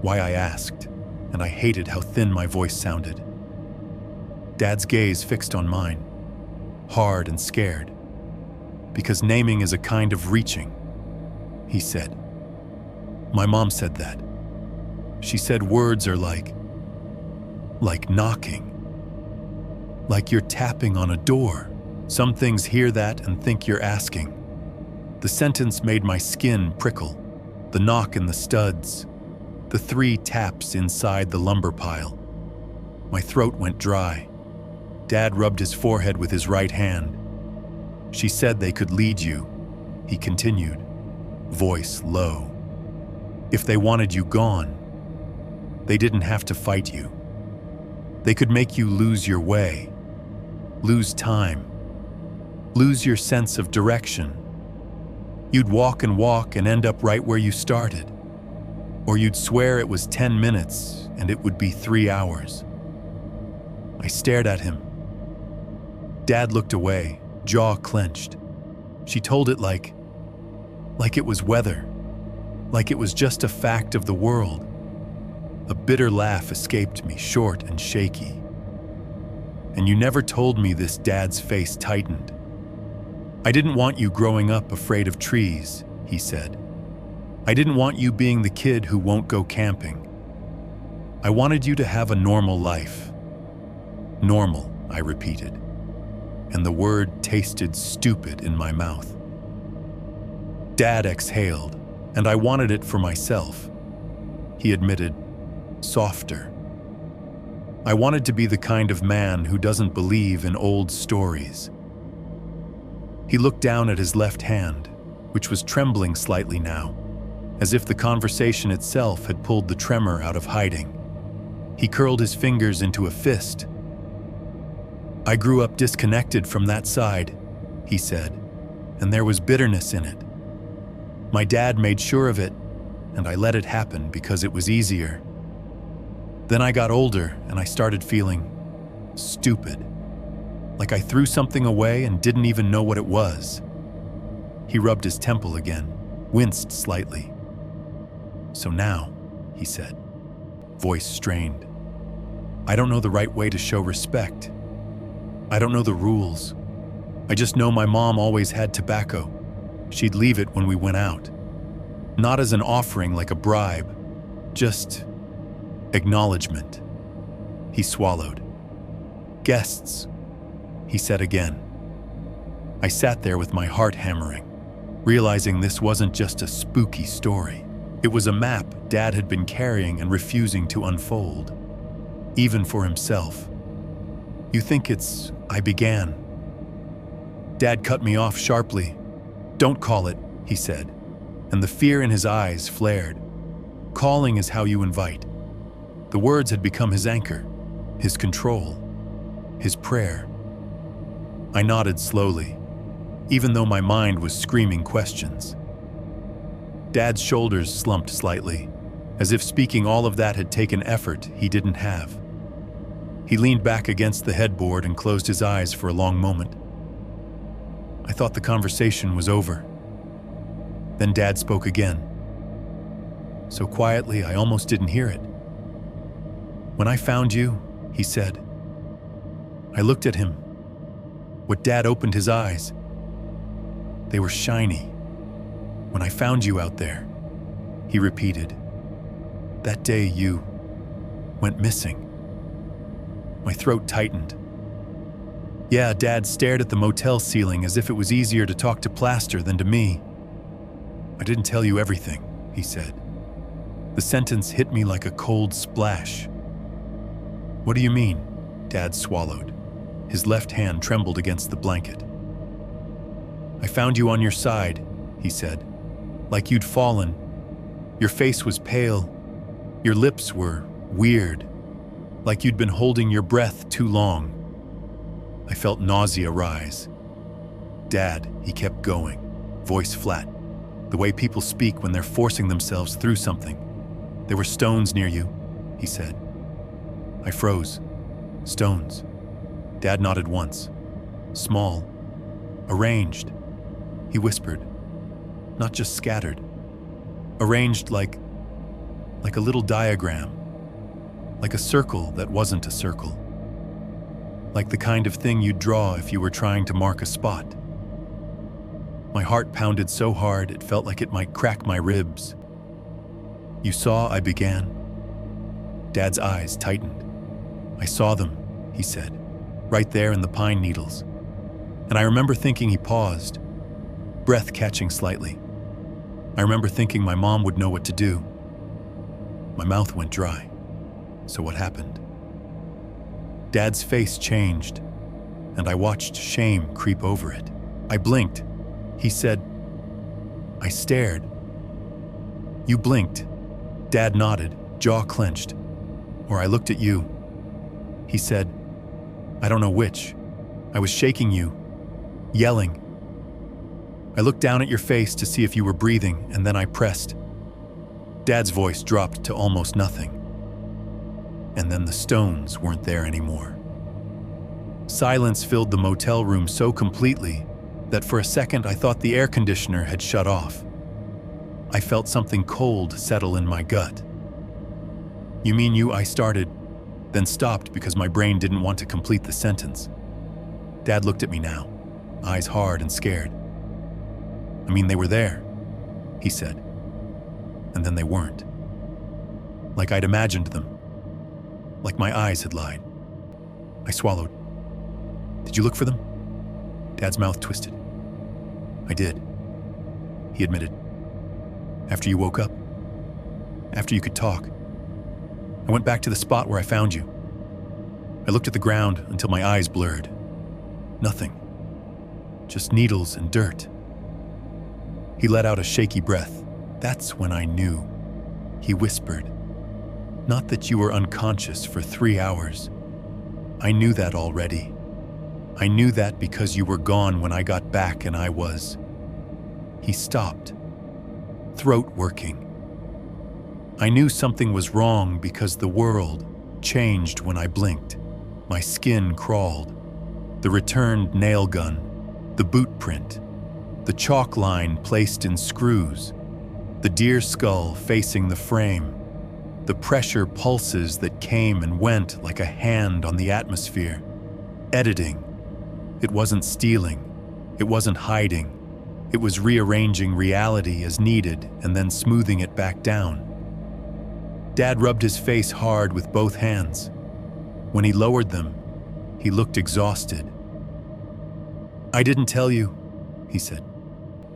Why, I asked, and I hated how thin my voice sounded. Dad's gaze fixed on mine, hard and scared. Because naming is a kind of reaching, he said. My mom said that. She said words are like knocking. Like you're tapping on a door. Some things hear that and think you're asking. The sentence made my skin prickle. The knock in the studs. The 3 taps inside the lumber pile. My throat went dry. Dad rubbed his forehead with his right hand. She said they could lead you, he continued, voice low. If they wanted you gone, they didn't have to fight you. They could make you lose your way, lose time, lose your sense of direction. You'd walk and end up right where you started. Or you'd swear it was 10 minutes and it would be 3 hours. I stared at him. Dad looked away, jaw clenched. She told it like it was weather, like it was just a fact of the world. A bitter laugh escaped me, short and shaky. And you never told me this, Dad's face tightened. I didn't want you growing up afraid of trees, he said. I didn't want you being the kid who won't go camping. I wanted you to have a normal life. Normal, I repeated, and the word tasted stupid in my mouth. Dad exhaled, and I wanted it for myself. He admitted, softer. I wanted to be the kind of man who doesn't believe in old stories. He looked down at his left hand, which was trembling slightly now, as if the conversation itself had pulled the tremor out of hiding. He curled his fingers into a fist. I grew up disconnected from that side, he said, and there was bitterness in it. My dad made sure of it, and I let it happen because it was easier. Then I got older and I started feeling stupid, like I threw something away and didn't even know what it was. He rubbed his temple again, winced slightly. So now, he said, voice strained, I don't know the right way to show respect. I don't know the rules. I just know my mom always had tobacco. She'd leave it when we went out. Not as an offering like a bribe, just acknowledgement. He swallowed. Guests, he said again. I sat there with my heart hammering, realizing this wasn't just a spooky story. It was a map Dad had been carrying and refusing to unfold, even for himself. You think it's... I began. Dad cut me off sharply. Don't call it, he said, and the fear in his eyes flared. Calling is how you invite. The words had become his anchor, his control, his prayer. I nodded slowly, even though my mind was screaming questions. Dad's shoulders slumped slightly, as if speaking all of that had taken effort he didn't have. He leaned back against the headboard and closed his eyes for a long moment. I thought the conversation was over. Then Dad spoke again. So quietly, I almost didn't hear it. When I found you, he said. I looked at him. What Dad opened his eyes. They were shiny. When I found you out there, he repeated. That day you went missing. My throat tightened. Yeah, Dad stared at the motel ceiling as if it was easier to talk to plaster than to me. I didn't tell you everything, he said. The sentence hit me like a cold splash. What do you mean? Dad swallowed. His left hand trembled against the blanket. I found you on your side, he said, like you'd fallen. Your face was pale. Your lips were weird, like you'd been holding your breath too long. I felt nausea rise. Dad, he kept going, voice flat, the way people speak when they're forcing themselves through something. There were stones near you, he said. I froze. Stones. Dad nodded once. Small. Arranged. He whispered. Not just scattered. Arranged like a little diagram. Like a circle that wasn't a circle. Like the kind of thing you'd draw if you were trying to mark a spot. My heart pounded so hard it felt like it might crack my ribs. You saw, I began. Dad's eyes tightened. I saw them, he said, right there in the pine needles. And I remember thinking he paused, breath catching slightly. I remember thinking my mom would know what to do. My mouth went dry. So what happened? Dad's face changed, and I watched shame creep over it. I blinked. He said, I stared. You blinked. Dad nodded, jaw clenched. Or I looked at you. He said, I don't know which. I was shaking you, yelling. I looked down at your face to see if you were breathing, and then I pressed. Dad's voice dropped to almost nothing. And then the stones weren't there anymore. Silence filled the motel room so completely that for a second I thought the air conditioner had shut off. I felt something cold settle in my gut. You mean I started, then stopped because my brain didn't want to complete the sentence. Dad looked at me now, eyes hard and scared. I mean, they were there, he said. And then they weren't. Like I'd imagined them. Like my eyes had lied. I swallowed. Did you look for them? Dad's mouth twisted. I did, he admitted. After you woke up. After you could talk. I went back to the spot where I found you. I looked at the ground until my eyes blurred. Nothing. Just needles and dirt. He let out a shaky breath. That's when I knew. He whispered. Not that you were unconscious for 3 hours. I knew that already. I knew that because you were gone when I got back and I was. He stopped. Throat working. I knew something was wrong because the world changed when I blinked. My skin crawled. The returned nail gun, the boot print, the chalk line placed in screws, the deer skull facing the frame, the pressure pulses that came and went like a hand on the atmosphere. Editing. It wasn't stealing. It wasn't hiding. It was rearranging reality as needed and then smoothing it back down. Dad rubbed his face hard with both hands. When he lowered them, he looked exhausted. "I didn't tell you," he said,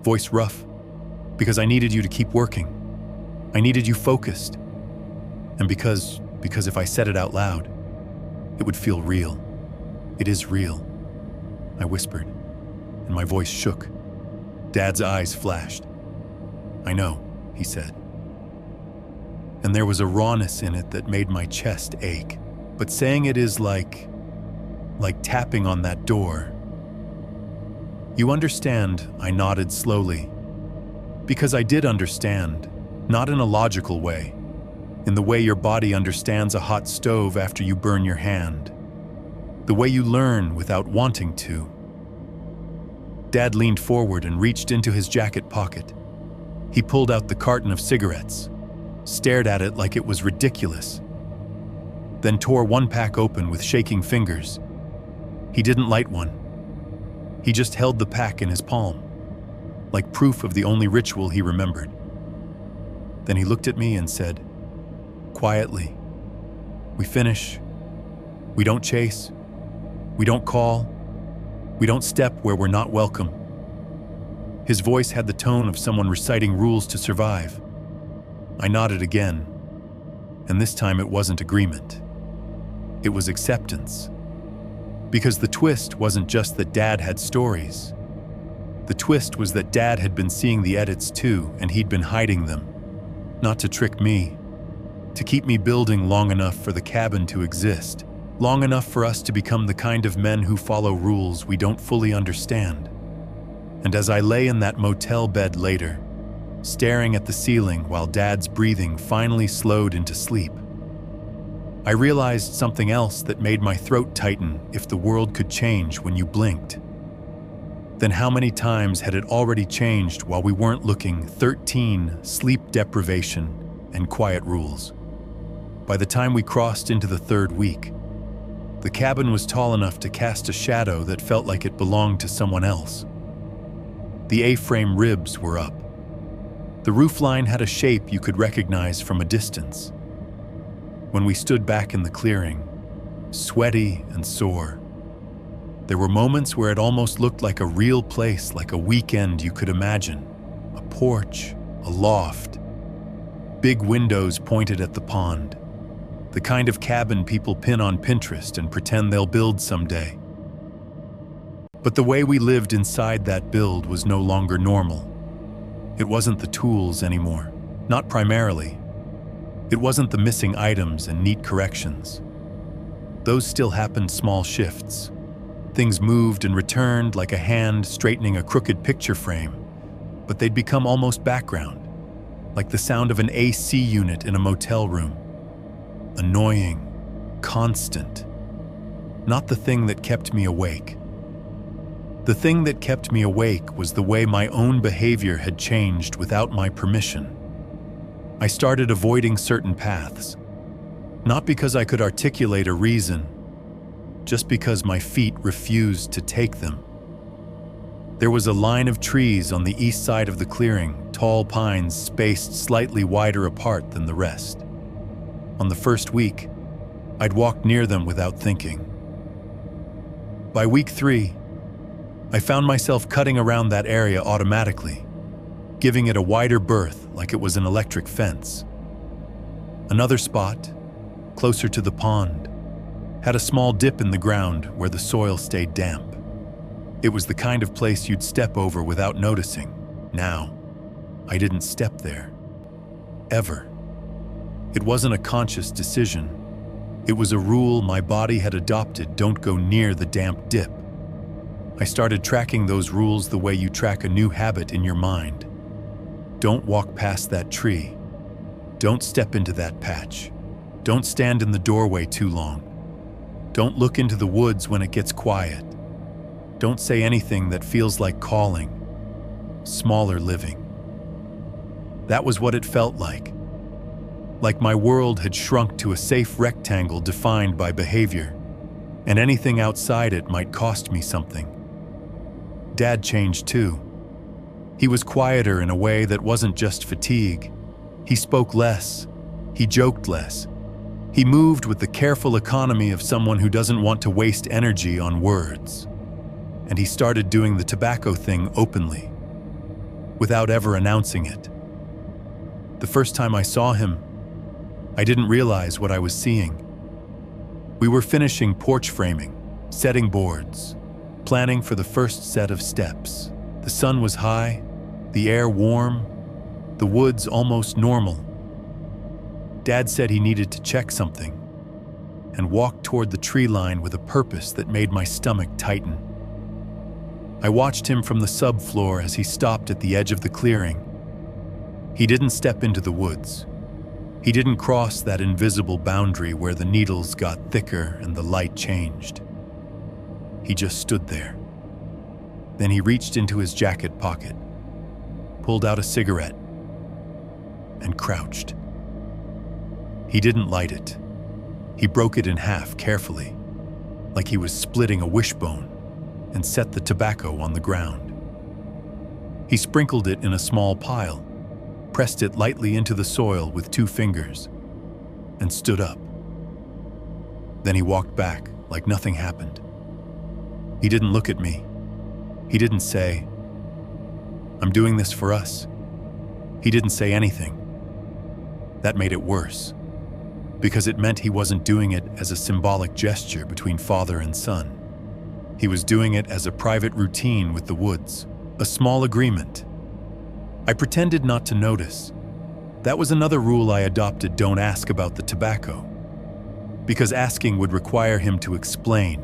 voice rough, "because I needed you to keep working. I needed you focused. And because if I said it out loud, it would feel real. It is real," I whispered, and my voice shook. Dad's eyes flashed. "I know," he said. And there was a rawness in it that made my chest ache. But saying it is like tapping on that door. "You understand," I nodded slowly. Because I did understand, not in a logical way, in the way your body understands a hot stove after you burn your hand. The way you learn without wanting to. Dad leaned forward and reached into his jacket pocket. He pulled out the carton of cigarettes, stared at it like it was ridiculous, then tore one pack open with shaking fingers. He didn't light one. He just held the pack in his palm, like proof of the only ritual he remembered. Then he looked at me and said, quietly, "We finish. We don't chase. We don't call. We don't step where we're not welcome." His voice had the tone of someone reciting rules to survive. I nodded again, and this time it wasn't agreement. It was acceptance. Because the twist wasn't just that Dad had stories. The twist was that Dad had been seeing the edits too, and he'd been hiding them. Not to trick me, to keep me building long enough for the cabin to exist, long enough for us to become the kind of men who follow rules we don't fully understand. And as I lay in that motel bed later, staring at the ceiling while Dad's breathing finally slowed into sleep, I realized something else that made my throat tighten. If the world could change when you blinked, then how many times had it already changed while we weren't looking? 13, sleep deprivation, and quiet rules. By the time we crossed into the third week, the cabin was tall enough to cast a shadow that felt like it belonged to someone else. The A-frame ribs were up. The roofline had a shape you could recognize from a distance. When we stood back in the clearing, sweaty and sore, there were moments where it almost looked like a real place, like a weekend you could imagine. A porch, a loft, big windows pointed at the pond. The kind of cabin people pin on Pinterest and pretend they'll build someday. But the way we lived inside that build was no longer normal. It wasn't the tools anymore, not primarily. It wasn't the missing items and neat corrections. Those still happened small shifts. Things moved and returned like a hand straightening a crooked picture frame, but they'd become almost background, like the sound of an AC unit in a motel room. Annoying, constant. Not the thing that kept me awake. The thing that kept me awake was the way my own behavior had changed without my permission. I started avoiding certain paths, not because I could articulate a reason, just because my feet refused to take them. There was a line of trees on the east side of the clearing, tall pines spaced slightly wider apart than the rest. On the first week, I'd walked near them without thinking. By week 3, I found myself cutting around that area automatically, giving it a wider berth like it was an electric fence. Another spot, closer to the pond, had a small dip in the ground where the soil stayed damp. It was the kind of place you'd step over without noticing. Now, I didn't step there. Ever. It wasn't a conscious decision. It was a rule my body had adopted: don't go near the damp dip. I started tracking those rules the way you track a new habit in your mind. Don't walk past that tree. Don't step into that patch. Don't stand in the doorway too long. Don't look into the woods when it gets quiet. Don't say anything that feels like calling. Smaller living. That was what it felt like like my world had shrunk to a safe rectangle defined by behavior, and anything outside it might cost me something. Dad changed too. He was quieter in a way that wasn't just fatigue. He spoke less. He joked less. He moved with the careful economy of someone who doesn't want to waste energy on words. And he started doing the tobacco thing openly, without ever announcing it. The first time I saw him, I didn't realize what I was seeing. We were finishing porch framing, setting boards, planning for the first set of steps. The sun was high, the air warm, the woods almost normal. Dad said he needed to check something and walked toward the tree line with a purpose that made my stomach tighten. I watched him from the subfloor as he stopped at the edge of the clearing. He didn't step into the woods. He didn't cross that invisible boundary where the needles got thicker and the light changed. He just stood there. Then he reached into his jacket pocket, pulled out a cigarette, and crouched. He didn't light it. He broke it in half carefully, like he was splitting a wishbone, and set the tobacco on the ground. He sprinkled it in a small pile, pressed it lightly into the soil with 2 fingers, and stood up. Then he walked back like nothing happened. He didn't look at me. He didn't say, "I'm doing this for us." He didn't say anything. That made it worse, because it meant he wasn't doing it as a symbolic gesture between father and son. He was doing it as a private routine with the woods, a small agreement. I pretended not to notice. That was another rule I adopted: don't ask about the tobacco. Because asking would require him to explain,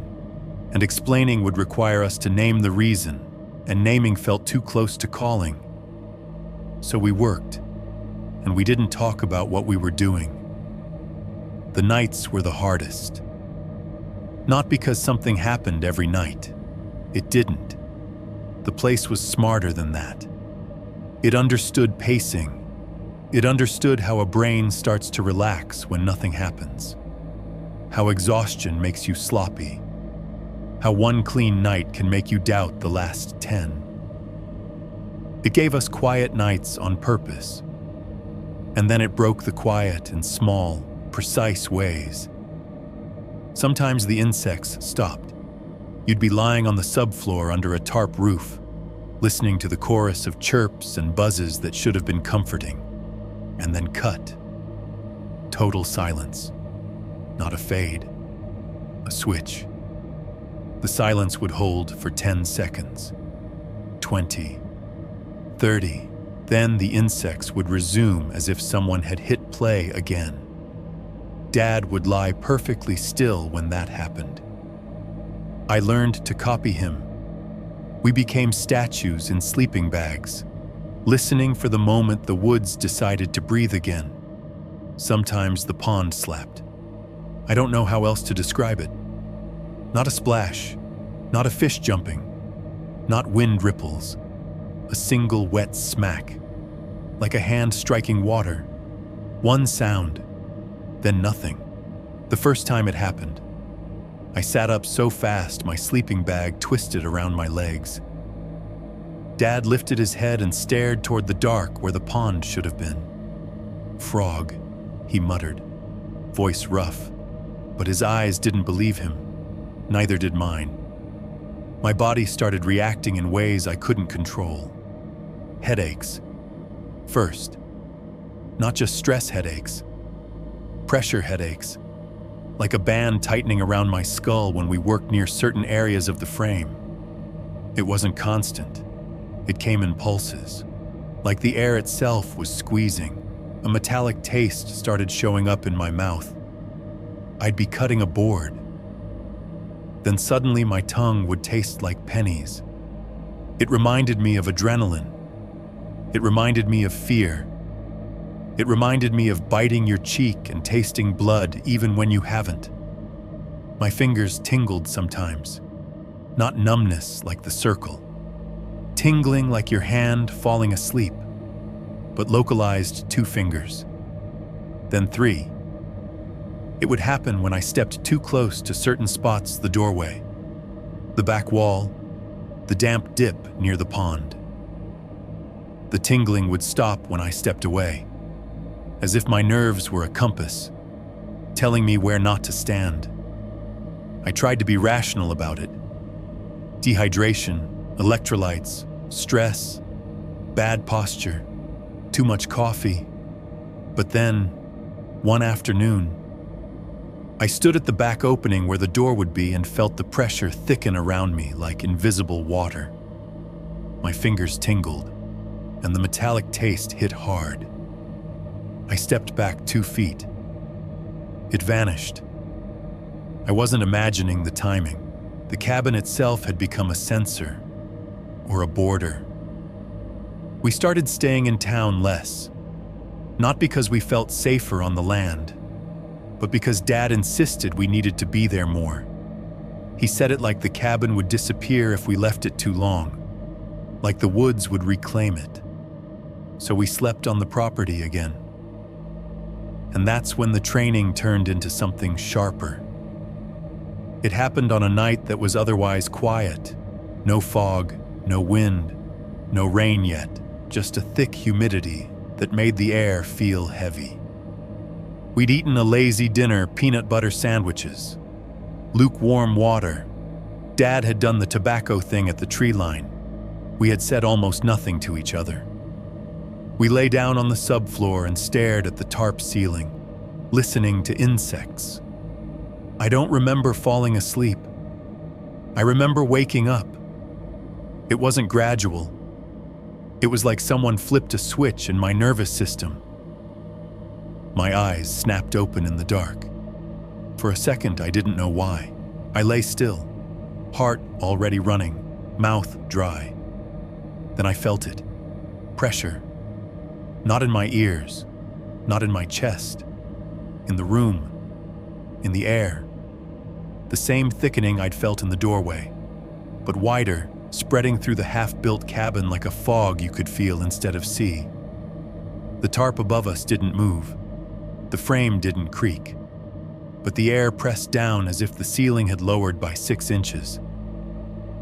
and explaining would require us to name the reason, and naming felt too close to calling. So we worked, and we didn't talk about what we were doing. The nights were the hardest. Not because something happened every night. It didn't. The place was smarter than that. It understood pacing. It understood how a brain starts to relax when nothing happens. How exhaustion makes you sloppy. How one clean night can make you doubt the last 10. It gave us quiet nights on purpose. And then it broke the quiet in small, precise ways. Sometimes the insects stopped. You'd be lying on the subfloor under a tarp roof, listening to the chorus of chirps and buzzes that should have been comforting, and then cut. Total silence. Not a fade. A switch. The silence would hold for 10 seconds. 20. 30. Then the insects would resume as if someone had hit play again. Dad would lie perfectly still when that happened. I learned to copy him. We became statues in sleeping bags, listening for the moment the woods decided to breathe again. Sometimes the pond slapped. I don't know how else to describe it. Not a splash, not a fish jumping, not wind ripples. A single wet smack, like a hand striking water. One sound, then nothing. The first time it happened, I sat up so fast my sleeping bag twisted around my legs. Dad lifted his head and stared toward the dark where the pond should have been. "Frog," he muttered, voice rough, but his eyes didn't believe him. Neither did mine. My body started reacting in ways I couldn't control. Headaches. First. Not just stress headaches. Pressure headaches. Like a band tightening around my skull when we worked near certain areas of the frame. It wasn't constant. It came in pulses. Like the air itself was squeezing. A metallic taste started showing up in my mouth. I'd be cutting a board. Then suddenly my tongue would taste like pennies. It reminded me of adrenaline. It reminded me of fear. It reminded me of biting your cheek and tasting blood even when you haven't. My fingers tingled sometimes. Not numbness like the circle. Tingling like your hand falling asleep, but localized 2 fingers. then 3. It would happen when I stepped too close to certain spots: the doorway, the back wall, the damp dip near the pond. The tingling would stop when I stepped away, as if my nerves were a compass, telling me where not to stand. I tried to be rational about it. Dehydration, electrolytes, stress, bad posture, too much coffee. But then, one afternoon, I stood at the back opening where the door would be and felt the pressure thicken around me like invisible water. My fingers tingled, and the metallic taste hit hard. I stepped back 2 feet. It vanished. I wasn't imagining the timing. The cabin itself had become a sensor, or a border. We started staying in town less, not because we felt safer on the land, but because Dad insisted we needed to be there more. He said it like the cabin would disappear if we left it too long, like the woods would reclaim it. So we slept on the property again. And that's when the training turned into something sharper. It happened on a night that was otherwise quiet. No fog, no wind, no rain yet, just a thick humidity that made the air feel heavy. We'd eaten a lazy dinner, peanut butter sandwiches, lukewarm water. Dad had done the tobacco thing at the tree line. We had said almost nothing to each other. We lay down on the subfloor and stared at the tarp ceiling, listening to insects. I don't remember falling asleep. I remember waking up. It wasn't gradual. It was like someone flipped a switch in my nervous system. My eyes snapped open in the dark. For a second, I didn't know why. I lay still, heart already running, mouth dry. Then I felt it. Pressure. Not in my ears, not in my chest. In the room, in the air. The same thickening I'd felt in the doorway, but wider, spreading through the half-built cabin like a fog you could feel instead of see. The tarp above us didn't move. The frame didn't creak. But the air pressed down as if the ceiling had lowered by 6 inches.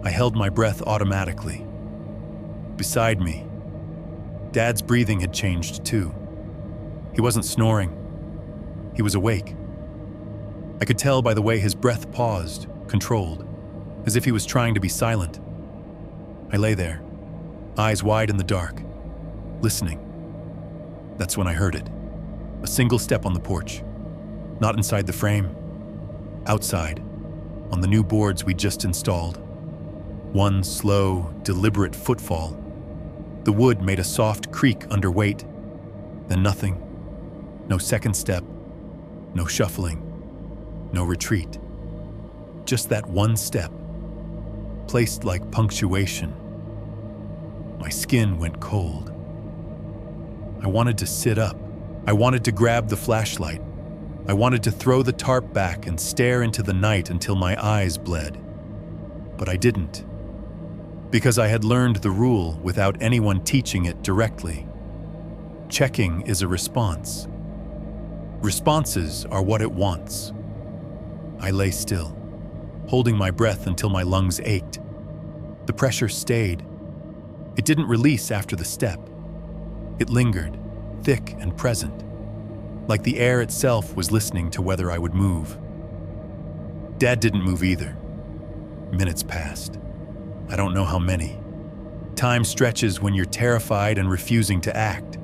I held my breath automatically. Beside me, Dad's breathing had changed too. He wasn't snoring. He was awake. I could tell by the way his breath paused, controlled, as if he was trying to be silent. I lay there, eyes wide in the dark, listening. That's when I heard it. A single step on the porch. Not inside the frame. Outside, on the new boards we'd just installed. One slow, deliberate footfall. The wood made a soft creak under weight. Then nothing. No second step. No shuffling. No retreat. Just that one step, placed like punctuation. My skin went cold. I wanted to sit up. I wanted to grab the flashlight. I wanted to throw the tarp back and stare into the night until my eyes bled. But I didn't. Because I had learned the rule without anyone teaching it directly. Checking is a response. Responses are what it wants. I lay still, holding my breath until my lungs ached. The pressure stayed. It didn't release after the step. It lingered, thick and present, like the air itself was listening to whether I would move. Dad didn't move either. Minutes passed. I don't know how many. Time stretches when you're terrified and refusing to act.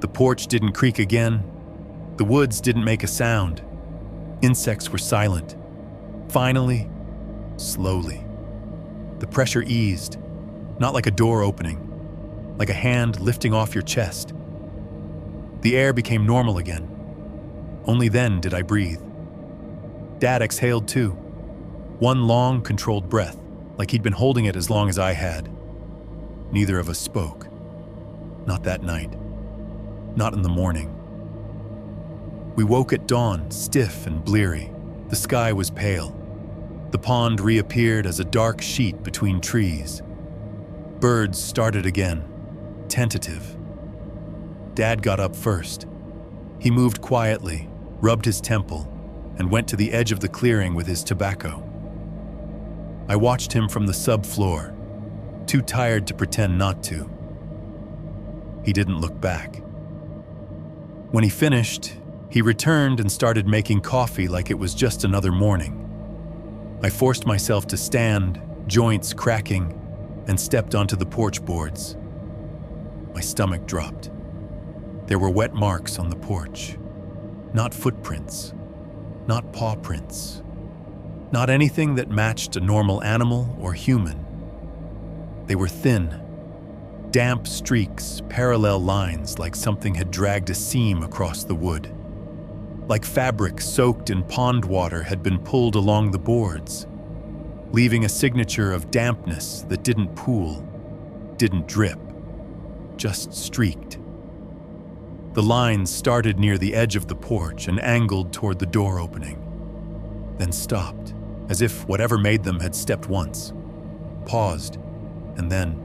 The porch didn't creak again. The woods didn't make a sound. Insects were silent. Finally, slowly, the pressure eased, not like a door opening, like a hand lifting off your chest. The air became normal again. Only then did I breathe. Dad exhaled too. One long, controlled breath, like he'd been holding it as long as I had. Neither of us spoke. Not that night. Not in the morning. We woke at dawn, stiff and bleary. The sky was pale. The pond reappeared as a dark sheet between trees. Birds started again, tentative. Dad got up first. He moved quietly, rubbed his temple, and went to the edge of the clearing with his tobacco. I watched him from the subfloor, too tired to pretend not to. He didn't look back. When he finished, he returned and started making coffee like it was just another morning. I forced myself to stand, joints cracking, and stepped onto the porch boards. My stomach dropped. There were wet marks on the porch. Not footprints, not paw prints, not anything that matched a normal animal or human. They were thin, damp streaks, parallel lines like something had dragged a seam across the wood. Like fabric soaked in pond water had been pulled along the boards, leaving a signature of dampness that didn't pool, didn't drip, just streaked. The lines started near the edge of the porch and angled toward the door opening, then stopped, as if whatever made them had stepped once, paused, and then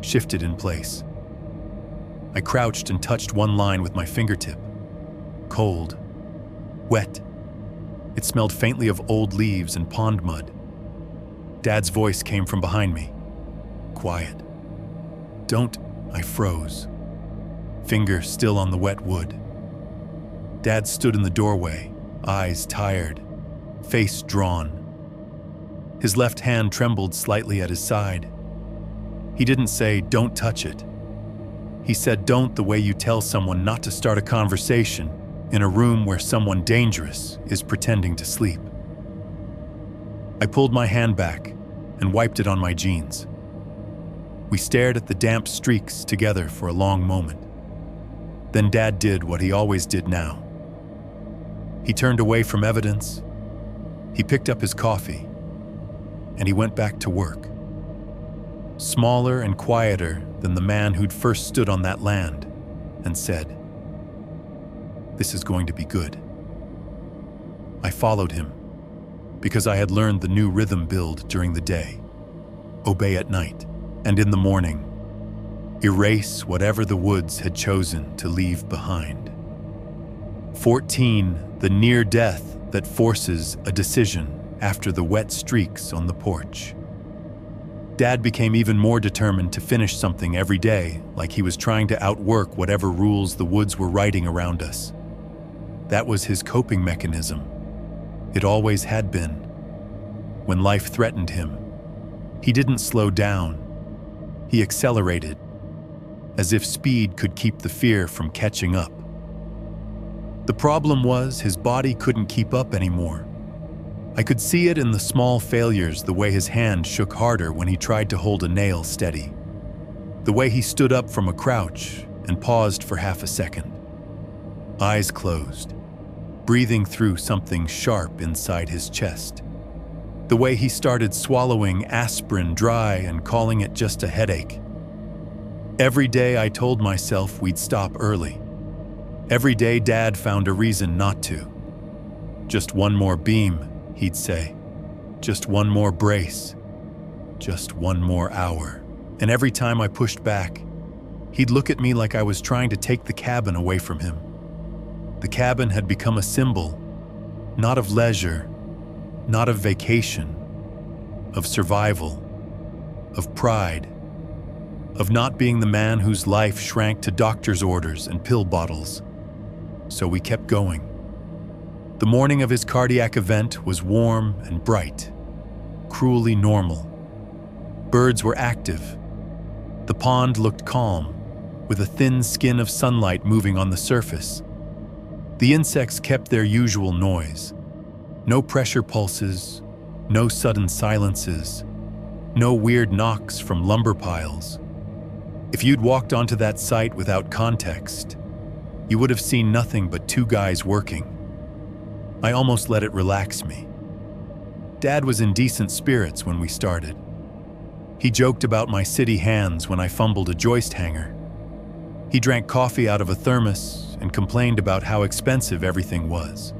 shifted in place. I crouched and touched one line with my fingertip. Cold, wet. It smelled faintly of old leaves and pond mud. Dad's voice came from behind me. Quiet. Don't. I froze, finger still on the wet wood. Dad stood in the doorway, eyes tired, face drawn. His left hand trembled slightly at his side. He didn't say, "Don't touch it." He said, "Don't," the way you tell someone not to start a conversation in a room where someone dangerous is pretending to sleep. I pulled my hand back and wiped it on my jeans. We stared at the damp streaks together for a long moment. Then Dad did what he always did now. He turned away from evidence, he picked up his coffee, and he went back to work. Smaller and quieter than the man who'd first stood on that land and said, "This is going to be good." I followed him because I had learned the new rhythm build during the day. Obey at night, and in the morning, erase whatever the woods had chosen to leave behind. 14, the near death that forces a decision after the wet streaks on the porch. Dad became even more determined to finish something every day, like he was trying to outwork whatever rules the woods were writing around us. That was his coping mechanism. It always had been. When life threatened him, he didn't slow down. He accelerated, as if speed could keep the fear from catching up. The problem was his body couldn't keep up anymore. I could see it in the small failures, the way his hand shook harder when he tried to hold a nail steady, the way he stood up from a crouch and paused for half a second, eyes closed, breathing through something sharp inside his chest, the way he started swallowing aspirin dry and calling it just a headache. Every day I told myself we'd stop early. Every day Dad found a reason not to. Just one more beam, he'd say. Just one more brace. Just one more hour. And every time I pushed back, he'd look at me like I was trying to take the cabin away from him. The cabin had become a symbol, not of leisure, not of vacation, of survival, of pride, of not being the man whose life shrank to doctor's orders and pill bottles. So we kept going. The morning of his cardiac event was warm and bright, cruelly normal. Birds were active. The pond looked calm, with a thin skin of sunlight moving on the surface. The insects kept their usual noise. No pressure pulses, no sudden silences, no weird knocks from lumber piles. If you'd walked onto that site without context, you would have seen nothing but two guys working. I almost let it relax me. Dad was in decent spirits when we started. He joked about my city hands when I fumbled a joist hanger. He drank coffee out of a thermos and complained about how expensive everything was.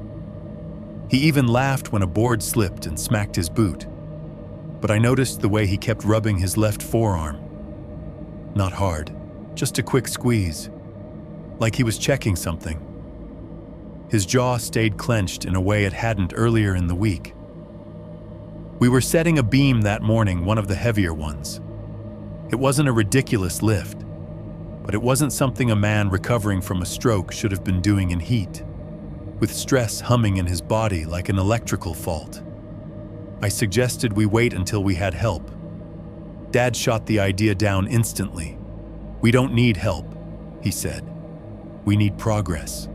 He even laughed when a board slipped and smacked his boot. But I noticed the way he kept rubbing his left forearm. Not hard, just a quick squeeze, like he was checking something. His jaw stayed clenched in a way it hadn't earlier in the week. We were setting a beam that morning, one of the heavier ones. It wasn't a ridiculous lift, but it wasn't something a man recovering from a stroke should have been doing in heat, with stress humming in his body like an electrical fault. I suggested we wait until we had help. Dad shot the idea down instantly. "We don't need help," he said. "We need progress."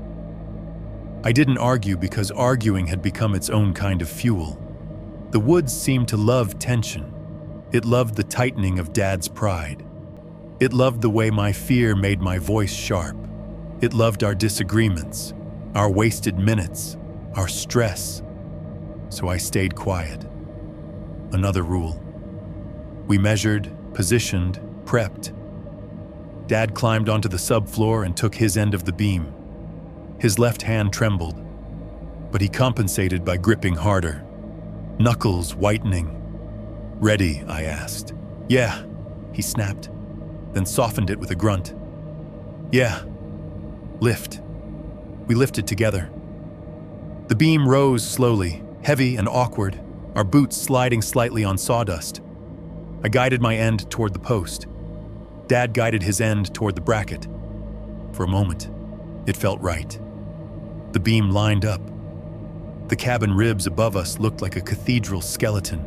I didn't argue because arguing had become its own kind of fuel. The woods seemed to love tension. It loved the tightening of Dad's pride. It loved the way my fear made my voice sharp. It loved our disagreements, our wasted minutes, our stress. So I stayed quiet. Another rule. We measured, positioned, prepped. Dad climbed onto the subfloor and took his end of the beam. His left hand trembled, but he compensated by gripping harder, knuckles whitening. "Ready?" I asked. "Yeah," he snapped, then softened it with a grunt. "Yeah. Lift." We lifted together. The beam rose slowly, heavy and awkward, our boots sliding slightly on sawdust. I guided my end toward the post. Dad guided his end toward the bracket. For a moment, it felt right. The beam lined up. The cabin ribs above us looked like a cathedral skeleton.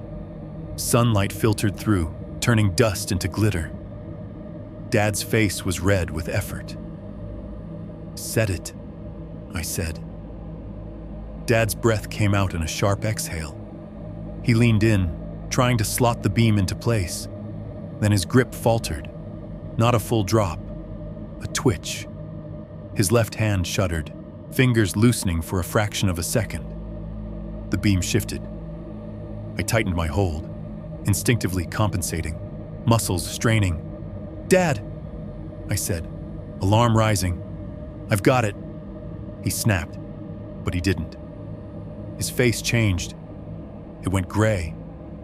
Sunlight filtered through, turning dust into glitter. Dad's face was red with effort. "Set it," I said. Dad's breath came out in a sharp exhale. He leaned in, trying to slot the beam into place. Then his grip faltered. Not a full drop, a twitch. His left hand shuddered, fingers loosening for a fraction of a second. The beam shifted. I tightened my hold, instinctively compensating, muscles straining. "Dad!" I said, alarm rising. "I've got it." He snapped, but he didn't. His face changed. It went gray,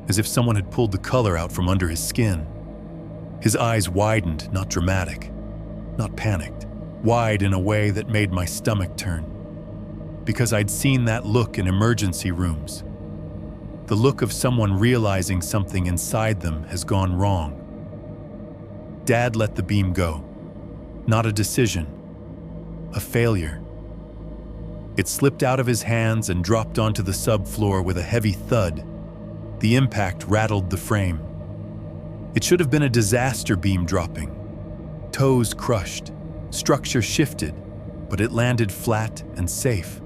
as if someone had pulled the color out from under his skin. His eyes widened, not dramatic, not panicked, wide in a way that made my stomach turn. Because I'd seen that look in emergency rooms. The look of someone realizing something inside them has gone wrong. Dad let the beam go. Not a decision, a failure. It slipped out of his hands and dropped onto the subfloor with a heavy thud. The impact rattled the frame. It should have been a disaster beam dropping. Toes crushed, structure shifted, but it landed flat and safe,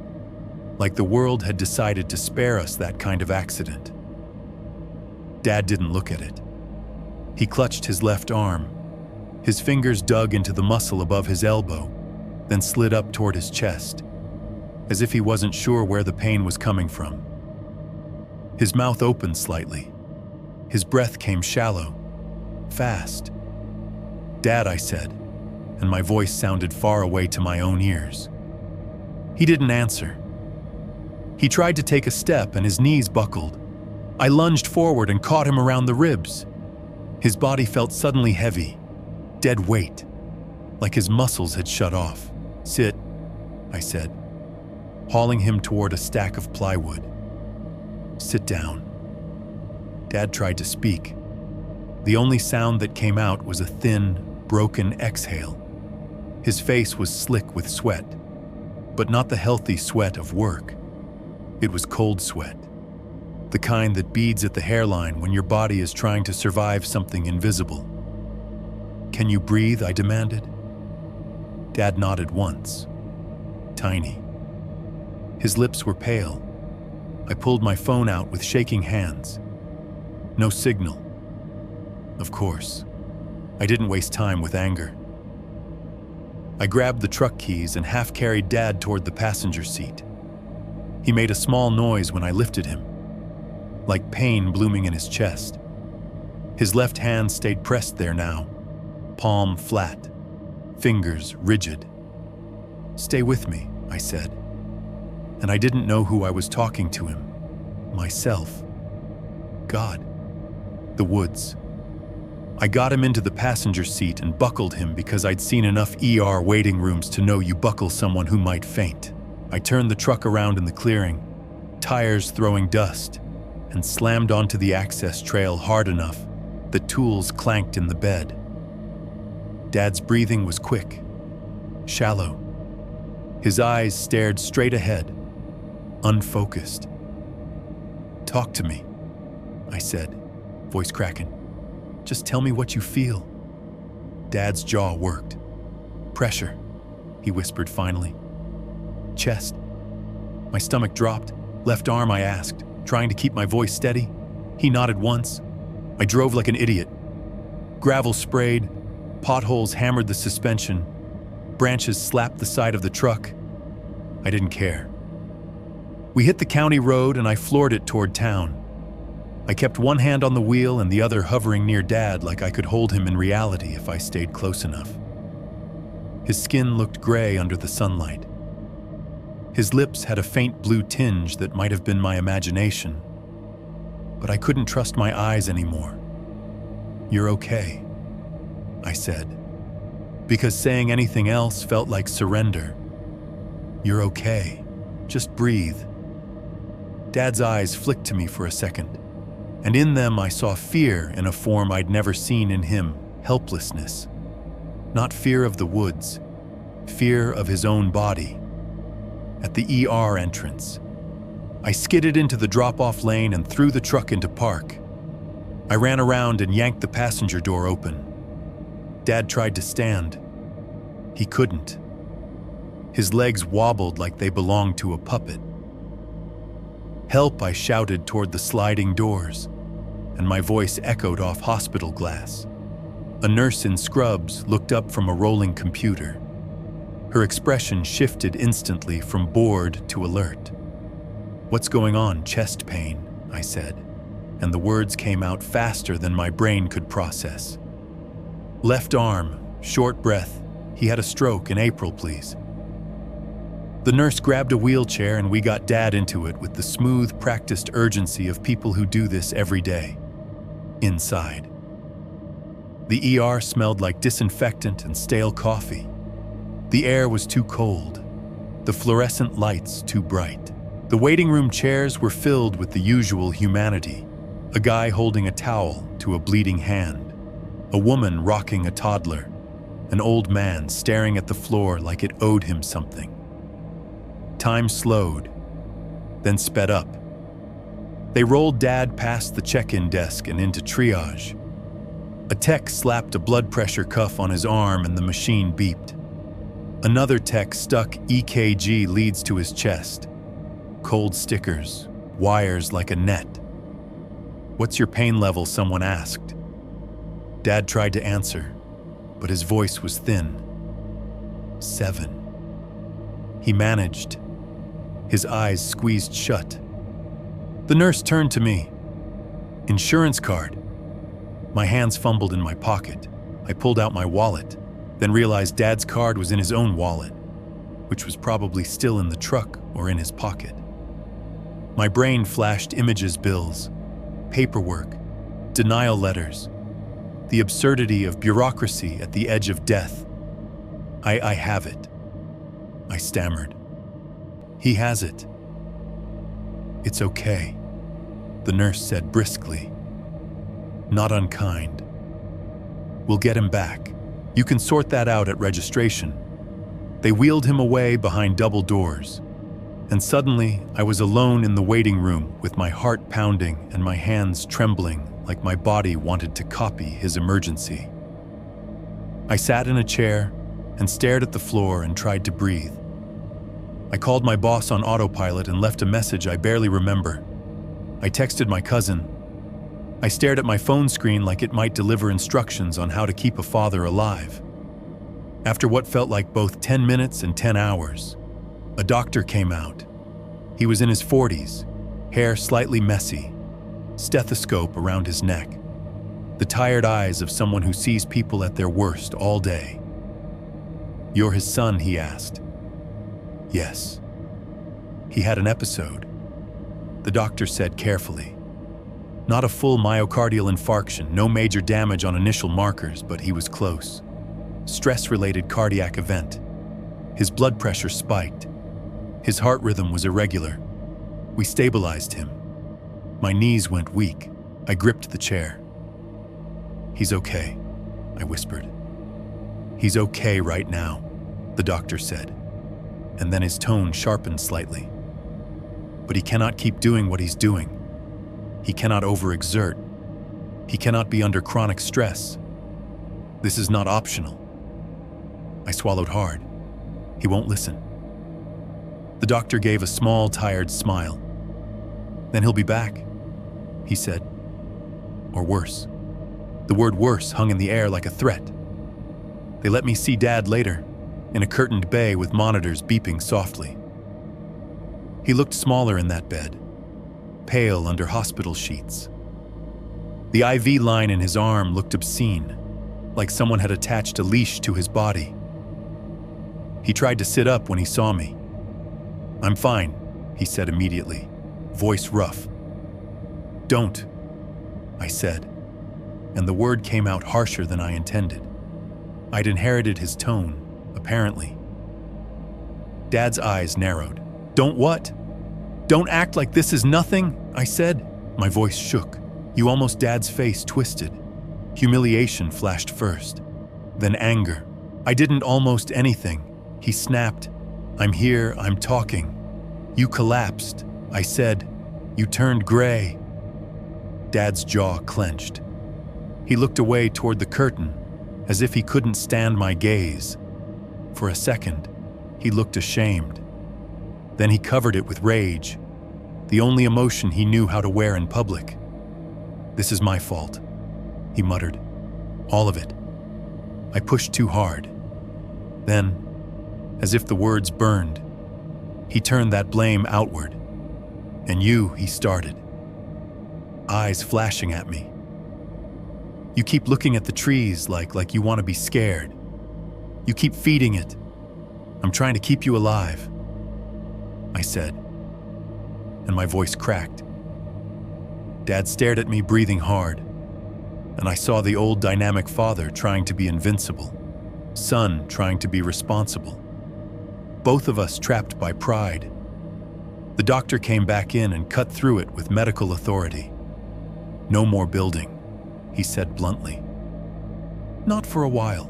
like the world had decided to spare us that kind of accident. Dad didn't look at it. He clutched his left arm. His fingers dug into the muscle above his elbow, then slid up toward his chest, as if he wasn't sure where the pain was coming from. His mouth opened slightly. His breath came shallow, fast. "Dad," I said, and my voice sounded far away to my own ears. He didn't answer. He tried to take a step and his knees buckled. I lunged forward and caught him around the ribs. His body felt suddenly heavy, dead weight, like his muscles had shut off. "Sit," I said, hauling him toward a stack of plywood. "Sit down." Dad tried to speak. The only sound that came out was a thin, broken exhale. His face was slick with sweat, but not the healthy sweat of work. It was cold sweat, the kind that beads at the hairline when your body is trying to survive something invisible. "Can you breathe?" I demanded. Dad nodded once. Tiny. His lips were pale. I pulled my phone out with shaking hands. No signal. Of course, I didn't waste time with anger. I grabbed the truck keys and half-carried Dad toward the passenger seat. He made a small noise when I lifted him, like pain blooming in his chest. His left hand stayed pressed there now, palm flat, fingers rigid. "Stay with me," I said. And I didn't know who I was talking to him. Myself. God. The woods. I got him into the passenger seat and buckled him because I'd seen enough ER waiting rooms to know you buckle someone who might faint. I turned the truck around in the clearing, tires throwing dust, and slammed onto the access trail hard enough that tools clanked in the bed. Dad's breathing was quick, shallow. His eyes stared straight ahead, unfocused. "Talk to me," I said, voice cracking. "Just tell me what you feel." Dad's jaw worked. "Pressure," he whispered finally. "Chest." My stomach dropped. "Left arm," I asked, trying to keep my voice steady. He nodded once. I drove like an idiot. Gravel sprayed, potholes hammered the suspension, branches slapped the side of the truck. I didn't care. We hit the county road and I floored it toward town. I kept one hand on the wheel and the other hovering near Dad like I could hold him in reality if I stayed close enough. His skin looked gray under the sunlight. His lips had a faint blue tinge that might have been my imagination. But I couldn't trust my eyes anymore. "You're okay," I said, because saying anything else felt like surrender. "You're okay. Just breathe." Dad's eyes flicked to me for a second, and in them I saw fear in a form I'd never seen in him, helplessness. Not fear of the woods, fear of his own body. At the ER entrance, I skidded into the drop-off lane and threw the truck into park. I ran around and yanked the passenger door open. Dad tried to stand. He couldn't. His legs wobbled like they belonged to a puppet. "Help," I shouted toward the sliding doors, and my voice echoed off hospital glass. A nurse in scrubs looked up from a rolling computer. Her expression shifted instantly from bored to alert. "What's going on? Chest pain," I said, and the words came out faster than my brain could process. "Left arm, short breath. He had a stroke in April, please." The nurse grabbed a wheelchair and we got Dad into it with the smooth, practiced urgency of people who do this every day. Inside. The ER smelled like disinfectant and stale coffee. The air was too cold, the fluorescent lights too bright. The waiting room chairs were filled with the usual humanity. A guy holding a towel to a bleeding hand, a woman rocking a toddler, an old man staring at the floor like it owed him something. Time slowed, then sped up. They rolled Dad past the check-in desk and into triage. A tech slapped a blood pressure cuff on his arm and the machine beeped. Another tech stuck EKG leads to his chest. Cold stickers, wires like a net. "What's your pain level?" someone asked. Dad tried to answer, but his voice was thin. 7. He managed. His eyes squeezed shut. The nurse turned to me. "Insurance card." My hands fumbled in my pocket. I pulled out my wallet, then realized Dad's card was in his own wallet, which was probably still in the truck or in his pocket. My brain flashed images, bills, paperwork, denial letters, the absurdity of bureaucracy at the edge of death. I have it," I stammered. "He has it." "It's okay," the nurse said briskly. Not unkind. "We'll get him back. You can sort that out at registration." They wheeled him away behind double doors, and suddenly I was alone in the waiting room with my heart pounding and my hands trembling like my body wanted to copy his emergency. I sat in a chair and stared at the floor and tried to breathe. I called my boss on autopilot and left a message I barely remember. I texted my cousin. I stared at my phone screen like it might deliver instructions on how to keep a father alive. After what felt like both 10 minutes and 10 hours, a doctor came out. He was in his 40s, hair slightly messy, stethoscope around his neck, the tired eyes of someone who sees people at their worst all day. "You're his son?" he asked. "Yes." "He had an episode," the doctor said carefully. "Not a full myocardial infarction, no major damage on initial markers, but he was close. Stress-related cardiac event. His blood pressure spiked. His heart rhythm was irregular. We stabilized him. My knees went weak. I gripped the chair. "He's okay," I whispered. "He's okay right now," the doctor said, and then his tone sharpened slightly. "But he cannot keep doing what he's doing. He cannot overexert. He cannot be under chronic stress. This is not optional." I swallowed hard. He won't listen. The doctor gave a small, tired smile. "Then he'll be back," he said. Or worse. The word worse hung in the air like a threat. They let me see Dad later, in a curtained bay with monitors beeping softly. He looked smaller in that bed, pale under hospital sheets. The IV line in his arm looked obscene, like someone had attached a leash to his body. He tried to sit up when he saw me. "I'm fine," he said immediately, voice rough. "Don't," I said, and the word came out harsher than I intended. I'd inherited his tone, apparently. Dad's eyes narrowed. "Don't what? Don't act like this is nothing," I said. My voice shook. You almost Dad's face twisted. Humiliation flashed first, then anger. "I didn't almost anything," he snapped. "I'm here, I'm talking. You collapsed," I said. "You turned gray." Dad's jaw clenched. He looked away toward the curtain, as if he couldn't stand my gaze. For a second, he looked ashamed. Then he covered it with rage, the only emotion he knew how to wear in public. "This is my fault," he muttered. "All of it. I pushed too hard." Then, as if the words burned, he turned that blame outward. "And you," he started, eyes flashing at me. "You keep looking at the trees like you want to be scared. You keep feeding it. I'm trying to keep you alive," I said, and my voice cracked. Dad stared at me, breathing hard, and I saw the old dynamic father trying to be invincible, son trying to be responsible. Both of us trapped by pride. The doctor came back in and cut through it with medical authority. "No more building," he said bluntly. "Not for a while.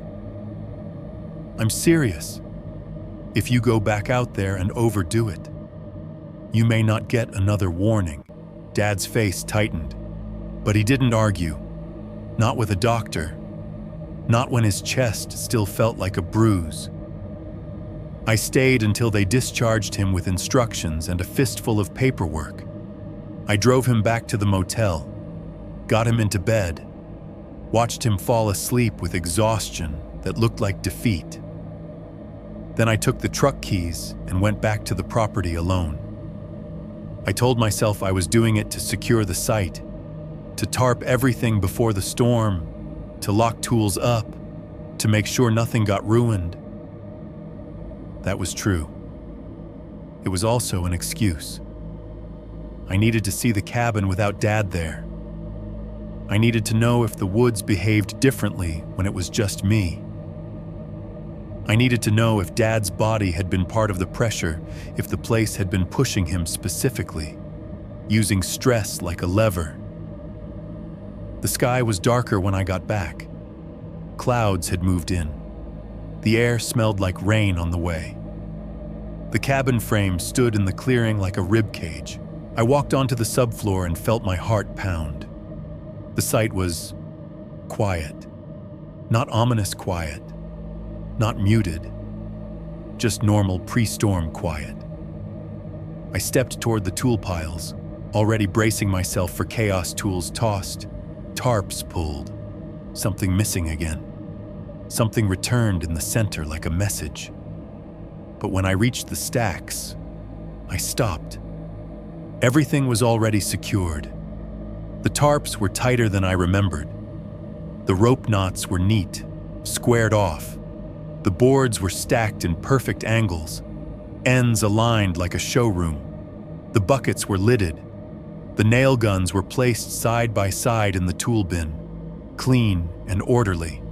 I'm serious. If you go back out there and overdo it, you may not get another warning." Dad's face tightened, but he didn't argue. Not with a doctor. Not when his chest still felt like a bruise. I stayed until they discharged him with instructions and a fistful of paperwork. I drove him back to the motel, got him into bed, watched him fall asleep with exhaustion that looked like defeat. Then I took the truck keys and went back to the property alone. I told myself I was doing it to secure the site, to tarp everything before the storm, to lock tools up, to make sure nothing got ruined. That was true. It was also an excuse. I needed to see the cabin without Dad there. I needed to know if the woods behaved differently when it was just me. I needed to know if Dad's body had been part of the pressure, if the place had been pushing him specifically, using stress like a lever. The sky was darker when I got back. Clouds had moved in. The air smelled like rain on the way. The cabin frame stood in the clearing like a rib cage. I walked onto the subfloor and felt my heart pound. The site was quiet. Not ominous quiet. Not muted. Just normal pre-storm quiet. I stepped toward the tool piles, already bracing myself for chaos. Tools tossed, tarps pulled, something missing again. Something returned in the center like a message. But when I reached the stacks, I stopped. Everything was already secured. The tarps were tighter than I remembered. The rope knots were neat, squared off. The boards were stacked in perfect angles, ends aligned like a showroom. The buckets were lidded. The nail guns were placed side by side in the tool bin, clean and orderly.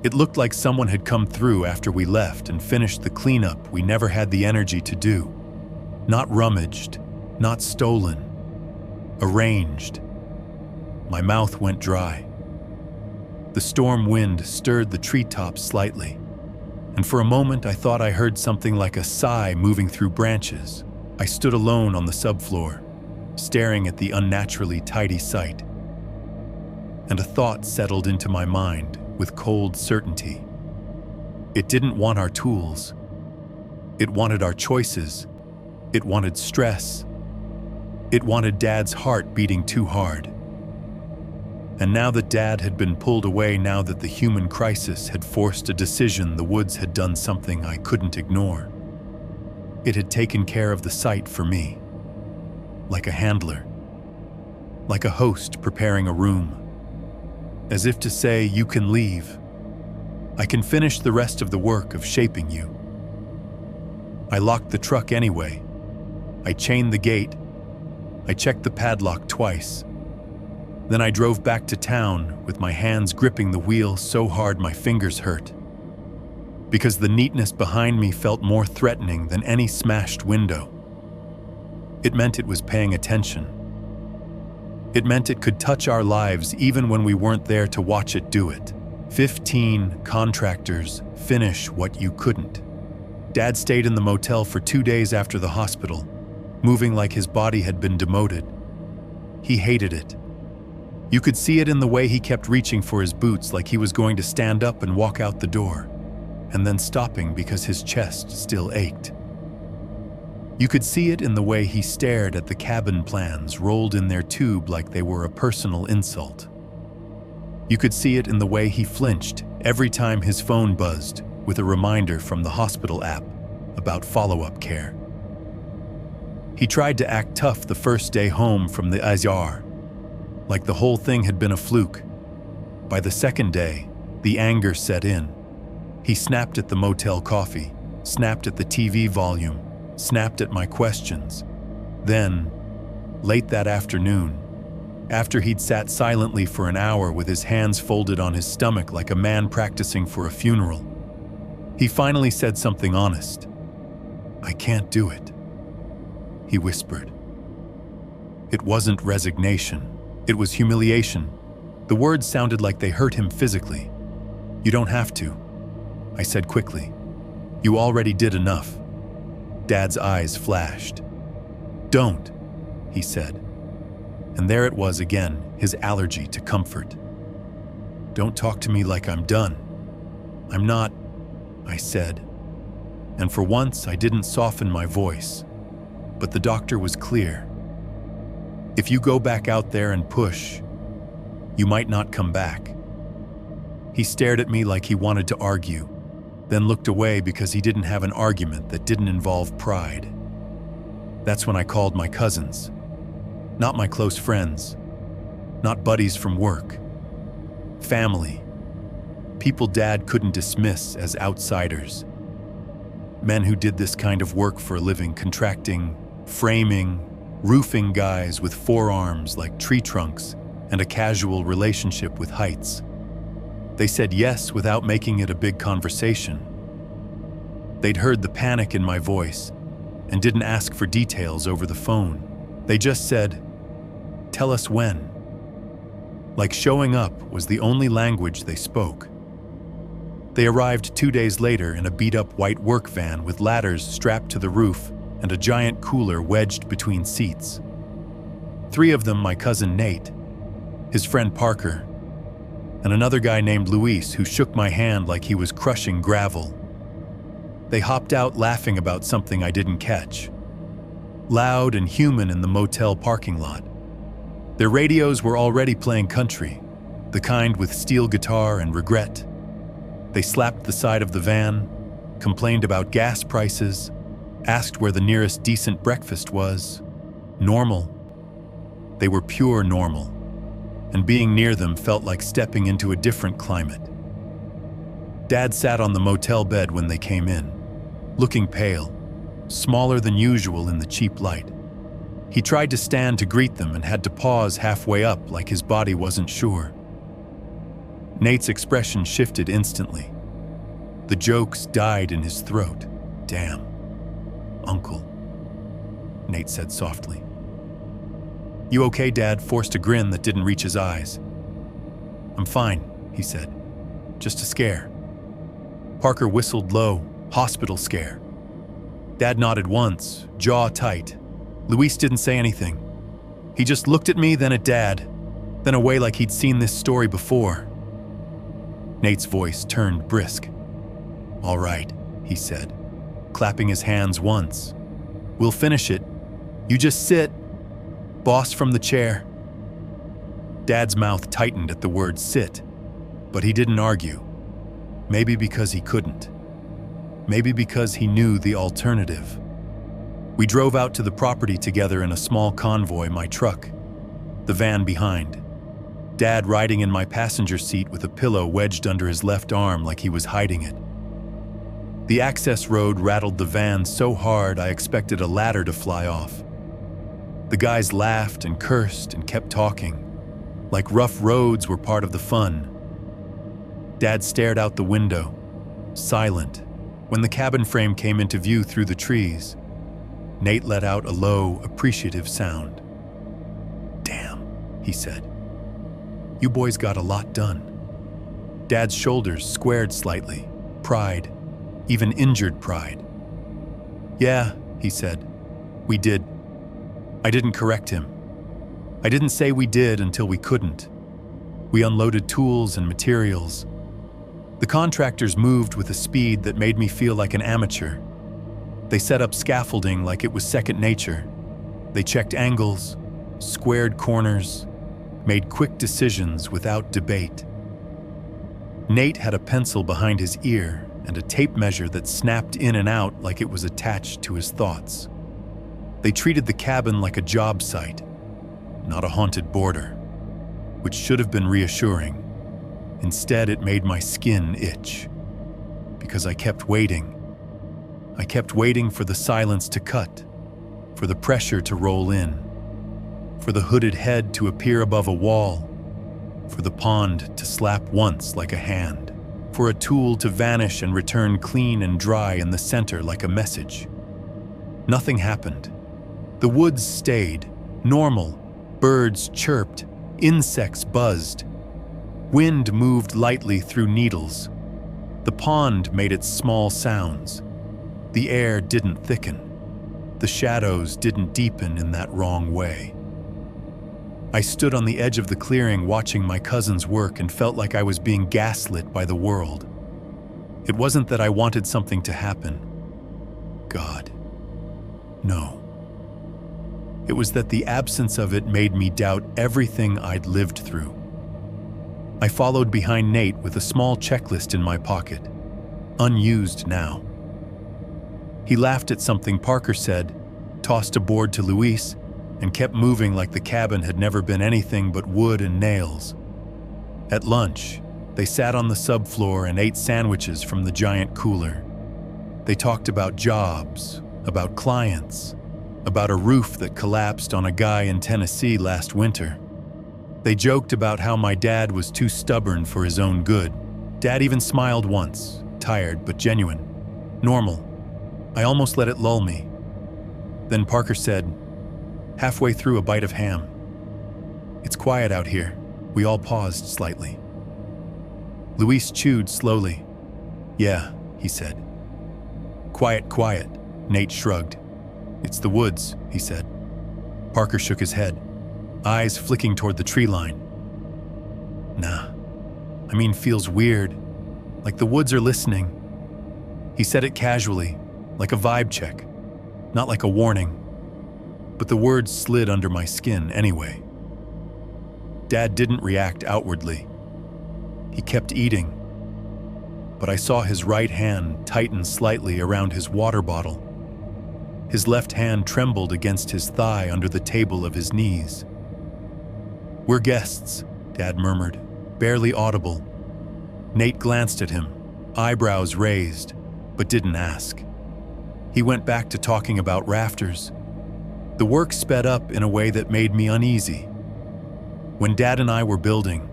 It looked like someone had come through after we left and finished the cleanup we never had the energy to do. Not rummaged, not stolen, arranged. My mouth went dry. The storm wind stirred the treetops slightly, and for a moment I thought I heard something like a sigh moving through branches. I stood alone on the subfloor, staring at the unnaturally tidy sight. And a thought settled into my mind with cold certainty. It didn't want our tools. It wanted our choices. It wanted stress. It wanted Dad's heart beating too hard. And now that Dad had been pulled away, now that the human crisis had forced a decision, the woods had done something I couldn't ignore. It had taken care of the site for me, like a handler, like a host preparing a room, as if to say, you can leave. I can finish the rest of the work of shaping you. I locked the truck anyway. I chained the gate. I checked the padlock twice. Then I drove back to town with my hands gripping the wheel so hard my fingers hurt. Because the neatness behind me felt more threatening than any smashed window. It meant it was paying attention. It meant it could touch our lives even when we weren't there to watch it do it. 15 contractors finish what you couldn't. Dad stayed in the motel for 2 days after the hospital, moving like his body had been demoted. He hated it. You could see it in the way he kept reaching for his boots like he was going to stand up and walk out the door, and then stopping because his chest still ached. You could see it in the way he stared at the cabin plans rolled in their tube like they were a personal insult. You could see it in the way he flinched every time his phone buzzed with a reminder from the hospital app about follow-up care. He tried to act tough the first day home from the IR, like the whole thing had been a fluke. By the second day, the anger set in. He snapped at the motel coffee, snapped at the TV volume, snapped at my questions. Then, late that afternoon, after he'd sat silently for an hour with his hands folded on his stomach like a man practicing for a funeral, he finally said something honest. "I can't do it," he whispered. It wasn't resignation. It was humiliation. The words sounded like they hurt him physically. "You don't have to," I said quickly. "You already did enough." Dad's eyes flashed. "Don't," he said. And there it was again, his allergy to comfort. "Don't talk to me like I'm done." "I'm not," I said. And for once I didn't soften my voice. But the doctor was clear. "If you go back out there and push, you might not come back." He stared at me like he wanted to argue, then looked away because he didn't have an argument that didn't involve pride. That's when I called my cousins. Not my close friends, not buddies from work. Family. People Dad couldn't dismiss as outsiders. Men who did this kind of work for a living, contracting, framing, roofing guys with forearms like tree trunks and a casual relationship with heights. They said yes without making it a big conversation. They'd heard the panic in my voice and didn't ask for details over the phone. They just said, "Tell us when." Like showing up was the only language they spoke. They arrived 2 days later in a beat-up white work van with ladders strapped to the roof and a giant cooler wedged between seats. 3 of them my cousin Nate, his friend Parker, and another guy named Luis who shook my hand like he was crushing gravel. They hopped out laughing about something I didn't catch. Loud and human in the motel parking lot. Their radios were already playing country, the kind with steel guitar and regret. They slapped the side of the van, complained about gas prices, asked where the nearest decent breakfast was. Normal. They were pure normal, and being near them felt like stepping into a different climate. Dad sat on the motel bed when they came in, looking pale, smaller than usual in the cheap light. He tried to stand to greet them and had to pause halfway up like his body wasn't sure. Nate's expression shifted instantly. The jokes died in his throat. "Damn, Uncle." Nate said softly. "You okay?" Dad forced a grin that didn't reach his eyes. "I'm fine," he said. "Just a scare." Parker whistled low. "Hospital scare." Dad nodded once, jaw tight. Luis didn't say anything. He just looked at me, then at Dad, then away like he'd seen this story before. Nate's voice turned brisk. "All right," he said, clapping his hands once. "We'll finish it. You just sit. Boss from the chair." Dad's mouth tightened at the word sit, but he didn't argue. Maybe because he couldn't. Maybe because he knew the alternative. We drove out to the property together in a small convoy, my truck, the van behind. Dad riding in my passenger seat with a pillow wedged under his left arm like he was hiding it. The access road rattled the van so hard I expected a ladder to fly off. The guys laughed and cursed and kept talking, like rough roads were part of the fun. Dad stared out the window, silent, when the cabin frame came into view through the trees. Nate let out a low, appreciative sound. "Damn," he said. "You boys got a lot done." Dad's shoulders squared slightly, pride, even injured pride. "Yeah," he said, "we did." I didn't correct him. I didn't say we did until we couldn't. We unloaded tools and materials. The contractors moved with a speed that made me feel like an amateur. They set up scaffolding like it was second nature. They checked angles, squared corners, made quick decisions without debate. Nate had a pencil behind his ear and a tape measure that snapped in and out like it was attached to his thoughts. They treated the cabin like a job site, not a haunted boarder, which should have been reassuring. Instead, it made my skin itch, because I kept waiting. I kept waiting for the silence to cut, for the pressure to roll in, for the hooded head to appear above a wall, for the pond to slap once like a hand, for a tool to vanish and return clean and dry in the center like a message. Nothing happened. The woods stayed, normal. Birds chirped, insects buzzed. Wind moved lightly through needles. The pond made its small sounds. The air didn't thicken. The shadows didn't deepen in that wrong way. I stood on the edge of the clearing watching my cousins work and felt like I was being gaslit by the world. It wasn't that I wanted something to happen. God, no. It was that the absence of it made me doubt everything I'd lived through. I followed behind Nate with a small checklist in my pocket, unused now. He laughed at something Parker said, tossed a board to Luis, and kept moving like the cabin had never been anything but wood and nails. At lunch, they sat on the subfloor and ate sandwiches from the giant cooler. They talked about jobs, about clients, about a roof that collapsed on a guy in Tennessee last winter. They joked about how my dad was too stubborn for his own good. Dad even smiled once, tired but genuine. Normal. I almost let it lull me. Then Parker said, halfway through a bite of ham, "It's quiet out here." We all paused slightly. Luis chewed slowly. "Yeah," he said. "Quiet, quiet," Nate shrugged. "It's the woods," he said. Parker shook his head, eyes flicking toward the tree line. "Nah. I mean, feels weird. Like the woods are listening." He said it casually, like a vibe check, not like a warning. But the words slid under my skin anyway. Dad didn't react outwardly. He kept eating. But I saw his right hand tighten slightly around his water bottle. His left hand trembled against his thigh under the table of his knees. "We're guests," Dad murmured, barely audible. Nate glanced at him, eyebrows raised, but didn't ask. He went back to talking about rafters. The work sped up in a way that made me uneasy. When Dad and I were building,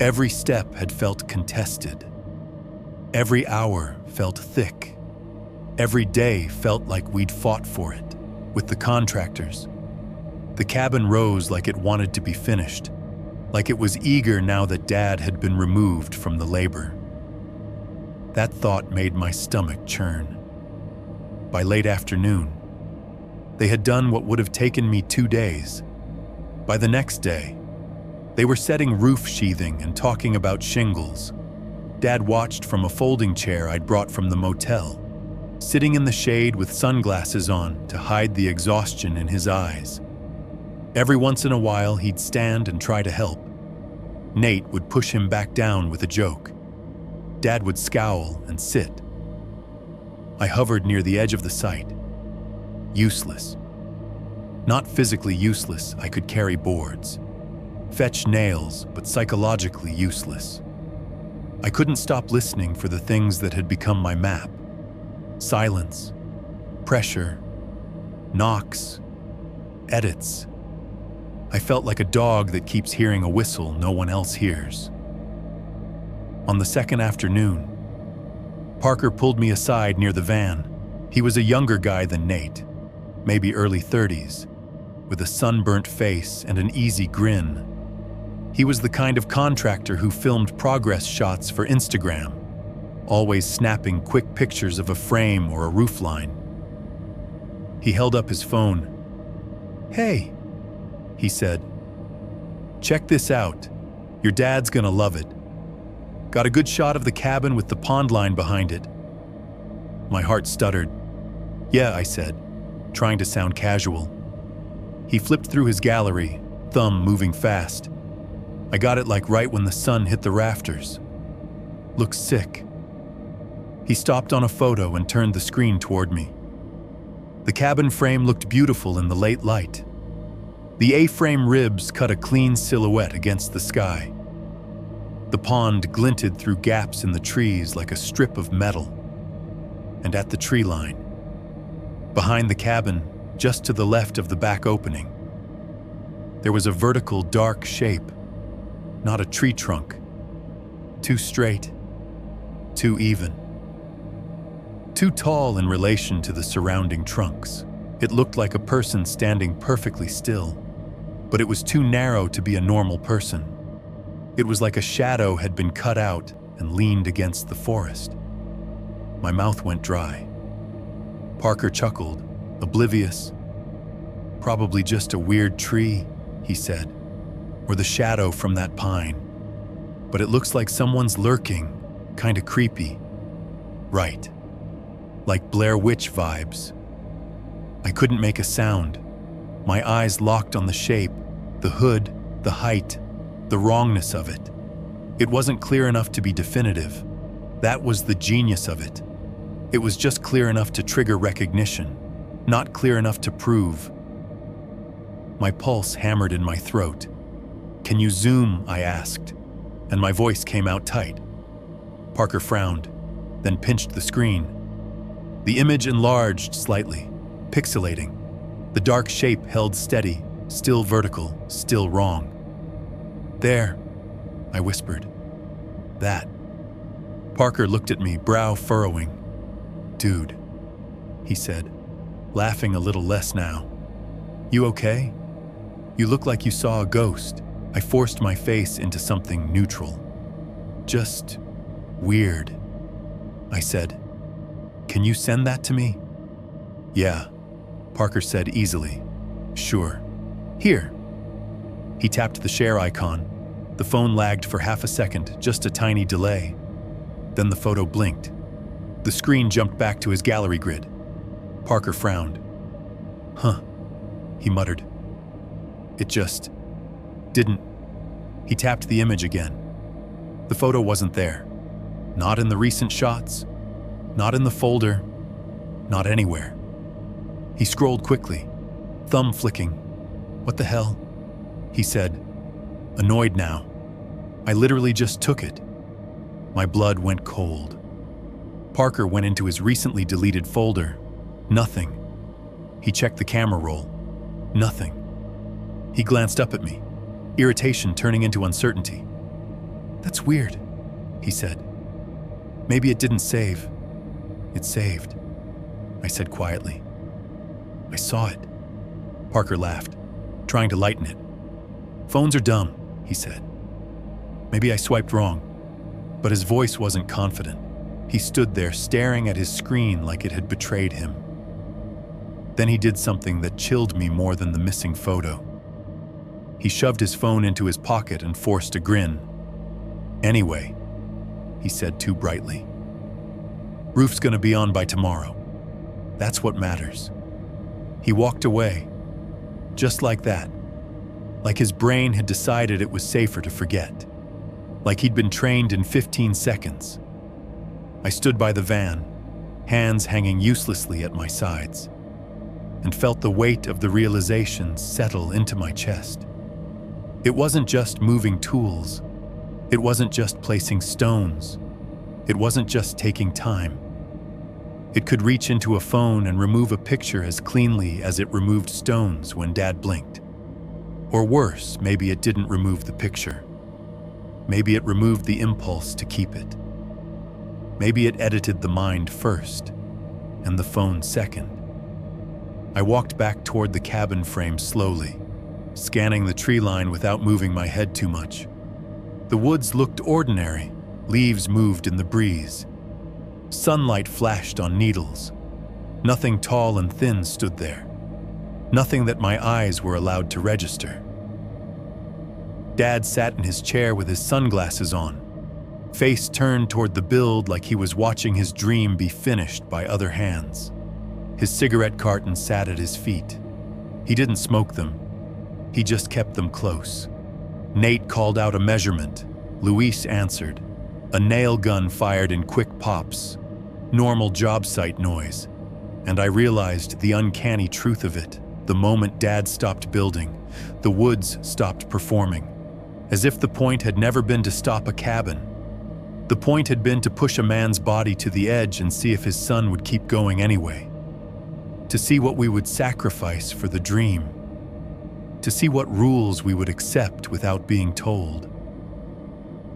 every step had felt contested. Every hour felt thick. Every day felt like we'd fought for it, with the contractors. The cabin rose like it wanted to be finished, like it was eager now that Dad had been removed from the labor. That thought made my stomach churn. By late afternoon, they had done what would have taken me 2 days. By the next day, they were setting roof sheathing and talking about shingles. Dad watched from a folding chair I'd brought from the motel, sitting in the shade with sunglasses on to hide the exhaustion in his eyes. Every once in a while, he'd stand and try to help. Nate would push him back down with a joke. Dad would scowl and sit. I hovered near the edge of the site. Useless. Not physically useless, I could carry boards. Fetch nails, but psychologically useless. I couldn't stop listening for the things that had become my map. Silence, pressure, knocks, edits. I felt like a dog that keeps hearing a whistle no one else hears. On the second afternoon, Parker pulled me aside near the van. He was a younger guy than Nate, maybe early 30s, with a sunburnt face and an easy grin. He was the kind of contractor who filmed progress shots for Instagram, always snapping quick pictures of a frame or a roofline. He held up his phone. "Hey," he said. "Check this out. Your dad's gonna love it. Got a good shot of the cabin with the pond line behind it." My heart stuttered. "Yeah," I said, trying to sound casual. He flipped through his gallery, thumb moving fast. I got it like right when the sun hit the rafters. "Looks sick." He stopped on a photo and turned the screen toward me. The cabin frame looked beautiful in the late light. The A-frame ribs cut a clean silhouette against the sky. The pond glinted through gaps in the trees like a strip of metal. And at the tree line, behind the cabin, just to the left of the back opening, there was a vertical dark shape, not a tree trunk. Too straight, too even. Too tall in relation to the surrounding trunks. It looked like a person standing perfectly still, but it was too narrow to be a normal person. It was like a shadow had been cut out and leaned against the forest. My mouth went dry. Parker chuckled, oblivious. "Probably just a weird tree," he said, "or the shadow from that pine. But it looks like someone's lurking, kinda creepy." "Right. Like Blair Witch vibes." I couldn't make a sound. My eyes locked on the shape, the hood, the height, the wrongness of it. It wasn't clear enough to be definitive. That was the genius of it. It was just clear enough to trigger recognition, not clear enough to prove. My pulse hammered in my throat. "Can you zoom?" I asked, and my voice came out tight. Parker frowned, then pinched the screen. The image enlarged slightly, pixelating. The dark shape held steady, still vertical, still wrong. "There," I whispered. "That." Parker looked at me, brow furrowing. "Dude," he said, laughing a little less now. "You okay? You look like you saw a ghost." I forced my face into something neutral. "Just weird," I said. "Can you send that to me?" "Yeah," Parker said easily. "Sure. Here." He tapped the share icon. The phone lagged for half a second, just a tiny delay. Then the photo blinked. The screen jumped back to his gallery grid. Parker frowned. "Huh," he muttered. "It just didn't." He tapped the image again. The photo wasn't there. Not in the recent shots. Not in the folder. Not anywhere. He scrolled quickly, thumb flicking. "What the hell?" he said, annoyed now. "I literally just took it." My blood went cold. Parker went into his recently deleted folder. Nothing. He checked the camera roll. Nothing. He glanced up at me, irritation turning into uncertainty. "That's weird," he said. "Maybe it didn't save." "It saved," I said quietly. "I saw it." Parker laughed, trying to lighten it. "Phones are dumb," he said. Maybe I swiped wrong, but his voice wasn't confident. He stood there staring at his screen like it had betrayed him. Then he did something that chilled me more than the missing photo. He shoved his phone into his pocket and forced a grin. "Anyway," he said too brightly, "roof's gonna be on by tomorrow. That's what matters." He walked away, just like that, like his brain had decided it was safer to forget, like he'd been trained in 15 seconds. I stood by the van, hands hanging uselessly at my sides, and felt the weight of the realization settle into my chest. It wasn't just moving tools. It wasn't just placing stones. It wasn't just taking time. It could reach into a phone and remove a picture as cleanly as it removed stones when Dad blinked. Or worse, maybe it didn't remove the picture. Maybe it removed the impulse to keep it. Maybe it edited the mind first, and the phone second. I walked back toward the cabin frame slowly, scanning the tree line without moving my head too much. The woods looked ordinary. Leaves moved in the breeze. Sunlight flashed on needles. Nothing tall and thin stood there. Nothing that my eyes were allowed to register. Dad sat in his chair with his sunglasses on, face turned toward the build like he was watching his dream be finished by other hands. His cigarette carton sat at his feet. He didn't smoke them. He just kept them close. Nate called out a measurement. Luis answered. A nail gun fired in quick pops. Normal job site noise. And I realized the uncanny truth of it. The moment Dad stopped building, the woods stopped performing. As if the point had never been to stop a cabin. The point had been to push a man's body to the edge and see if his son would keep going anyway. To see what we would sacrifice for the dream. To see what rules we would accept without being told.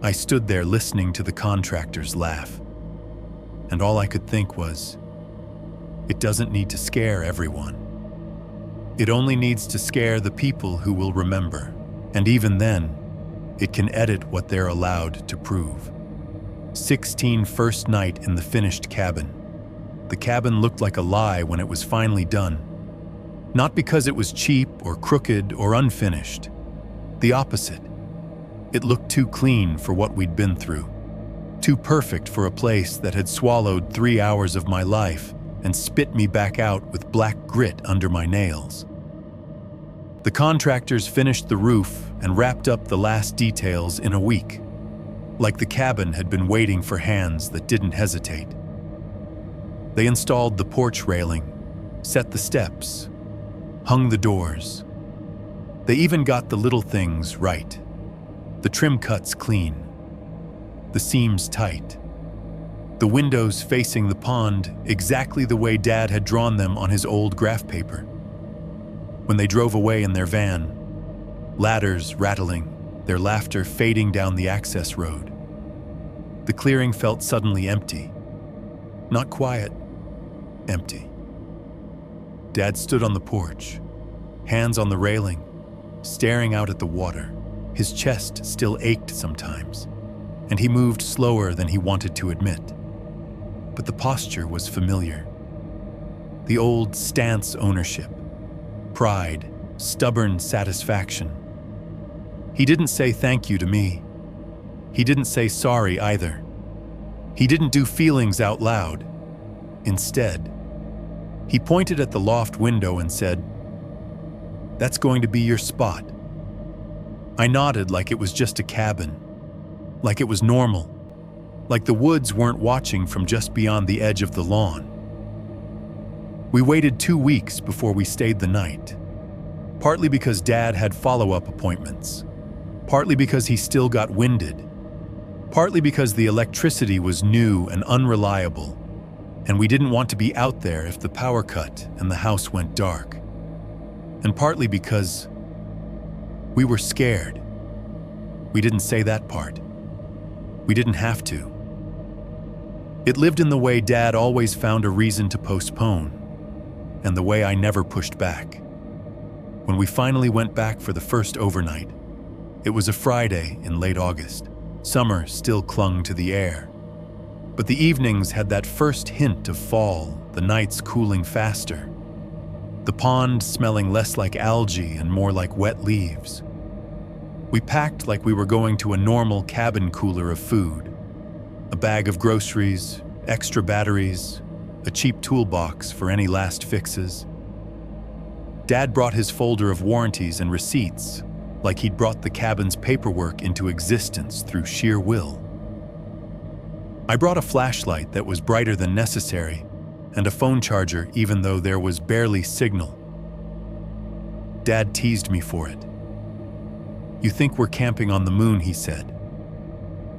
I stood there listening to the contractors laugh. And all I could think was, it doesn't need to scare everyone. It only needs to scare the people who will remember. And even then, it can edit what they're allowed to prove. 16 first night in the finished cabin. The cabin looked like a lie when it was finally done. Not because it was cheap or crooked or unfinished. The opposite. It looked too clean for what we'd been through. Too perfect for a place that had swallowed 3 hours of my life and spit me back out with black grit under my nails. The contractors finished the roof and wrapped up the last details in a week, like the cabin had been waiting for hands that didn't hesitate. They installed the porch railing, set the steps, hung the doors. They even got the little things right. The trim cuts clean, the seams tight, the windows facing the pond exactly the way Dad had drawn them on his old graph paper. When they drove away in their van, ladders rattling, their laughter fading down the access road, the clearing felt suddenly empty. Not quiet, empty. Dad stood on the porch, hands on the railing, staring out at the water. His chest still ached sometimes, and he moved slower than he wanted to admit. But the posture was familiar. The old stance ownership, pride, stubborn satisfaction. He didn't say thank you to me. He didn't say sorry either. He didn't do feelings out loud. Instead, he pointed at the loft window and said, "That's going to be your spot." I nodded like it was just a cabin, like it was normal, like the woods weren't watching from just beyond the edge of the lawn. We waited 2 weeks before we stayed the night, partly because Dad had follow-up appointments, partly because he still got winded, partly because the electricity was new and unreliable, and we didn't want to be out there if the power cut and the house went dark, and partly because we were scared. We didn't say that part. We didn't have to. It lived in the way Dad always found a reason to postpone, and the way I never pushed back. when we finally went back for the first overnight. It was a Friday in late August. Summer still clung to the air. But the evenings had that first hint of fall, the nights cooling faster. The pond smelling less like algae and more like wet leaves. We packed like we were going to a normal cabin cooler of food. A bag of groceries, extra batteries, a cheap toolbox for any last fixes. Dad brought his folder of warranties and receipts, like he'd brought the cabin's paperwork into existence through sheer will. I brought a flashlight that was brighter than necessary, and a phone charger even though there was barely signal. Dad teased me for it. "You think we're camping on the moon," he said.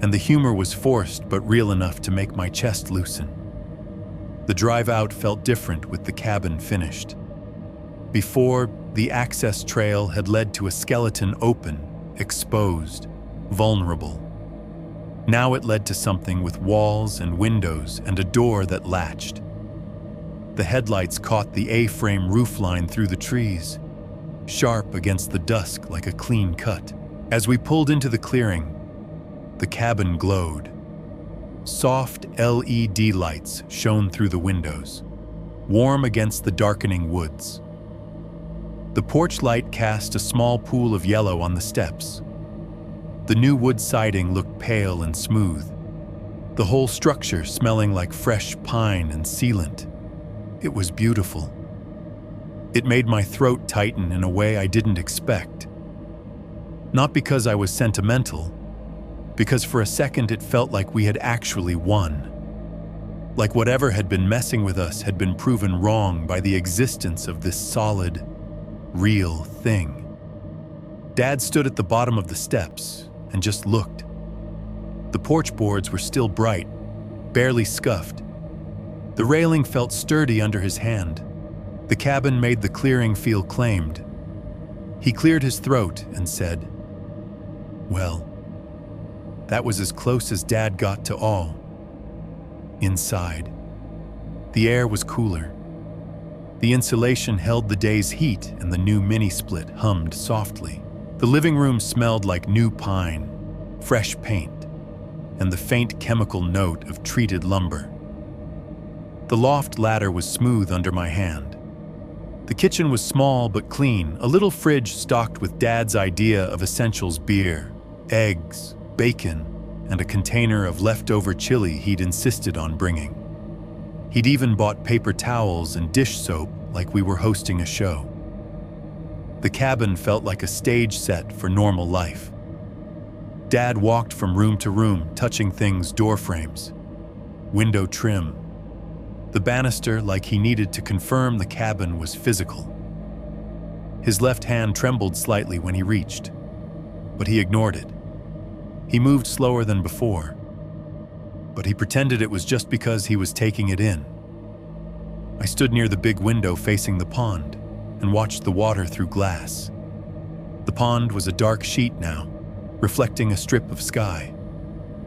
And the humor was forced but real enough to make my chest loosen. The drive out felt different with the cabin finished. Before, the access trail had led to a skeleton open, exposed, vulnerable. Now it led to something with walls and windows and a door that latched. The headlights caught the A-frame roofline through the trees, sharp against the dusk like a clean cut. As we pulled into the clearing, the cabin glowed. Soft LED lights shone through the windows, warm against the darkening woods. The porch light cast a small pool of yellow on the steps. The new wood siding looked pale and smooth, the whole structure smelling like fresh pine and sealant. It was beautiful. It made my throat tighten in a way I didn't expect. Not because I was sentimental, because for a second it felt like we had actually won. Like whatever had been messing with us had been proven wrong by the existence of this solid, real thing. Dad stood at the bottom of the steps and just looked. The porch boards were still bright, barely scuffed. The railing felt sturdy under his hand. The cabin made the clearing feel claimed. He cleared his throat and said, "Well, that was as close as Dad got to all." Inside, the air was cooler. The insulation held the day's heat and the new mini-split hummed softly. The living room smelled like new pine, fresh paint, and the faint chemical note of treated lumber. The loft ladder was smooth under my hand. The kitchen was small but clean, a little fridge stocked with Dad's idea of essentials: beer, eggs, bacon, and a container of leftover chili he'd insisted on bringing. He'd even bought paper towels and dish soap like we were hosting a show. The cabin felt like a stage set for normal life. Dad walked from room to room, touching things: door frames, window trim, the banister, like he needed to confirm the cabin was physical. His left hand trembled slightly when he reached, but he ignored it. He moved slower than before, but he pretended it was just because he was taking it in. I stood near the big window facing the pond and watched the water through glass. The pond was a dark sheet now, reflecting a strip of sky.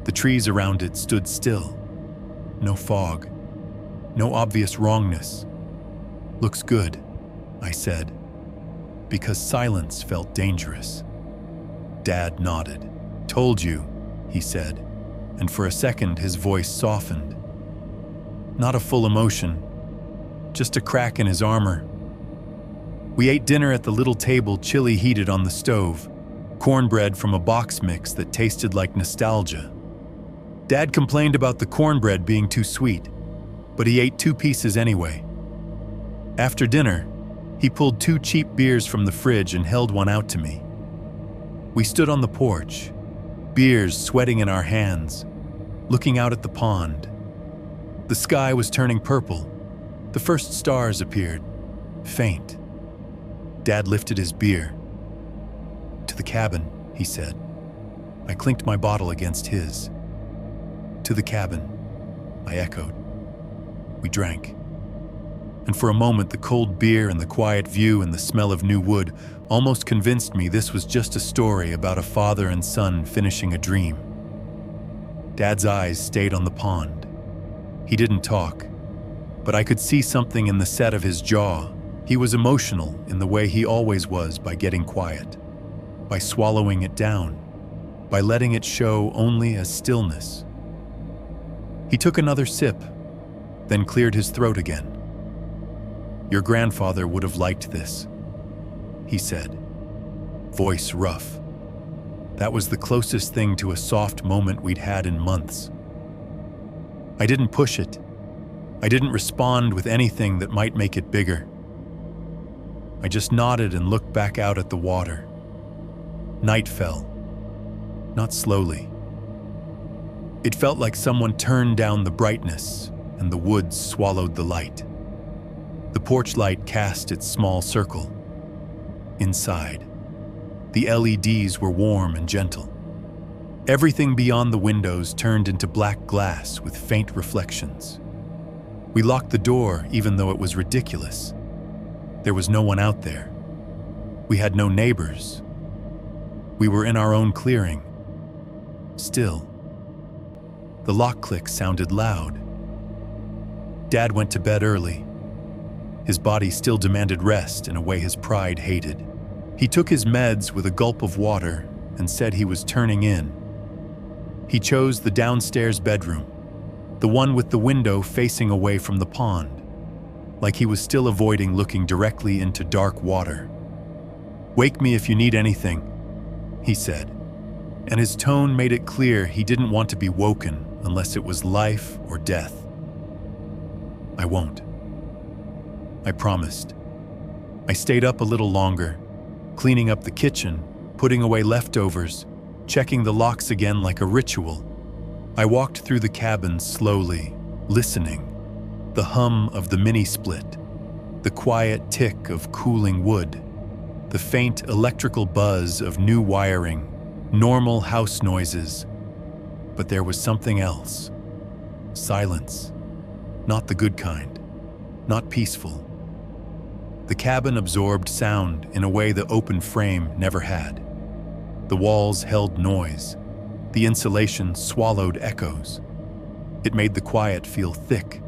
The trees around it stood still. No fog, no obvious wrongness. "Looks good," I said, because silence felt dangerous. Dad nodded. "Told you," he said, and for a second his voice softened. Not a full emotion, just a crack in his armor. We ate dinner at the little table, chili heated on the stove, cornbread from a box mix that tasted like nostalgia. Dad complained about the cornbread being too sweet, but he ate 2 pieces anyway. After dinner, he pulled 2 cheap beers from the fridge and held one out to me. We stood on the porch, beers sweating in our hands, looking out at the pond. The sky was turning purple. The first stars appeared, faint. Dad lifted his beer. "To the cabin," he said. I clinked my bottle against his. "To the cabin," I echoed. We drank. And for a moment, the cold beer and the quiet view and the smell of new wood almost convinced me this was just a story about a father and son finishing a dream. Dad's eyes stayed on the pond. He didn't talk, but I could see something in the set of his jaw, He was emotional in the way he always was, by getting quiet, by swallowing it down, by letting it show only as stillness. He took another sip, then cleared his throat again. "Your grandfather would have liked this," he said, voice rough. That was the closest thing to a soft moment we'd had in months. I didn't push it. I didn't respond with anything that might make it bigger. I just nodded and looked back out at the water. Night fell, not slowly. It felt like someone turned down the brightness and the woods swallowed the light. The porch light cast its small circle. Inside, the LEDs were warm and gentle. Everything beyond the windows turned into black glass with faint reflections. We locked the door even though it was ridiculous. There was no one out there. We had no neighbors. We were in our own clearing. Still, the lock click sounded loud. Dad went to bed early. His body still demanded rest in a way his pride hated. He took his meds with a gulp of water and said he was turning in. He chose the downstairs bedroom, the one with the window facing away from the pond, like he was still avoiding looking directly into dark water. "Wake me if you need anything," he said, and his tone made it clear he didn't want to be woken unless it was life or death. "I won't," I promised. I stayed up a little longer, cleaning up the kitchen, putting away leftovers, checking the locks again like a ritual. I walked through the cabin slowly, listening. The hum of the mini-split, the quiet tick of cooling wood, the faint electrical buzz of new wiring, normal house noises. But there was something else. Silence. Not the good kind. Not peaceful. The cabin absorbed sound in a way the open frame never had. The walls held noise. The insulation swallowed echoes. It made the quiet feel thick,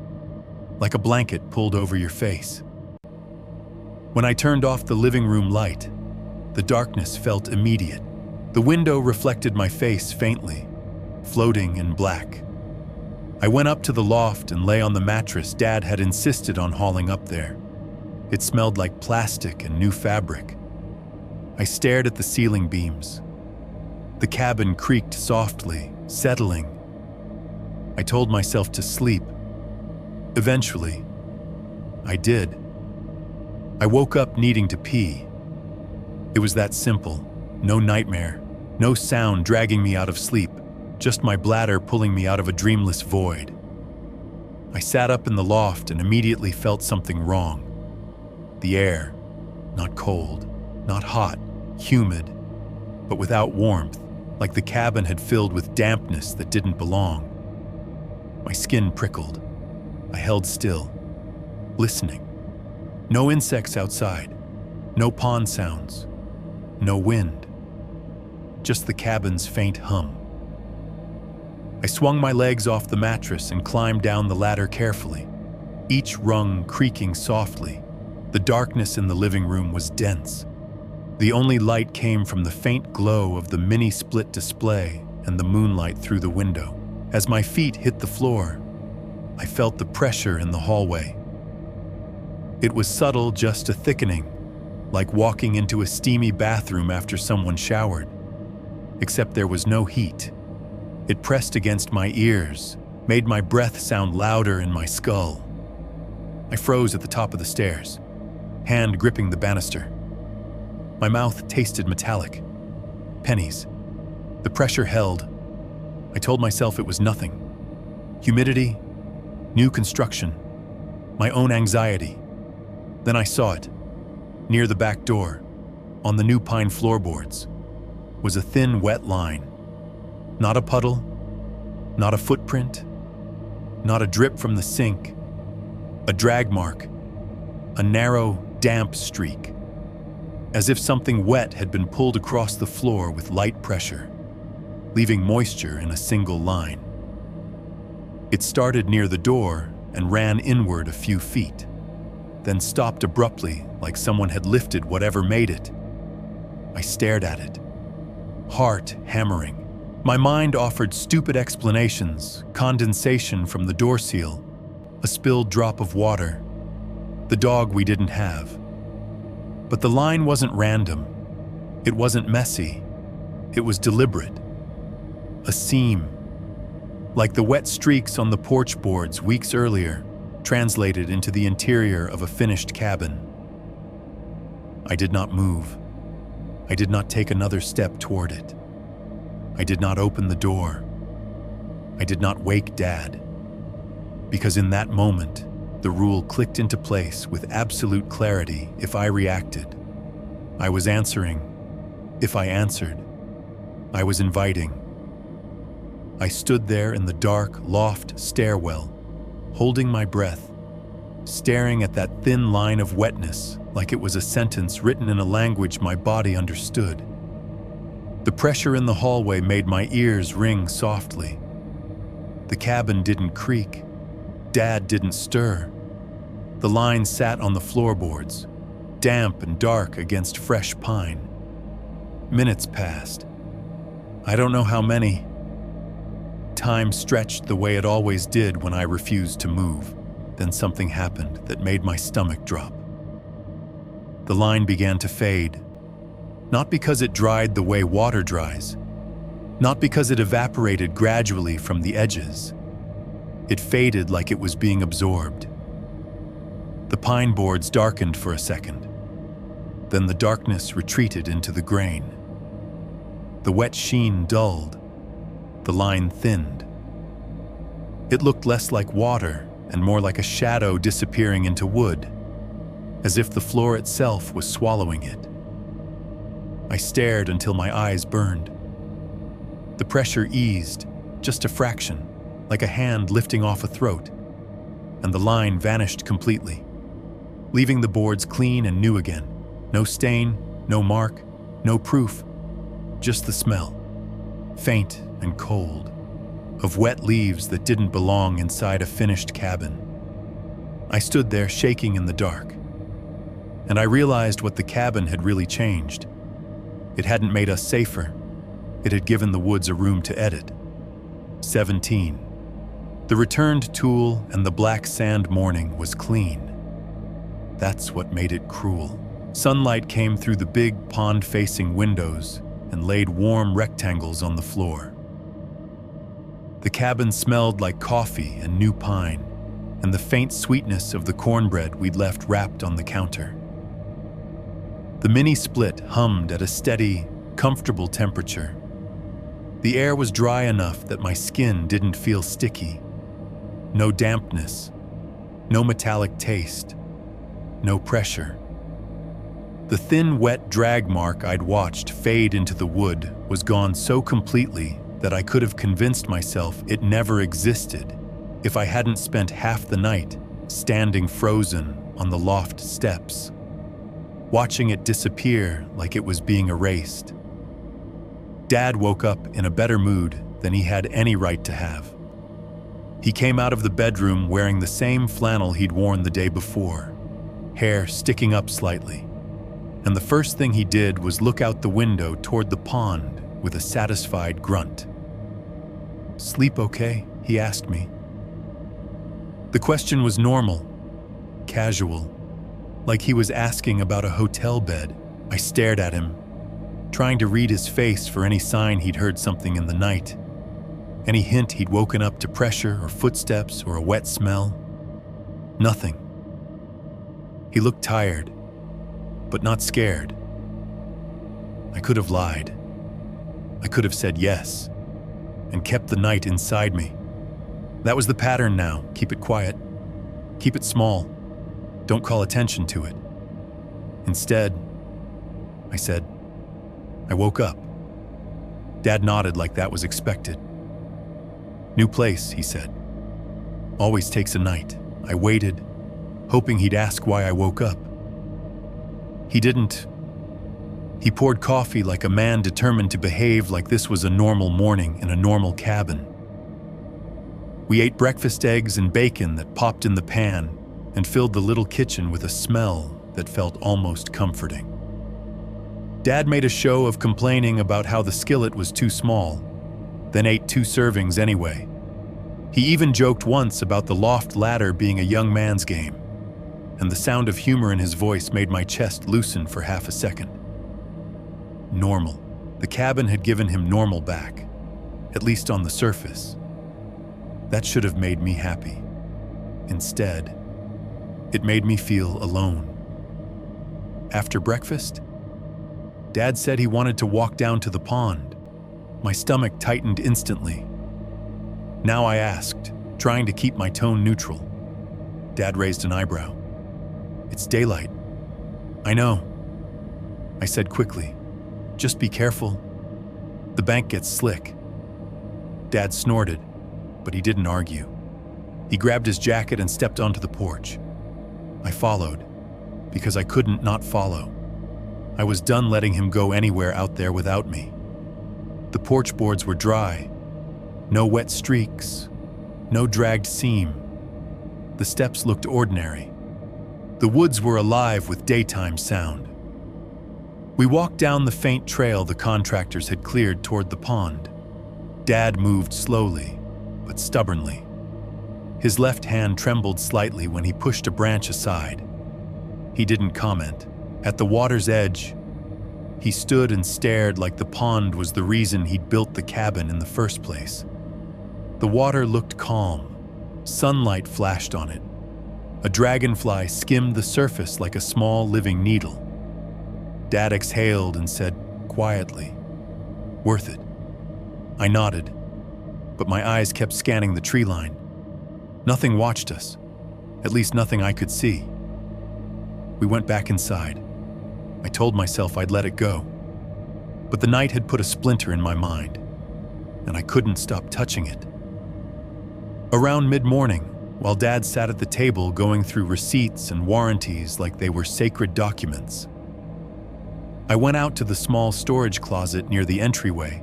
like a blanket pulled over your face. When I turned off the living room light, the darkness felt immediate. The window reflected my face faintly, floating in black. I went up to the loft and lay on the mattress Dad had insisted on hauling up there. It smelled like plastic and new fabric. I stared at the ceiling beams. The cabin creaked softly, settling. I told myself to sleep. Eventually, I did. I woke up needing to pee. It was that simple. No nightmare, no sound dragging me out of sleep, just my bladder pulling me out of a dreamless void. I sat up in the loft and immediately felt something wrong. The air, not cold, not hot, humid, but without warmth, like the cabin had filled with dampness that didn't belong. My skin prickled. I held still, listening. No insects outside, no pond sounds, no wind, just the cabin's faint hum. I swung my legs off the mattress and climbed down the ladder carefully, each rung creaking softly. The darkness in the living room was dense. The only light came from the faint glow of the mini-split display and the moonlight through the window. As my feet hit the floor, I felt the pressure in the hallway. It was subtle, just a thickening, like walking into a steamy bathroom after someone showered. Except there was no heat. It pressed against my ears, made my breath sound louder in my skull. I froze at the top of the stairs, hand gripping the banister. My mouth tasted metallic. Pennies. The pressure held. I told myself it was nothing. Humidity, new construction, my own anxiety. Then I saw it. Near the back door, on the new pine floorboards, was a thin, wet line. Not a puddle, not a footprint, not a drip from the sink. A drag mark, a narrow, damp streak, as if something wet had been pulled across the floor with light pressure, leaving moisture in a single line. It started near the door and ran inward a few feet, then stopped abruptly like someone had lifted whatever made it. I stared at it, heart hammering. My mind offered stupid explanations: condensation from the door seal, a spilled drop of water, the dog we didn't have. But the line wasn't random. It wasn't messy. It was deliberate. A seam, like the wet streaks on the porch boards weeks earlier, translated into the interior of a finished cabin. I did not move. I did not take another step toward it. I did not open the door. I did not wake Dad. Because in that moment, the rule clicked into place with absolute clarity. If I reacted, I was answering. If I answered, I was inviting. I stood there in the dark loft stairwell, holding my breath, staring at that thin line of wetness like it was a sentence written in a language my body understood. The pressure in the hallway made my ears ring softly. The cabin didn't creak. Dad didn't stir. The line sat on the floorboards, damp and dark against fresh pine. Minutes passed. I don't know how many. Time stretched the way it always did when I refused to move. Then something happened that made my stomach drop. The line began to fade. Not because it dried the way water dries. Not because it evaporated gradually from the edges. It faded like it was being absorbed. The pine boards darkened for a second. Then the darkness retreated into the grain. The wet sheen dulled. The line thinned. It looked less like water and more like a shadow disappearing into wood, as if the floor itself was swallowing it. I stared until my eyes burned. The pressure eased, just a fraction, like a hand lifting off a throat, and the line vanished completely, leaving the boards clean and new again. No stain, no mark, no proof, just the smell, faint and cold, of wet leaves that didn't belong inside a finished cabin. I stood there shaking in the dark, and I realized what the cabin had really changed. It hadn't made us safer. It had given the woods a room to edit. 17. The returned tool and the black sand morning was clean. That's what made it cruel. Sunlight came through the big pond-facing windows and laid warm rectangles on the floor. The cabin smelled like coffee and new pine, and the faint sweetness of the cornbread we'd left wrapped on the counter. The mini split hummed at a steady, comfortable temperature. The air was dry enough that my skin didn't feel sticky. No dampness, no metallic taste, no pressure. The thin, wet drag mark I'd watched fade into the wood was gone so completely that I could have convinced myself it never existed if I hadn't spent half the night standing frozen on the loft steps, watching it disappear like it was being erased. Dad woke up in a better mood than he had any right to have. He came out of the bedroom wearing the same flannel he'd worn the day before, hair sticking up slightly. And the first thing he did was look out the window toward the pond with a satisfied grunt. "Sleep okay?" he asked me. The question was normal, casual, like he was asking about a hotel bed. I stared at him, trying to read his face for any sign he'd heard something in the night, any hint he'd woken up to pressure or footsteps or a wet smell. Nothing. He looked tired, but not scared. I could have lied. I could have said yes, and kept the night inside me. That was the pattern now. Keep it quiet. Keep it small. Don't call attention to it. Instead, I said, I woke up. Dad nodded like that was expected. "New place," he said. "Always takes a night." I waited, hoping he'd ask why I woke up. He didn't. He poured coffee like a man determined to behave like this was a normal morning in a normal cabin. We ate breakfast eggs and bacon that popped in the pan and filled the little kitchen with a smell that felt almost comforting. Dad made a show of complaining about how the skillet was too small, then ate 2 servings anyway. He even joked once about the loft ladder being a young man's game, and the sound of humor in his voice made my chest loosen for half a second. Normal. The cabin had given him normal back, at least on the surface. That should have made me happy. Instead, it made me feel alone. After breakfast, Dad said he wanted to walk down to the pond. My stomach tightened instantly. Now I asked, trying to keep my tone neutral. Dad raised an eyebrow. "It's daylight." "I know," I said quickly. "Just be careful. The bank gets slick." Dad snorted, but he didn't argue. He grabbed his jacket and stepped onto the porch. I followed, because I couldn't not follow. I was done letting him go anywhere out there without me. The porch boards were dry. No wet streaks. No dragged seam. The steps looked ordinary. The woods were alive with daytime sound. We walked down the faint trail the contractors had cleared toward the pond. Dad moved slowly, but stubbornly. His left hand trembled slightly when he pushed a branch aside. He didn't comment. At the water's edge, he stood and stared like the pond was the reason he'd built the cabin in the first place. The water looked calm. Sunlight flashed on it. A dragonfly skimmed the surface like a small living needle. Dad exhaled and said quietly, "Worth it." I nodded, but my eyes kept scanning the tree line. Nothing watched us, at least nothing I could see. We went back inside. I told myself I'd let it go, but the night had put a splinter in my mind, and I couldn't stop touching it. Around mid-morning, while Dad sat at the table going through receipts and warranties like they were sacred documents, I went out to the small storage closet near the entryway,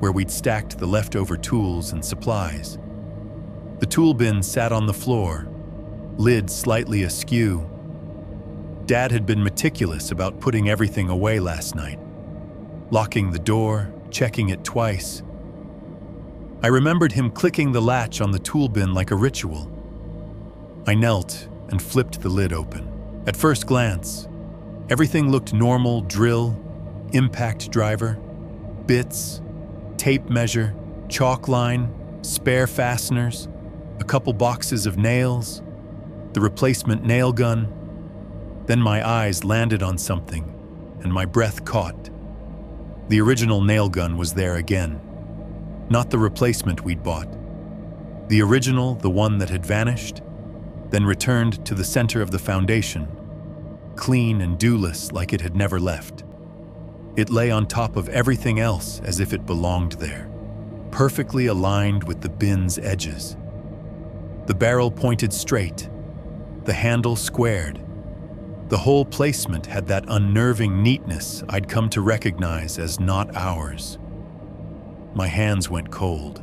where we'd stacked the leftover tools and supplies. The tool bin sat on the floor, lid slightly askew. Dad had been meticulous about putting everything away last night, locking the door, checking it twice. I remembered him clicking the latch on the tool bin like a ritual. I knelt and flipped the lid open. At first glance, everything looked normal: drill, impact driver, bits, tape measure, chalk line, spare fasteners, a couple boxes of nails, the replacement nail gun. Then my eyes landed on something, and my breath caught. The original nail gun was there again. Not the replacement we'd bought. The original, the one that had vanished, then returned to the center of the foundation, clean and dewless like it had never left. It lay on top of everything else as if it belonged there, perfectly aligned with the bin's edges. The barrel pointed straight, the handle squared. The whole placement had that unnerving neatness I'd come to recognize as not ours. My hands went cold.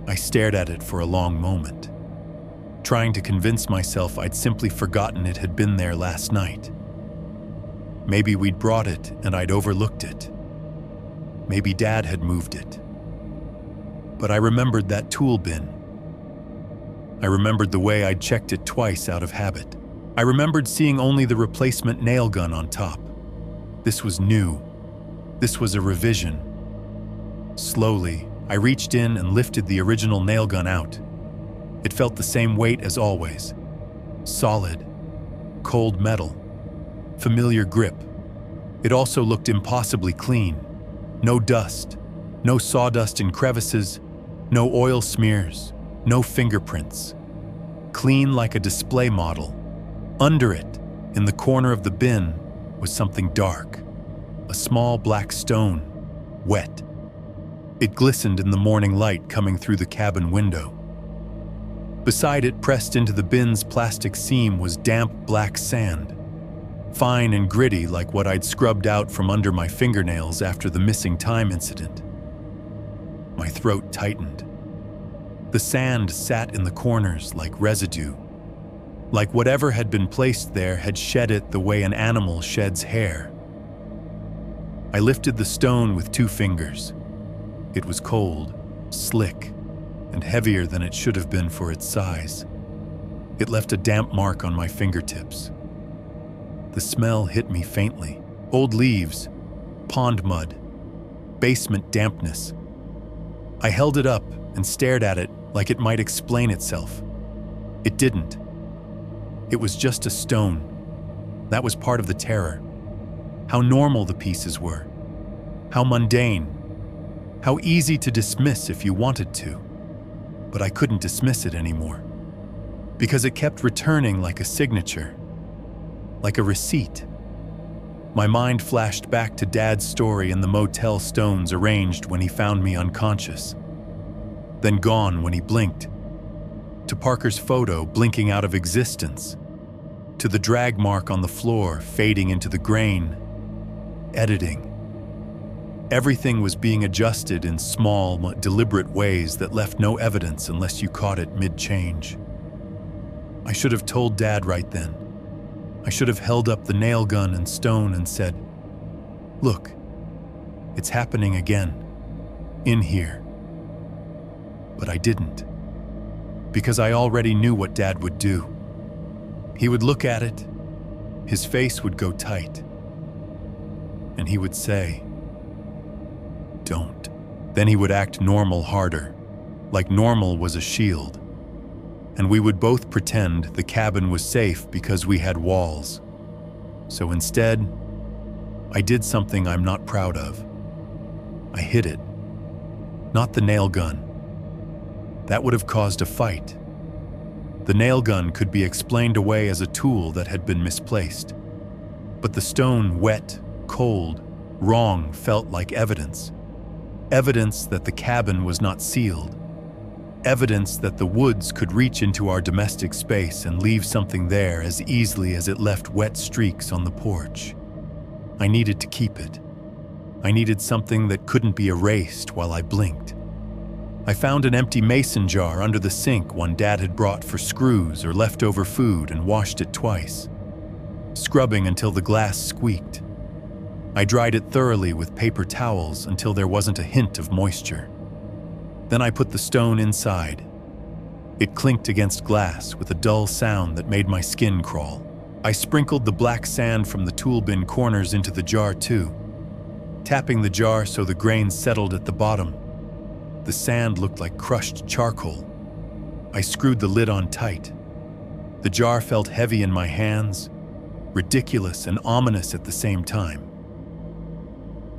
I stared at it for a long moment, trying to convince myself I'd simply forgotten it had been there last night. Maybe we'd brought it and I'd overlooked it. Maybe Dad had moved it. But I remembered that tool bin. I remembered the way I'd checked it twice out of habit. I remembered seeing only the replacement nail gun on top. This was new. This was a revision. Slowly, I reached in and lifted the original nail gun out. It felt the same weight as always. Solid, cold metal, familiar grip. It also looked impossibly clean. No dust, no sawdust in crevices, no oil smears, no fingerprints. Clean like a display model. Under it, in the corner of the bin, was something dark. A small black stone, wet. It glistened in the morning light coming through the cabin window. Beside it, pressed into the bin's plastic seam, was damp black sand, fine and gritty like what I'd scrubbed out from under my fingernails after the missing time incident. My throat tightened. The sand sat in the corners like residue. like whatever had been placed there had shed it the way an animal sheds hair. I lifted the stone with 2 fingers. It was cold, slick, and heavier than it should have been for its size. It left a damp mark on my fingertips. The smell hit me faintly. Old leaves, pond mud, basement dampness. I held it up and stared at it like it might explain itself. It didn't. It was just a stone. That was part of the terror. How normal the pieces were. How mundane. How easy to dismiss if you wanted to. But I couldn't dismiss it anymore. Because it kept returning like a signature. Like a receipt. My mind flashed back to Dad's story and the motel stones arranged when he found me unconscious. Then gone when he blinked. To Parker's photo blinking out of existence. To the drag mark on the floor fading into the grain. Editing. Everything was being adjusted in small, deliberate ways that left no evidence unless you caught it mid-change. I should have told Dad right then. I should have held up the nail gun and stone and said, "Look, it's happening again. In here." But I didn't. Because I already knew what Dad would do. He would look at it, his face would go tight, and he would say, "Don't." Then he would act normal harder, like normal was a shield. And we would both pretend the cabin was safe because we had walls. So instead, I did something I'm not proud of. I hid it. Not the nail gun. That would have caused a fight. The nail gun could be explained away as a tool that had been misplaced. But the stone, wet, cold, wrong, felt like evidence. Evidence that the cabin was not sealed. Evidence that the woods could reach into our domestic space and leave something there as easily as it left wet streaks on the porch. I needed to keep it. I needed something that couldn't be erased while I blinked. I found an empty mason jar under the sink one Dad had brought for screws or leftover food and washed it twice, scrubbing until the glass squeaked. I dried it thoroughly with paper towels until there wasn't a hint of moisture. Then I put the stone inside. It clinked against glass with a dull sound that made my skin crawl. I sprinkled the black sand from the tool bin corners into the jar too, tapping the jar so the grains settled at the bottom. The sand looked like crushed charcoal. I screwed the lid on tight. The jar felt heavy in my hands, ridiculous and ominous at the same time.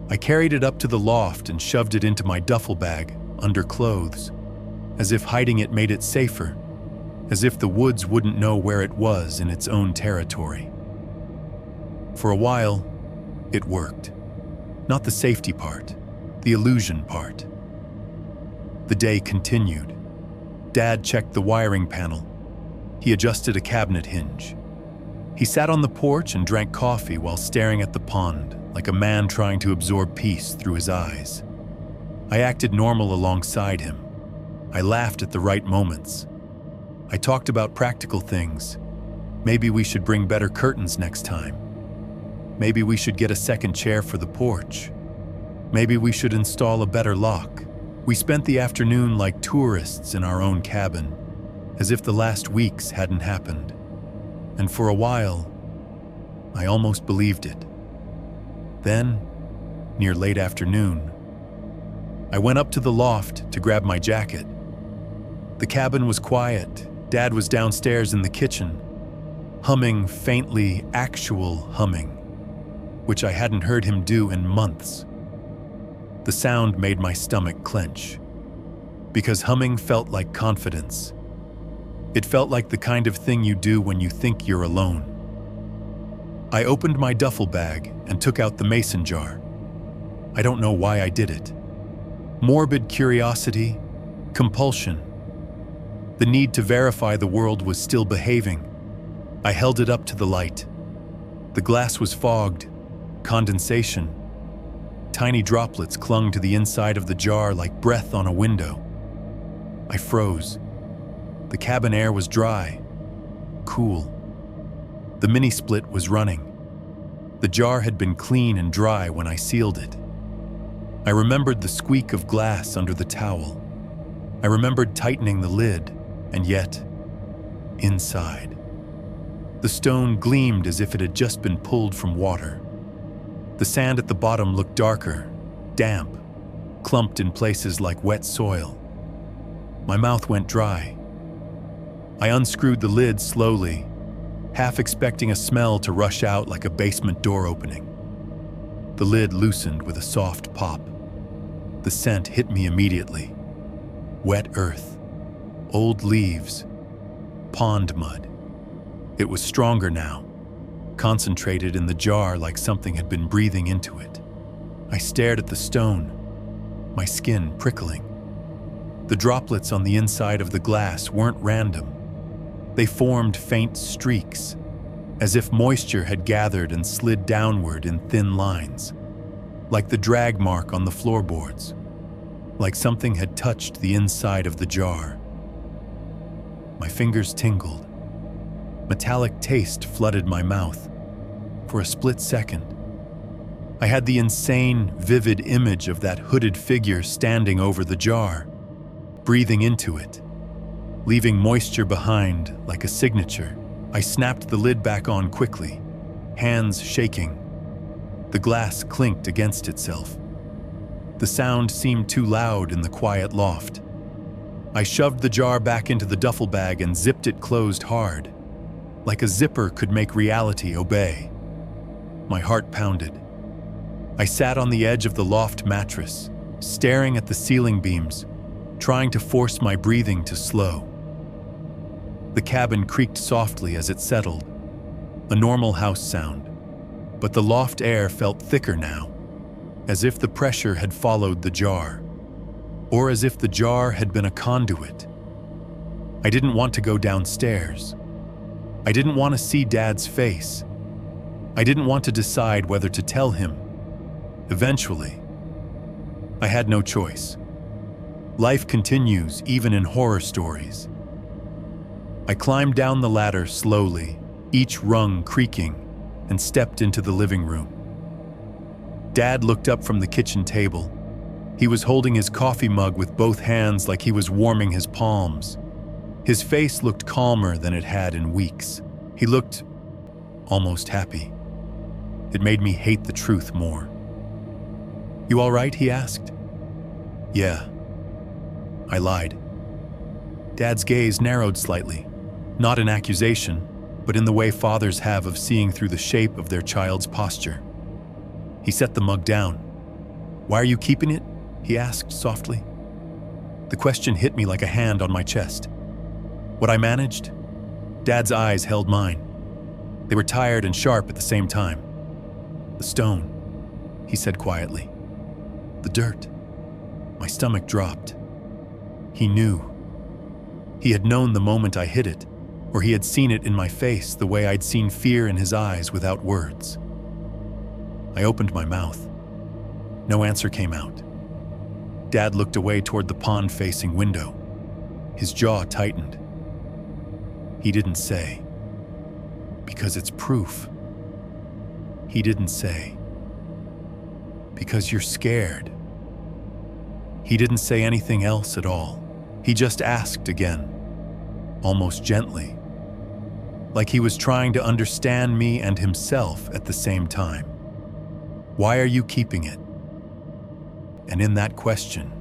I carried it up to the loft and shoved it into my duffel bag, under clothes, as if hiding it made it safer, as if the woods wouldn't know where it was in its own territory. For a while, it worked. Not the safety part, the illusion part. The day continued. Dad checked the wiring panel. He adjusted a cabinet hinge. He sat on the porch and drank coffee while staring at the pond, like a man trying to absorb peace through his eyes. I acted normal alongside him. I laughed at the right moments. I talked about practical things. Maybe we should bring better curtains next time. Maybe we should get a second chair for the porch. Maybe we should install a better lock. We spent the afternoon like tourists in our own cabin, as if the last weeks hadn't happened. And for a while, I almost believed it. Then, near late afternoon, I went up to the loft to grab my jacket. The cabin was quiet. Dad was downstairs in the kitchen, humming faintly, actual humming, which I hadn't heard him do in months. The sound made my stomach clench, because humming felt like confidence. It felt like the kind of thing you do when you think you're alone. I opened my duffel bag and took out the mason jar. I don't know why I did it. Morbid curiosity, compulsion, the need to verify the world was still behaving. I held it up to the light. The glass was fogged, condensation. Tiny droplets clung to the inside of the jar like breath on a window. I froze. The cabin air was dry. cool. The mini-split was running. The jar had been clean and dry when I sealed it. I remembered the squeak of glass under the towel. I remembered tightening the lid, and yet, inside, the stone gleamed as if it had just been pulled from water. The sand at the bottom looked darker, damp, clumped in places like wet soil. My mouth went dry. I unscrewed the lid slowly, half expecting a smell to rush out like a basement door opening. The lid loosened with a soft pop. The scent hit me immediately. Wet earth, old leaves, pond mud. It was stronger now, concentrated in the jar like something had been breathing into it. I stared at the stone, my skin prickling. The droplets on the inside of the glass weren't random. They formed faint streaks, as if moisture had gathered and slid downward in thin lines, like the drag mark on the floorboards, like something had touched the inside of the jar. My fingers tingled. Metallic taste flooded my mouth. For a split second, I had the insane, vivid image of that hooded figure standing over the jar, breathing into it, leaving moisture behind like a signature. I snapped the lid back on quickly, hands shaking. The glass clinked against itself. The sound seemed too loud in the quiet loft. I shoved the jar back into the duffel bag and zipped it closed hard, like a zipper could make reality obey. My heart pounded. I sat on the edge of the loft mattress, staring at the ceiling beams, trying to force my breathing to slow. The cabin creaked softly as it settled, a normal house sound, but the loft air felt thicker now, as if the pressure had followed the jar, or as if the jar had been a conduit. I didn't want to go downstairs. I didn't want to see Dad's face. I didn't want to decide whether to tell him. Eventually, I had no choice. Life continues even in horror stories. I climbed down the ladder slowly, each rung creaking, and stepped into the living room. Dad looked up from the kitchen table. He was holding his coffee mug with both hands like he was warming his palms. His face looked calmer than it had in weeks. He looked almost happy. It made me hate the truth more. "You all right?" he asked. "Yeah." I lied. Dad's gaze narrowed slightly, not in accusation, but in the way fathers have of seeing through the shape of their child's posture. He set the mug down. "Why are you keeping it?" he asked softly. The question hit me like a hand on my chest. What I managed? Dad's eyes held mine. They were tired and sharp at the same time. "The stone," he said quietly. "The dirt." My stomach dropped. He knew. He had known the moment I hid it, or he had seen it in my face the way I'd seen fear in his eyes without words. I opened my mouth. No answer came out. Dad looked away toward the pond-facing window. His jaw tightened. He didn't say. "Because it's proof." He didn't say. "Because you're scared." He didn't say anything else at all. He just asked again, almost gently, like he was trying to understand me and himself at the same time. "Why are you keeping it?" And in that question,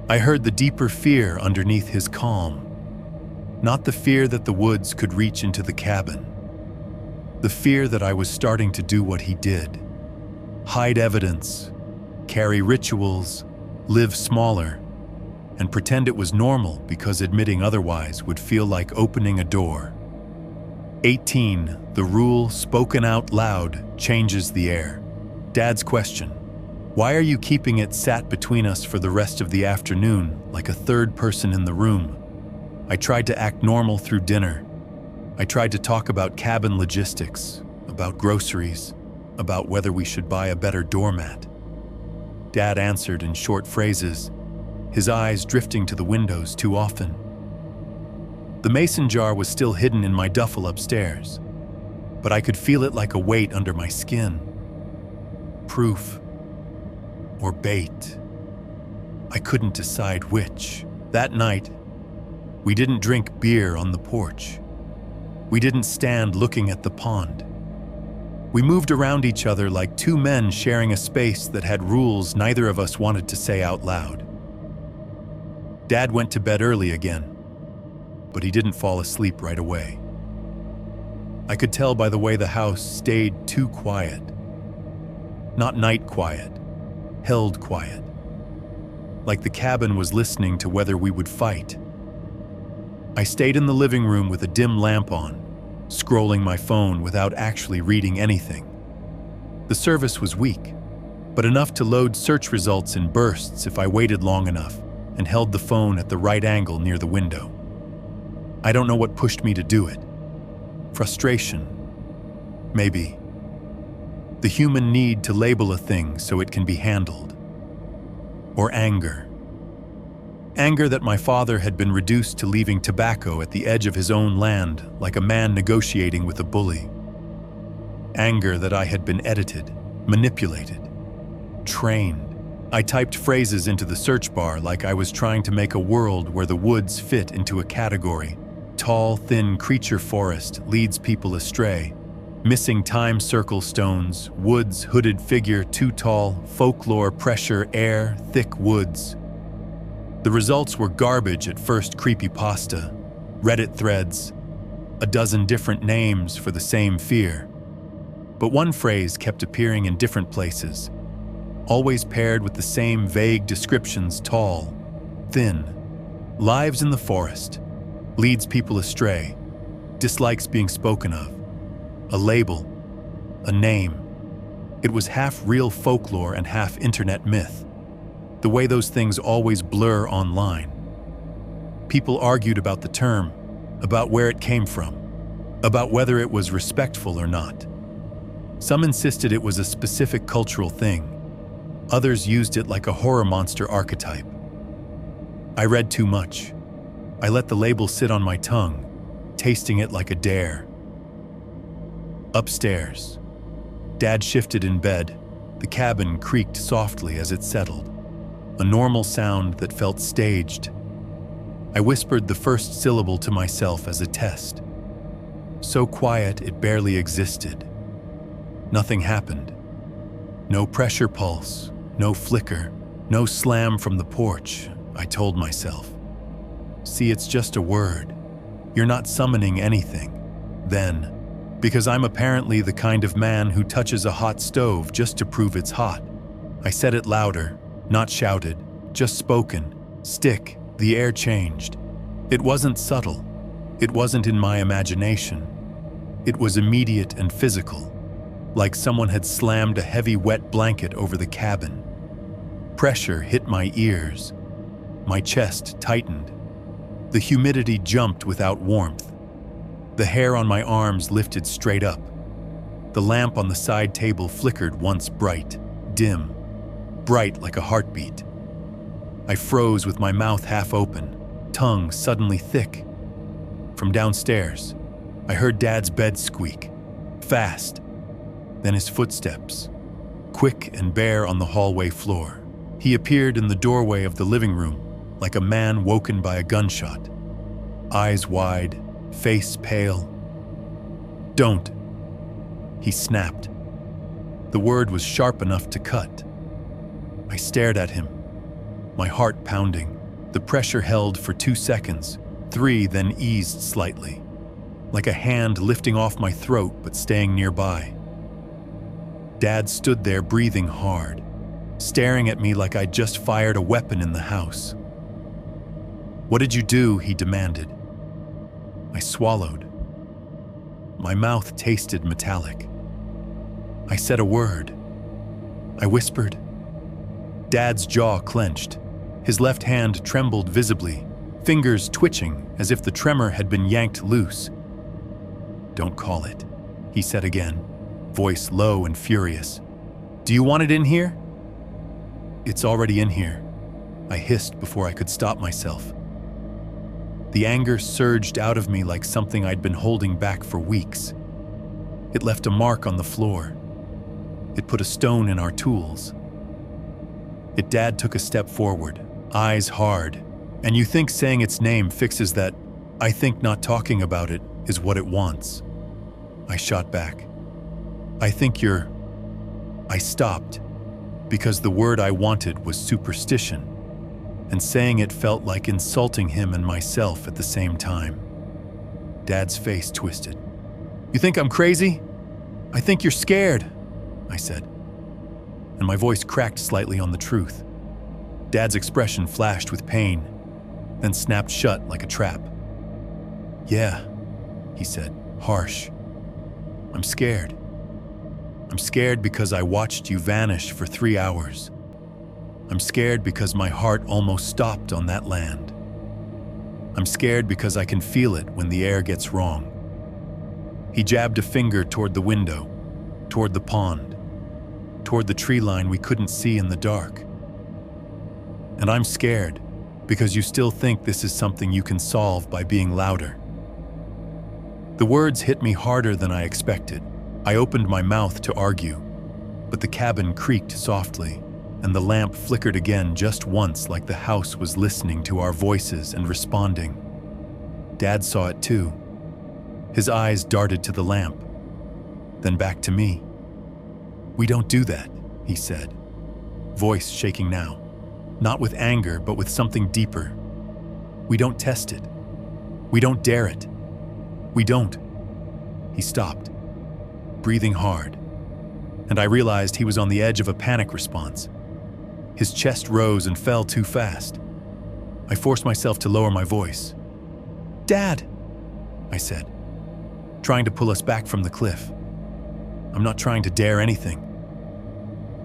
I heard the deeper fear underneath his calm. Not the fear that the woods could reach into the cabin. The fear that I was starting to do what he did. Hide evidence, carry rituals, live smaller, and pretend it was normal because admitting otherwise would feel like opening a door. 18, the rule spoken out loud changes the air. Dad's question, "Why are you keeping it?" sat between us for the rest of the afternoon like a third person in the room. I tried to act normal through dinner. I tried to talk about cabin logistics, about groceries, about whether we should buy a better doormat. Dad answered in short phrases, his eyes drifting to the windows too often. The mason jar was still hidden in my duffel upstairs, but I could feel it like a weight under my skin. Proof or bait. I couldn't decide which. That night, we didn't drink beer on the porch. We didn't stand looking at the pond. We moved around each other like two men sharing a space that had rules neither of us wanted to say out loud. Dad went to bed early again, but he didn't fall asleep right away. I could tell by the way the house stayed too quiet. Not night quiet, held quiet. Like the cabin was listening to whether we would fight. I stayed in the living room with a dim lamp on, scrolling my phone without actually reading anything. The service was weak, but enough to load search results in bursts if I waited long enough and held the phone at the right angle near the window. I don't know what pushed me to do it. Frustration. Maybe. The human need to label a thing so it can be handled. Or anger. Anger that my father had been reduced to leaving tobacco at the edge of his own land like a man negotiating with a bully. Anger that I had been edited, manipulated, trained. I typed phrases into the search bar like I was trying to make a world where the woods fit into a category. Tall, thin creature forest leads people astray. Missing time circle stones, woods hooded figure too tall, folklore pressure air, thick woods. The results were garbage at first. Creepypasta, Reddit threads, a dozen different names for the same fear. But one phrase kept appearing in different places, always paired with the same vague descriptions: tall, thin, lives in the forest, leads people astray, dislikes being spoken of, a label, a name. It was half real folklore and half internet myth, the way those things always blur online. People argued about the term, about where it came from, about whether it was respectful or not. Some insisted it was a specific cultural thing. Others used it like a horror monster archetype. I read too much. I let the label sit on my tongue, tasting it like a dare. Upstairs, Dad shifted in bed. The cabin creaked softly as it settled, a normal sound that felt staged. I whispered the first syllable to myself as a test. So quiet it barely existed. Nothing happened. No pressure pulse, no flicker, no slam from the porch, I told myself. See, it's just a word. You're not summoning anything. Then, because I'm apparently the kind of man who touches a hot stove just to prove it's hot, I said it louder, not shouted, just spoken. Stick. The air changed. It wasn't subtle. It wasn't in my imagination. It was immediate and physical, like someone had slammed a heavy wet blanket over the cabin. Pressure hit my ears. My chest tightened. The humidity jumped without warmth. The hair on my arms lifted straight up. The lamp on the side table flickered once bright, dim, bright like a heartbeat. I froze with my mouth half open, tongue suddenly thick. From downstairs, I heard Dad's bed squeak, fast, then his footsteps, quick and bare on the hallway floor. He appeared in the doorway of the living room like a man woken by a gunshot, eyes wide, face pale. Don't, he snapped. The word was sharp enough to cut. I stared at him, my heart pounding. The pressure held for 2 seconds, 3, then eased slightly, like a hand lifting off my throat but staying nearby. Dad stood there breathing hard, staring at me like I'd just fired a weapon in the house. "What did you do?" he demanded. I swallowed. My mouth tasted metallic. I said a word. I whispered. Dad's jaw clenched. His left hand trembled visibly, fingers twitching as if the tremor had been yanked loose. "Don't call it," he said again, voice low and furious. "Do you want it in here?" "It's already in here," I hissed before I could stop myself. The anger surged out of me like something I'd been holding back for weeks. It left a mark on the floor. It put a stone in our tools. Dad took a step forward, eyes hard, and you think saying its name fixes that. I think not talking about it is what it wants. I shot back. I stopped, because the word I wanted was superstition, and saying it felt like insulting him and myself at the same time. Dad's face twisted. You think I'm crazy? I think you're scared, I said, and my voice cracked slightly on the truth. Dad's expression flashed with pain, then snapped shut like a trap. Yeah, he said, harsh. I'm scared. I'm scared because I watched you vanish for 3 hours. I'm scared because my heart almost stopped on that land. I'm scared because I can feel it when the air gets wrong. He jabbed a finger toward the window, toward the pond, toward the tree line we couldn't see in the dark. And I'm scared because you still think this is something you can solve by being louder. The words hit me harder than I expected. I opened my mouth to argue, but the cabin creaked softly, and the lamp flickered again just once like the house was listening to our voices and responding. Dad saw it too. His eyes darted to the lamp, then back to me. We don't do that, he said, voice shaking now, not with anger but with something deeper. We don't test it. We don't dare it. We don't. He stopped, breathing hard, and I realized he was on the edge of a panic response. His chest rose and fell too fast. I forced myself to lower my voice. Dad, I said, trying to pull us back from the cliff. I'm not trying to dare anything.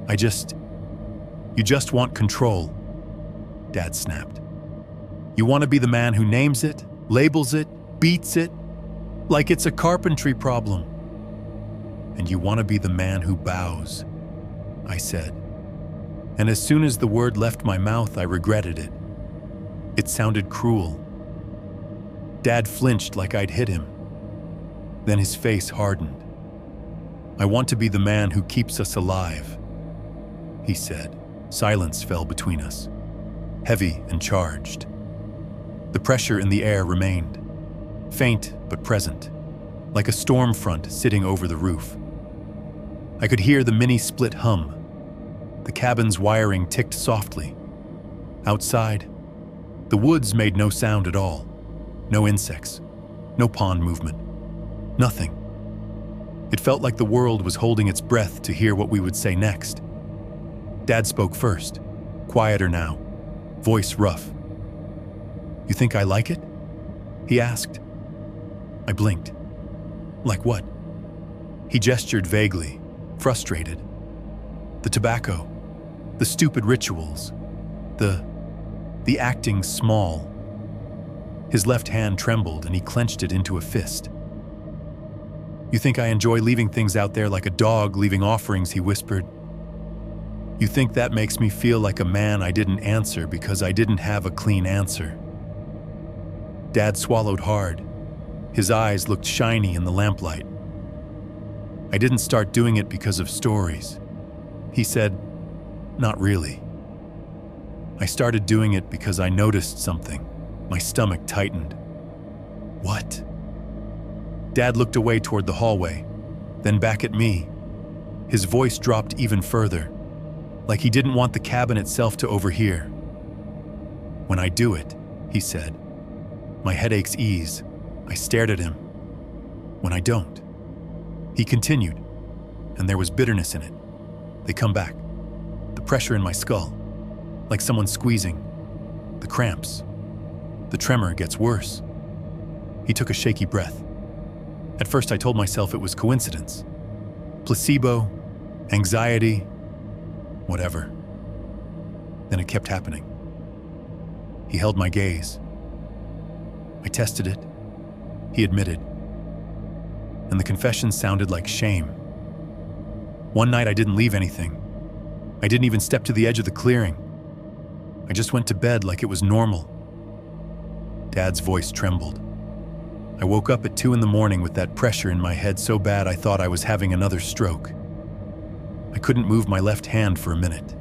You just want control, Dad snapped. You want to be the man who names it, labels it, beats it, like it's a carpentry problem. And you want to be the man who bows, I said. And as soon as the word left my mouth, I regretted it. It sounded cruel. Dad flinched like I'd hit him. Then his face hardened. I want to be the man who keeps us alive, he said. Silence fell between us, heavy and charged. The pressure in the air remained, faint but present, like a storm front sitting over the roof. I could hear the mini-split hum. The cabin's wiring ticked softly. Outside, the woods made no sound at all. No insects, no pond movement, nothing. It felt like the world was holding its breath to hear what we would say next. Dad spoke first, quieter now, voice rough. You think I like it? He asked. I blinked. Like what? He gestured vaguely, frustrated. The tobacco, the stupid rituals, the acting small. His left hand trembled and he clenched it into a fist. You think I enjoy leaving things out there like a dog leaving offerings, he whispered. You think that makes me feel like a man I didn't answer because I didn't have a clean answer. Dad swallowed hard. His eyes looked shiny in the lamplight. I didn't start doing it because of stories. He said, not really. I started doing it because I noticed something. My stomach tightened. What? Dad looked away toward the hallway, then back at me. His voice dropped even further, like he didn't want the cabin itself to overhear. When I do it, he said, my headaches ease. I stared at him. When I don't. He continued, and there was bitterness in it. They come back. The pressure in my skull, like someone squeezing. The cramps. The tremor gets worse. He took a shaky breath. At first I told myself it was coincidence. Placebo, anxiety, whatever. Then it kept happening. He held my gaze. I tested it, he admitted. And the confession sounded like shame. One night I didn't leave anything. I didn't even step to the edge of the clearing. I just went to bed like it was normal. Dad's voice trembled. I woke up at 2 in the morning with that pressure in my head so bad I thought I was having another stroke. I couldn't move my left hand for a minute.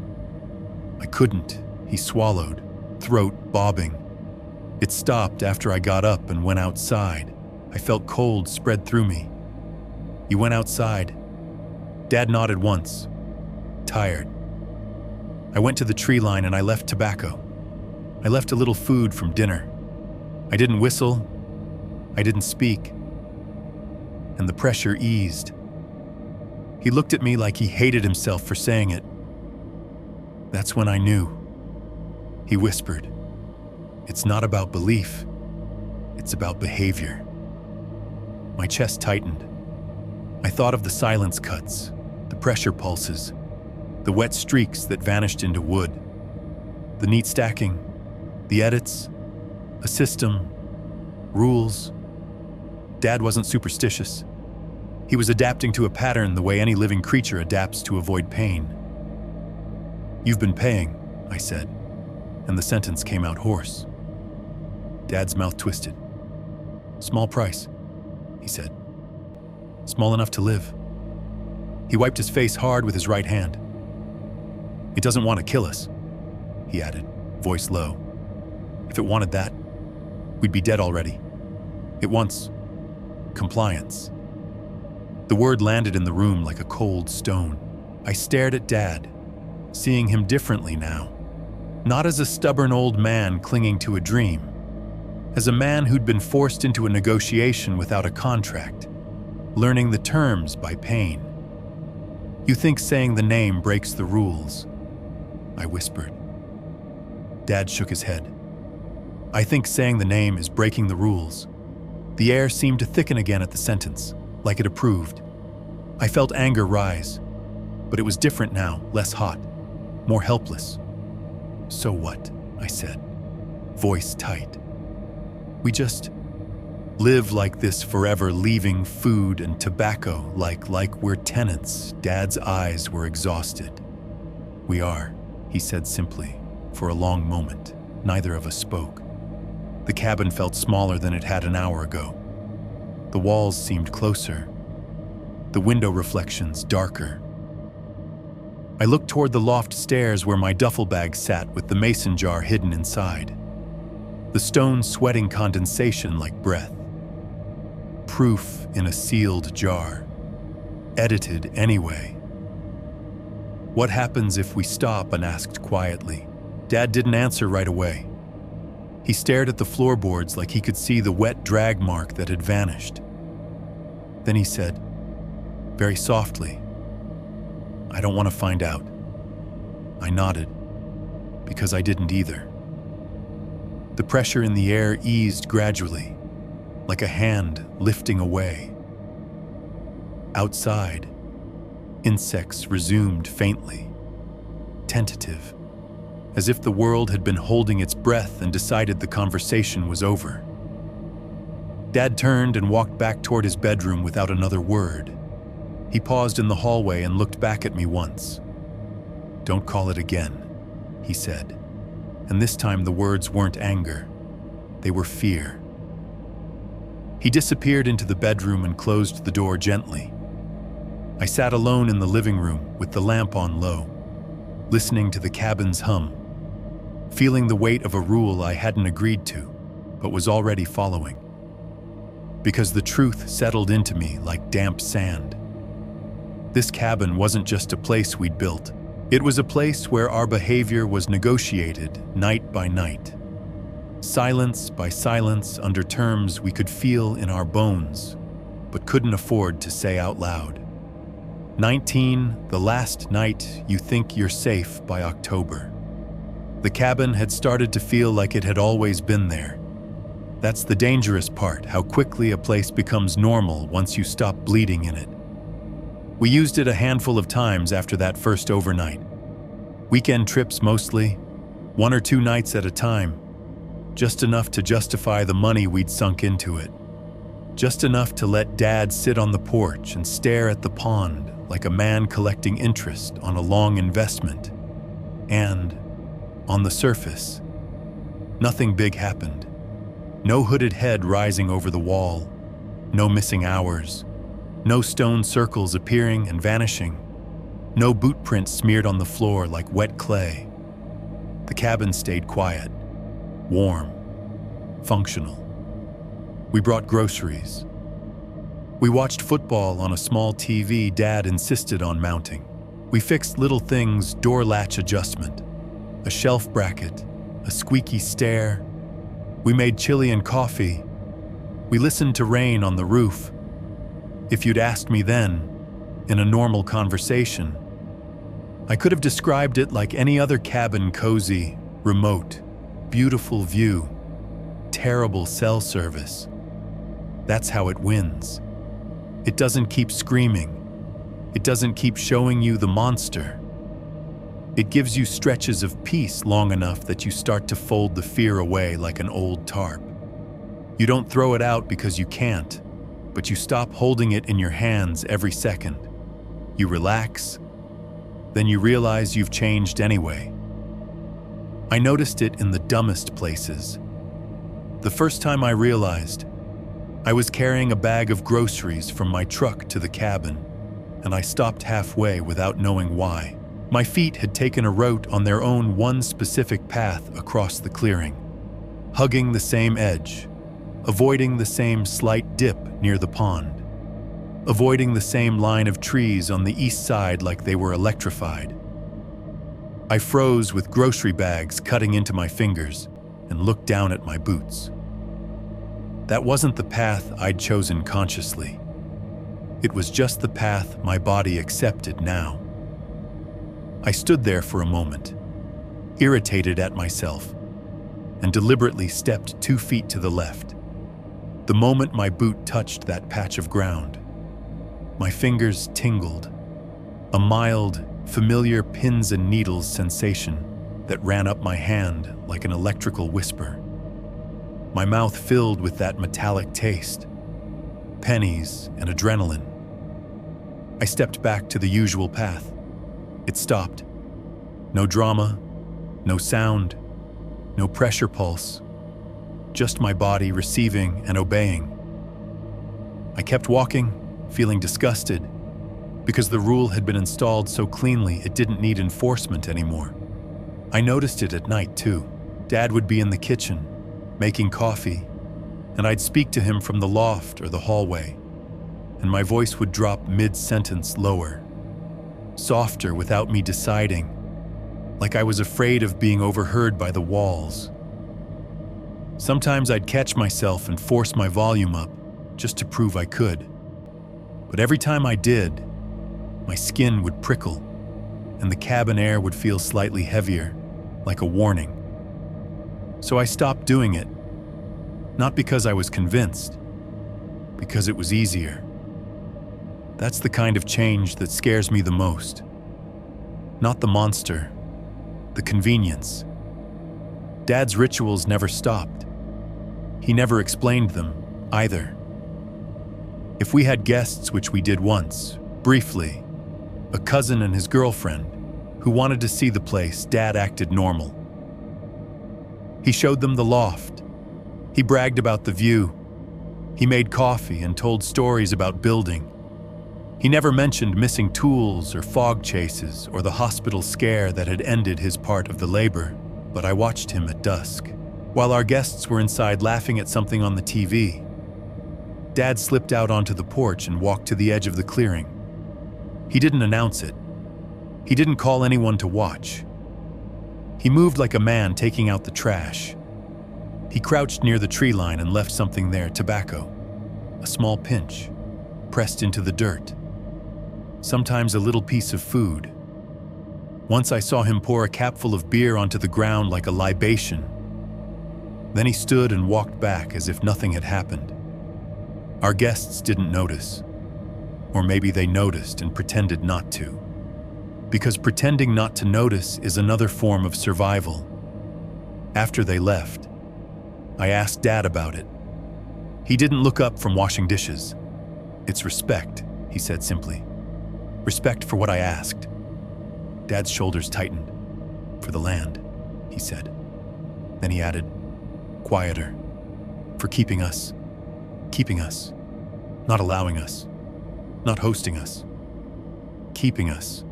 I couldn't, he swallowed, throat bobbing. It stopped after I got up and went outside. I felt cold spread through me. You went outside? Dad nodded once, tired. I went to the tree line and I left tobacco. I left a little food from dinner. I didn't whistle. I didn't speak. And the pressure eased. He looked at me like he hated himself for saying it. That's when I knew. He whispered, "It's not about belief. It's about behavior." My chest tightened. I thought of the silence cuts, the pressure pulses, the wet streaks that vanished into wood, the neat stacking, the edits, a system, rules. Dad wasn't superstitious. He was adapting to a pattern the way any living creature adapts to avoid pain. "You've been paying," I said, and the sentence came out hoarse. Dad's mouth twisted. "Small price," he said. "Small enough to live." He wiped his face hard with his right hand. "It doesn't want to kill us," he added, voice low. "If it wanted that, we'd be dead already. It wants compliance." The word landed in the room like a cold stone. I stared at Dad, seeing him differently now. Not as a stubborn old man clinging to a dream, as a man who'd been forced into a negotiation without a contract, learning the terms by pain. "You think saying the name breaks the rules?" I whispered. Dad shook his head. "I think saying the name is breaking the rules." The air seemed to thicken again at the sentence, like it approved. I felt anger rise, but it was different now, less hot, more helpless. "So what?" I said, voice tight. "We just live like this forever, leaving food and tobacco like we're tenants." Dad's eyes were exhausted. "We are," he said simply. For a long moment, neither of us spoke. The cabin felt smaller than it had an hour ago. The walls seemed closer, the window reflections darker. I looked toward the loft stairs where my duffel bag sat with the mason jar hidden inside. The stone sweating condensation like breath. Proof in a sealed jar. Edited anyway. "What happens if we stop?" I asked quietly. Dad didn't answer right away. He stared at the floorboards like he could see the wet drag mark that had vanished. Then he said, very softly, "I don't want to find out." I nodded, because I didn't either. The pressure in the air eased gradually, like a hand lifting away. Outside, insects resumed faintly, tentative, as if the world had been holding its breath and decided the conversation was over. Dad turned and walked back toward his bedroom without another word. He paused in the hallway and looked back at me once. "Don't call it again," he said. And this time the words weren't anger. They were fear. He disappeared into the bedroom and closed the door gently. I sat alone in the living room with the lamp on low, listening to the cabin's hum, feeling the weight of a rule I hadn't agreed to, but was already following. Because the truth settled into me like damp sand. This cabin wasn't just a place we'd built. It was a place where our behavior was negotiated night by night. Silence by silence under terms we could feel in our bones, but couldn't afford to say out loud. 19, the last night you think you're safe by October. The cabin had started to feel like it had always been there. That's the dangerous part, how quickly a place becomes normal once you stop bleeding in it. We used it a handful of times after that first overnight. Weekend trips mostly, 1 or 2 nights at a time. Just enough to justify the money we'd sunk into it. Just enough to let Dad sit on the porch and stare at the pond like a man collecting interest on a long investment. And, on the surface, nothing big happened. No hooded head rising over the wall. No missing hours. No stone circles appearing and vanishing. No boot prints smeared on the floor like wet clay. The cabin stayed quiet, warm, functional. We brought groceries. We watched football on a small TV Dad insisted on mounting. We fixed little things, door latch adjustment, a shelf bracket, a squeaky stair. We made chili and coffee. We listened to rain on the roof. If you'd asked me then, in a normal conversation, I could have described it like any other cabin: cozy, remote, beautiful view, terrible cell service. That's how it wins. It doesn't keep screaming. It doesn't keep showing you the monster. It gives you stretches of peace long enough that you start to fold the fear away like an old tarp. You don't throw it out because you can't, but you stop holding it in your hands every second. You relax, then you realize you've changed anyway. I noticed it in the dumbest places. The first time I realized, I was carrying a bag of groceries from my truck to the cabin, and I stopped halfway without knowing why. My feet had taken a route on their own one specific path across the clearing, hugging the same edge, avoiding the same slight dip near the pond, avoiding the same line of trees on the east side like they were electrified. I froze with grocery bags cutting into my fingers and looked down at my boots. That wasn't the path I'd chosen consciously. It was just the path my body accepted now. I stood there for a moment, irritated at myself, and deliberately stepped 2 feet to the left. The moment my boot touched that patch of ground, my fingers tingled, a mild, familiar pins and needles sensation that ran up my hand like an electrical whisper. My mouth filled with that metallic taste, pennies and adrenaline. I stepped back to the usual path. It stopped. No drama, no sound, no pressure pulse, just my body receiving and obeying. I kept walking, feeling disgusted, because the rule had been installed so cleanly it didn't need enforcement anymore. I noticed it at night too. Dad would be in the kitchen, making coffee, and I'd speak to him from the loft or the hallway, and my voice would drop mid-sentence lower, softer without me deciding, like I was afraid of being overheard by the walls. Sometimes I'd catch myself and force my volume up just to prove I could. But every time I did, my skin would prickle, and the cabin air would feel slightly heavier, like a warning. So I stopped doing it, not because I was convinced, because it was easier. That's the kind of change that scares me the most. Not the monster, the convenience. Dad's rituals never stopped. He never explained them, either. If we had guests, which we did once, briefly, a cousin and his girlfriend, who wanted to see the place, Dad acted normal. He showed them the loft. He bragged about the view. He made coffee and told stories about building. He never mentioned missing tools or fog chases or the hospital scare that had ended his part of the labor, but I watched him at dusk. While our guests were inside laughing at something on the TV, Dad slipped out onto the porch and walked to the edge of the clearing. He didn't announce it. He didn't call anyone to watch. He moved like a man taking out the trash. He crouched near the tree line and left something there, tobacco, a small pinch, pressed into the dirt. Sometimes a little piece of food. Once I saw him pour a capful of beer onto the ground like a libation. Then he stood and walked back as if nothing had happened. Our guests didn't notice. Or maybe they noticed and pretended not to. Because pretending not to notice is another form of survival. After they left, I asked Dad about it. He didn't look up from washing dishes. "It's respect," he said simply. "Respect for what I asked." Dad's shoulders tightened. "For the land," he said. Then he added, quieter, for keeping us, not allowing us, not hosting us, keeping us,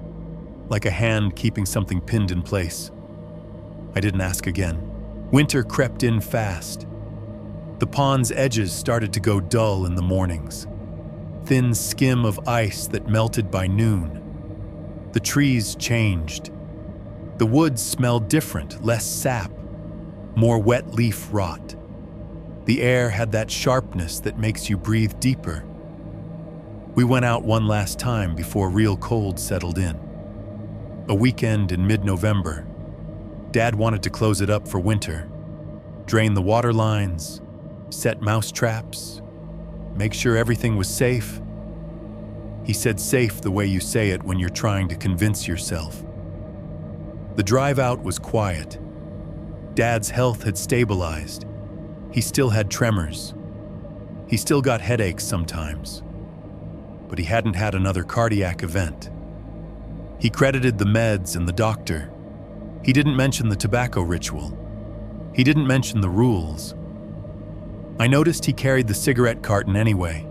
like a hand keeping something pinned in place. I didn't ask again. Winter crept in fast. The pond's edges started to go dull in the mornings. Thin skim of ice that melted by noon. The trees changed. The woods smelled different, less sap, more wet leaf rot. The air had that sharpness that makes you breathe deeper. We went out one last time before real cold settled in. A weekend in mid-November. Dad wanted to close it up for winter, drain the water lines, set mouse traps, make sure everything was safe. He said safe the way you say it when you're trying to convince yourself. The drive out was quiet. Dad's health had stabilized. He still had tremors. He still got headaches sometimes. But he hadn't had another cardiac event. He credited the meds and the doctor. He didn't mention the tobacco ritual. He didn't mention the rules. I noticed he carried the cigarette carton anyway.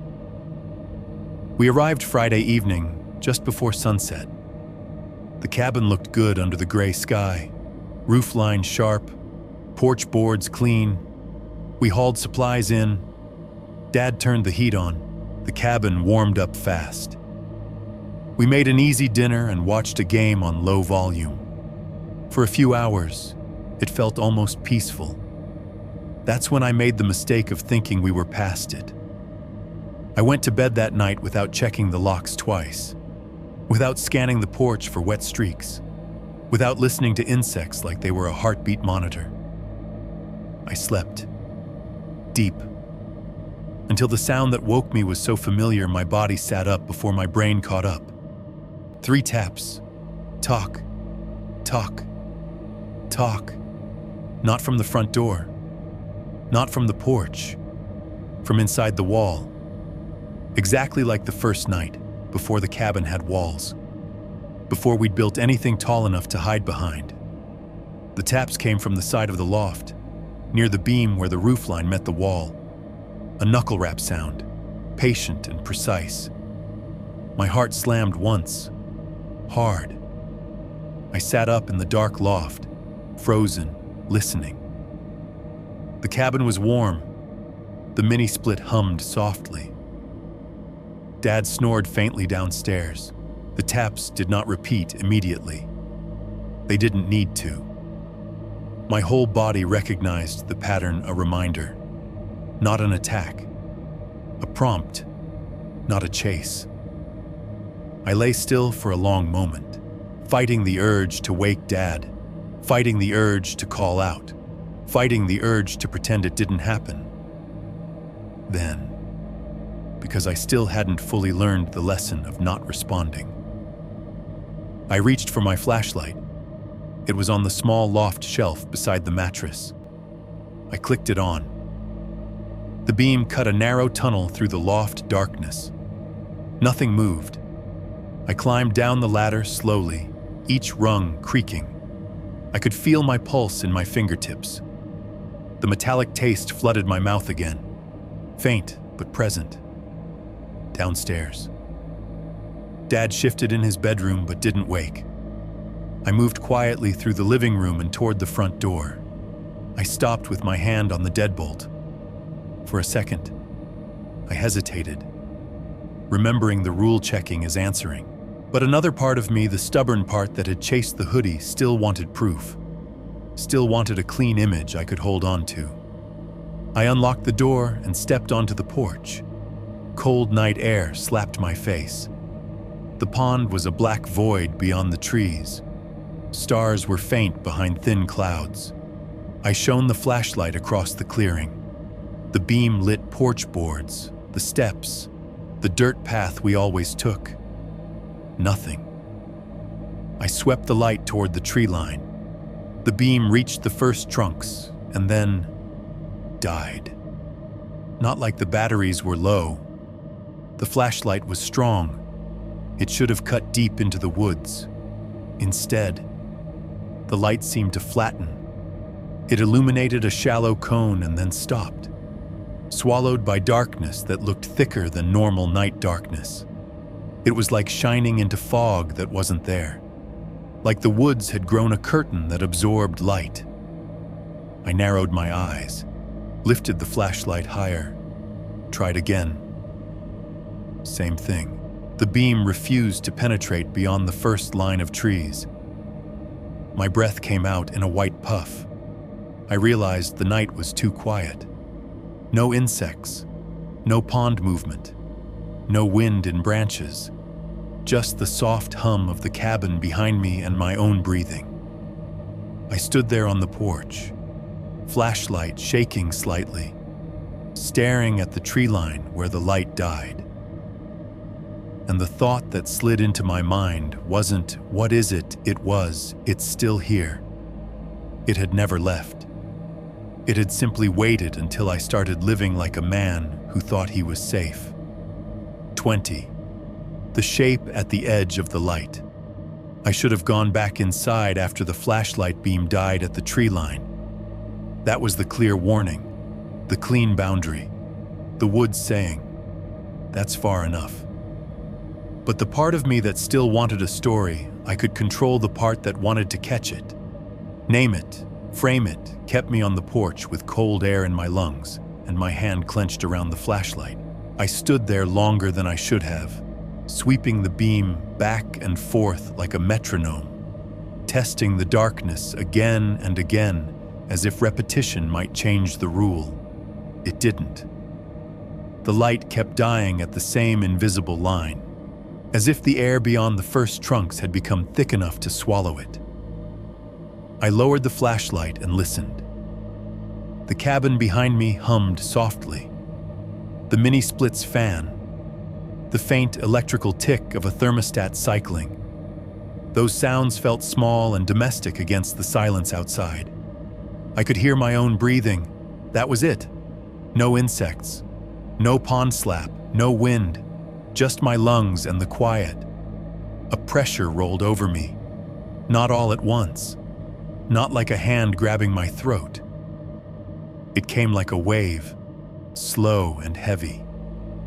We arrived Friday evening, just before sunset. The cabin looked good under the gray sky. Roof line sharp, porch boards clean. We hauled supplies in. Dad turned the heat on. The cabin warmed up fast. We made an easy dinner and watched a game on low volume. For a few hours, it felt almost peaceful. That's when I made the mistake of thinking we were past it. I went to bed that night without checking the locks twice, without scanning the porch for wet streaks, without listening to insects like they were a heartbeat monitor. I slept, deep, until the sound that woke me was so familiar my body sat up before my brain caught up. 3 taps. Talk. Talk. Talk. Not from the front door. Not from the porch. From inside the wall. Exactly like the first night, before the cabin had walls. Before we'd built anything tall enough to hide behind. The taps came from the side of the loft, near the beam where the roof line met the wall. A knuckle rap sound, patient and precise. My heart slammed once, hard. I sat up in the dark loft, frozen, listening. The cabin was warm. The mini-split hummed softly. Dad snored faintly downstairs. The taps did not repeat immediately. They didn't need to. My whole body recognized the pattern, a reminder. Not an attack. A prompt, not a chase. I lay still for a long moment, fighting the urge to wake Dad, fighting the urge to call out, fighting the urge to pretend it didn't happen. Then, because I still hadn't fully learned the lesson of not responding, I reached for my flashlight. It was on the small loft shelf beside the mattress. I clicked it on. The beam cut a narrow tunnel through the loft darkness. Nothing moved. I climbed down the ladder slowly, each rung creaking. I could feel my pulse in my fingertips. The metallic taste flooded my mouth again, faint but present. Downstairs. Dad shifted in his bedroom but didn't wake. I moved quietly through the living room and toward the front door. I stopped with my hand on the deadbolt. For a second, I hesitated, remembering the rule checking as answering. But another part of me, the stubborn part that had chased the hoodie, still wanted proof. Still wanted a clean image I could hold on to. I unlocked the door and stepped onto the porch. Cold night air slapped my face. The pond was a black void beyond the trees. Stars were faint behind thin clouds. I shone the flashlight across the clearing. The beam lit porch boards, the steps, the dirt path we always took. Nothing. I swept the light toward the tree line. The beam reached the first trunks and then died. Not like the batteries were low. The flashlight was strong. It should have cut deep into the woods. Instead, the light seemed to flatten. It illuminated a shallow cone and then stopped. swallowed by darkness that looked thicker than normal night darkness. It was like shining into fog that wasn't there, like the woods had grown a curtain that absorbed light. I narrowed my eyes, lifted the flashlight higher, tried again. Same thing. The beam refused to penetrate beyond the first line of trees. My breath came out in a white puff. I realized the night was too quiet. No insects, no pond movement, no wind in branches, just the soft hum of the cabin behind me and my own breathing. I stood there on the porch, flashlight shaking slightly, staring at the tree line where the light died. And the thought that slid into my mind wasn't, "What is it?" It was, "It's still here." It had never left. It had simply waited until I started living like a man who thought he was safe. 20. The shape at the edge of the light. I should have gone back inside after the flashlight beam died at the tree line. That was the clear warning, the clean boundary, the woods saying, "That's far enough." But the part of me that still wanted a story, I could control the part that wanted to catch it. Name it, frame it, kept me on the porch with cold air in my lungs and my hand clenched around the flashlight. I stood there longer than I should have, sweeping the beam back and forth like a metronome, testing the darkness again and again as if repetition might change the rule. It didn't. The light kept dying at the same invisible line, as if the air beyond the first trunks had become thick enough to swallow it. I lowered the flashlight and listened. The cabin behind me hummed softly. The mini-split's fan, the faint electrical tick of a thermostat cycling. Those sounds felt small and domestic against the silence outside. I could hear my own breathing. That was it. No insects, no pond slap, no wind, just my lungs and the quiet. A pressure rolled over me, not all at once, not like a hand grabbing my throat. It came like a wave, slow and heavy,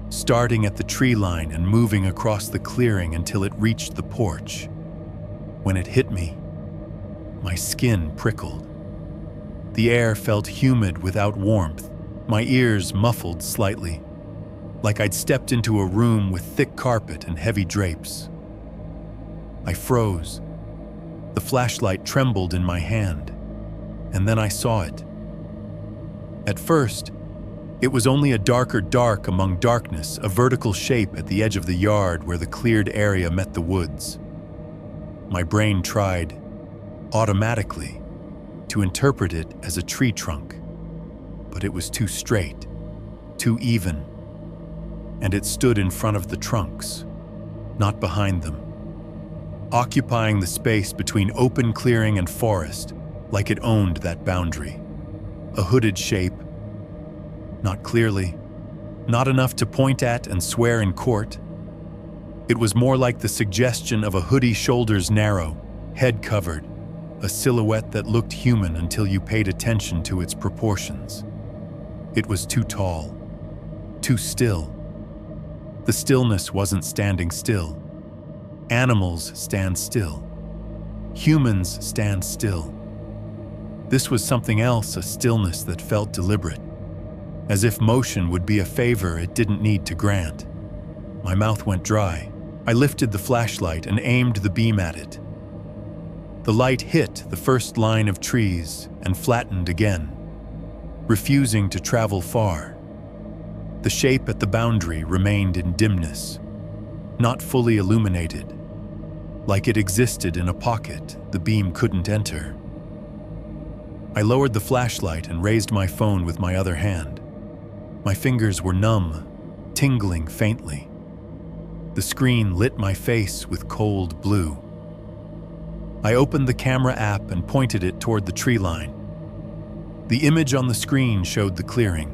starting at the tree line and moving across the clearing until it reached the porch. When it hit me, my skin prickled. The air felt humid without warmth, my ears muffled slightly, like I'd stepped into a room with thick carpet and heavy drapes. I froze. The flashlight trembled in my hand, and then I saw it. At first, it was only a darker dark among darkness, a vertical shape at the edge of the yard where the cleared area met the woods. My brain tried, automatically, to interpret it as a tree trunk, but it was too straight, too even, and it stood in front of the trunks, not behind them, occupying the space between open clearing and forest like it owned that boundary. A hooded shape, not clearly, not enough to point at and swear in court. It was more like the suggestion of a hoodie, shoulders narrow, head covered, a silhouette that looked human until you paid attention to its proportions. It was too tall, too still. The stillness wasn't standing still. Animals stand still. Humans stand still. This was something else, a stillness that felt deliberate, as if motion would be a favor it didn't need to grant. My mouth went dry. I lifted the flashlight and aimed the beam at it. The light hit the first line of trees and flattened again, refusing to travel far. The shape at the boundary remained in dimness, not fully illuminated, like it existed in a pocket the beam couldn't enter. I lowered the flashlight and raised my phone with my other hand. My fingers were numb, tingling faintly. The screen lit my face with cold blue. I opened the camera app and pointed it toward the tree line. The image on the screen showed the clearing,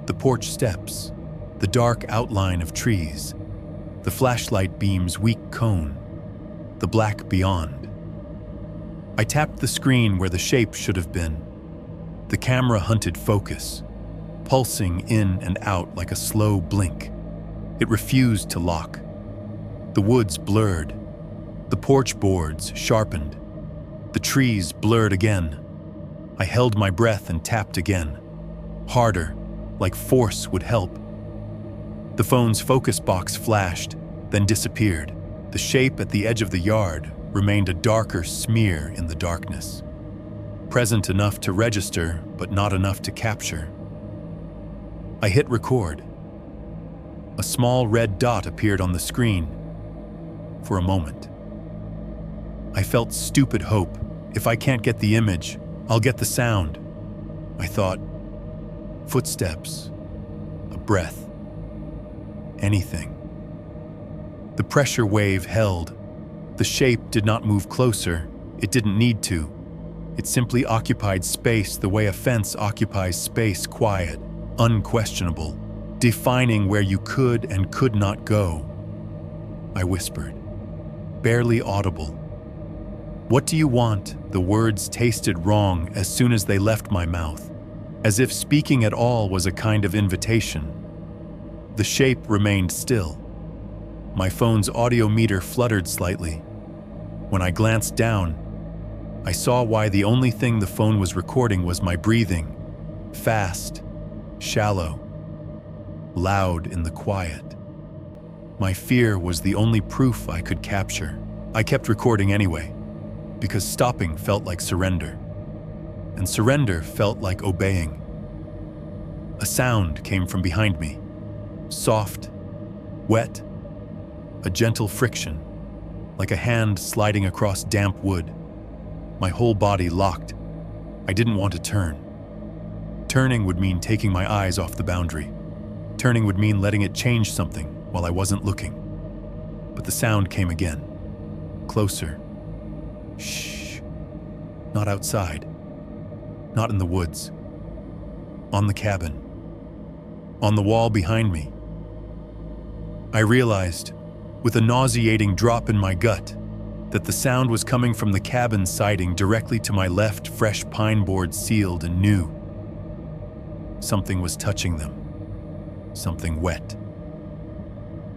the porch steps, the dark outline of trees, the flashlight beam's weak cone, the black beyond. I tapped the screen where the shape should have been. The camera hunted focus, pulsing in and out like a slow blink. It refused to lock. The woods blurred. The porch boards sharpened. The trees blurred again. I held my breath and tapped again. Harder, like force would help. The phone's focus box flashed, then disappeared. The shape at the edge of the yard remained a darker smear in the darkness. Present enough to register, but not enough to capture. I hit record. A small red dot appeared on the screen. For a moment. I felt stupid hope. If I can't get the image, I'll get the sound. I thought, footsteps, a breath, anything. The pressure wave held. The shape did not move closer. It didn't need to. It simply occupied space the way a fence occupies space, quiet, unquestionable, defining where you could and could not go. I whispered, barely audible. What do you want? The words tasted wrong as soon as they left my mouth, as if speaking at all was a kind of invitation. The shape remained still. My phone's audio meter fluttered slightly. When I glanced down, I saw why the only thing the phone was recording was my breathing, fast, shallow, loud in the quiet. My fear was the only proof I could capture. I kept recording anyway, because stopping felt like surrender, and surrender felt like obeying. A sound came from behind me, soft, wet, a gentle friction, like a hand sliding across damp wood. My whole body locked. I didn't want to turn. Turning would mean taking my eyes off the boundary. Turning would mean letting it change something while I wasn't looking. But the sound came again. Closer. Shh. Not outside. Not in the woods. On the cabin. On the wall behind me. I realized, with a nauseating drop in my gut, that the sound was coming from the cabin siding directly to my left, fresh pine boards sealed and new. Something was touching them. Something wet.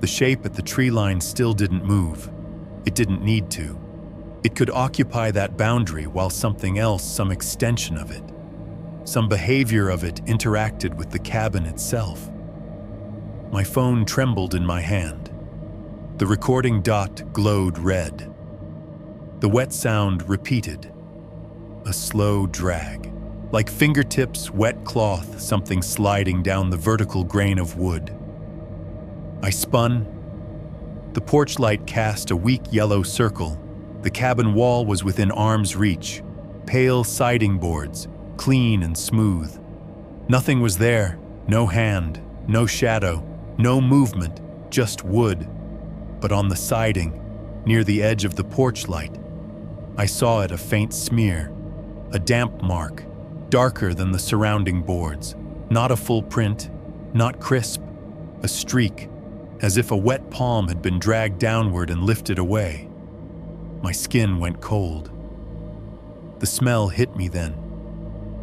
The shape at the tree line still didn't move. It didn't need to. It could occupy that boundary while something else, some extension of it, some behavior of it interacted with the cabin itself. My phone trembled in my hand. The recording dot glowed red. The wet sound repeated. A slow drag. Like fingertips, wet cloth, something sliding down the vertical grain of wood. I spun. The porch light cast a weak yellow circle. The cabin wall was within arm's reach. Pale siding boards, clean and smooth. Nothing was there. No hand, no shadow, no movement, just wood. But on the siding, near the edge of the porch light, I saw it, a faint smear, a damp mark, darker than the surrounding boards. Not a full print, not crisp, a streak, as if a wet palm had been dragged downward and lifted away. My skin went cold. The smell hit me then.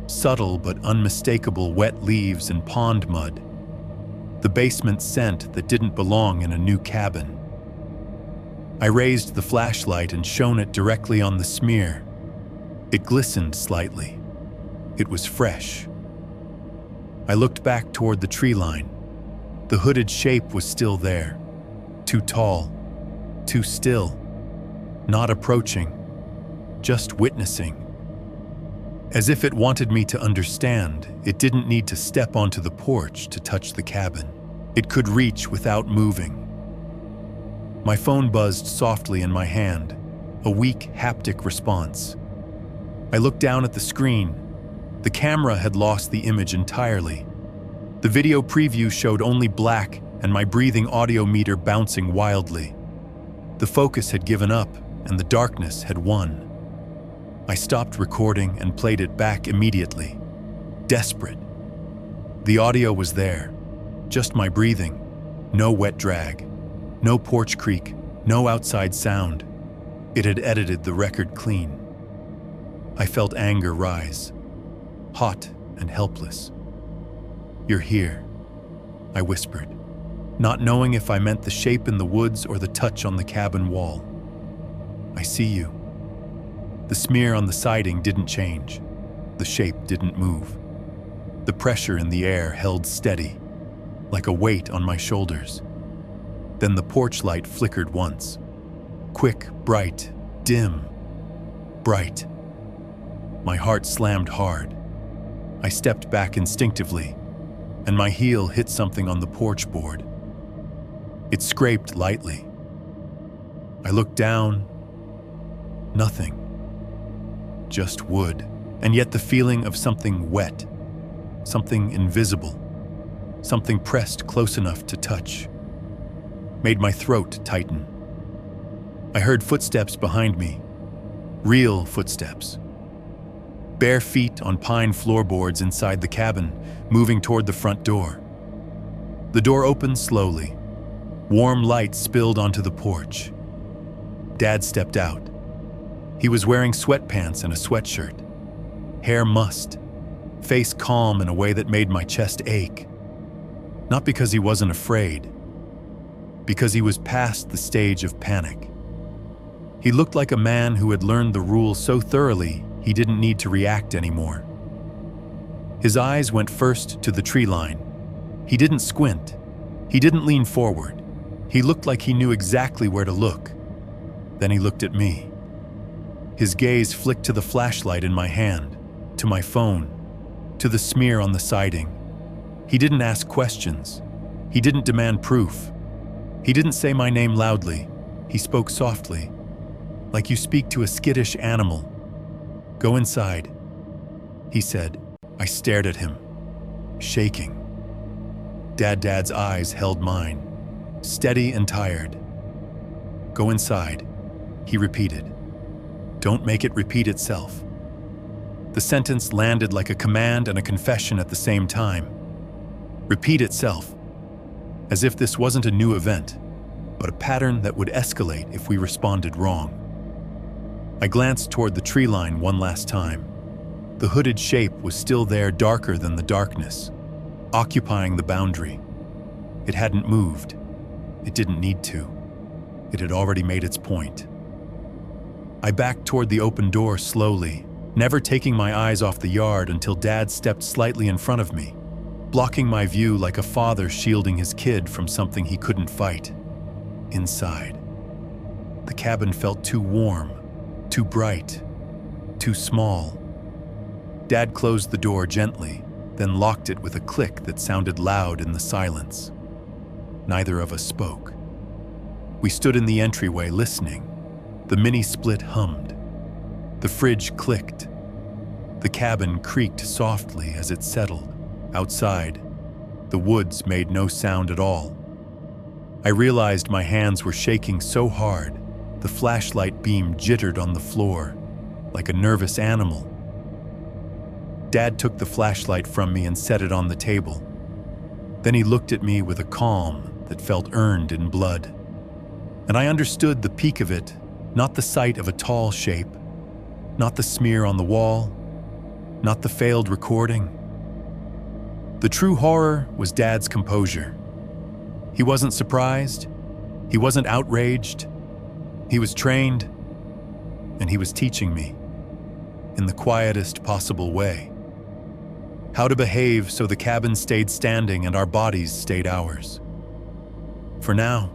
Subtle but unmistakable wet leaves and pond mud. The basement scent that didn't belong in a new cabin. I raised the flashlight and shone it directly on the smear. It glistened slightly. It was fresh. I looked back toward the tree line. The hooded shape was still there. Too tall, too still. Not approaching, just witnessing. As if it wanted me to understand, it didn't need to step onto the porch to touch the cabin. It could reach without moving. My phone buzzed softly in my hand, a weak haptic response. I looked down at the screen. The camera had lost the image entirely. The video preview showed only black and my breathing audio meter bouncing wildly. The focus had given up and the darkness had won. I stopped recording and played it back immediately. Desperate. The audio was there. Just my breathing. No wet drag. No porch creak. No outside sound. It had edited the record clean. I felt anger rise. Hot and helpless. "You're here," I whispered, not knowing if I meant the shape in the woods or the touch on the cabin wall. "I see you." The smear on the siding didn't change. The shape didn't move. The pressure in the air held steady, like a weight on my shoulders. Then the porch light flickered once. Quick, bright, dim, bright. My heart slammed hard. I stepped back instinctively, and my heel hit something on the porch board. It scraped lightly. I looked down. Nothing. Just wood, and yet the feeling of something wet, something invisible, something pressed close enough to touch, made my throat tighten. I heard footsteps behind me, real footsteps. Bare feet on pine floorboards inside the cabin, moving toward the front door. The door opened slowly. Warm light spilled onto the porch. Dad stepped out. He was wearing sweatpants and a sweatshirt. Hair mussed, face calm in a way that made my chest ache. Not because he wasn't afraid, because he was past the stage of panic. He looked like a man who had learned the rules so thoroughly he didn't need to react anymore. His eyes went first to the tree line. He didn't squint. He didn't lean forward. He looked like he knew exactly where to look. Then he looked at me. His gaze flicked to the flashlight in my hand, to my phone, to the smear on the siding. He didn't ask questions. He didn't demand proof. He didn't say my name loudly. He spoke softly, like you speak to a skittish animal. "Go inside," he said. I stared at him, shaking. Dad's eyes held mine, steady and tired. "Go inside," he repeated. "Don't make it repeat itself." The sentence landed like a command and a confession at the same time. Repeat itself, as if this wasn't a new event, but a pattern that would escalate if we responded wrong. I glanced toward the tree line one last time. The hooded shape was still there, darker than the darkness, occupying the boundary. It hadn't moved. It didn't need to. It had already made its point. I backed toward the open door slowly, never taking my eyes off the yard until Dad stepped slightly in front of me, blocking my view like a father shielding his kid from something he couldn't fight. Inside. The cabin felt too warm, too bright, too small. Dad closed the door gently, then locked it with a click that sounded loud in the silence. Neither of us spoke. We stood in the entryway listening. The mini-split hummed. The fridge clicked. The cabin creaked softly as it settled. Outside, the woods made no sound at all. I realized my hands were shaking so hard, the flashlight beam jittered on the floor, like a nervous animal. Dad took the flashlight from me and set it on the table. Then he looked at me with a calm that felt earned in blood. And I understood the peak of it, not the sight of a tall shape, not the smear on the wall, not the failed recording. The true horror was Dad's composure. He wasn't surprised. He wasn't outraged. He was trained, and he was teaching me, in the quietest possible way, how to behave so the cabin stayed standing and our bodies stayed ours. For now,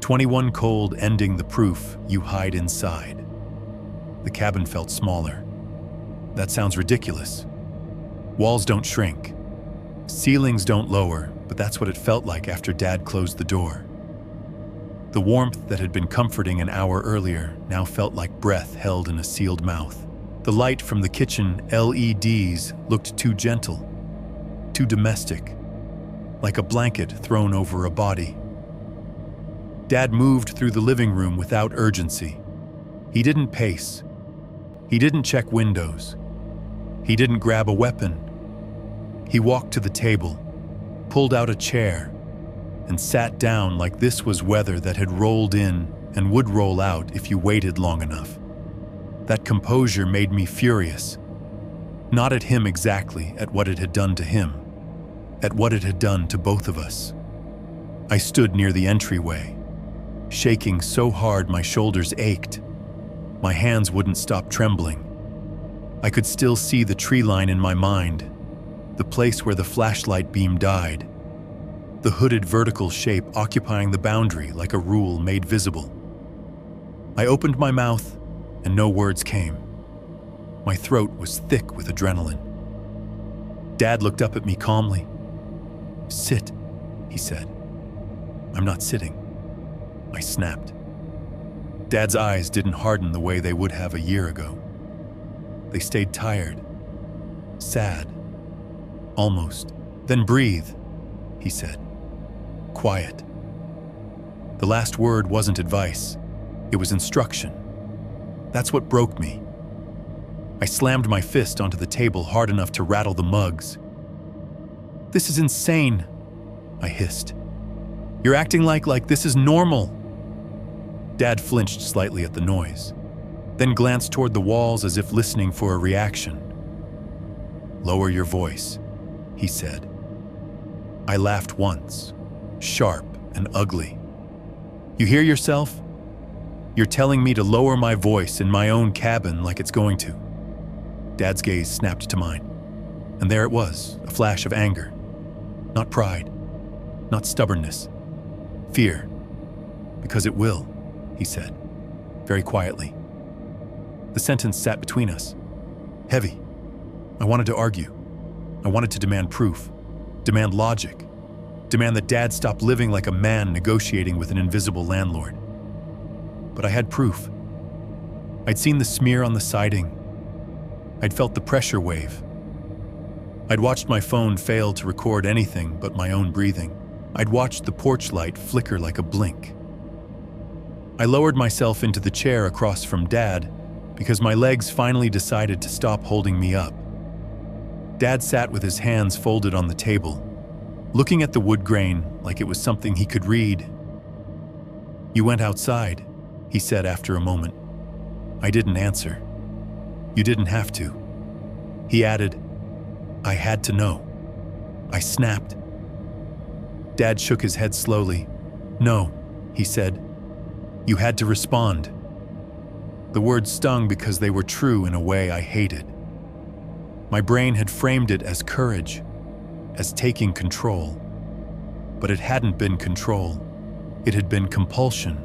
21 cold ending the proof you hide inside. The cabin felt smaller. That sounds ridiculous. Walls don't shrink. Ceilings don't lower, but that's what it felt like after Dad closed the door. The warmth that had been comforting an hour earlier now felt like breath held in a sealed mouth. The light from the kitchen LEDs looked too gentle, too domestic, like a blanket thrown over a body. Dad moved through the living room without urgency. He didn't pace. He didn't check windows. He didn't grab a weapon. He walked to the table, pulled out a chair, and sat down like this was weather that had rolled in and would roll out if you waited long enough. That composure made me furious. Not at him exactly, at what it had done to him. at what it had done to both of us. I stood near the entryway, shaking so hard my shoulders ached. My hands wouldn't stop trembling. I could still see the tree line in my mind, the place where the flashlight beam died, the hooded vertical shape occupying the boundary like a rule made visible. I opened my mouth, and no words came. My throat was thick with adrenaline. Dad looked up at me calmly. "Sit," he said. "I'm not sitting." I snapped. Dad's eyes didn't harden the way they would have a year ago. They stayed tired, sad, almost. "Then breathe," he said. "Quiet." The last word wasn't advice, it was instruction. That's what broke me. I slammed my fist onto the table hard enough to rattle the mugs. "This is insane," I hissed. "You're acting like this is normal." Dad flinched slightly at the noise, then glanced toward the walls as if listening for a reaction. "Lower your voice," he said. I laughed once, sharp and ugly. "You hear yourself? You're telling me to lower my voice in my own cabin like it's going to." Dad's gaze snapped to mine, and there it was, a flash of anger. Not pride, not stubbornness, fear. "Because it will," he said, very quietly. The sentence sat between us, heavy. I wanted to argue. I wanted to demand proof, demand logic, demand that Dad stop living like a man negotiating with an invisible landlord. But I had proof. I'd seen the smear on the siding. I'd felt the pressure wave. I'd watched my phone fail to record anything but my own breathing. I'd watched the porch light flicker like a blink. I lowered myself into the chair across from Dad because my legs finally decided to stop holding me up. Dad sat with his hands folded on the table, looking at the wood grain like it was something he could read. "You went outside," he said after a moment. I didn't answer. "You didn't have to." He added, "I had to know." I snapped. Dad shook his head slowly. "No," he said. "You had to respond." The words stung because they were true in a way I hated. My brain had framed it as courage, as taking control. But it hadn't been control. It had been compulsion.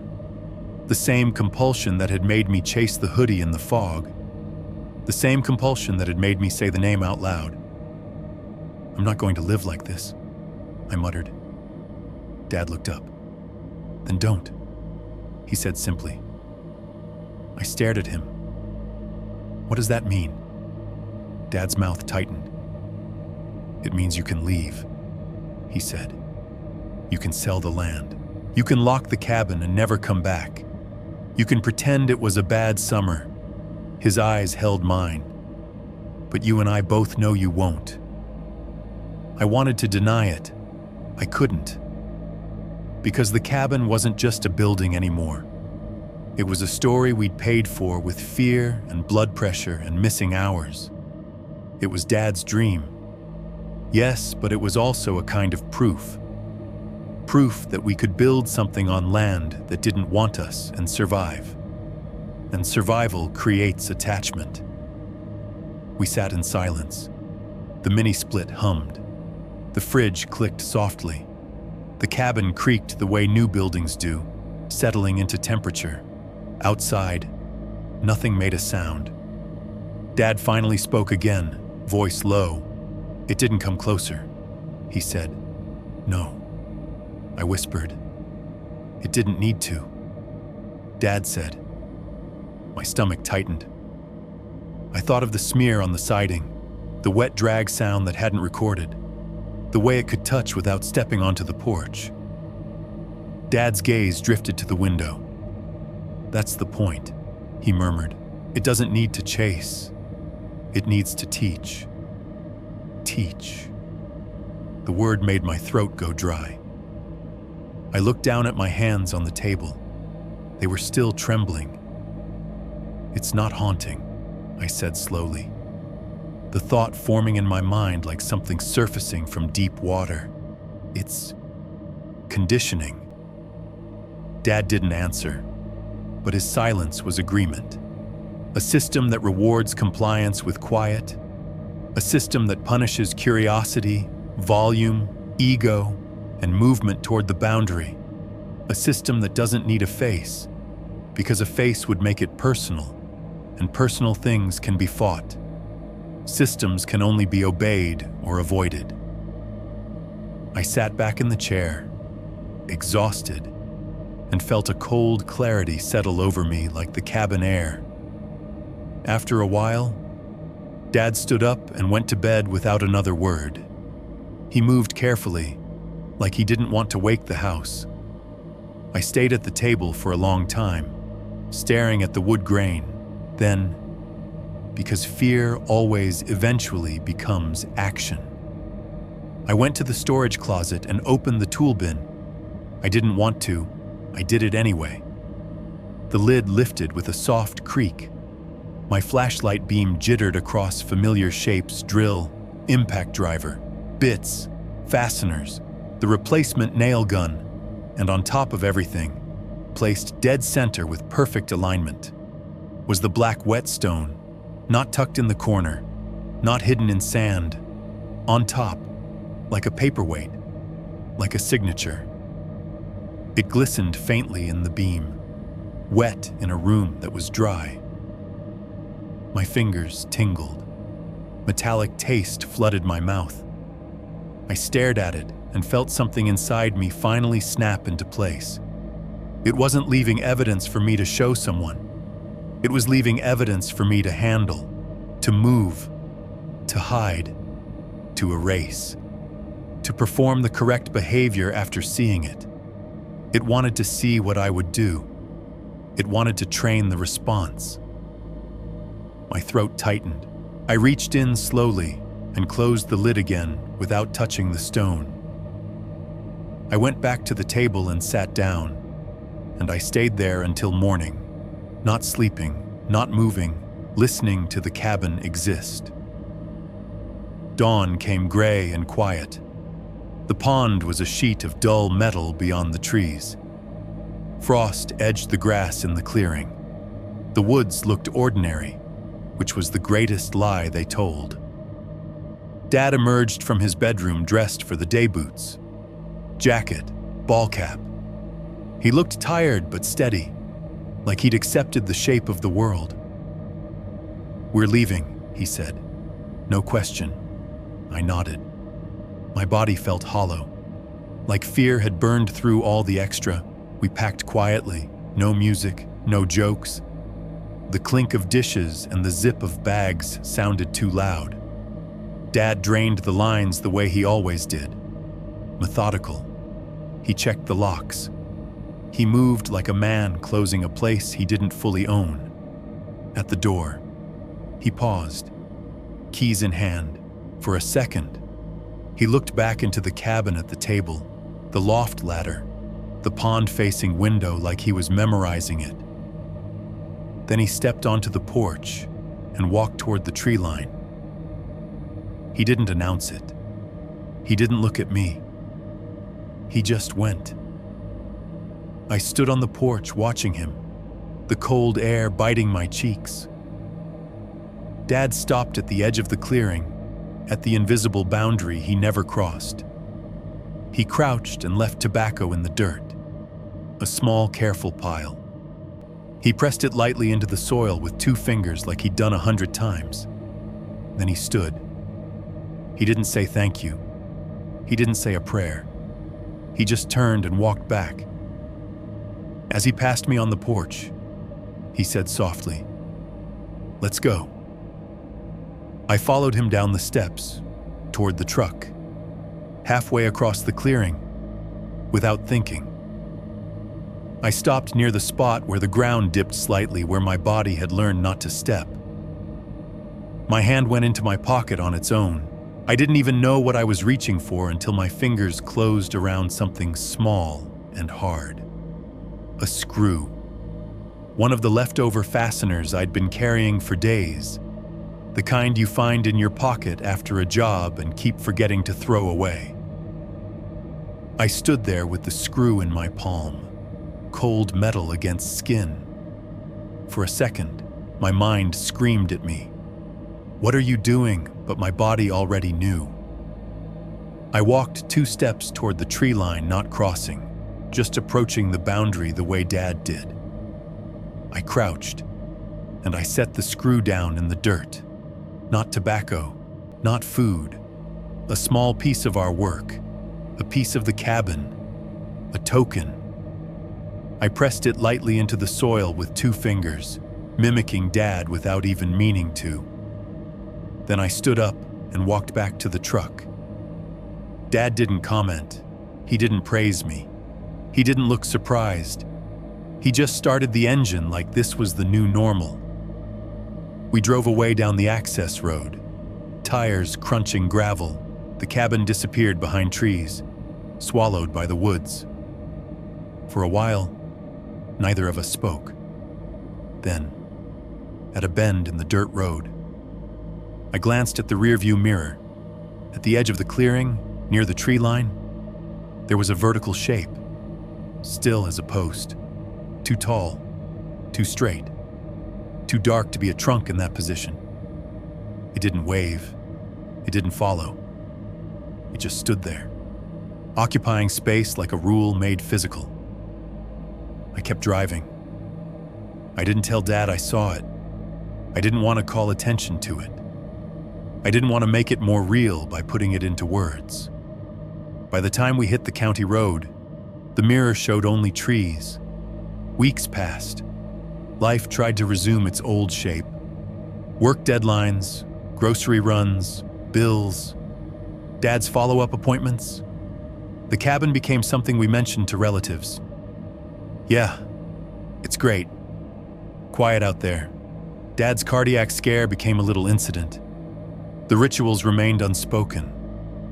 The same compulsion that had made me chase the hoodie in the fog. The same compulsion that had made me say the name out loud. "I'm not going to live like this," I muttered. Dad looked up. "Then don't," he said simply. I stared at him. "What does that mean?" Dad's mouth tightened. "It means you can leave," he said. "You can sell the land. You can lock the cabin and never come back. You can pretend it was a bad summer." His eyes held mine. "But you and I both know you won't." I wanted to deny it. I couldn't. Because the cabin wasn't just a building anymore. It was a story we'd paid for with fear and blood pressure and missing hours. It was Dad's dream. Yes, but it was also a kind of proof. Proof that we could build something on land that didn't want us and survive. And survival creates attachment. We sat in silence. The mini-split hummed. The fridge clicked softly. The cabin creaked the way new buildings do, settling into temperature. Outside, nothing made a sound. Dad finally spoke again, voice low. It didn't come closer. He said, "No." I whispered, "It didn't need to." Dad said. My stomach tightened. I thought of the smear on the siding, the wet drag sound that hadn't recorded, the way it could touch without stepping onto the porch. Dad's gaze drifted to the window. "That's the point," he murmured. "It doesn't need to chase. It needs to teach." Teach. The word made my throat go dry. I looked down at my hands on the table. They were still trembling. "It's not haunting," I said slowly. the thought forming in my mind like something surfacing from deep water. It's conditioning. Dad didn't answer, but his silence was agreement. A system that rewards compliance with quiet, a system that punishes curiosity, volume, ego, and movement toward the boundary. A system that doesn't need a face, because a face would make it personal, and personal things can be fought. Systems can only be obeyed or avoided. I sat back in the chair, exhausted, and felt a cold clarity settle over me like the cabin air. After a while, Dad stood up and went to bed without another word. He moved carefully, like he didn't want to wake the house. I stayed at the table for a long time, staring at the wood grain. Then, because fear always eventually becomes action, I went to the storage closet and opened the tool bin. I didn't want to. I did it anyway. The lid lifted with a soft creak. My flashlight beam jittered across familiar shapes: drill, impact driver, bits, fasteners, the replacement nail gun, and on top of everything, placed dead center with perfect alignment, was the black whetstone, not tucked in the corner, not hidden in sand, on top, like a paperweight, like a signature. It glistened faintly in the beam, wet in a room that was dry. My fingers tingled. Metallic taste flooded my mouth. I stared at it and felt something inside me finally snap into place. It wasn't leaving evidence for me to show someone. It was leaving evidence for me to handle, to move, to hide, to erase, to perform the correct behavior after seeing it. It wanted to see what I would do. It wanted to train the response. My throat tightened. I reached in slowly and closed the lid again without touching the stone. I went back to the table and sat down, and I stayed there until morning, not sleeping, not moving, listening to the cabin exist. Dawn came gray and quiet. The pond was a sheet of dull metal beyond the trees. Frost edged the grass in the clearing. The woods looked ordinary, which was the greatest lie they told. Dad emerged from his bedroom dressed for the day boots. Jacket, ball cap. He looked tired but steady, like he'd accepted the shape of the world. "We're leaving," he said. "No question." I nodded. My body felt hollow. Like fear had burned through all the extra. We packed quietly, no music, no jokes. The clink of dishes and the zip of bags sounded too loud. Dad drained the lines the way he always did. Methodical. He checked the locks. He moved like a man closing a place he didn't fully own. At the door, he paused, keys in hand. For a second, he looked back into the cabin at the table, the loft ladder, the pond-facing window like he was memorizing it. Then he stepped onto the porch and walked toward the tree line. He didn't announce it. He didn't look at me. He just went. I stood on the porch watching him, the cold air biting my cheeks. Dad stopped at the edge of the clearing, at the invisible boundary he never crossed. He crouched and left tobacco in the dirt, a small, careful pile. He pressed it lightly into the soil with 2 fingers like he'd done 100 times. Then he stood. He didn't say thank you. He didn't say a prayer. He just turned and walked back. As he passed me on the porch, he said softly, "Let's go." I followed him down the steps, toward the truck, halfway across the clearing, without thinking. I stopped near the spot where the ground dipped slightly, where my body had learned not to step. My hand went into my pocket on its own. I didn't even know what I was reaching for until my fingers closed around something small and hard. A screw. One of the leftover fasteners I'd been carrying for days. the kind you find in your pocket after a job and keep forgetting to throw away. I stood there with the screw in my palm, cold metal against skin. For a second, my mind screamed at me, "What are you doing?" But my body already knew. I walked 2 steps toward the tree line, not crossing, just approaching the boundary the way Dad did. I crouched, and I set the screw down in the dirt. Not tobacco, not food, a small piece of our work, a piece of the cabin, a token. I pressed it lightly into the soil with 2 fingers, mimicking Dad without even meaning to. Then I stood up and walked back to the truck. Dad didn't comment. He didn't praise me. He didn't look surprised. He just started the engine like this was the new normal. We drove away down the access road, tires crunching gravel. The cabin disappeared behind trees, swallowed by the woods. For a while, neither of us spoke. Then, at a bend in the dirt road, I glanced at the rearview mirror. At the edge of the clearing, near the tree line, there was a vertical shape, still as a post, too tall, too straight, too dark to be a trunk in that position. It didn't wave, it didn't follow. It just stood there, occupying space like a rule made physical. I kept driving. I didn't tell Dad I saw it. I didn't want to call attention to it. I didn't want to make it more real by putting it into words. By the time we hit the county road, the mirror showed only trees. Weeks passed. Life tried to resume its old shape. Work deadlines, grocery runs, bills, Dad's follow-up appointments. The cabin became something we mentioned to relatives. "Yeah, it's great. Quiet out there." Dad's cardiac scare became a little incident. The rituals remained unspoken,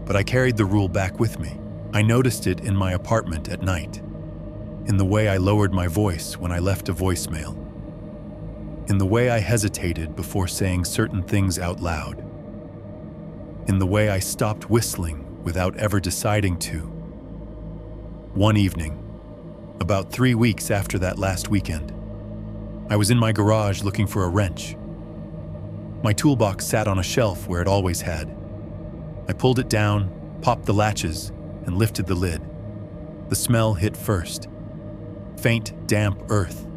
but I carried the rule back with me. I noticed it in my apartment at night, in the way I lowered my voice when I left a voicemail, in the way I hesitated before saying certain things out loud, in the way I stopped whistling without ever deciding to. One evening, about 3 weeks after that last weekend, I was in my garage looking for a wrench. My toolbox sat on a shelf where it always had. I pulled it down, popped the latches, and lifted the lid. The smell hit first. Faint, damp earth.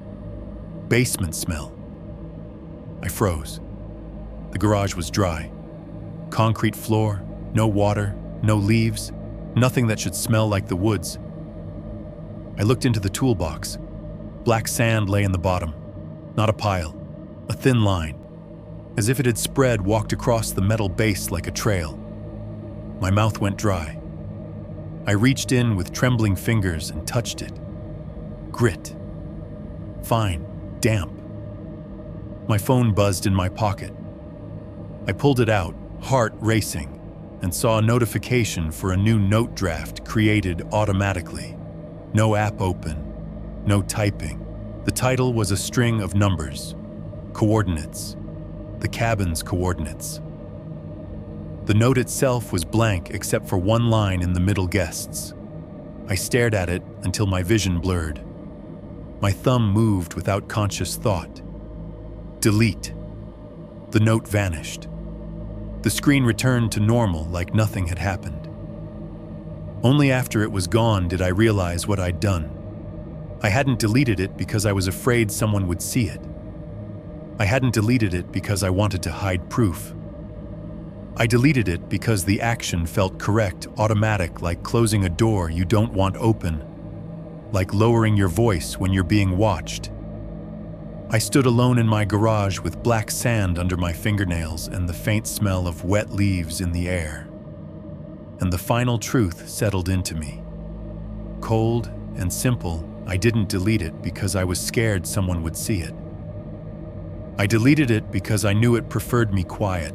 Basement smell. I froze. The garage was dry. Concrete floor, no water, no leaves, nothing that should smell like the woods. I looked into the toolbox. Black sand lay in the bottom. Not a pile, a thin line, as if it had spread, walked across the metal base like a trail. My mouth went dry. I reached in with trembling fingers and touched it. Grit. Fine, damp. My phone buzzed in my pocket. I pulled it out, heart racing, and saw a notification for a new note draft created automatically. No app open, no typing. The title was a string of numbers, coordinates, the cabin's coordinates. The note itself was blank except for one line in the middle guests. I stared at it until my vision blurred. My thumb moved without conscious thought. Delete. The note vanished. The screen returned to normal like nothing had happened. Only after it was gone did I realize what I'd done. I hadn't deleted it because I was afraid someone would see it. I hadn't deleted it because I wanted to hide proof. I deleted it because the action felt correct, automatic, like closing a door you don't want open, like lowering your voice when you're being watched. I stood alone in my garage with black sand under my fingernails and the faint smell of wet leaves in the air. And the final truth settled into me. Cold and simple, I didn't delete it because I was scared someone would see it. I deleted it because I knew it preferred me quiet.